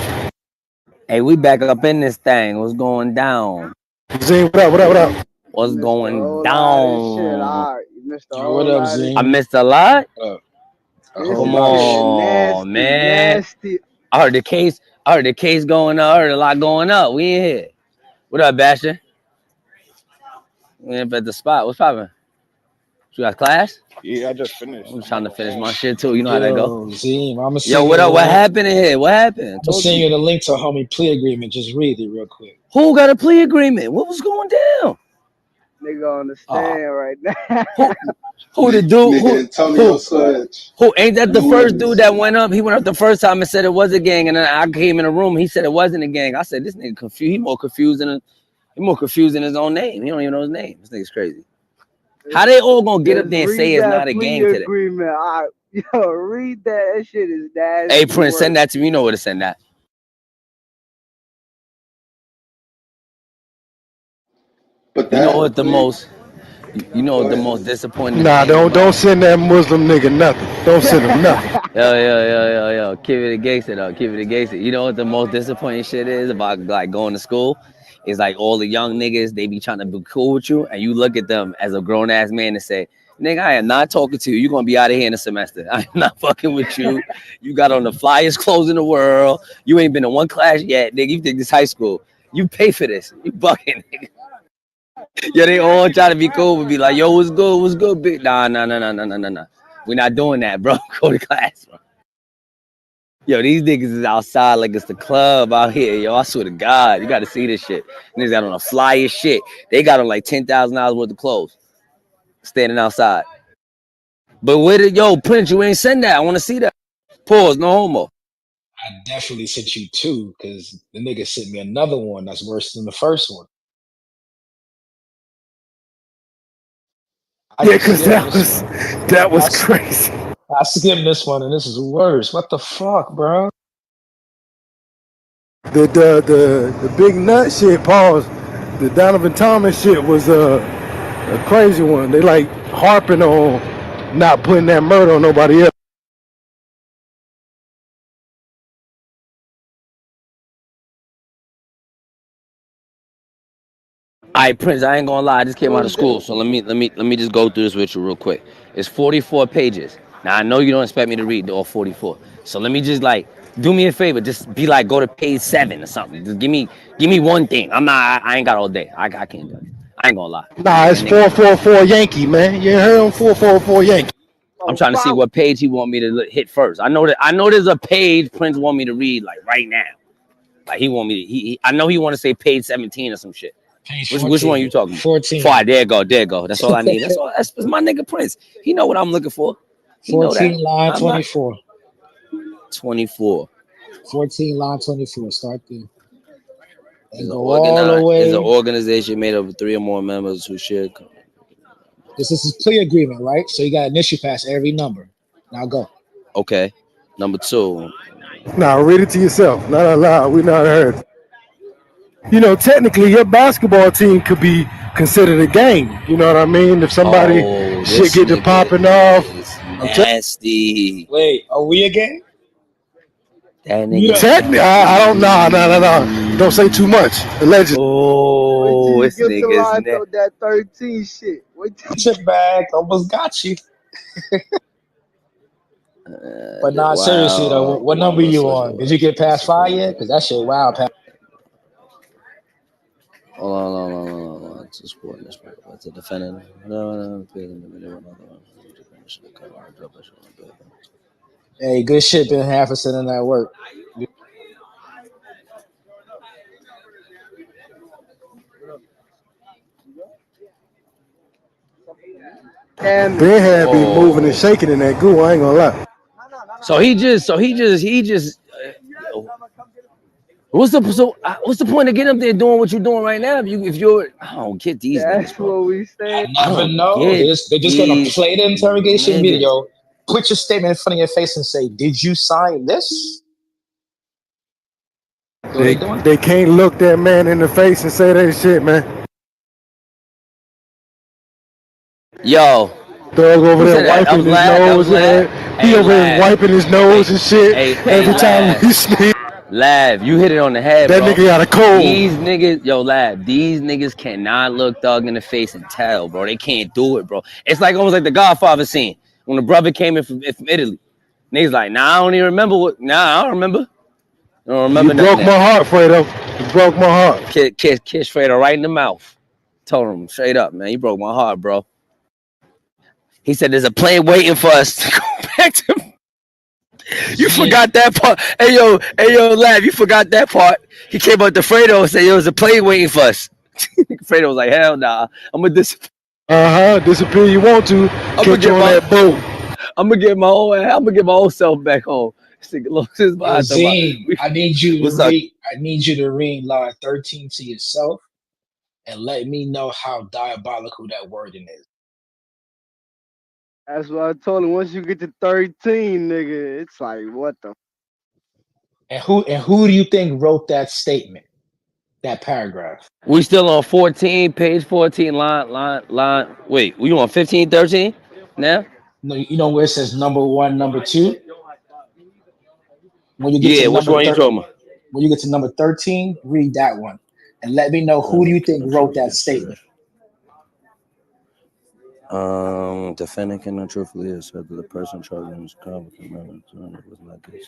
Hey, we back up in this thing. What's going down? Zine, what up? What's going Shit, down? alright. You missed a Yo, whole what up, lot of Zine? I missed a lot. A whole Come lot of shit. on, man. nasty. I heard the case going up. I heard a lot going up. We in here. What up, Bastion? We up at the spot. What's poppin'? You got class? Yeah, I just finished. I'm trying to finish my shit too. You know how that go. Yo, Zim, I'm gonna Yo, send you what the up? What link. happened in here? What happened? I'm gonna send you the link to a homie plea agreement. Just read it real quick. Who got a plea agreement? What was going down? Nigga on the Oh, stand right now. who the dude? Nigga Antonio Sledge. Who ain't that the New first dude witness. that went up? He went up the first time and said it was a gang, and then I came in the room. He said it wasn't a gang. I said this nigga confused. He more confused than his own name. He don't even know his name. This nigga's crazy. How they all gonna get up Just there and say read it's that not a plea gang today? agreement. Yo, read that. That shit is nasty. Hey Prince, work. send that to me. You know where to send that. But You know that what the plea. most Go ahead. disappointing Nah, thing don't about send that Muslim nigga nothing. Don't send him nothing. yo, keep it a gangster though. Keep it a gangster. You know what the most disappointing shit is about like going to school? Is like all the young niggas, they be trying to be cool with you, and you look at them as a grown ass man and say, nigga, I am not talking to you. You're gonna be out of here in a semester. I'm not fucking with you. You got on the flyest clothes in the world. You ain't been in one class yet, nigga. You think this high school. You pay for this. You bucking, nigga. Yeah, they all try to be cool and be like, yo, what's good, big? Nah. We're not doing that, bro. Go to class, bro. Yo, these niggas is outside like it's the club out here, yo. I swear to God, you got to see this shit. Niggas got on the flyest shit. They got on like $10,000 worth of clothes, standing outside. But where did Prince? You ain't send that. I want to see that. Pause. No homo. I definitely sent you two because the nigga sent me another one that's worse than the first one. I Yeah, just cause skimmed this one. that was crazy. I skimmed this one and this is worse. What the fuck, bro? The big nut shit, pause. The Donovan Thomas shit was a crazy one. They like harping on not putting that murder on nobody else. All right, Prince, I ain't gonna lie. I just came out of Who's school, that? so let me just go through this with you real quick. It's 44 pages. Now I know you don't expect me to read all 44, so let me just like do me a favor. Just be like, go to page 7 or something. Just give me one thing. I ain't got all day. I can't do it. I ain't gonna lie. Nah, it's 444 Yankee, man. You ain't heard him 444 Yankee. I'm trying to see what page he want me to hit first. I know there's a page Prince want me to read like right now. Like he want me to. I know he want to say page 17 or some shit. Page Which one you talking about? 14. 5. There you go. That's all I need. That's all. That's my nigga Prince. He know what I'm looking for. He know that. 14 line I'm 24. 24. 14 line 24. Start there. And Is go all the an way. organization made up of 3 or more members who share. This is his plea agreement, right? So you got initial pass every number. Now go. Okay. Number 2. Nah, read it to yourself. Not out loud. We not heard. You know, technically, your basketball team could be considered a gang. You know what I mean? If somebody Oh, shit this get to nigga popping off, is nasty. Wait, are we again? That You nigga. technically, I don't know. No. Don't say too much. Allegedly. Wait till Oh, you this get to nigga is line nasty. up that 13 shit. Wait till took back, almost got you. But nah, seriously though, Wow. what number you on? Did you get past 5 yet? Because that shit wild. Hold on. It's a sport. It's a defendant. No. Hey, good shit been half a cent in that work. and Ben had be moving and shaking in that goo. I ain't gonna lie. So he just. What's the point of getting up there doing what you're doing right now? If you're, I don't get these niggas, that's bro. what we say. I Never don't know. get They're just gonna these play the interrogation niggas. video, put your statement in front of your face, and say, "Did you sign this?" So they doing. They can't look that man in the face and say that shit, man. Yo, Thug over who there said that? wiping his nose. He Hey, over there Lav. wiping his nose and shit. Hey, Every time Lav. we sneeze, Lav, you hit it on the head, that bro. nigga got a cold. These niggas, Lav, these niggas cannot look Thug in the face and tell, bro. They can't do it, bro. It's like almost like the Godfather scene when the brother came in from Italy. Niggas like, I don't even remember I don't remember. I don't remember You nothing broke there. my heart, Fredo. You broke my heart. Kiss Fredo right in the mouth. Told him straight up, man, you broke my heart, bro. He said, "There's a plane waiting for us to go back to." You forgot that part. Hey yo, lab, you forgot that part. He came up to Fredo and said, "Yo, there's a plane waiting for us." Fredo was like, "Hell nah, I'm gonna Disappear you want to. Catch you on that boat. I'm gonna get my own self back home." Yo, Zane, What's up? I need you to read line 13 to yourself and let me know how diabolical that wording is. That's what I told him. Once you get to 13, nigga, it's like, what the? And who do you think wrote that statement, that paragraph? We still on 14, page 14, line. Wait, we on 15, 13 now? No, you know where it says number 1, number 2? When you get Yeah, to which number one you talking about? when you get to number 13, read that one. And let me know who do you think wrote that statement. Defendant cannot truthfully assert that the person charged in this crime with the murder was not guilty.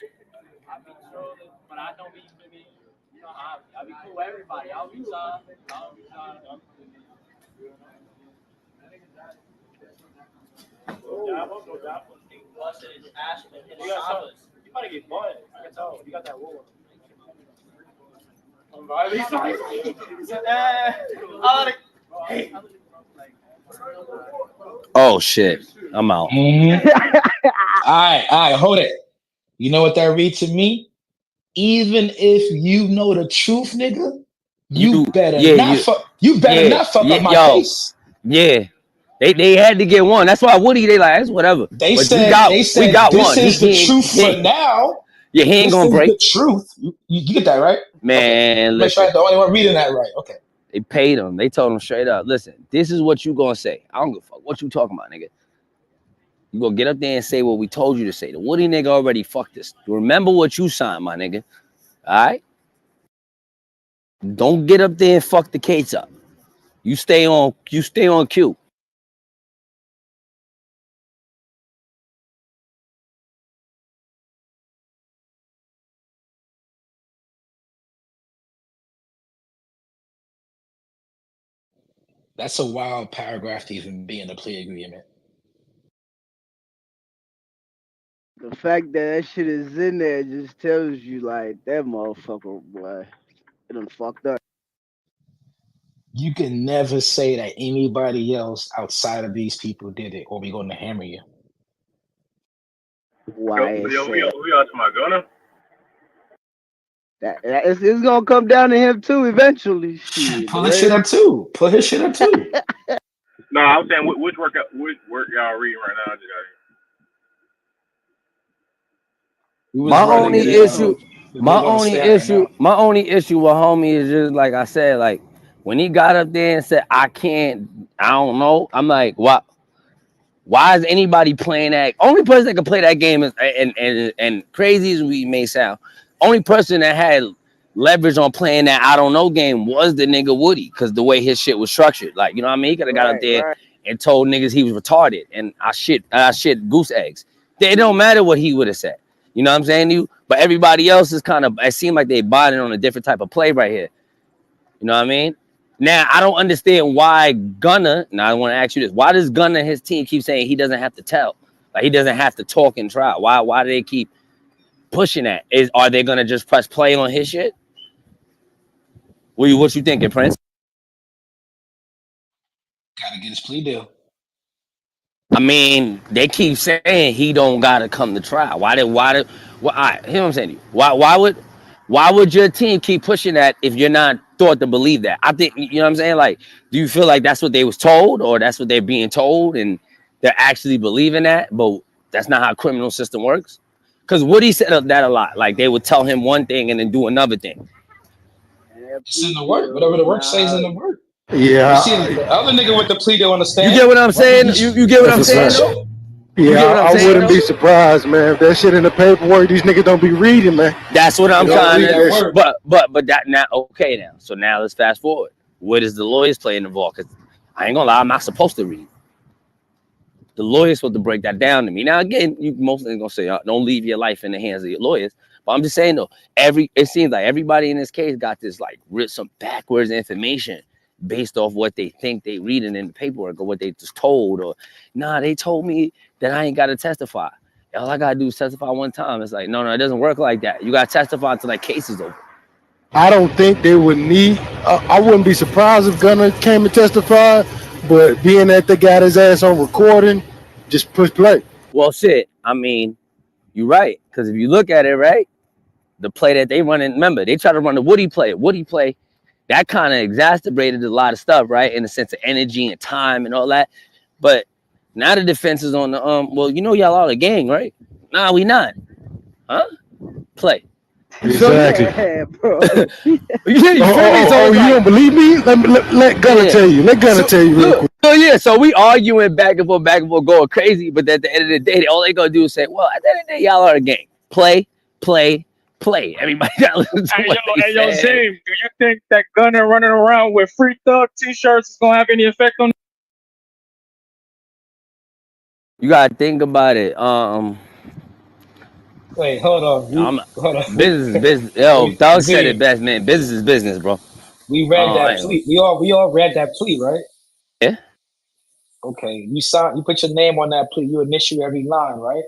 Oh shit, I'm out. All right, hold it. You know what that read to me? Even if you know the truth, nigga, you better not fuck up my yo, case. yeah. They had to get one. That's why Woody, they like, it's whatever. They But said we got this one. is the truth for now. Yeah, he ain't This gonna is break. the truth. You get that right? Man, Make sure listen. I'm the only one reading that right. Okay. They paid him. They told him straight up, listen, this is what you gonna say. I don't give a fuck what you talking about, nigga. You gonna get up there and say what we told you to say. The Woody nigga already fucked this. Remember what you signed, my nigga. All right? Don't get up there and fuck the case up. You stay on cue. That's a wild paragraph to even be in the plea agreement. The fact that shit is in there just tells you, like, that motherfucker, boy, it done fucked up. You can never say that anybody else outside of these people did it, or we're gonna hammer you. Why Yo, it who said y'all talking about, Gunna? that it's gonna come down to him too eventually. Shit, Pull his shit up too. Pull his shit up too. No, I was saying which work y'all reading right now? I just got My only issue with homie is just like I said, like when he got up there and said, I don't know. I'm like, why is anybody playing that? Only person that can play that game is and crazy as we may sound, only person that had leverage on playing that I don't know game was the nigga Woody, because the way his shit was structured. Like, you know what I mean? He could have got up there and told niggas he was retarded and I shit goose eggs. It don't matter what he would have said. You know what I'm saying? But everybody else is kind of, it seemed like they bonding on a different type of play right here. You know what I mean? Now, I don't understand why Gunna, now I want to ask you this, why does Gunna and his team keep saying he doesn't have to tell? Like, he doesn't have to talk and try. Why do they keep pushing that? Are they going to just press play on his shit? What you thinking, Prince? Gotta get his plea deal. I mean, they keep saying he don't gotta come to trial. Here's what I'm saying to you. Why would your team keep pushing that if you're not thought to believe that? I think, you know what I'm saying? Like, do you feel like that's what they was told, or that's what they're being told and they're actually believing that, but that's not how criminal system works? Because Woody said that a lot. Like, they would tell him one thing and then do another thing. It's in the work. Whatever the work says in the work. Yeah. You see the other nigga with the plea deal on the stand. You get what I'm saying? You get what I'm saying, That's a though? Yeah, I wouldn't be surprised, man. If that shit in the paperwork, these niggas don't be reading, man. That's what I'm They don't trying read to. that shit. But that now okay now. So now let's fast forward. Where does the lawyers play involved? Because I ain't gonna lie, I'm not supposed to read. The lawyer's supposed to break that down to me. Now again, you mostly gonna say, don't leave your life in the hands of your lawyers. But I'm just saying though, it seems like everybody in this case got this like some backwards information based off what they think they reading in the paperwork or what they just told, or nah, they told me that I ain't got to testify. All I gotta do is testify one time. It's like, no, it doesn't work like that. You gotta testify until that case is over. I don't think they would need. I wouldn't be surprised if Gunner came and testified, but being that they got his ass on recording, just push play. Well, shit. I mean, you're right. Because if you look at it, right, the play that they run in, remember, they try to run the Woody play. Woody play, that kind of exacerbated a lot of stuff, right, in the sense of energy and time and all that. But now the defense is on the well, you know y'all are the gang, right? Nah, we not. Huh? Play. Exactly. Yeah, bro. Yeah, you feel me? So You don't believe me? Let Gunner tell you. Let Gunner tell you real quick. So yeah, so we arguing back and forth, going crazy. But at the end of the day, all they gonna do is say, "Well, at the end of the day, y'all are a gang. Play, play, play." Everybody got to listen to what they Yo, said. Zane, do you think that Gunner running around with Free Thug t-shirts is gonna have any effect on? You gotta think about it. Wait, hold on. Hold on. Business is business. Yo, Doug said it Z, best, man. Business is business, bro. we read I that ain't gonna- plea. We all read that plea, right? Yeah. Okay. You put your name on that plea. You initial every line, right?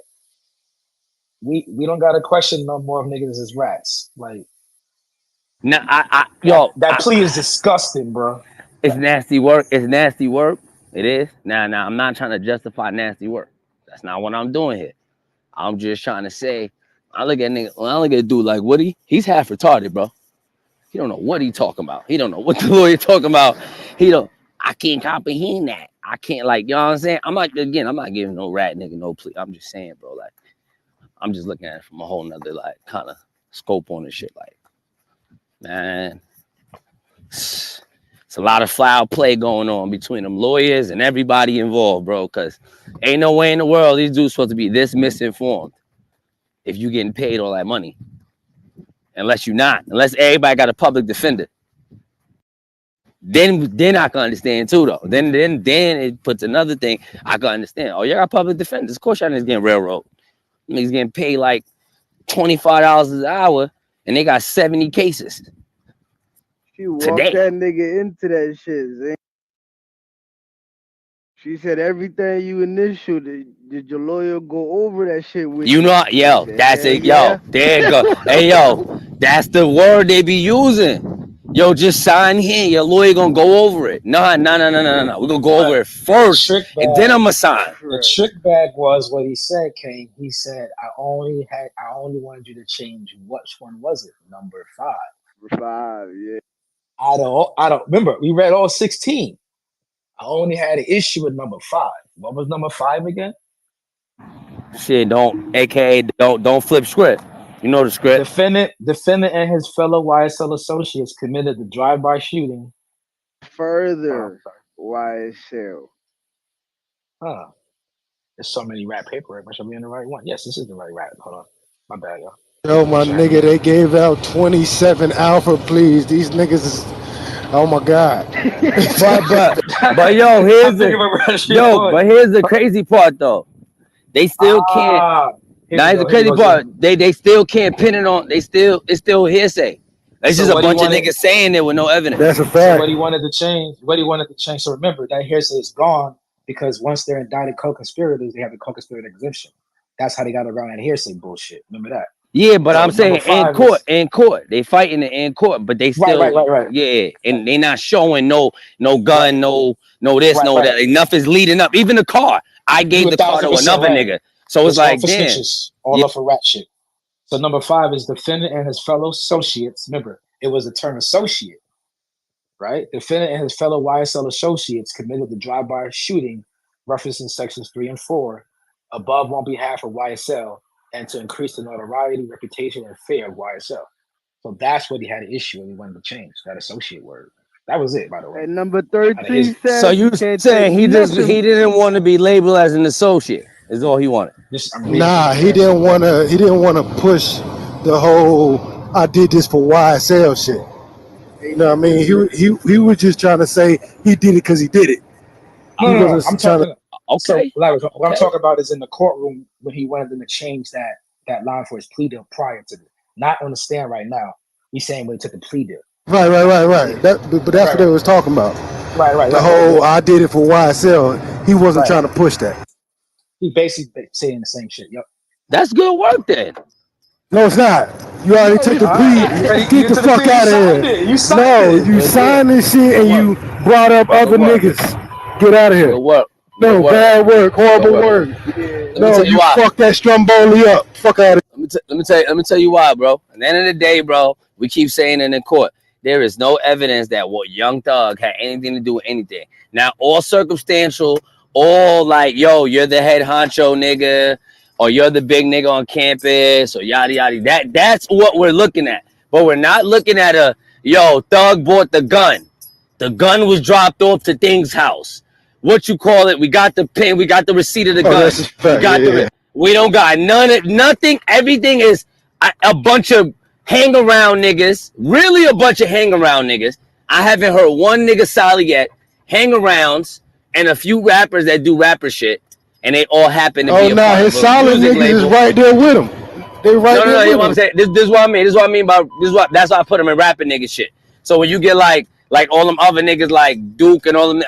We don't got to question no more of niggas as rats. Like, Nah, that plea is disgusting, bro. It's nasty work. It's nasty work. It is. Nah, I'm not trying to justify nasty work. That's not what I'm doing here. I'm just trying to say, I look at a dude like Woody, he's half retarded, bro. He don't know what he talking about. He don't know what the lawyer talking about. I can't comprehend that. I can't, like, you know what I'm saying? I'm not giving no rat nigga no plea. I'm just saying, bro, like, I'm just looking at it from a whole nother, like, kind of scope on this shit. Like, man, it's a lot of foul play going on between them lawyers and everybody involved, bro, because ain't no way in the world these dudes supposed to be this misinformed if you getting paid all that money. Unless everybody got a public defender. Then I can understand too, though. Then it puts another thing I can understand. Oh, you got public defenders. Of course y'all niggas getting railroad. Niggas getting paid like $25 an hour and they got 70 cases. She walked Today. that nigga into that shit, Zane. She said everything you initialed, did your lawyer go over that shit with you? You know, yo, that's it, yo. There you go. Hey, yo, that's the word they be using. Yo, just sign here. Your lawyer gonna go over it. No. We're gonna go over it first, and then I'm gonna sign. The trick bag was what he said, King. He said, I only wanted you to change which one was it? Number 5. Number 5, yeah. I don't remember. We read all 16. I only had an issue with number 5. What was number 5 again? Shit, don't flip script. You know the script. Defendant and his fellow YSL associates committed the drive-by shooting. Further YSL. Huh. There's so many rap paperwork. I should be in the right one. Yes, this is the right rap. Hold on. My bad, y'all. Yo, my nigga, they gave out 27 alpha pleas. These niggas is, oh my God. but yo, here's the crazy part though. They still can't. Now the crazy part. They still can't pin it on. It's still hearsay. It's just a bunch of niggas saying it with no evidence. That's a So fact. what he wanted to change. So remember, that hearsay is gone because once they're indicted co-conspirators, they have a co-conspirator exemption. That's how they got around that hearsay bullshit. Remember that? Yeah, but I'm saying in court, they fighting it in court, but they still right. Yeah, and they not showing no gun, no this, that. Enough is leading up. Even the car, I gave the car to another nigga, so it's like, all for damn, snitches, all up for rat shit. So number 5 is defendant and his fellow associates. Remember, it was the term associate, right? Defendant and his fellow YSL associates committed the drive-by shooting, referencing sections 3 and 4, above on behalf of YSL, and to increase the notoriety, reputation, and fear of YSL. So that's what he had an issue and he wanted to change, that associate word. That was it, by the way. And number 13 said, so you saying he didn't want to be labeled as an associate is all he wanted. Nah, he didn't want to push the whole I did this for YSL shit. You know what I mean? He was just trying to say he did it because he did it. No. I'm talking. Okay. So, what I'm talking about is in the courtroom when he wanted them to change that line for his plea deal prior to this. Not on the stand right now. He's saying when he took the plea deal. Right. But that's what Right, they was talking about. right. The That's what whole I did it for YSL. He wasn't right. trying to push that. He basically saying the same shit. Yep. That's good work then. No, it's not. You already No, took you, the all right. plea. You ready? You Get the took the fuck plea. You out of signed here. it. You signed No, it. you Good deal. signed this shit Good and work. you brought up Good other work. niggas. Get out of Good here. work. Good No, work. bad work, Good horrible work. work. Let me No, tell you you why. fucked that Stromboli up. Fuck out of Let me tell you why, bro. At the end of the day, bro, we keep saying in the court, there is no evidence that what Young Thug had anything to do with anything. Now, all circumstantial, all like, yo, you're the head honcho nigga, or you're the big nigga on campus, or yada yada. That's what we're looking at. But we're not looking at yo, Thug bought the gun. The gun was dropped off to Thing's house. What you call it? We got the pin. We got the receipt of the Oh, gun. that's a We fact. got Yeah. we don't got nothing. Everything is a bunch of hang around niggas. Really, a bunch of hang around niggas. I haven't heard one nigga solid yet. Hang arounds and a few rappers that do rapper shit, and they all happen to Oh, be a nah, part his of a solid music niggas is label. right there with him. They right there No. You know with what I'm him. saying? This is what I mean. This is what I mean by that's why I put them in rapping nigga shit. So when you get like all them other niggas like Duke and all them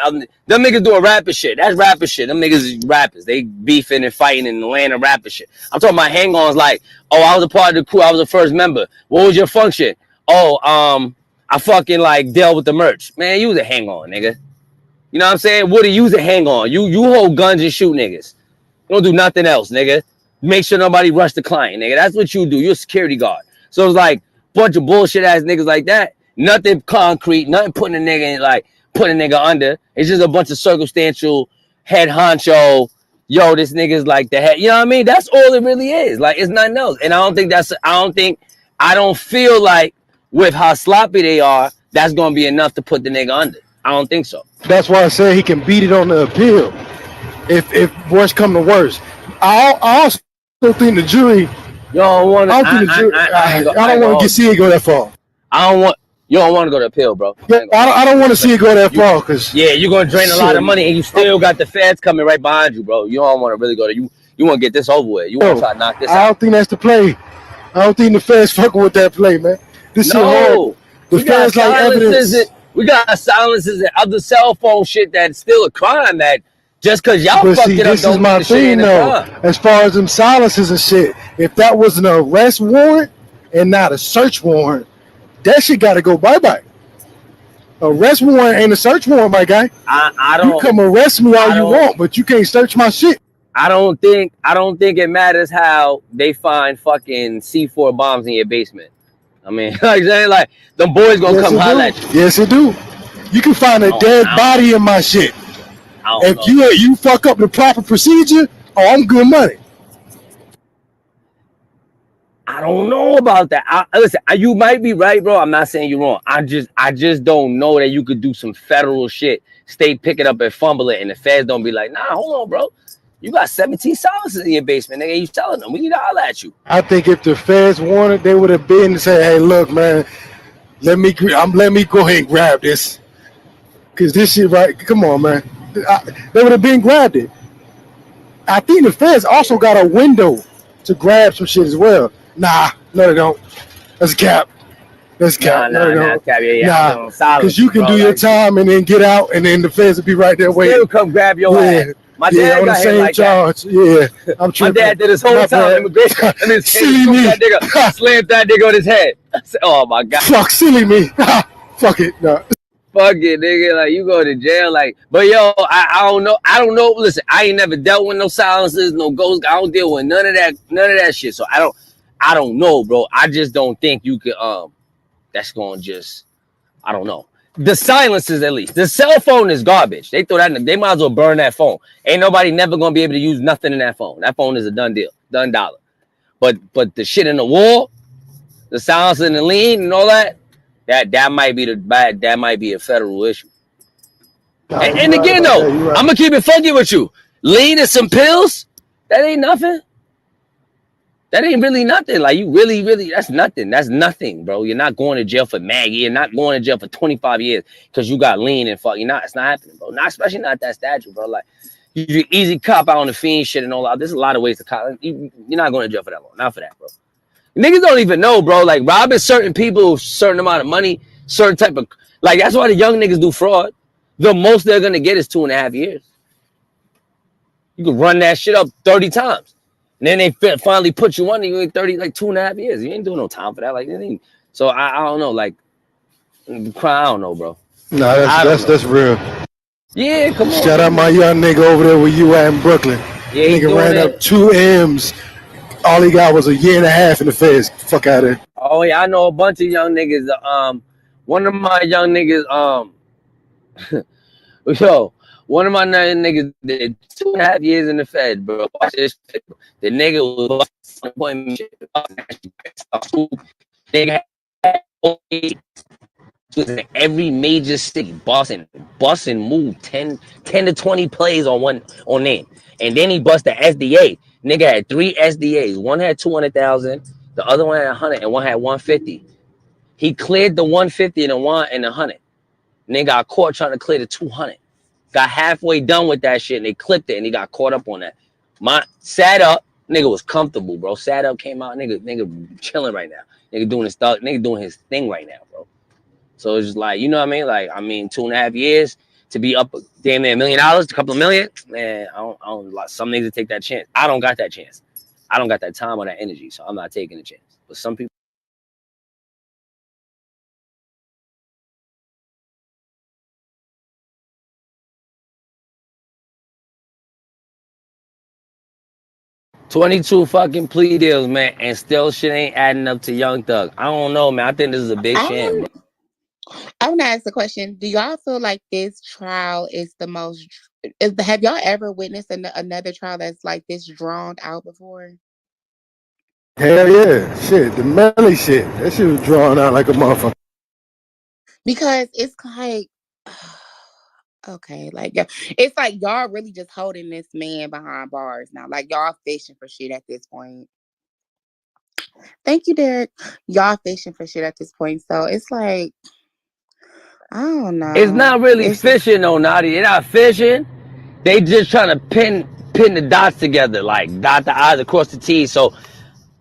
niggas doing rapper shit. That's rapper shit. Them niggas is rappers. They beefing and fighting in Atlanta rapper shit. I'm talking about hang-ons like, oh, I was a part of the crew. I was a first member. What was your function? Oh, I fucking like dealt with the merch. Man, you was a hang-on, nigga. You know what I'm saying? Woody, you was a hang-on. You hold guns and shoot niggas. You don't do nothing else, nigga. Make sure nobody rush the client, nigga. That's what you do. You're a security guard. So it's like bunch of bullshit ass niggas like that. Nothing concrete, nothing putting a nigga in, like putting a nigga under. It's just a bunch of circumstantial head honcho. Yo, this nigga's like the head. You know what I mean? That's all it really is. Like it's nothing else. And I don't feel like with how sloppy they are, that's gonna be enough to put the nigga under. I don't think so. That's why I said he can beat it on the appeal. If worst come to worst. I also think the jury. You don't want to. I don't think the jury. I ain't I don't want to see it go that far. You don't want to go to appeal, bro. Yeah, I don't want to see it go that far because you're gonna drain a lot of money, and you still got the feds coming right behind you, bro. You don't want to really go to you. You want to get this over with. You want to try to knock this out. I don't think that's the play. I don't think the feds fucking with that play, man. This shit horrible. The feds like evidence. We got silences and other cell phone shit that's still a crime. That just because y'all But fucked see, it up this is don't mean my the shit thing ain't a though. crime. As far as them silences and shit, if that was an arrest warrant and not a search warrant, that shit got to go bye-bye. Arrest warrant ain't a search warrant, my guy. I don't. You come arrest me all you want, but you can't search my shit. I don't think it matters how they find fucking C4 bombs in your basement. I mean, like the boys gonna come holler at you. Yes, it do. You can find a dead body in my shit. If you fuck up the proper procedure, oh, I'm good money. I don't know about that. Listen, you might be right, bro. I'm not saying you're wrong. I just don't know that you could do some federal shit, stay pick it up and fumble it, and the feds don't be like, nah, hold on, bro. You got 17 silences in your basement, nigga. You telling them we need to holler at you. I think if the feds wanted, they would have been and say, hey, look, man, let me go ahead and grab this. Cause this shit right, come on, man. They would have been grabbed it. I think the feds also got a window to grab some shit as well. Nah, no, they don't. That's a cap. That's a cap. Nah, cap. Yeah. Because you can do your time and then get out, and then the feds will be right there waiting. Still come grab your ass. My dad on got the hit same like charge. that. Yeah, I'm tripping. My dad did his whole time immigration. And then slammed that nigga on his head. I said, oh my god. Fuck, silly me. Fuck it. No. Fuck it, nigga. Like you go to jail, like. But yo, I don't know. I don't know. Listen, I ain't never dealt with no silences, no ghosts. I don't deal with none of that shit. So I don't know, bro. I just don't think you could. That's going to just. I don't know. The silences, at least. The cell phone is garbage. They throw that. They might as well burn that phone. Ain't nobody never gonna be able to use nothing in that phone. That phone is a done deal, done dollar. But the shit in the wall, the silencer and the lean and all that. That might be that might be a federal issue. And again, though, I'm gonna keep it funky with you. Lean and some pills, that ain't nothing. That ain't really nothing. Like you really, that's nothing. That's nothing, bro. You're not going to jail for Maggie. You're not going to jail for 25 years because you got lean and fuck. It's not happening, bro. Not especially not that statute, bro. Like you easy cop out on the fiend shit and all that. There's a lot of ways to cop. You're not going to jail for that long. Not for that, bro. Niggas don't even know, bro. Like robbing certain people, certain amount of money. certain type of, like, that's why the young niggas do fraud. The most they're gonna get is 2.5 years. You can run that shit up 30 times. And then they finally put you on, you get 30, like 2.5 years. You ain't doing no time for that. Like, so I don't know, like, I don't know, bro. Nah, that's real. Yeah, come on. Shout out my young nigga over there where you at in Brooklyn. Yeah, he Nigga doing ran it. up 2 M's. All he got was a year and a half in the feds. Fuck out of here. Oh yeah, I know a bunch of young niggas. One of my young niggas, yo, one of my niggas did 2.5 years in the Fed, bro. Watch this shit. The nigga was nigga was in every major city, Boston moved 10 to 20 plays on name. And then he bust the SDA. Nigga had 3 SDAs. One had 200,000, the other one had 100, and one had 150. He cleared the 150 and the 100. Nigga got caught trying to clear the 200. Got halfway done with that shit and they clipped it and he got caught up on that. My sat up, nigga was comfortable, bro. Sat up, came out, nigga chilling right now. Nigga doing his stuff, nigga doing his thing right now, bro. So it's just like, you know what I mean? Like, I mean, 2.5 years to be up damn near $1 million, a couple of million. Man, I don't some niggas take that chance. I don't got that chance. I don't got that time or that energy, so I'm not taking the chance. But some people. $22 fucking plea deals, man, and still shit ain't adding up to Young Thug. I don't know, man. I think this is a big sham, bro. I want to ask a question. Do y'all feel like this trial is the most? Have y'all ever witnessed another trial that's like this drawn out before? Hell yeah. Shit, the Melly shit. That shit was drawn out like a motherfucker. Because it's like, okay, like yeah, it's like y'all really just holding this man behind bars now. Like y'all fishing for shit at this point. Thank you, Derek. Y'all fishing for shit at this point. So it's like, I don't know. It's not really It's just fishing, though, Naughty. They're not fishing. They just trying to pin the dots together, like dot the I's across the T's. So,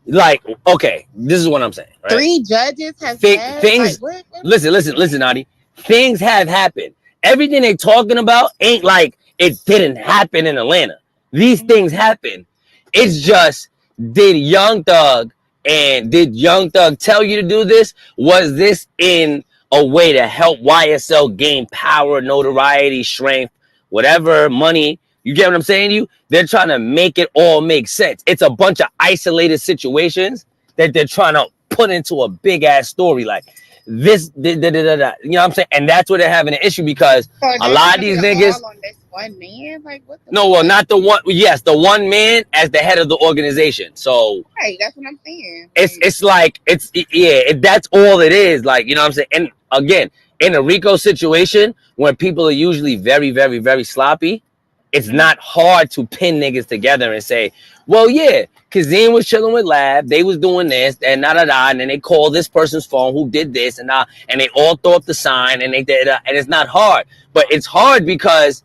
like, okay, this is what I'm saying, right? 3 judges has passed. Like Things, what listen, Naughty. Things have happened. Everything they talking about ain't like it didn't happen in Atlanta. These things happen. It's just, did Young Thug tell you to do this? Was this in a way to help YSL gain power, notoriety, strength, whatever, money? You get what I'm saying to you? They're trying to make it all make sense. It's a bunch of isolated situations that they're trying to put into a big ass story. Like this, you know what I'm saying? And that's where they're having an issue because So a they're lot of gonna be these niggas. all on this one man? Like what the No, well, fuck? not the one. Yes, the one man as the head of the organization. So Right, that's what I'm saying. it's like that's all it is. Like, you know what I'm saying? And again, in a Rico situation when people are usually very, very, very sloppy, it's not hard to pin niggas together and say, well, yeah, Kazim was chilling with Lab, they was doing this, and and then they called this person's phone who did this, and they all thought up the sign, and they did, and it's not hard. But it's hard because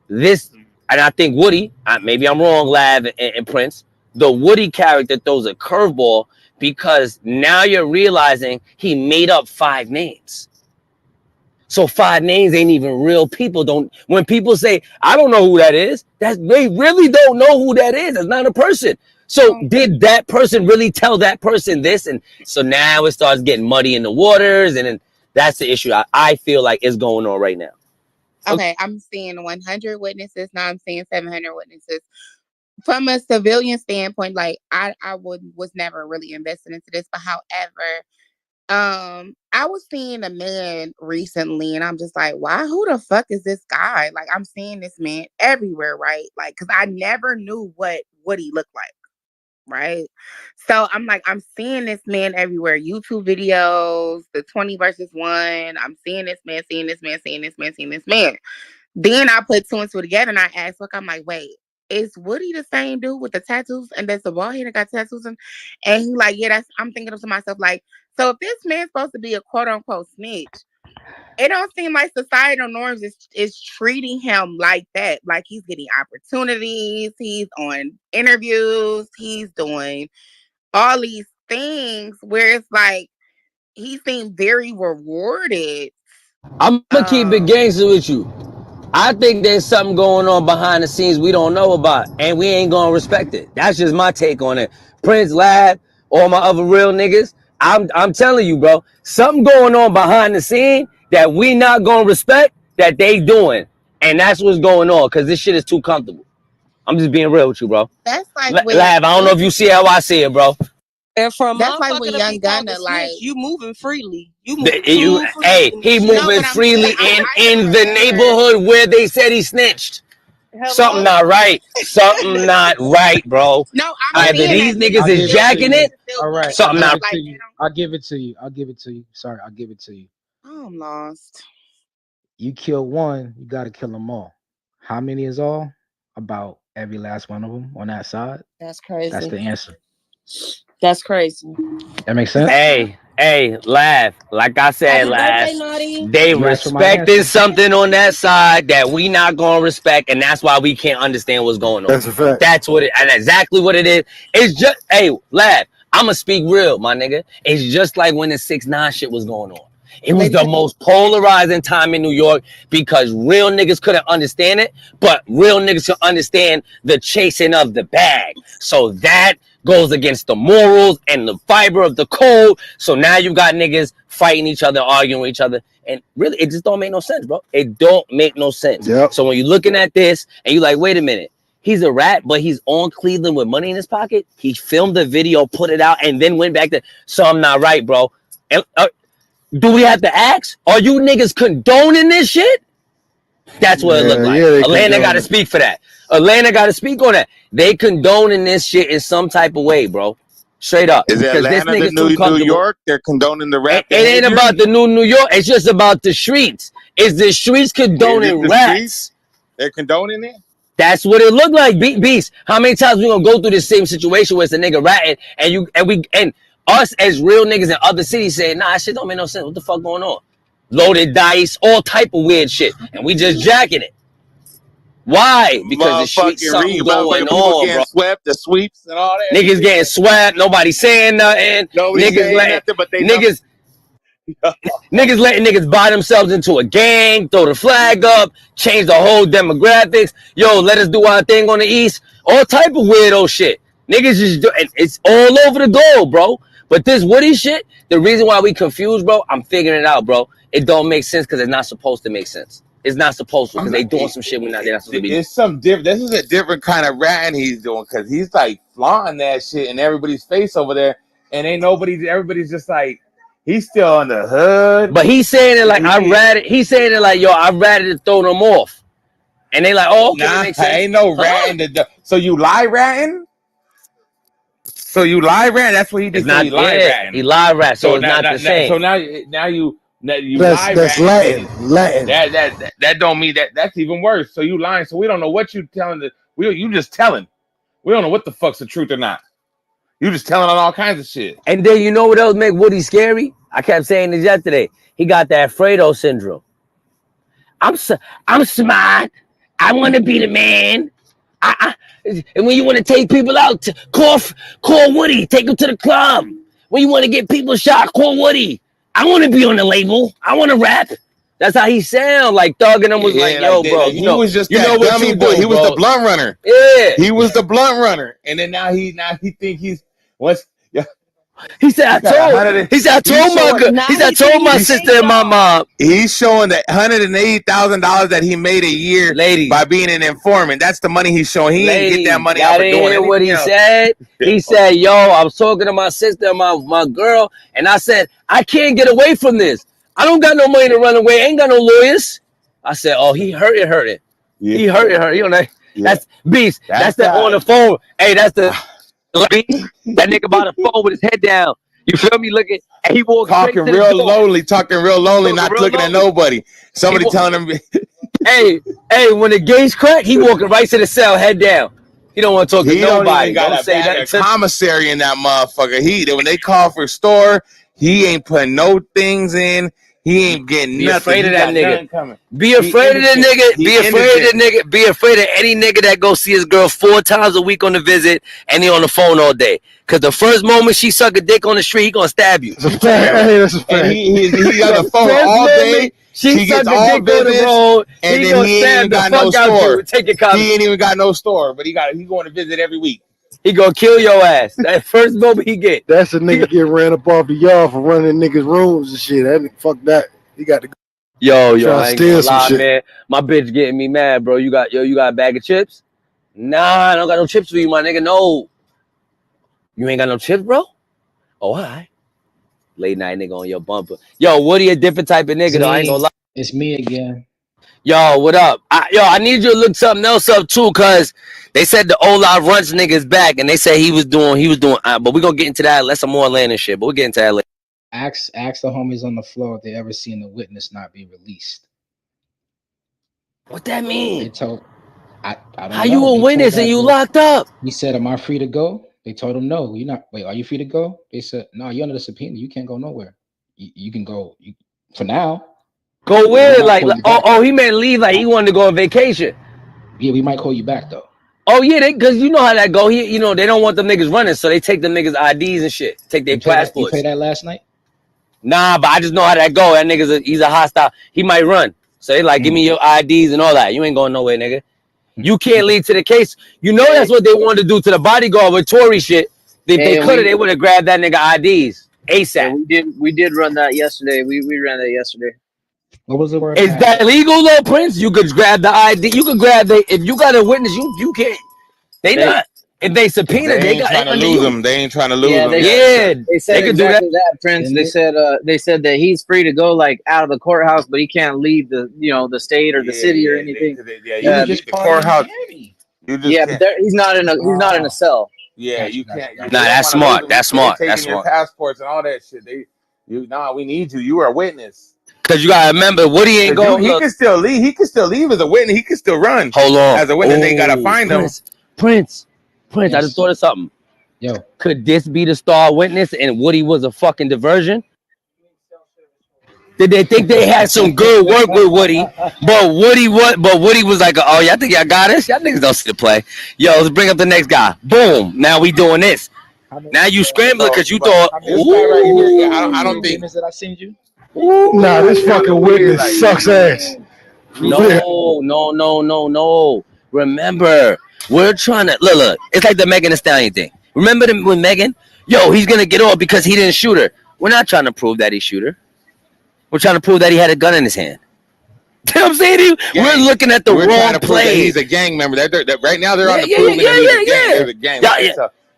this, and I think Woody, maybe I'm wrong, Lab and Prince, the Woody character throws a curveball because now you're realizing he made up 5 names. So 5 names ain't even real people. When people say, I don't know who that is, they really don't know who that is. It's not a person. So did that person really tell that person this? And so now it starts getting muddy in the waters. And then that's the issue I feel like is going on right now. Okay, I'm seeing 100 witnesses. Now I'm seeing 700 witnesses. From a civilian standpoint, like I was never really invested into this, but however, I was seeing a man recently, and I'm just like, why? Who the fuck is this guy? Like, I'm seeing this man everywhere, right? Like, because I never knew what he looked like, right? So I'm like, I'm seeing this man everywhere. YouTube videos, the 20 versus 1. I'm seeing this man, seeing this man, seeing this man, seeing this man. Then I put 2 and 2 together, and I asked, look, I'm like, wait, is Woody the same dude with the tattoos? And there's the bald head that got tattoos? And he like, yeah, I'm thinking to myself, like, so if this man's supposed to be a quote unquote snitch, it don't seem like societal norms is treating him like that. Like he's getting opportunities, he's on interviews, he's doing all these things where it's like, he seemed very rewarded. I'm gonna keep it gangster with you. I think there's something going on behind the scenes we don't know about, and we ain't gonna respect it. That's just my take on it. Prince, Lab, all my other real niggas. I'm telling you, bro, something going on behind the scene that we not gonna respect that they doing, and that's what's going on. Cause this shit is too comfortable. I'm just being real with you, bro. That's like when Lab, I don't know if you see how I see it, bro. And for a that's like motherfucker when to Young be called a Gunna snitch, like you moving freely. You moving You, too freely hey, in this he shit. no, moving but I'm freely saying I in can the remember. neighborhood where they said he snitched. Something Hello? not right. Something not right, bro. No, I'm Either saying that these niggas niggas I'll is give still it to jacking you. niggas it. still All moving right, I'll Something give freely. not. it to Like you. they I'll give it to you. I'll give it to you. Sorry, I'll give it to you. don't. I'm lost. You kill one, you got to kill them all. How many is all? About every last one of them on that side. That's That's crazy. the answer. That's crazy. That makes sense? Hey, laugh. Like I said, Happy laugh. birthday, Naughty. They You asked for my respecting answer. something on that side that we not gonna respect, and that's why we can't understand what's going on. That's a fact. That's what it, and exactly what it is. It's just, hey, laugh. I'ma speak real, my nigga. It's just like when the 6ix9ine shit was going on. It was the most polarizing time in New York because real niggas couldn't understand it, but real niggas could understand the chasing of the bag. So that goes against the morals and the fiber of the code. So now you got niggas fighting each other, arguing with each other. And really, it just don't make no sense, bro. It don't make no sense. Yep. So when you're looking at this and you're like, wait a minute, he's a rat, but he's on Cleveland with money in his pocket. He filmed the video, put it out, and then went back to, so I'm not right, bro. And, do we have to ask? Are you niggas condoning this shit? That's what it looked like. Yeah, they Atlanta got condone to it. speak for that. Atlanta got to speak on that. They condoning this shit in some type of way, bro. Straight up. Is Because this Atlanta the nigga's too New comfortable. York? They're condoning the rap It ain't behavior. about the New York. It's just about the streets. Is the streets Is it condoning the rats? streets? They're condoning it. That's what it looked like, Beast. How many times we gonna go through the same situation where it's a nigga ratting and us as real niggas in other cities saying, nah, that shit don't make no sense. What the fuck going on? Loaded dice, all type of weird shit, and we just jacking it. Why? Because the streets something going People on, getting bro. swept, the sweeps and all that. Niggas getting swept, nobody saying nothing. Nobody Niggas saying letting nothing, but they know. niggas letting niggas buy themselves into a gang, throw the flag up, change the whole demographics. Yo, let us do our thing on the East. All type of weirdo shit. Niggas just do, and it's all over the globe, bro. But this Woody shit, the reason why we confused, bro, I'm figuring it out, bro. It don't make sense because it's not supposed to make sense. It's not supposed to because they doing some shit they're not supposed to be doing. It's some different. This is a different kind of ratting he's doing because he's like flaunting that shit in everybody's face over there, and ain't nobody. Everybody's just like, he's still on the hood. But he's saying it like I ratted. He's saying it like, yo, I ratted to throw them off, and they like, oh, okay, nah, it makes sense. ain't no ratting. So you lie ratting? So you lie ratting? That's what he did. It's So not. he lie ratting. He lie rat, so it's not the same. So now you That's lie that's ratting. Latin. That don't mean that. That's even worse. So you lying. So we don't know what you telling. You just telling. We don't know what the fuck's the truth or not. You just telling on all kinds of shit. And then you know what else make Woody scary? I kept saying this yesterday. He got that Fredo syndrome. I'm smart. I want to be the man. And when you want to take people out, call Woody. Take them to the club. When you want to get people shot, call Woody. I want to be on the label. I want to rap. That's how he sound. Like Thug and them was like, yo, bro, he was just you that know what dummy you boy. do, He was bro. the blunt runner. Yeah. He was the blunt runner, and then now he think he's what's. Yeah. He said, I told my sister and my mom. He's showing that $180,000 that he made a year by being an informant. That's the money he's showing. He ain't get that money out for doing anything what he else. said? He said, yo, I was talking to my sister and my girl, and I said, I can't get away from this. I don't got no money to run away. I ain't got no lawyers. I said, oh, he hurt it. Yeah. He hurt it. You know, that's Beast. That's the that. on the phone. Hey, that's the that nigga by the phone with his head down. You feel me? Looking, and he walks talking real lonely, not looking at nobody. Somebody telling him. hey, when the gates crack, he walking right to the cell, head down. He don't want to talk to nobody. Don't even got a say bag of commissary in that motherfucker. When they call for store, he ain't putting no things in. He ain't getting Be nothing. afraid He of that got nigga. nothing coming. Be afraid of the nigga. Be afraid of the nigga. Be afraid of any nigga that go see his girl 4 times a week on the visit and he on the phone all day. Cause the first moment she suck a dick on the street, he gonna stab you. That's a fact. Hey, that's a fact. And he got the phone First all day. moment she She suck gets a all dick on the visits, road, and he then gonna he ain't stab even the got no fuck out store. you. Take your copy. He ain't even got no store, but he going to visit every week. He gonna kill your ass. That first moment he get. That's a nigga get ran up off the yard for running niggas' rooms and shit. That nigga, fuck that. He got to go. Yo, Try to I ain't steal gonna some lie, shit. man. My bitch getting me mad, bro. You got a bag of chips? Nah, I don't got no chips for you, my nigga. No. You ain't got no chips, bro? Oh, all right. Late night nigga on your bumper. Yo, Woody a different type of nigga, though. I ain't gonna lie. It's me again. Yo, what up? I need you to look something else up too, cause they said the Olaf Runts nigga's back, and they said he was doing. But we gonna get into that. Let some more Atlanta shit. But we'll get into that later. Ask the homies on the floor if they ever seen the witness not be released. What that mean? They told I don't know. How you a They told witness and that you bitch- locked up? He said, "Am I free to go?" They told him, "No, you're not." Wait, are you free to go? They said, "No, you're under the subpoena. You can't go nowhere. You can go for now. Go where? We might call you back. He meant leave. Like he wanted to go on vacation. Yeah, we might call you back though. Oh yeah, because you know how that go. They don't want them niggas running, so they take them niggas IDs and shit, take their You passports. played that last night? Nah, but I just know how that go. That he's a hostile. He might run. So they like, give me your IDs and all that. You ain't going nowhere, nigga. You can't lead to the case. You know that's what they wanted to do to the bodyguard with Tory shit. If they could have, they would have grabbed that nigga IDs ASAP. Yeah, we did run that yesterday. We ran that yesterday. What was the word? Is that legal though, Prince? You could grab the ID. You could grab if you got a witness, you can't. They not. If they subpoena, They ain't trying to lose him. They ain't trying to lose him. They said they could do exactly that. that, Prince. They said that he's free to go like out of the courthouse, but he can't leave the the state or the city or anything. You just the courthouse. You just Yeah, can't. but he's not in a cell. Yeah, you can't. Nah, that's smart. That's smart. They That's taking your smart. passports and all that shit. We need you. You are a witness. Cause you gotta remember, Woody ain't going. He can still leave. He can still leave as a witness. He can still run. Hold on. As a witness, they gotta find him. Prince. I just thought of something. Yo, could this be the star witness and Woody was a fucking diversion? Did they think they had some good work with Woody? But Woody was like, oh, y'all think y'all got us? Y'all niggas don't see the play. Yo, let's bring up the next guy. Boom. Now we doing this. Now you scrambling because you thought, this guy right here. Yeah, I don't think. That I seen you. Nah, this fucking witness sucks ass. No. Remember, we're trying to look. It's like the Megan Thee Stallion thing. Remember when Megan? Yo, he's gonna get off because he didn't shoot her. We're not trying to prove that he shoot her. We're trying to prove that he had a gun in his hand. You know what I'm saying? We're looking at the wrong play. He's a gang member. That right now they're on the proving that he's a gang.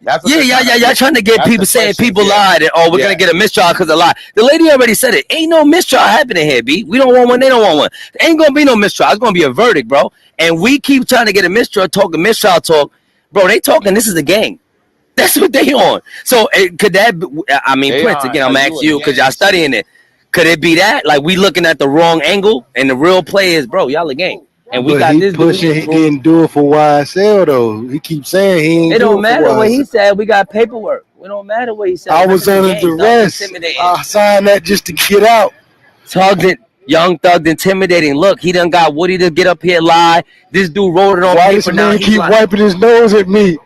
That's what Y'all trying to get people saying people lied and we're gonna get a mistrial because of lie. The lady already said it. Ain't no mistrial happening here, B. We don't want one, they don't want one. There ain't gonna be no mistrial. It's gonna be a verdict, bro. And we keep trying to get a mistrial talk. Bro, they talking, this is a gang. That's what they on. So could that be, Prince, again, I'm asking you because y'all studying it. Could it be that? Like we looking at the wrong angle and the real play is, bro, y'all a gang. And we got this pushing. He didn't do it for YSL though. He keeps saying he ain't. It don't matter what he said. We got paperwork. It don't matter what he said. I was under duress. I signed that just to get out. Young Thug intimidating. Look, he done got Woody to get up here lie. This dude wrote it on Why paper. this man keep wiping his nose at me?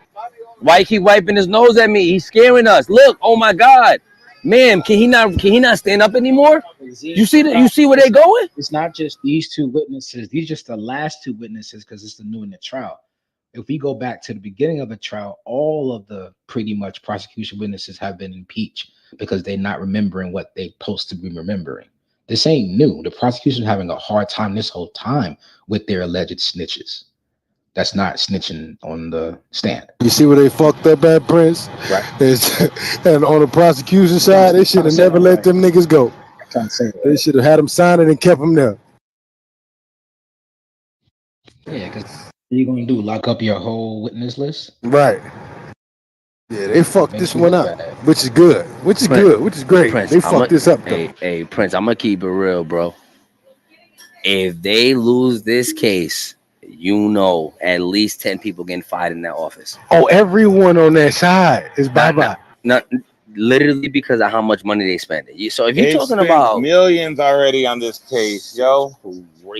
Why he keep wiping his nose at me? He's scaring us. Look, oh my God. Man, can he not stand up anymore? You see where they going? It's not just these two witnesses. These are just the last two witnesses because it's the new in the trial. If we go back to the beginning of the trial, all of the pretty much prosecution witnesses have been impeached because they're not remembering what they're supposed to be remembering. This ain't new. The prosecution having a hard time this whole time with their alleged snitches. That's not snitching on the stand. You see where they fucked up at, Prince? Right. And on the prosecution side, they should have never let them niggas go. They should have had them sign it and kept them there. Yeah, because what are you going to do? Lock up your whole witness list? Right. Yeah, they fucked this one up, which is good. Which is great. Prince, they fucked this up, though. Hey, Prince, I'm going to keep it real, bro. If they lose this case, at least 10 people getting fired in that office. Oh, everyone on that side is bye-bye. Not literally because of how much money they spend. So if you're They've talking spent about millions already on this case, yo.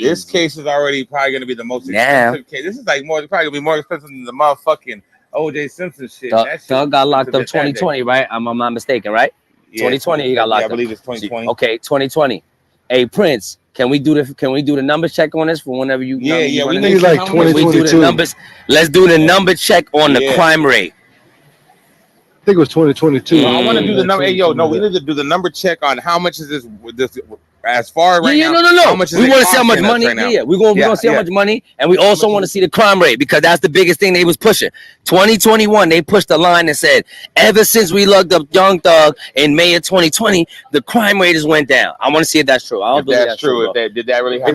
This crazy. case is already probably gonna be the most Now, expensive case. This is like probably gonna be more expensive than the motherfucking O.J. Simpson shit. Thug, That shit Thug got locked up expensive at that day. 2020, right? I'm not mistaken, right? Yeah, 2020, he got yeah, I locked up. believe it's 2020. Okay, 2020. Hey Prince, can we do the number check on this for whenever you? Yeah, yeah, we running need He's to see like how Can much. we do the 2022. numbers? Let's do the number check on the Yeah. crime rate. I think it was 2022. No, I want to do the number. Hey, yo, Something no, like we that. need to do the number check on how much is this as far right Yeah, now. no. How much is We it want to see how much costing us money. right now? Yeah, we're gonna see how much money, and we also want to see the crime rate because that's the biggest thing they was pushing. 2021, they pushed the line and said, ever since we looked up Young Thug in May of 2020, the crime rate has went down. I want to see if that's true. I don't If believe that's that's true, true, bro. if that did that really happen?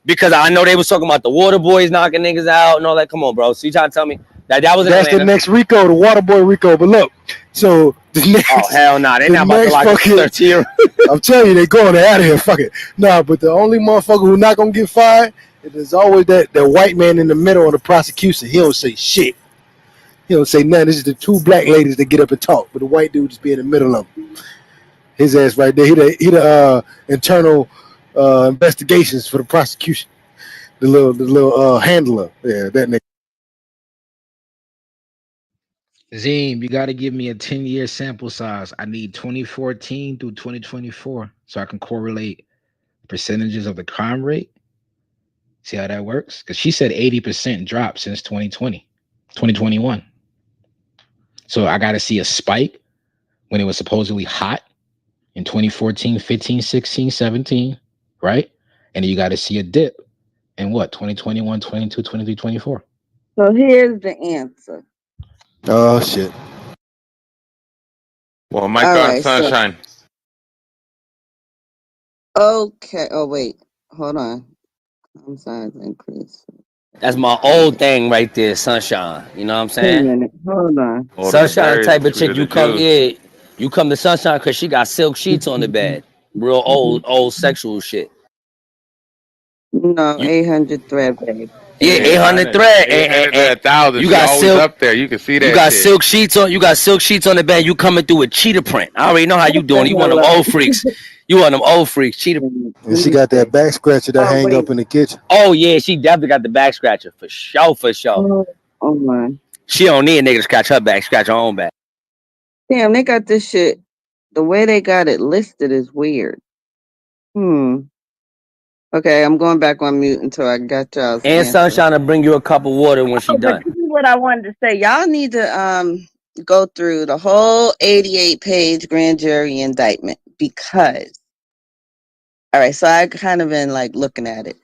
Because I know they was talking about the water boys knocking niggas out and all that. Come on, bro. So you trying to tell me that was in That's Atlanta? the next Rico, the water boy Rico. But look, so the next, Oh hell no, they the not about to next lock up fucking, 13. I'm telling you, they going out of here. Fuck it. Nah, but the only motherfucker who not gonna get fired is always that white man in the middle of the prosecution. He don't say shit. He don't say nothing. This is the two black ladies that get up and talk, but the white dude just be in the middle of them. His ass right there. He the internal investigations for the prosecution. The little handler. Yeah, that nigga. Zim, you got to give me a 10-year sample size. I need 2014 through 2024 so I can correlate percentages of the crime rate. See how that works? Because she said 80% drop since 2020, 2021. So I got to see a spike when it was supposedly hot in 2014, 15, 16, 17, right? And then you got to see a dip in what? 2021, 22, 23, 24. So here's the answer. Oh shit. Well, Mike All on right, so Sunshine. okay. Oh wait, hold on. I'm sorry, increase. That's my old thing right there, Sunshine. You know what I'm Wait a saying? minute. Hold on. Order the Sunshine berries, type of sweet chick. of the You come, juice. yeah, you come to Sunshine because she got silk sheets on the bed. Real old sexual shit. No, 800 thread, babe. Yeah, 800 800, thread, 800 to and 1,000. you She got always silk. up there. You can see You that got shit. silk sheets on. You got silk sheets on the bed. You coming through with cheetah print. I already know how you Shut the doing. You one of hell them up. old freaks. You one of them old freaks. Cheetah. And she got that back scratcher that Oh hang wait. up in the kitchen. Oh yeah, she definitely got the back scratcher for sure. For sure. Oh my. She don't need a nigga to scratch her back. Scratch her own back. Damn, they got this shit. The way they got it listed is weird. Okay, I'm going back on mute until I got y'all's And answer. Sunshine to bring you a cup of water when she Oh, but done. this is what I wanted to say. Y'all need to go through the whole 88-page grand jury indictment because all right, so I kind of been like looking at it.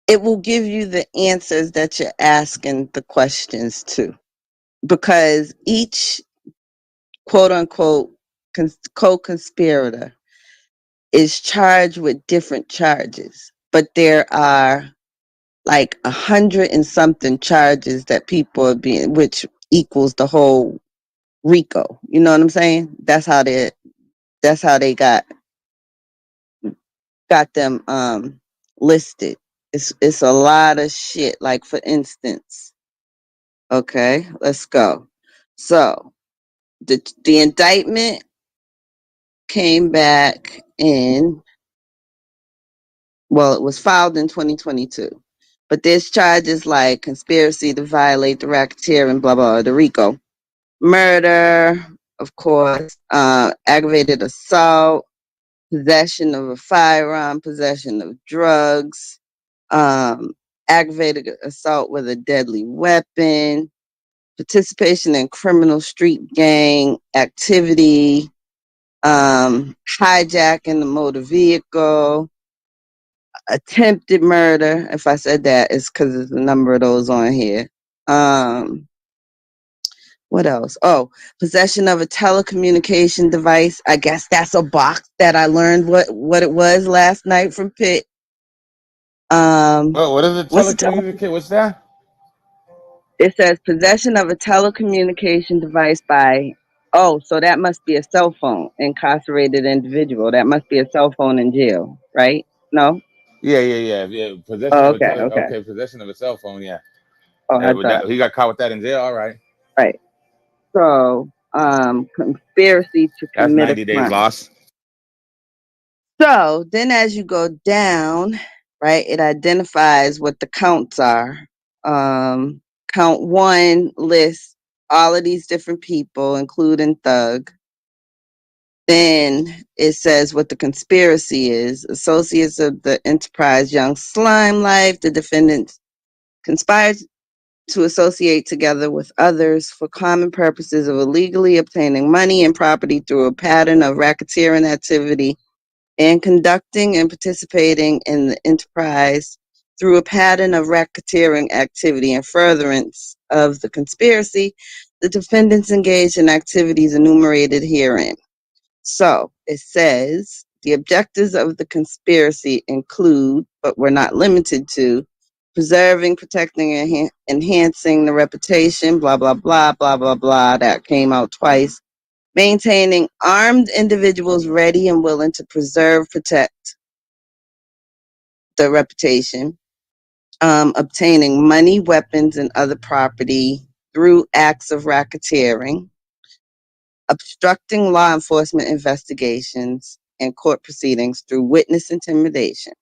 It will give you the answers that you're asking the questions to. Because each quote unquote co-conspirator is charged with different charges, but there are like 100 and something charges that people are being, which equals the whole RICO. You know what I'm saying? That's how they got them listed. It's a lot of shit. Like for instance, okay, let's go. So the indictment came back in, well, it was filed in 2022. But there's charges like conspiracy to violate the racketeer and blah, blah, the RICO. Murder, of course, aggravated assault, possession of a firearm, possession of drugs, aggravated assault with a deadly weapon, participation in criminal street gang activity, hijacking the motor vehicle, attempted murder. If I said that, it's because there's a number of those on here. What else? Oh, possession of a telecommunication device. I guess that's a box that I learned what it was last night from Pitt. What is it? What's the Telecommunicate? What's that? It says possession of a telecommunication device by, oh, so that must be a cell phone, incarcerated individual. That must be a cell phone in jail, right? No? Yeah. Possession Oh, of a okay. okay, possession of a cell phone. Yeah. Oh, I That thought, he got caught with that in jail. All right. right. So, conspiracy to That's commit a 90 days crime. lost. So then as you go down, right, it identifies what the counts are. Count one lists all of these different people, including Thug. Then it says what the conspiracy is. Associates of the enterprise Young Slime Life, the defendants conspired to associate together with others for common purposes of illegally obtaining money and property through a pattern of racketeering activity and conducting and participating in the enterprise through a pattern of racketeering activity and furtherance of the conspiracy. The defendants engaged in activities enumerated herein. So it says the objectives of the conspiracy include, but were not limited to, preserving, protecting, and enhancing the reputation, blah, blah, blah, blah, blah, blah. That came out twice. Maintaining armed individuals ready and willing to preserve, protect the reputation. Obtaining money, weapons, and other property through acts of racketeering. Obstructing law enforcement investigations and court proceedings through witness intimidation.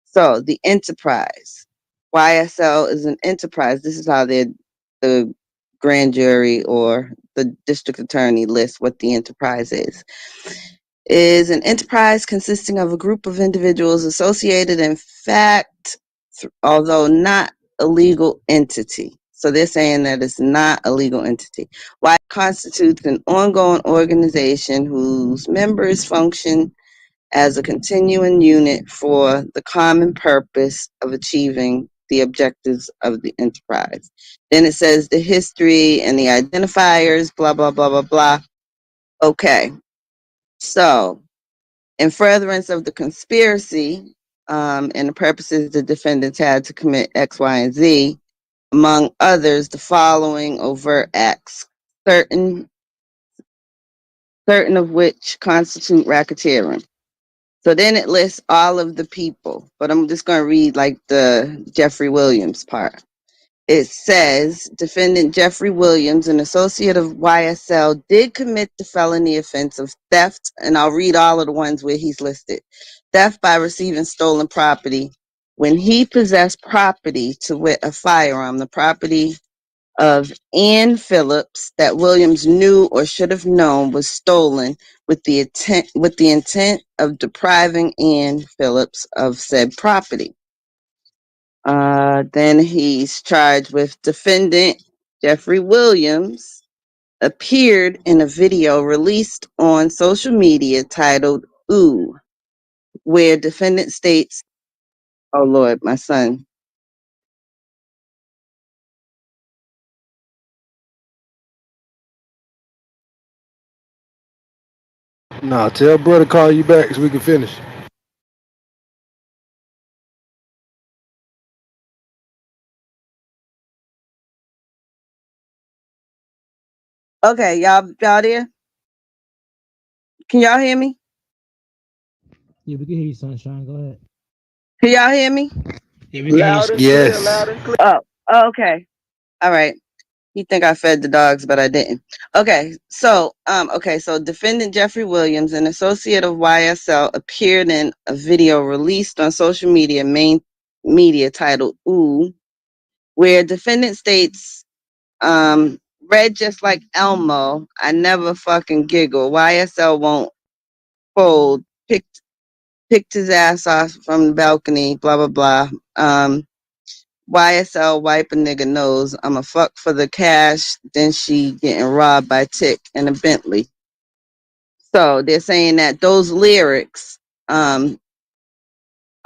So the enterprise, YSL is an enterprise. This is how the grand jury or the district attorney lists what the enterprise is an enterprise consisting of a group of individuals associated in fact, although not a legal entity. So they're saying that it's not a legal entity. Why it constitutes an ongoing organization whose members function as a continuing unit for the common purpose of achieving the objectives of the enterprise. Then it says the history and the identifiers, blah, blah, blah, blah, blah. Okay. So, in furtherance of the conspiracy and the purposes the defendants had to commit X, Y, and Z, among others, the following overt acts, certain of which constitute racketeering. So then it lists all of the people, but I'm just going to read like the Jeffrey Williams part. It says, defendant Jeffrey Williams, an associate of YSL, did commit the felony offense of theft, and I'll read all of the ones where he's listed. Theft by receiving stolen property. When he possessed property, to wit, a firearm, the property of Ann Phillips that Williams knew or should have known was stolen with the intent of depriving Ann Phillips of said property. Then he's charged with defendant Jeffrey Williams appeared in a video released on social media titled Ooh, where defendant states, oh Lord, my son. Nah, tell brother call you back so we can finish. Okay, y'all there? Can y'all hear me? Yeah, we can hear you, Sunshine. Go ahead. Can y'all hear me? Yeah, we can hear you. Loud and clear, Yes. loud and clear. Oh, okay. All right. You think I fed the dogs, but I didn't. Okay, so defendant Jeffrey Williams, an associate of YSL, appeared in a video released on social media titled Ooh, where defendant states, read just like Elmo, I never fucking giggle. YSL won't fold. Picked his ass off from the balcony, blah blah blah. YSL wipe a nigga nose. I'm a fuck for the cash. Then she getting robbed by Tick in a Bentley. So they're saying that those lyrics are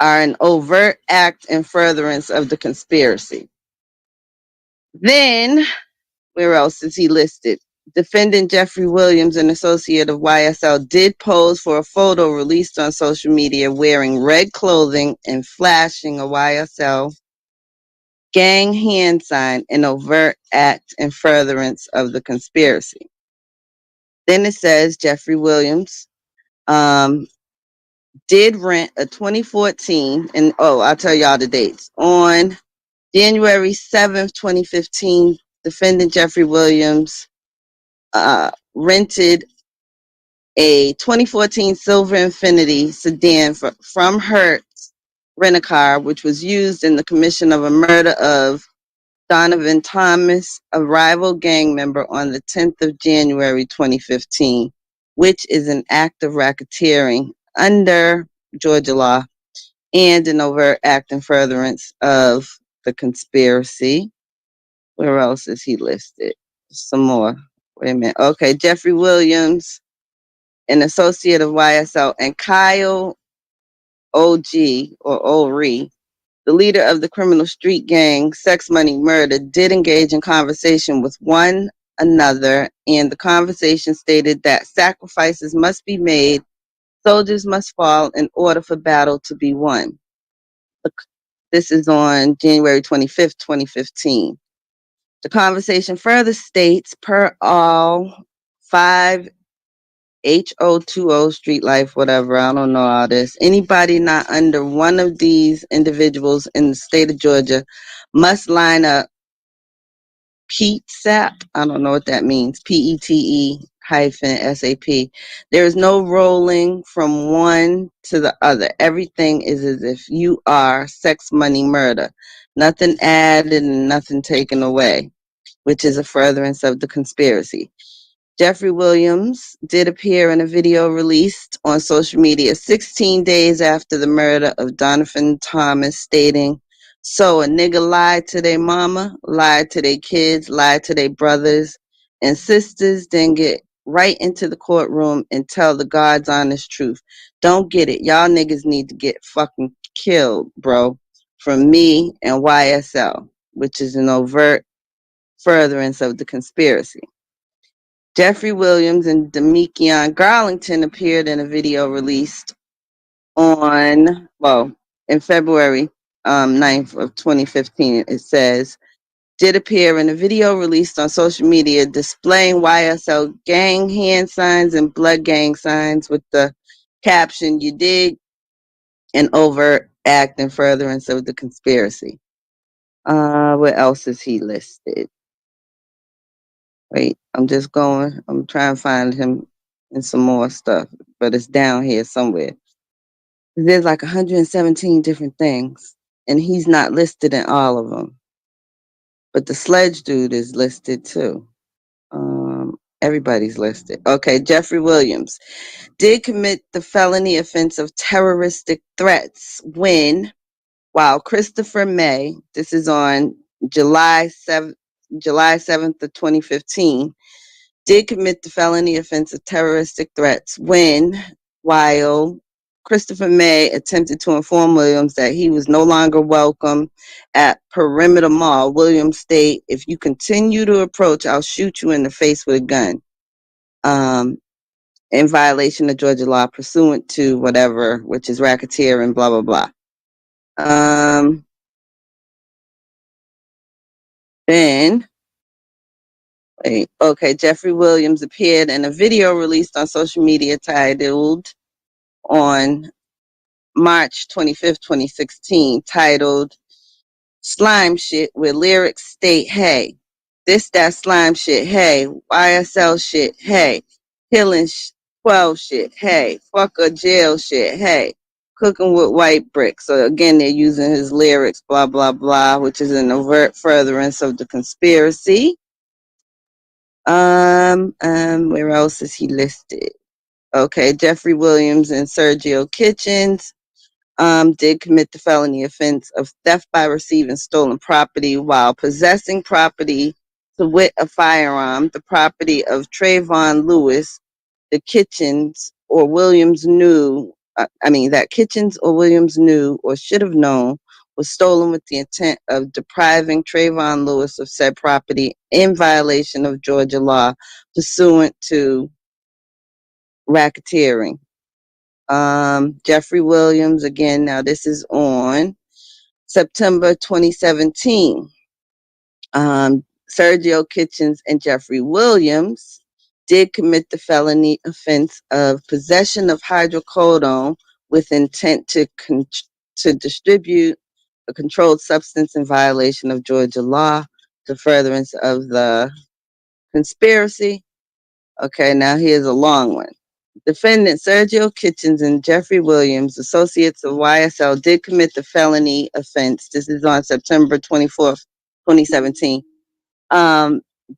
an overt act in furtherance of the conspiracy. Then, where else is he listed? Defendant Jeffrey Williams, an associate of YSL, did pose for a photo released on social media wearing red clothing and flashing a YSL gang hand sign, an overt act in furtherance of the conspiracy. Then it says Jeffrey Williams did rent a 2014, and I'll tell y'all the dates. On January 7th, 2015, defendant Jeffrey Williams rented a 2014 Silver Infiniti sedan from Hertz Rent-A-Car, which was used in the commission of a murder of Donovan Thomas, a rival gang member, on the 10th of January 2015, which is an act of racketeering under Georgia law and an overt act in furtherance of the conspiracy. Where else is he listed? Some more. Wait a minute. Okay, Jeffrey Williams, an associate of YSL, and Kyle OG or Ori, the leader of the criminal street gang Sex Money Murder, did engage in conversation with one another, and the conversation stated that sacrifices must be made, soldiers must fall in order for battle to be won. This is on January 25th, 2015. The conversation further states, per all 5 HO20 Street Life, whatever, I don't know all this. Anybody not under one of these individuals in the state of Georgia must line up PETSAP. I don't know what that means. PETE-SAP. There is no rolling from one to the other. Everything is as if you are Sex Money Murder. Nothing added and nothing taken away, which is a furtherance of the conspiracy. Jeffrey Williams did appear in a video released on social media 16 days after the murder of Donovan Thomas, stating, "So a nigga lied to their mama, lied to their kids, lied to their brothers and sisters, then get right into the courtroom and tell the God's honest truth. Don't get it. Y'all niggas need to get fucking killed, bro. From me and YSL," which is an overt furtherance of the conspiracy. Jeffrey Williams and Demekion Garlington appeared in a video released in February 9th of 2015. It says, did appear in a video released on social media displaying YSL gang hand signs and blood gang signs with the caption, "You dig," an overt act in furtherance of the conspiracy. What else is he listed? Wait, I'm trying to find him in some more stuff, but it's down here somewhere. There's like 117 different things, and he's not listed in all of them. But the Sledge dude is listed too. Everybody's listed. Okay, Jeffrey Williams did commit the felony offense of terroristic threats while Christopher May, this is on July 7th of 2015, did commit the felony offense of terroristic threats while Christopher May attempted to inform Williams that he was no longer welcome at Perimeter Mall. Williams state, "If you continue to approach, I'll shoot you in the face with a gun." In violation of Georgia law pursuant to whatever, which is racketeering, blah, blah, blah. Jeffrey Williams appeared in a video released on social media titled on March 25th, 2016, titled "Slime Shit," where lyrics state, "Hey, this that slime shit, hey, YSL shit, hey, killing 12 shit, hey, fuck a jail shit, hey, cooking with white bricks." So again, they're using his lyrics, blah, blah, blah, which is an overt furtherance of the conspiracy. Where else is he listed? Okay, Jeffrey Williams and Sergio Kitchens did commit the felony offense of theft by receiving stolen property while possessing property, to wit, a firearm, the property of Trayvon Lewis. The Kitchens or Williams knew, that Kitchens or Williams knew or should have known was stolen with the intent of depriving Trayvon Lewis of said property in violation of Georgia law pursuant to racketeering. Jeffrey Williams, again, now this is on September 2017. Sergio Kitchens and Jeffrey Williams did commit the felony offense of possession of hydrocodone with intent to distribute a controlled substance in violation of Georgia law, to furtherance of the conspiracy. Okay, now here's a long one. Defendant Sergio Kitchens and Jeffrey Williams, associates of YSL, did commit the felony offense. This is on September 24th, 2017.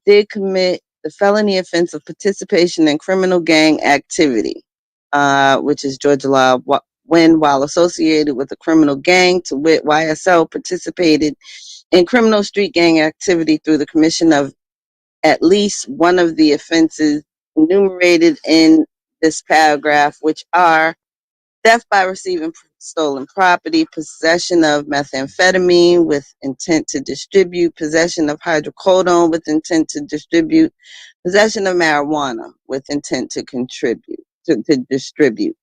Did commit the felony offense of participation in criminal gang activity, which is Georgia law, when while associated with a criminal gang, to wit, YSL participated in criminal street gang activity through the commission of at least one of the offenses enumerated in this paragraph, which are theft by receiving stolen property, possession of methamphetamine with intent to distribute, possession of hydrocodone with intent to distribute, possession of marijuana with intent to distribute.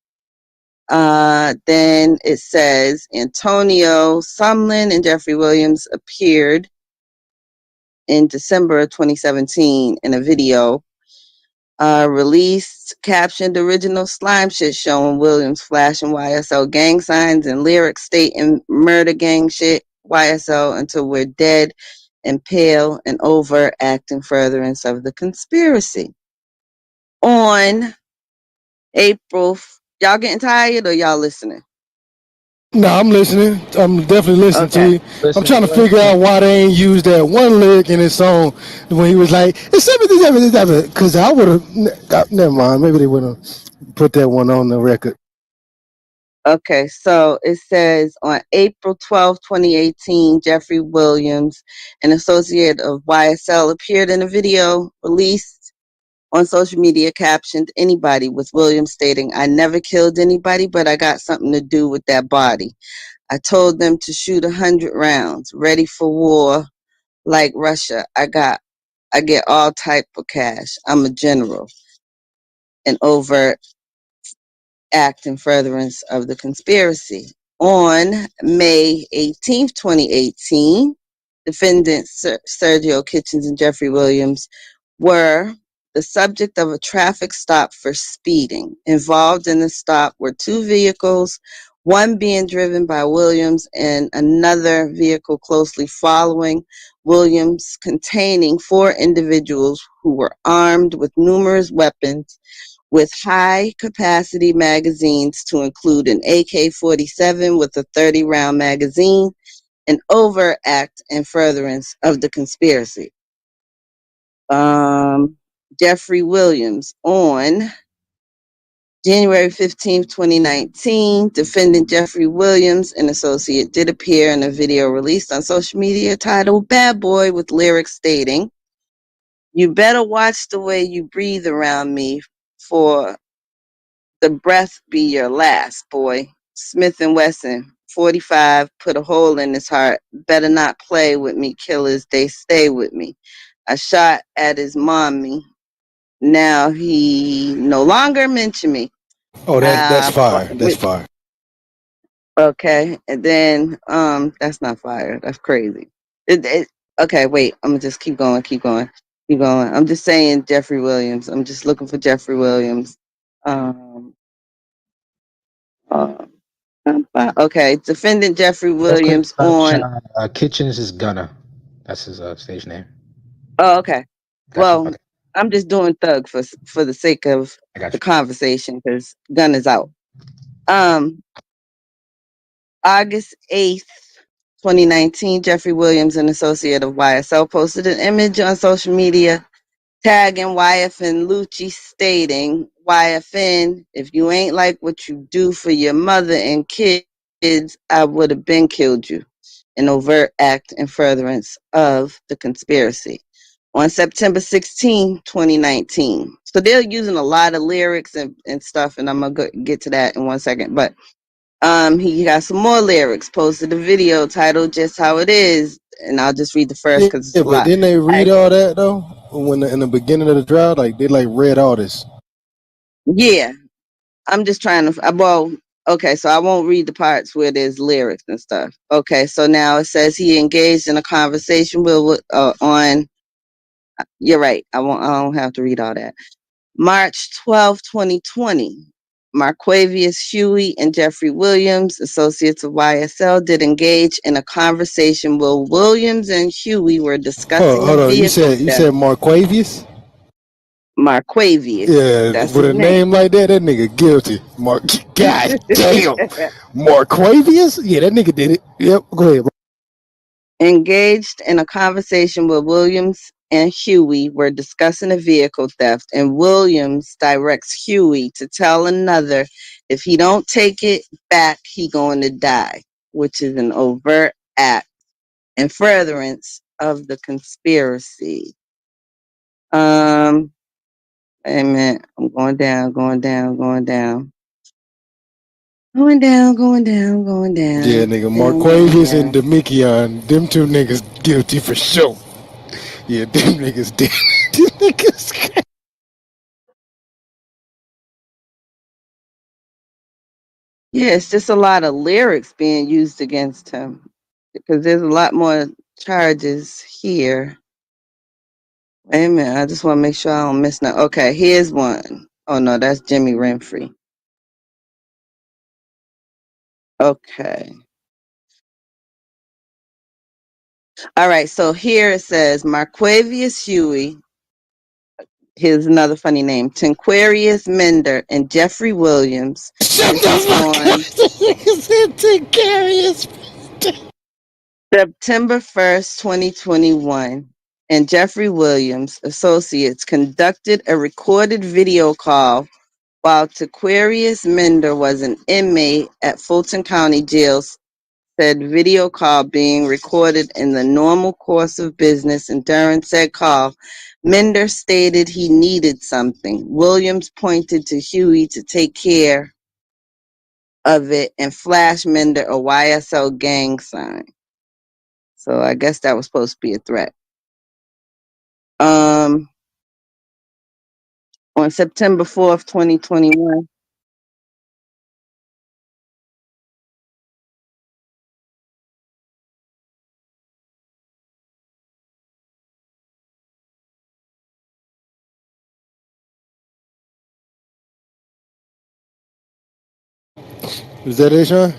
Then it says Antonio Sumlin and Jeffrey Williams appeared in December of 2017 in a video released captioned original slime shit showing Williams flashing YSL gang signs and lyrics stating murder gang shit, YSL until we're dead, and pale and over acting furtherance of the conspiracy. On April, y'all getting tired or y'all listening? No, I'm listening. I'm definitely listening to you. I'm trying to figure out why they ain't used that one lyric in his song when he was like, it's 77, because I would have, never mind, maybe they would have put that one on the record. Okay, so it says on April 12, 2018, Jeffrey Williams, an associate of YSL, appeared in a video released on social media captioned anybody, with Williams stating, I never killed anybody, but I got something to do with that body. I told them to shoot 100 rounds, ready for war like Russia. I get all type of cash. I'm a general. An overt act in furtherance of the conspiracy. On May 18th, 2018, defendants Sergio Kitchens and Jeffrey Williams were the subject of a traffic stop for speeding. Involved in the stop were two vehicles, one being driven by Williams and another vehicle closely following Williams, containing four individuals who were armed with numerous weapons with high capacity magazines, to include an AK-47 with a 30-round magazine, an overt act in furtherance of the conspiracy. Jeffrey Williams, on January 15th, 2019, defendant Jeffrey Williams, an associate, did appear in a video released on social media titled Bad Boy, with lyrics stating, you better watch the way you breathe around me, for the breath be your last, boy. Smith & Wesson, 45, put a hole in his heart. Better not play with me, killers, they stay with me. I shot at his mommy. Now he no longer mention me. Oh, that's fire. That's fire. Okay, and then that's not fire. That's crazy. Okay, wait. I'm gonna just keep going. I'm just saying Jeffrey Williams. I'm just looking for Jeffrey Williams. Okay, defendant Jeffrey Williams on. Kitchens is Gunner. That's his stage name. Oh, okay. Gotcha. Well, I'm just doing thug for the sake of the conversation, because gun is out. August 8th, 2019, Jeffrey Williams, an associate of YSL, posted an image on social media tagging YFN Lucci, stating, YFN, if you ain't like what you do for your mother and kids, I would have been killed you. An overt act in furtherance of the conspiracy. On September 16, 2019. So they're using a lot of lyrics and stuff, and I'm going to get to that in 1 second. But he got some more lyrics, posted a video titled Just How It Is, and I'll just read the first because it's a But lot. didn't they read all that, though? When in the beginning of the trial, like, they, like, read all this. Yeah, I'm just trying to, okay, so I won't read the parts where there's lyrics and stuff. Okay, so now it says he engaged in a conversation on, you're right, I don't have to read all that. March 12, 2020, Marquavius Huey and Jeffrey Williams, associates of YSL, did engage in a conversation where Williams and Huey were discussing Hold a on, you vehicle said Marquavius? Marquavius. Yeah, That's with his a name. name like that nigga guilty. Mark, God damn. Marquavius? Yeah, that nigga did it. Yep, go ahead. Engaged in a conversation with Williams and Huey were discussing a vehicle theft, and Williams directs Huey to tell another if he don't take it back, he going to die, which is an overt act in furtherance of the conspiracy. Wait a minute. I'm going down, going down, going down. Going down, going down, going Yeah, down. nigga, And Marquavius yeah. and Demikion, them two niggas guilty for sure. Yeah, them niggas did. Them niggas. Yeah, it's just a lot of lyrics being used against him because there's a lot more charges here. Wait a minute, I just want to make sure I don't miss no. Okay, here's one. Oh no, that's Jimmy Renfrey. Okay. All right, so here it says Marquavius Huey. Here's another funny name: Tinquarius Mender and Jeffrey Williams. This is on September 1st, 2021, and Jeffrey Williams Associates conducted a recorded video call while Taquarius Mender was an inmate at Fulton County Jail. Said video call being recorded in the normal course of business, and during said call, Mender stated he needed something. Williams pointed to Huey to take care of it and flashed Mender a YSL gang sign. So I guess that was supposed to be a threat. On September 4th, 2021. Is that it, Sean?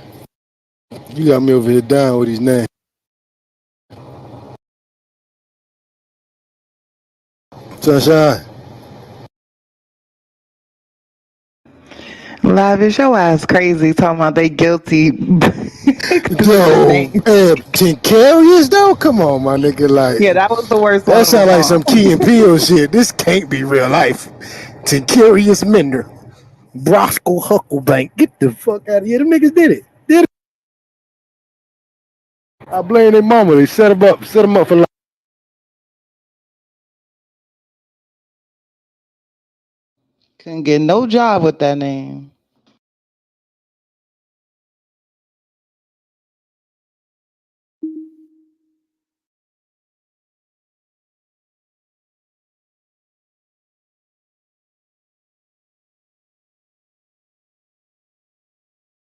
You got me over here down with his name. Sunshine. Lavish, your ass crazy talking about they guilty. Yo, Tincarius though? Come on, my nigga. Like, Yeah, that was the worst one that of them sound like some all. Key and Peele shit. This can't be real life. Tincarius Mender. Brosco Hucklebank. Get the fuck out of here. Them niggas did it. Did it. I blame their mama. They set him up. Set him up for life. Couldn't get no job with that name.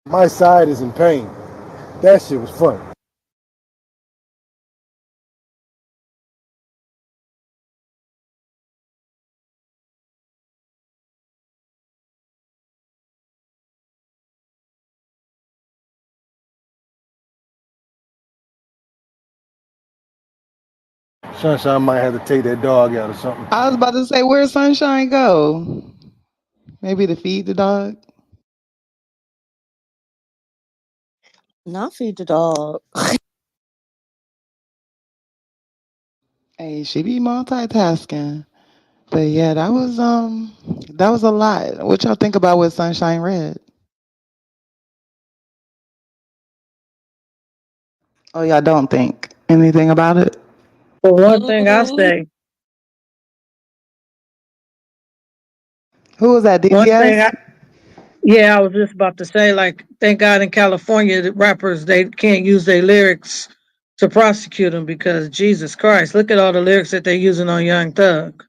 My side is in pain. That shit was funny. Sunshine might have to take that dog out or something. I was about to say, where'd Sunshine go? Maybe to feed the dog? Not feed the dog. Hey, she be multitasking. But yeah, that was a lot. What y'all think about with Sunshine Red? Oh, y'all don't think anything about it? For one thing I say, Who was that, one thing DTS? yeah, I was just about to say, like, thank God in California, the rappers, they can't use their lyrics to prosecute them because Jesus Christ, look at all the lyrics that they're using on Young Thug.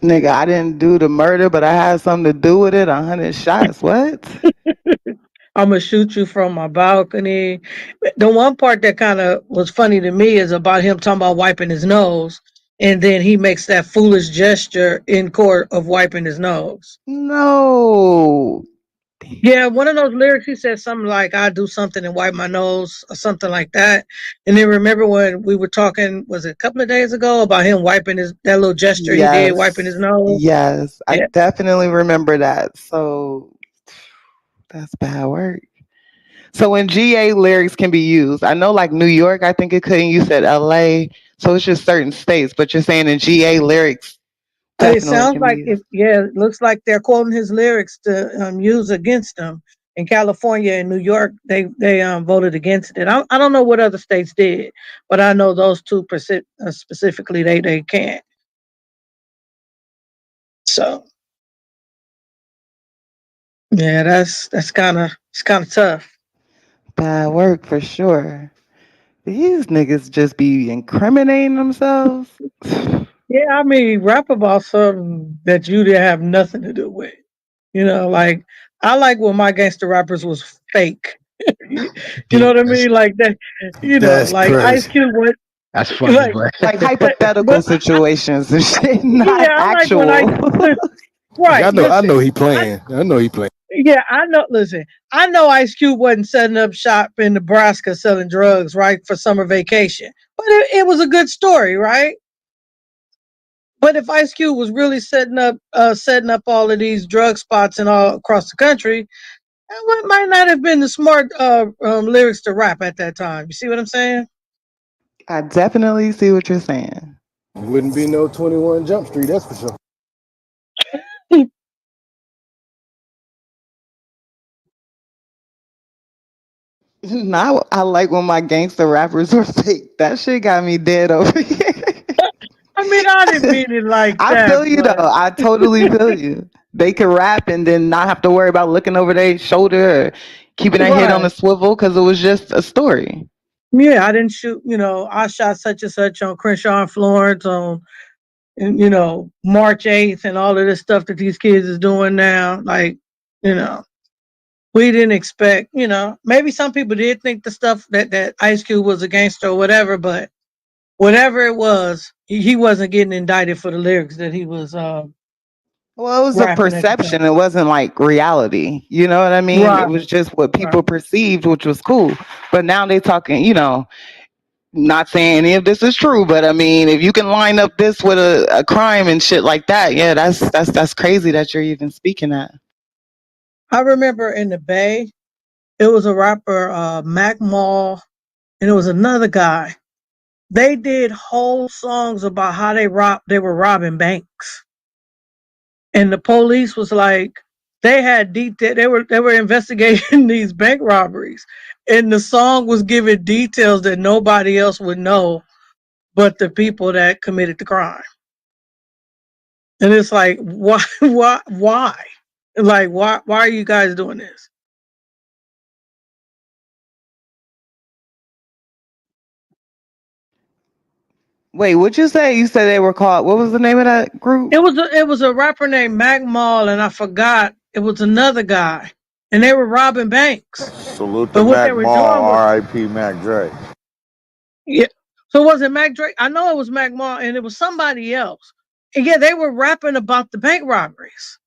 Nigga, I didn't do the murder, but I had something to do with it. 100 shots. What? I'm gonna shoot you from my balcony. The one part that kind of was funny to me is about him talking about wiping his nose, and then he makes that foolish gesture in court of wiping his nose. No. Yeah, one of those lyrics, he said something like, "I do something and wipe my nose," or something like that. And then remember when we were talking, was it a couple of days ago, about him wiping that little gesture he did, wiping his Yes. nose? Yes. I Yeah. definitely remember that. So that's bad work. So when GA lyrics can be used, I know like New York, I think it couldn't. You said LA. So it's just certain states, but you're saying in GA lyrics It definitely sounds can be like used. it looks like they're quoting his lyrics to use against him. In California and New York, they voted against it. I don't know what other states did, but I know those two specifically they can't. So yeah, that's kind of tough. Bad work for sure. These niggas just be incriminating themselves. Yeah, I mean, rap about something that you didn't have nothing to do with. Like I like when my gangster rappers was fake. you know what I That's mean? Like that. that's Like Ice crazy. Cube went That's funny, like, but Like hypothetical but situations and shit, yeah, not I like when actual. right. I know Listen, he I playing. I know he playing. yeah, I know. Listen, I know Ice Cube wasn't setting up shop in Nebraska selling drugs, right, for summer vacation, but it was a good story, right? But if Ice Cube was really setting up all of these drug spots and all across the country, that might not have been the smart lyrics to rap at that time. You see what I'm saying? I definitely see what you're saying. Wouldn't be no 21 Jump Street, that's for sure. Now I like when my gangster rappers were fake. That shit got me dead over here. I mean, I didn't mean it like I that, feel you though. but I totally feel you. They can rap and then not have to worry about looking over their shoulder or keeping their head on right. the swivel because it was just a story. Yeah, I didn't shoot, I shot such and such on Crenshaw and Florence on, and, March 8th and all of this stuff that these kids is doing now. Like, you know, we didn't expect, maybe some people did think the stuff that Ice Cube was a gangster or whatever, but whatever it was, he wasn't getting indicted for the lyrics that he was Well, it was a rapping at the perception. time. It wasn't like reality. You know what I mean? It Right, was just what right. people perceived, which was cool. But now they talking, not saying any of this is true, but I mean, if you can line up this with a crime and shit like that, yeah, that's crazy that you're even speaking that. I remember in the Bay, it was a rapper, Mac Mall, and it was another guy. They did whole songs about how they were robbing banks. And the police was like, they had detail they were investigating these bank robberies. And the song was giving details that nobody else would know but the people that committed the crime. And it's like, why why? Like why are you guys doing this? Wait, what'd you say? You said they were called. What was the name of that group? It was a rapper named Mac Mall, and I forgot it was another guy. And they were robbing banks. Salute to But what they Mac were Mall, doing was, R.I.P. Mac Dre. yeah. So was it Mac Drake? I know it was Mac Mall, and it was somebody else. And yeah, they were rapping about the bank robberies.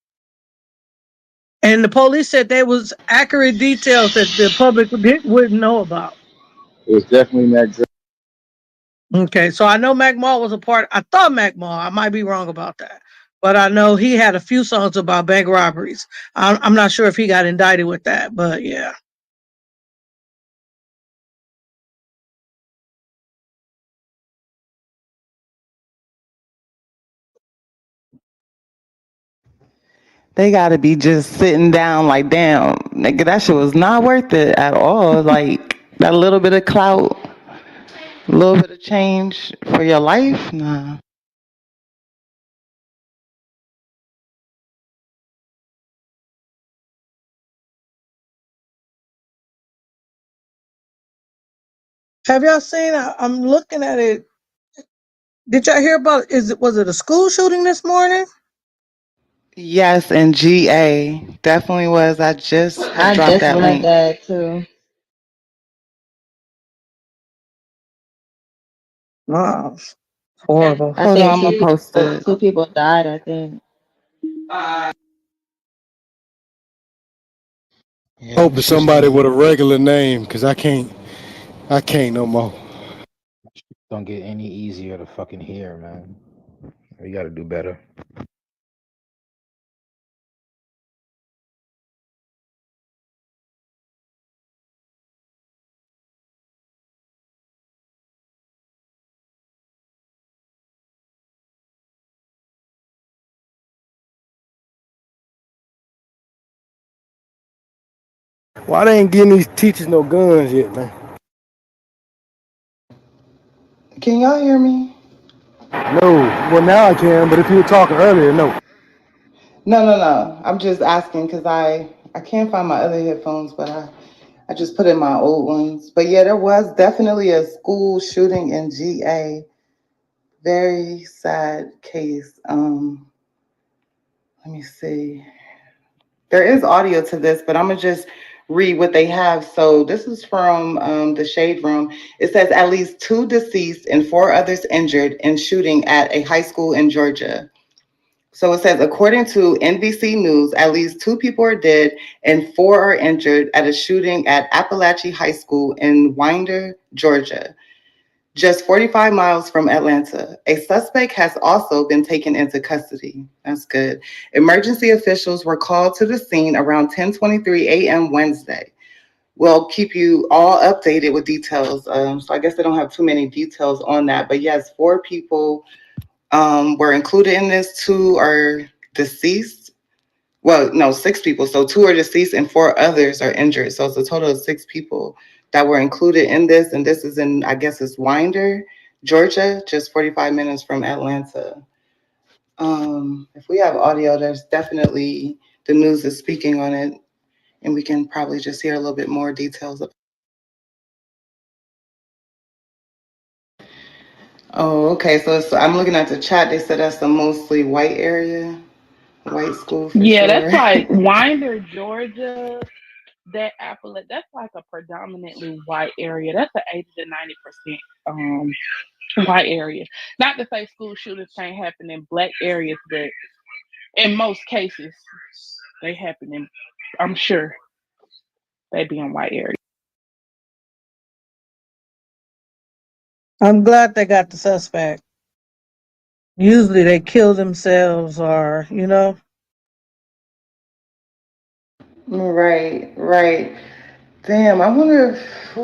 And the police said there was accurate details that the public wouldn't know about. It was definitely Mac Dre. Okay, so I know Mac Mall was a part. I thought Mac Mall. I might be wrong about that, but I know he had a few songs about bank robberies. I'm not sure if he got indicted with that, but yeah. They gotta be just sitting down like, damn, nigga, that shit was not worth it at all. Like that little bit of clout, a little bit of change for your life, nah. Have y'all seen? I'm looking at it. Did y'all hear about? Was it a school shooting this morning? Yes, and GA definitely was. I just had I dropped just that read link. that too. Wow, horrible. I Hold on, think I'm gonna two post people, it. two people died. I think. Yeah, Hope them to streets somebody don't with a regular name, cause I can't no more. don't get any easier to fucking hear, man. We got to do better. Why they ain't getting these teachers no guns yet, man? Can y'all hear me? No. Well, now I can, but if you were talking earlier, no. No. I'm just asking because I can't find my other headphones, but I just put in my old ones. But yeah, there was definitely a school shooting in GA. Very sad case. Let me see. There is audio to this, but I'm gonna just read what they have. So this is from the Shade Room. It says at least 2 deceased and 4 others injured in shooting at a high school in Georgia. So it says, according to NBC News, at least 2 people are dead and 4 are injured at a shooting at Appalachian High School in Winder, Georgia, just 45 miles from Atlanta. A suspect has also been taken into custody. That's good. Emergency officials were called to the scene around 10:23 a.m. Wednesday. We'll keep you all updated with details. So I guess they don't have too many details on that. But yes, 4 people were included in this. 2 are deceased. Well, no, 6 people. So 2 are deceased and 4 others are injured. So it's a total of 6 people that were included in this. And this is in, I guess it's Winder, Georgia, just 45 minutes from Atlanta. If we have audio, there's definitely the news is speaking on it. And we can probably just hear a little bit more details. Oh, okay. So I'm looking at the chat. They said that's a mostly white area, white school for Yeah, sure. that's like Winder, Georgia. That Appalachia, that's like a predominantly white area. That's an 80 to 90% white area. Not to say school shootings can't happen in black areas, but in most cases, they happen in. I'm sure they be in white areas. I'm glad they got the suspect. Usually they kill themselves or, Right. Damn, I wonder if,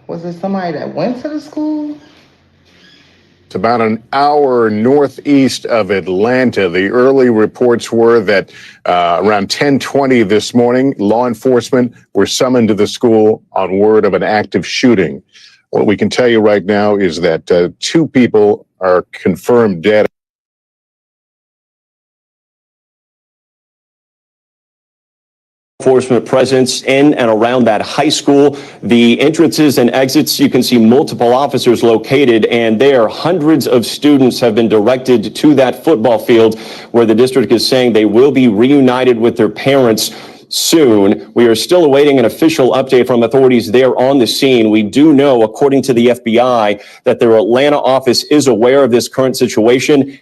was it somebody that went to the school? It's about an hour northeast of Atlanta. The early reports were that around 10:20 this morning, law enforcement were summoned to the school on word of an active shooting. What we can tell you right now is that 2 people are confirmed dead. Enforcement presence in and around that high school. The entrances and exits, you can see multiple officers located, and there hundreds of students have been directed to that football field where the district is saying they will be reunited with their parents soon. We are still awaiting an official update from authorities there on the scene. We do know, according to the FBI, that their Atlanta office is aware of this current situation.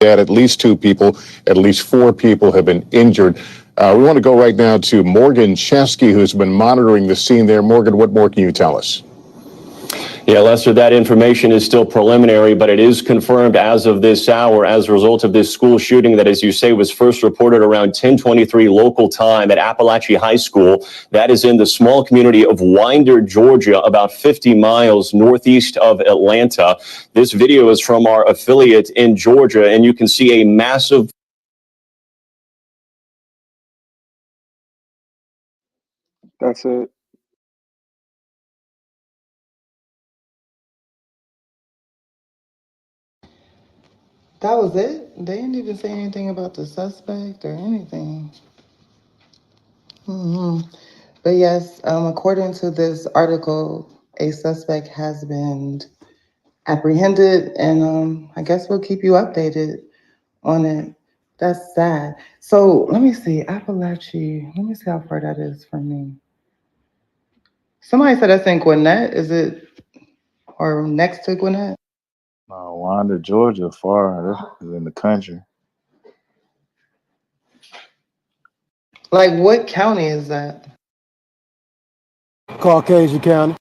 At least 2 people, at least 4 people have been injured. We want to go right now to Morgan Chesky, who's been monitoring the scene there. Morgan, what more can you tell us? Yeah, Lester, that information is still preliminary, but it is confirmed as of this hour as a result of this school shooting that, as you say, was first reported around 10:23 local time at Appalachian High School. That is in the small community of Winder, Georgia, about 50 miles northeast of Atlanta. This video is from our affiliate in Georgia, and you can see a massive That's it. That was it? They didn't even say anything about the suspect or anything. hmm But yes, according to this article, a suspect has been apprehended, and I guess we'll keep you updated on it. That's sad. So let me see, Appalachia. Let me see how far that is from me. Somebody said that's in Gwinnett. Is it or next to Gwinnett? Winder, Georgia, far. That's in the country. Like, what county is that? Caucasian County.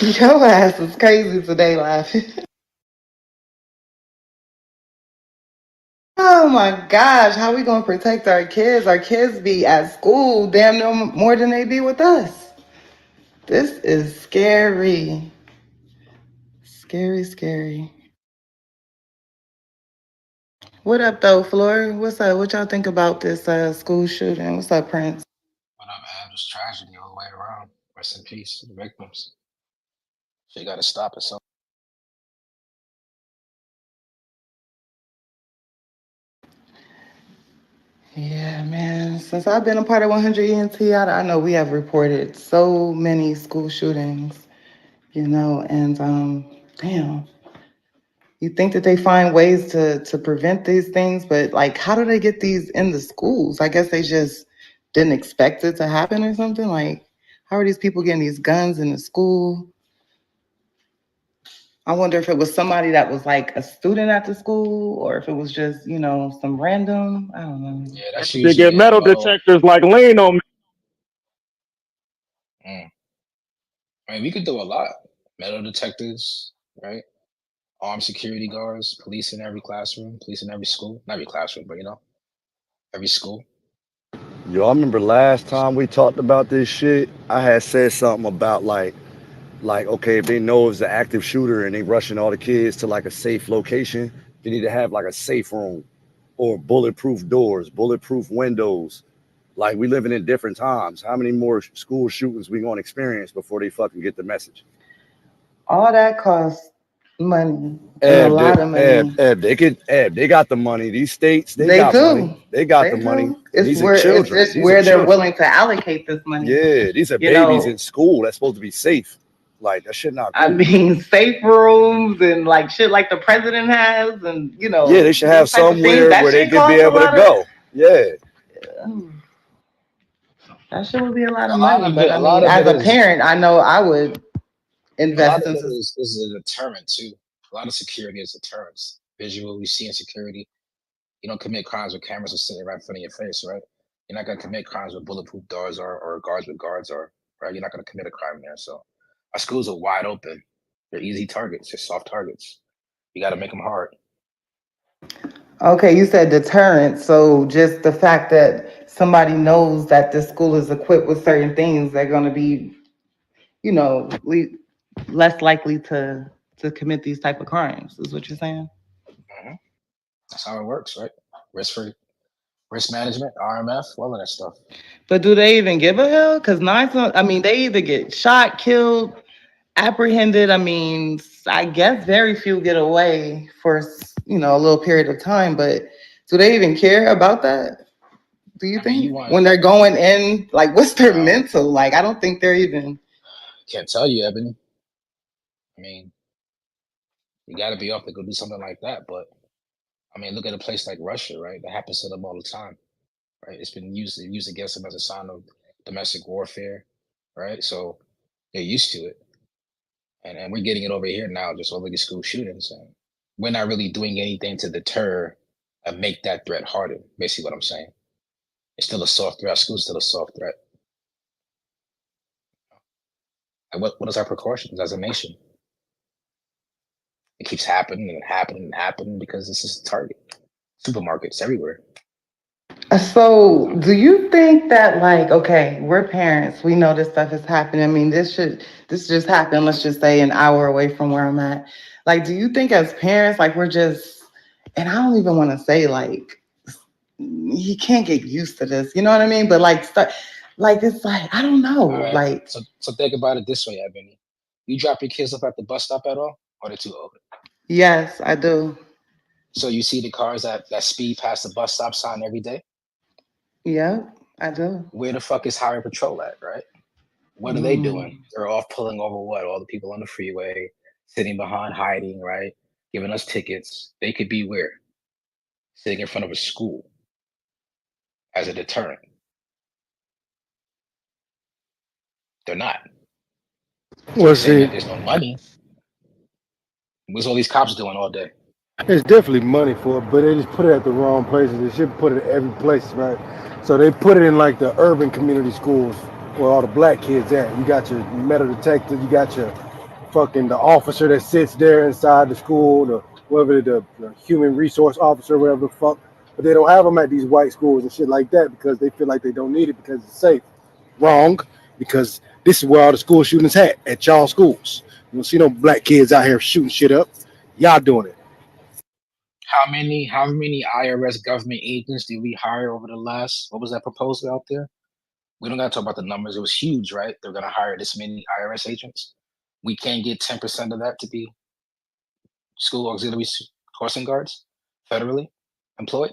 Your ass is crazy today, laughing. Oh my gosh, how we gonna protect our kids? Our kids be at school damn near more than they be with us. This is scary. Scary, scary. What up though, Flory? What's up? What y'all think about this school shooting? What's up, Prince? What up, man? Just tragedy all the way around. Rest in peace to the victims. They got to stop it. So Yeah, man. Since I've been a part of 100 ENT, I know we have reported so many school shootings, and damn, you think that they find ways to prevent these things, but like, how do they get these in the schools? I guess they just didn't expect it to happen or something. Like, how are these people getting these guns in the school? I wonder if it was somebody that was like a student at the school, or if it was just, some random. I don't know. yeah, that's They get usually the metal MO. detectors like lean on me. I mean, we could do a lot. Metal detectors, right? Armed security guards, police in every classroom, police in every school. Not every classroom, but every school. Yo, I remember last time we talked about this shit, I had said something about like okay, if they know it's an active shooter and they rushing all the kids to like a safe location, they need to have like a safe room or bulletproof doors, bulletproof windows. Like we living in different times. How many more school shootings we gonna experience before they fucking get the message? All that costs money and a lot of money. They got the money. These states, they They got money. do. They got the They money. do. And It's these are where it's children. just These are where they're children. willing to allocate this money. Yeah, these are You babies in know, school. That's supposed to be safe. Like that shit not I cool. mean, safe rooms and like shit like the president has, and Yeah, they should have those type of things. somewhere That where they shit could be costs a able to lot of. go. Yeah. That shit would be a lot of A lot money. of it. But I A lot mean, of as it a is. parent, I know I would A lot invest of it into. is a deterrent too. A lot of security is deterrence. Visual, we see in security. You don't commit crimes with cameras are sitting right in front of your face, right? You're not gonna commit crimes with bulletproof doors or guards with guards are, right? You're not gonna commit a crime there. So our schools are wide open. They're easy targets. They're soft targets. You got to make them hard. Okay, you said deterrent. So just the fact that somebody knows that this school is equipped with certain things, they're going to be, less likely to commit these type of crimes. Is what you're saying? Mhm. That's how it works, right? Risk free, risk management, RMF, all of that stuff. But do they even give a hell? Because I mean, they either get shot, killed, apprehended. I mean, I guess very few get away for a little period of time. But do they even care about that? Do you I mean, you think want when they're going in, like, what's their well, mental? Like, I don't think they're even. can't tell you, Ebony. I mean, you got to be off to go do something like that. But I mean, look at a place like Russia, right? That happens to them all the time, right? It's been used against them as a sign of domestic warfare, right? So they're used to it, and we're getting it over here now, just over these school shootings, and we're not really doing anything to deter and make that threat harder. Basically, what I'm saying. It's still a soft threat. School's still a soft threat. And what is our precautions as a nation? It keeps happening and happening and happening because this is a target. Supermarkets everywhere. So, do you think that, like, okay, we're parents, we know this stuff is happening. I mean, this just happened, let's just say an hour away from where I'm at. Like, do you think as parents, like, we're just, and I don't even want to say, like, you can't get used to this, you know what I mean? But, like, like, it's like, I don't know. All right. Like, So think about it this way, Ebony. You drop your kids off at the bus stop at all, or they're too old? yes, I do. So you see the cars that speed past the bus stop sign every day? Yeah, I do. Where the fuck is highway patrol at, right? What are they doing? They're off pulling over what? All the people on the freeway, sitting behind, hiding, right? Giving us tickets. They could be where? Sitting in front of a school as a deterrent. They're not. So you're Was saying that it? there's no money. What's all these cops doing all day? There's definitely money for it, but they just put it at the wrong places. They should put it at every place, right? So they put it in like the urban community schools where all the black kids at. You got your metal detector, you got your fucking the officer that sits there inside the school, the whatever the human resource officer, whatever the fuck. But they don't have them at these white schools and shit like that because they feel like they don't need it because it's safe. Wrong, because this is where all the school shootings at y'all schools. You don't see no black kids out here shooting shit up. Y'all doing it. How many IRS government agents did we hire over the last? What was that proposal out there? We don't gotta talk about the numbers. It was huge, right? They're gonna hire this many IRS agents. We can't get 10% of that to be school auxiliary crossing guards, federally employed.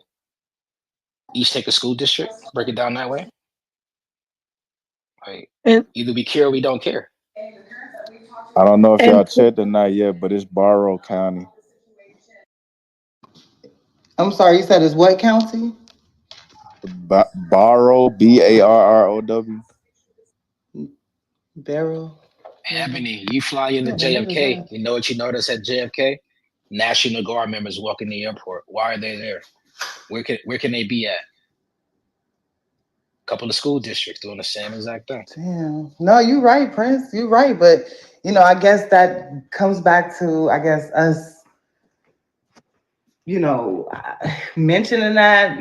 Each take a school district, break it down that way. Like And either we care or we don't care. I don't know if y'all and checked or not yet, but it's Barrow County. I'm sorry, you said it's what county? Barrow, Barrow. Barrow. Ebony, you fly into Yeah, the hell is JFK. that? You know what you notice at JFK? National Guard members walking the airport. Why are they there? Where can they be at? Couple of school districts doing the same exact thing. Damn. No, you're right, Prince. You're right. But I guess that comes back to us, mentioning that,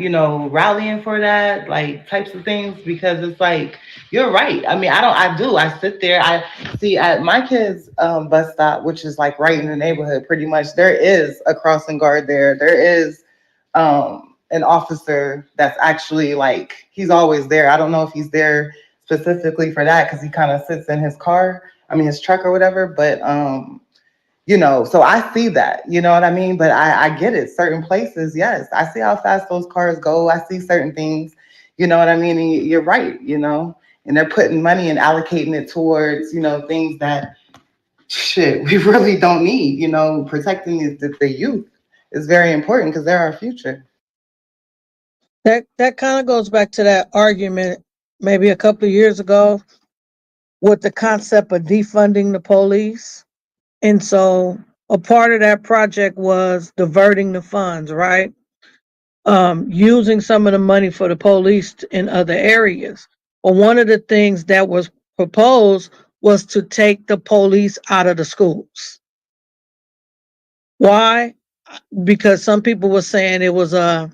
rallying for that, like types of things, because it's like you're right. I mean, I sit there, I see at my kids' bus stop, which is like right in the neighborhood, pretty much. There is a crossing guard there. There is an officer that's actually like he's always there. I don't know if he's there specifically for that because he kind of sits in his car, I mean his truck or whatever, but so I see that, you know what I mean? But I get it. Certain places, yes. I see how fast those cars go. I see certain things, you know what I mean? And you're right, and they're putting money and allocating it towards, things that shit we really don't need, protecting the youth is very important because they're our future. that kind of goes back to that argument maybe a couple of years ago with the concept of defunding the police. And so a part of that project was diverting the funds, right? Using some of the money for the police in other areas. But one of the things that was proposed was to take the police out of the schools. Why? Because some people were saying it was a,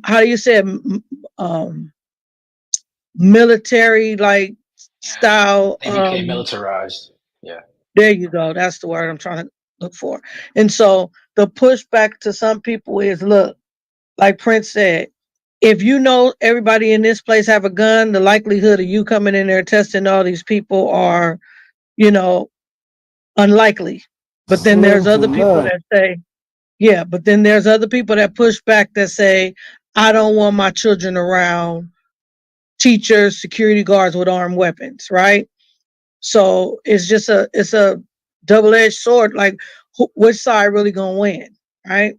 how do you say it? Military like style. They became militarized. Yeah. There you go. That's the word I'm trying to look for. And so the pushback to some people is, look, like Prince said, if you know everybody in this place have a gun, the likelihood of you coming in there testing all these people are, you know, unlikely. But then Slim there's to other people none. that say, yeah, but then there's other people that push back that say, I don't want my children around teachers, security guards with armed weapons, right? So it's a double-edged sword. Like, which side really gonna win, right?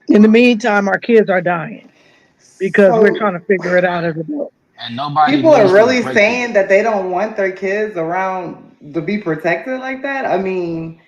In the meantime, our kids are dying because we're So trying to figure it out as adults. And nobody people are moves for the really breakthrough. saying that they don't want their kids around to be protected like that. I mean,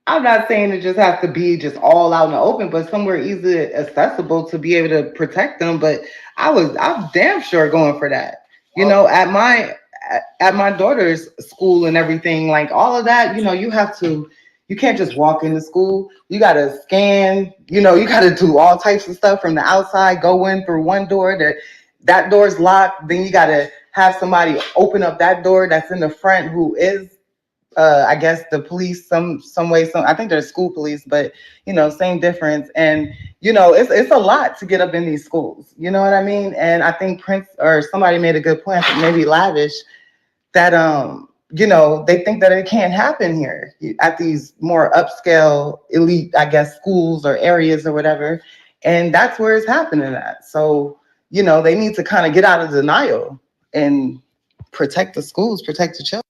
I'm not saying it just has to be just all out in the open, but somewhere easily accessible to be able to protect them. But I'm damn sure going for that. At my daughter's school and everything, like all of that, you can't just walk into school. You gotta scan, you gotta do all types of stuff from the outside, go in through one door that door's locked. Then you gotta have somebody open up that door that's in the front who is I guess the police some way, I think they're school police, but same difference. And it's a lot to get up in these schools, you know what I mean? And I think Prince or somebody made a good point, maybe Lavish, that they think that it can't happen here at these more upscale elite, I guess, schools or areas or whatever. And that's where it's happening at. So they need to kind of get out of denial and protect the schools, protect the children.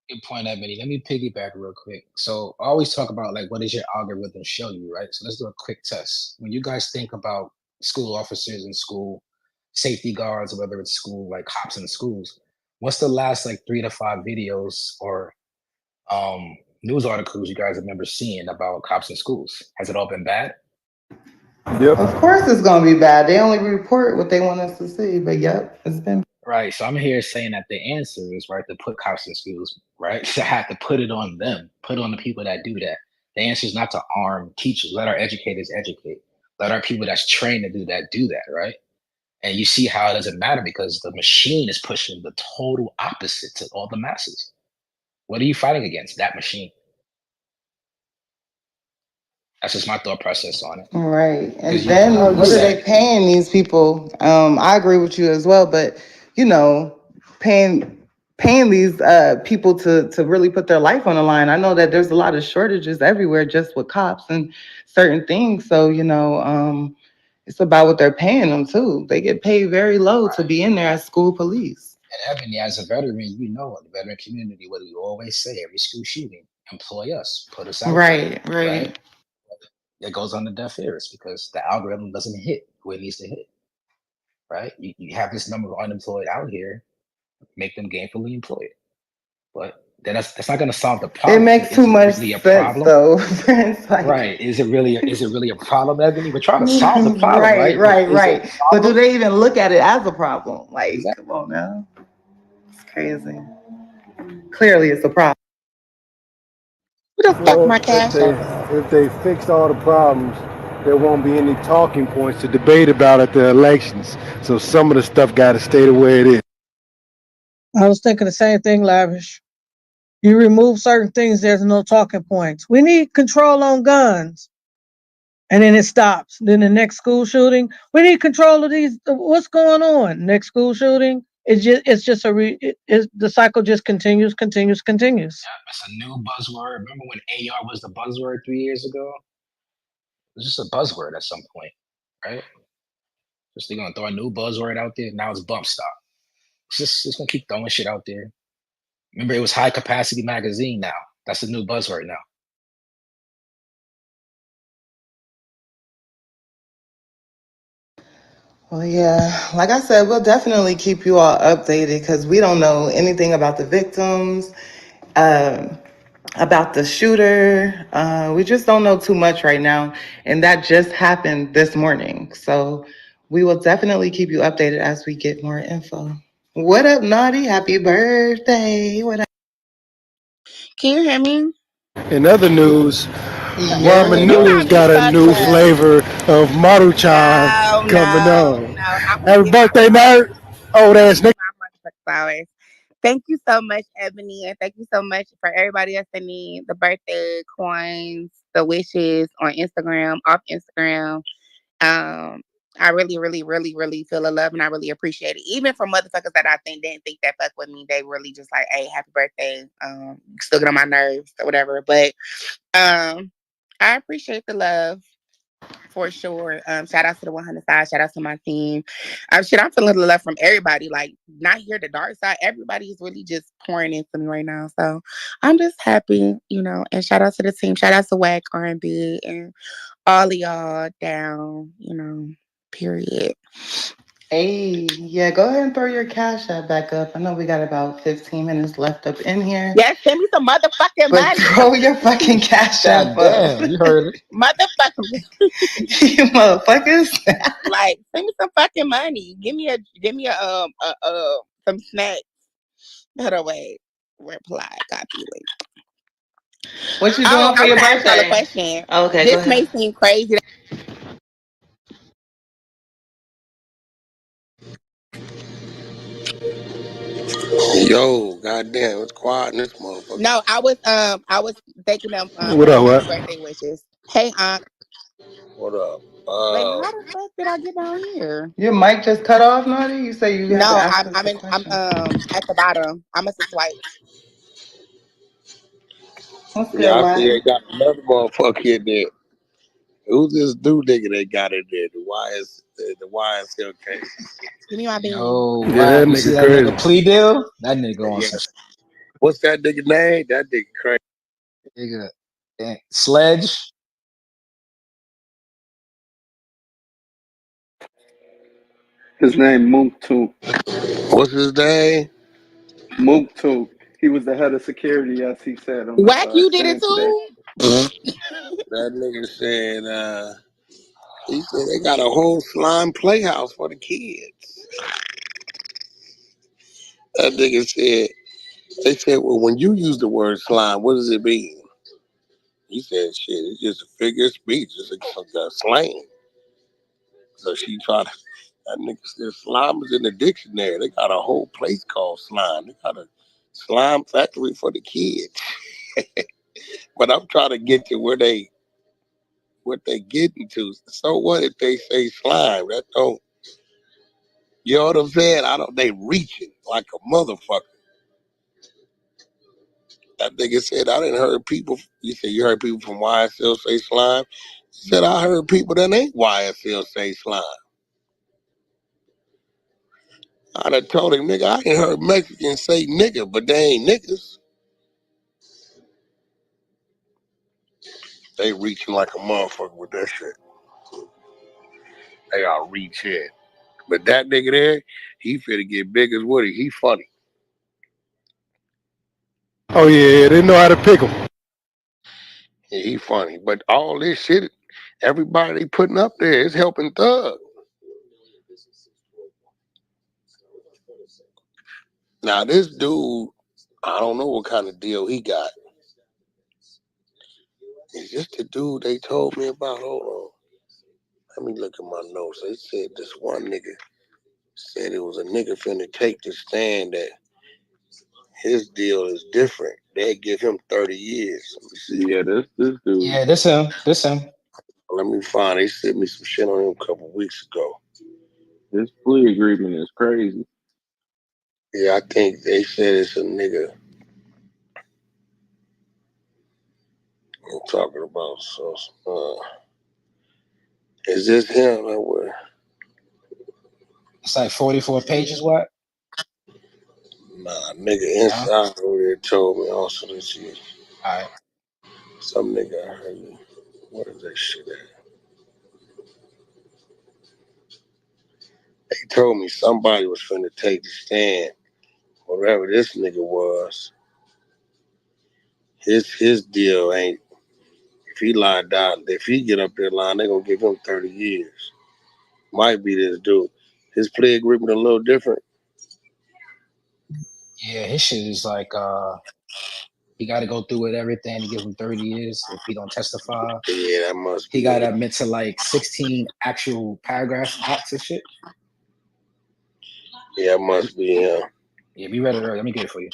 Good point, Ebony. Let me piggyback real quick. So I always talk about like what does your algorithm show you, right? So let's do a quick test. When you guys think about school officers in school, safety guards, whether it's school like cops in schools, what's the last like 3 to 5 videos or news articles you guys remember seeing about cops in schools? Has it all been bad? Yep. Of course it's gonna be bad. They only report what they want us to see. But yep, it's been Right. So I'm here saying that the answer is right to put cops in schools, right? To have to put it on them, put it on the people that do that. The answer is not to arm teachers. Let our educators educate. Let our people that's trained to do that, right? And you see how it doesn't matter because the machine is pushing the total opposite to all the masses. What are you fighting against? That machine. That's just my thought process on it. right. And Because then you what are they said paying these people? I agree with you as well, but you know, paying these people to really put their life on the line. I know that there's a lot of shortages everywhere just with cops and certain things. So, it's about what they're paying them too. They get paid very low to be in there as school police. And Ebony, as a veteran, you know the veteran community, what do we always say? Every school shooting, employ us, put us out there, Right, right? right. It goes on the deaf ears because the algorithm doesn't hit who it needs to hit, right? You have this number of unemployed out here, make them gainfully employed. But then that's not going to solve the It problem. makes too Is it much really a sense problem? though, friends. Like, Right. Is it really a problem, Ebony? We're trying to solve the problem, right, right? But right, is it right. a But do problem? they even look at it as a problem? Like, Exactly. come on now. It's crazy. Clearly it's a problem. Who the fuck Well, my cash app up? if they fixed all the problems, there won't be any talking points to debate about at the elections. So some of the stuff got to stay the way it is. I was thinking the same thing, Lavish. You remove certain things, there's no talking points. We need control on guns. And then it stops. Then the next school shooting, we need control of these. What's going on? Next school shooting, it's just the cycle just continues. Yeah, it's a new buzzword. Remember when AR was the buzzword 3 years ago? It was just a buzzword at some point, right? Just they're gonna throw a new buzzword out there. Now it's bump stock. It's gonna keep throwing shit out there. Remember, it was high capacity magazine. Now that's the new buzzword. Now Well, yeah, like I said, we'll definitely keep you all updated because we don't know anything about the victims, um, about the shooter. We just don't know too much right now. And that just happened this morning. So we will definitely keep you updated as we get more info. What up, Naughty? Happy birthday. What up? Can you hear me? In other news, Yeah. Let me Ramen not be got a fucked new up. flavor of Maruchan No, coming no, on. no. I'm gonna Happy get my birthday, nerd! flowers. Old I'm ass gonna nigga. get my motherfucking flowers. Thank you so much, Ebony, and thank you so much for everybody that's sending the birthday coins, the wishes on Instagram, off Instagram. Um, I really, really, really, really feel the love and I really appreciate it. Even from motherfuckers that I think didn't think that fuck with me, they really just like, hey, happy birthday. You still get on my nerves or whatever. But I appreciate the love for sure. Shout out to the 100 side. Shout out to my team. I'm feeling the love from everybody. Like, not here the dark side. Everybody is really just pouring into me right now. So I'm just happy, And shout out to the team. Shout out to Wack R&B and all of y'all down, period. Hey, yeah, go ahead and throw your cash app back up. I know we got about 15 minutes left up in here, Yes, send me some motherfucking but money. throw your fucking cash app God up. damn, you heard it. Motherfucking You motherfuckers. like send me some fucking money. Give me some snacks. Hold on, wait. Reply. Copy link. What you Oh, doing for I your want to ask y'all a birthday? question. Okay, go This may ahead. seem crazy. Yo, goddamn, it's quiet in this motherfucker. No, I was thanking them for What their up, happy what? birthday wishes. Hey, What up? wait, how the fuck did I get down here? Your mic just cut off, Naughty? You say you have to No, ask I'm us I'm a in I'm question. at the bottom. I must have swiped. What's Yeah, good, I see Wack? they got another motherfucker in there. Who's this new nigga they got in there? The YSLK. Give me my bean. Yo, Yeah, that Wack, you see nigga that crazy. nigga plea deal? That nigga on Yeah. some What's that nigga name? That nigga crazy. nigga sledge. His name Mook Took. What's his name? Mook Took. He was the head of security, as he said on the Wack, you did it stand today. too? That nigga said, he said they got a whole slime playhouse for the kids. That nigga said, they said, well, when you use the word slime, what does it mean? He said, shit, it's just a figure of speech. It's a slang. So she tried to, that nigga said, slime is in the dictionary. They got a whole place called slime. They got a slime factory for the kids. But I'm trying to get to what they getting to. So what if they say slime? That don't, you know what I'm saying? They reaching like a motherfucker. That nigga said, I didn't heard people, you said you heard people from YSL say slime? He said, I heard people that ain't YSL say slime. I done told him, nigga, I ain't heard Mexicans say nigga, but they ain't niggas. They reaching like a motherfucker with that shit. They all reach in. But that nigga there, he finna get big as Woody. He funny. Oh yeah, they know how to pick them. Yeah, he funny. But all this shit, everybody they putting up there is helping Thug. Now this dude, I don't know what kind of deal he got. Is this the dude they told me about? Hold on. Let me look at my notes. They said this one nigga said it was a nigga finna take the stand that his deal is different. They give him 30 years. Let me see. Yeah, this dude. Yeah, this him. This him. Let me find. They sent me some shit on him a couple weeks ago. This plea agreement is crazy. Yeah, I think they said it's a nigga. I'm talking about. So, is this him? It's like 44 pages. What? Nah, nigga inside over there told me also this shit. All right. Some nigga I heard. What is that shit at? They told me somebody was finna take the stand. Whatever this nigga was, his deal ain't. If he lied down, if he get up there lying, they gonna give him 30 years. Might be this dude. His plea agreement a little different. Yeah, his shit is like he got to go through with everything to give him 30 years if he don't testify. Yeah, that must be. He got to admit to like 16 actual paragraphs, acts and shit. Yeah, it must be him. Yeah, be ready early. Let me get it for you.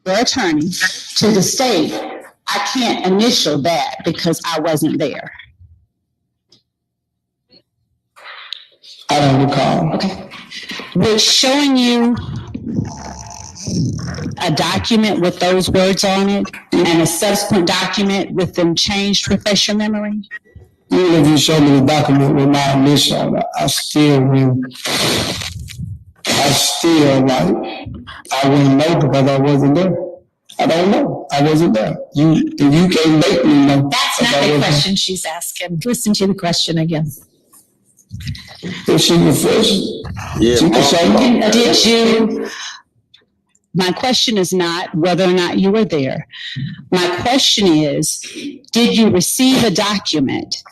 Your attorney to the state, I can't initial that because I wasn't there. I don't recall. Okay. Which showing you a document with those words on it and a subsequent document with them changed refresh your memory? Even if you show me the document with my initial, I still like, I wouldn't know because I wasn't there. I don't know. I wasn't there. You can't make me know. That's not the question she's asking. Listen to the question again. If she was fresh, Yeah, did you? My question is not whether or not you were there. My question is, did you receive a document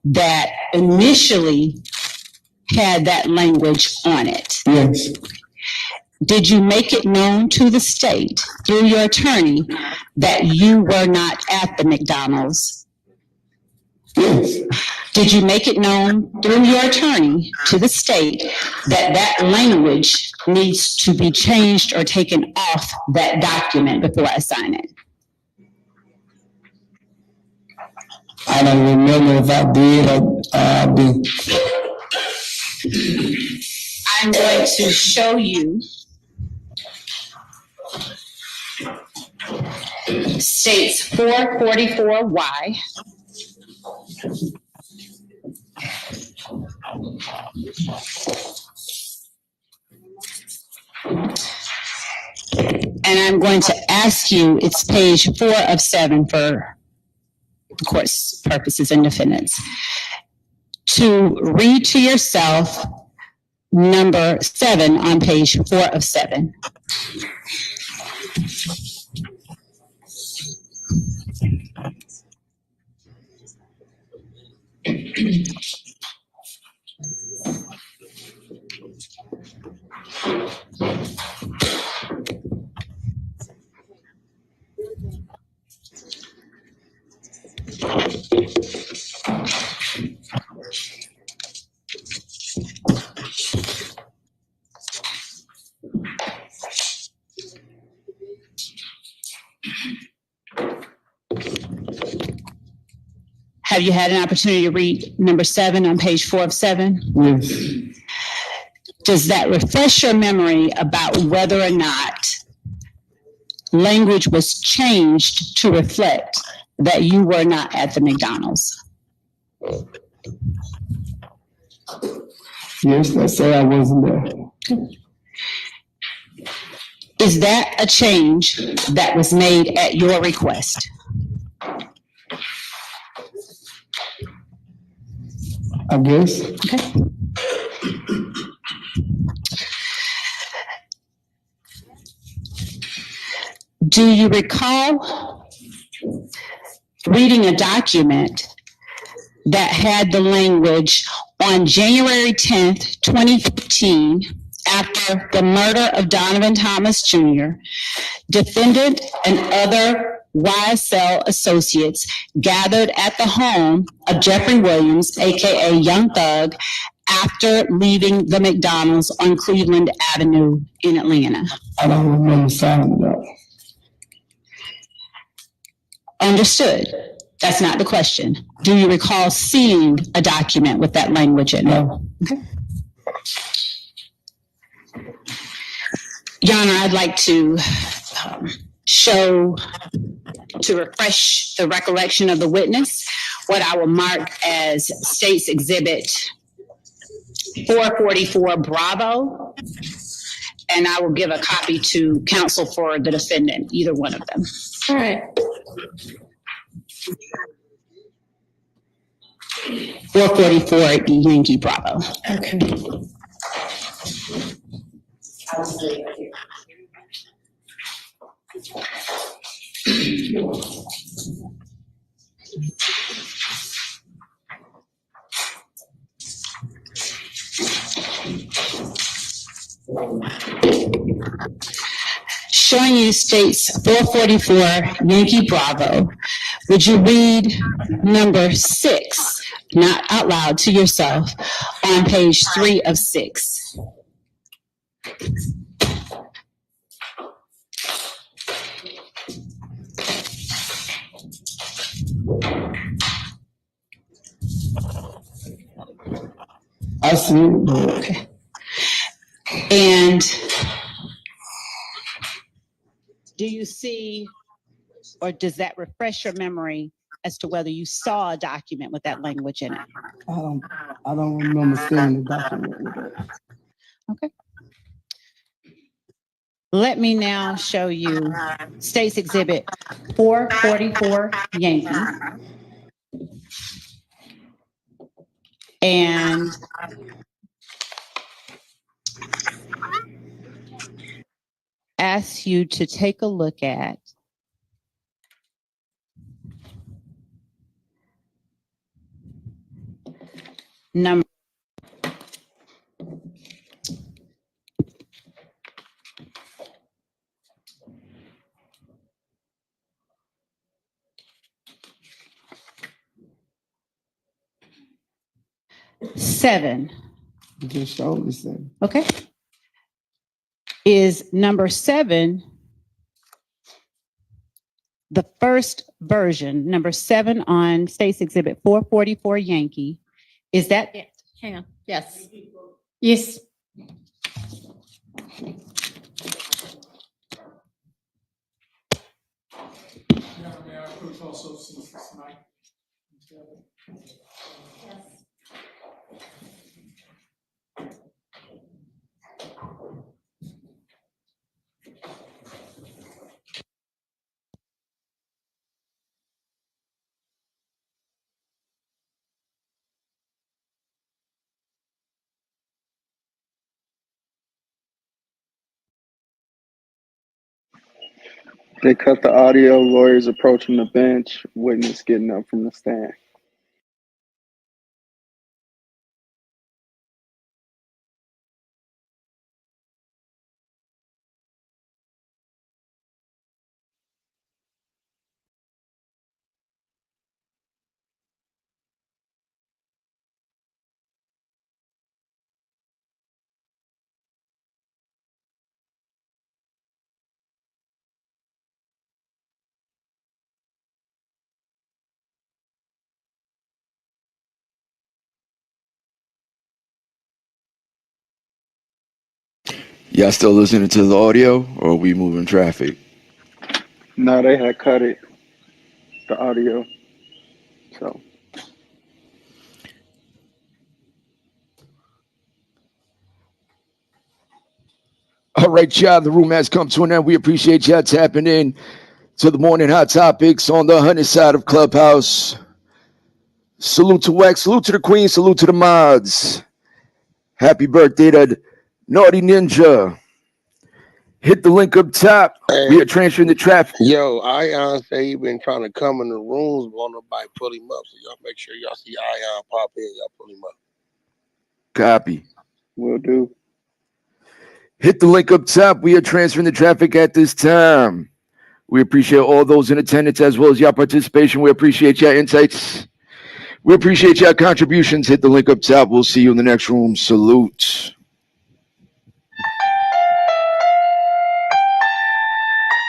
that initially had that language on it? Yes. Did you make it known to the state through your attorney that you were not at the McDonald's? Yes. Did you make it known through your attorney to the state that that language needs to be changed or taken off that document before I sign it? I don't remember if I did or I didn't. I'm going to show you states 444Y. And I'm going to ask you, it's page 4 of 7 for, of course, purposes and defendants. to read to yourself number 7 on page 4 of 7. Have you had an opportunity to read number 7 on page 4 of 7? Yes. Does that refresh your memory about whether or not language was changed to reflect that you were not at the McDonald's? Yes, let's say I wasn't there. Is that a change that was made at your request? I guess. Okay. Do you recall reading a document that had the language on January 10th, 2015, after the murder of Donovan Thomas Jr., defendant and other YSL associates gathered at the home of Jeffrey Williams, aka Young Thug, after leaving the McDonald's on Cleveland Avenue in Atlanta? I don't remember signing that. Understood. That's not the question. Do you recall seeing a document with that language in it? No. Okay. Your Honor, I'd like to to refresh the recollection of the witness, what I will mark as State's Exhibit 444 Bravo, and I will give a copy to counsel for the defendant, either one of them. All right. 444 Yankee Bravo. Okay. Showing you States 444 Yankee Bravo, would you read number 6, not out loud, to yourself on page 3 of 6? I see it, but okay. And do you see, or does that refresh your memory as to whether you saw a document with that language in it? I don't remember seeing the document with that. Okay. Let me now show you State's Exhibit 444 Yankee. And ask you to take a look at number seven. You just showed me 7. Okay. Is number 7 the first version, number 7 on State's Exhibit 444 Yankee? Is that? Yes. Hang on. Yes. Yes. They cut the audio, lawyers approaching the bench, witness getting up from the stand. Y'all still listening to the audio, or are we moving traffic? No, they had cut it, the audio. So All right, y'all, the room has come to an end. We appreciate y'all tapping in to the morning hot topics on the 100 side of Clubhouse. Salute to Wack, salute to the Queen, salute to the mods. Happy birthday to Naughty Ninja. Hit the link up top. We are transferring the traffic. Yo, Ion say he been trying to come in the rooms, but won't nobody put him up. So y'all make sure y'all see Ion pop in. Y'all put him up. Copy. will do. Hit the link up top. We are transferring the traffic at this time. We appreciate all those in attendance as well as your participation. We appreciate your insights. We appreciate your contributions. Hit the link up top. We'll see you in the next room. Salute.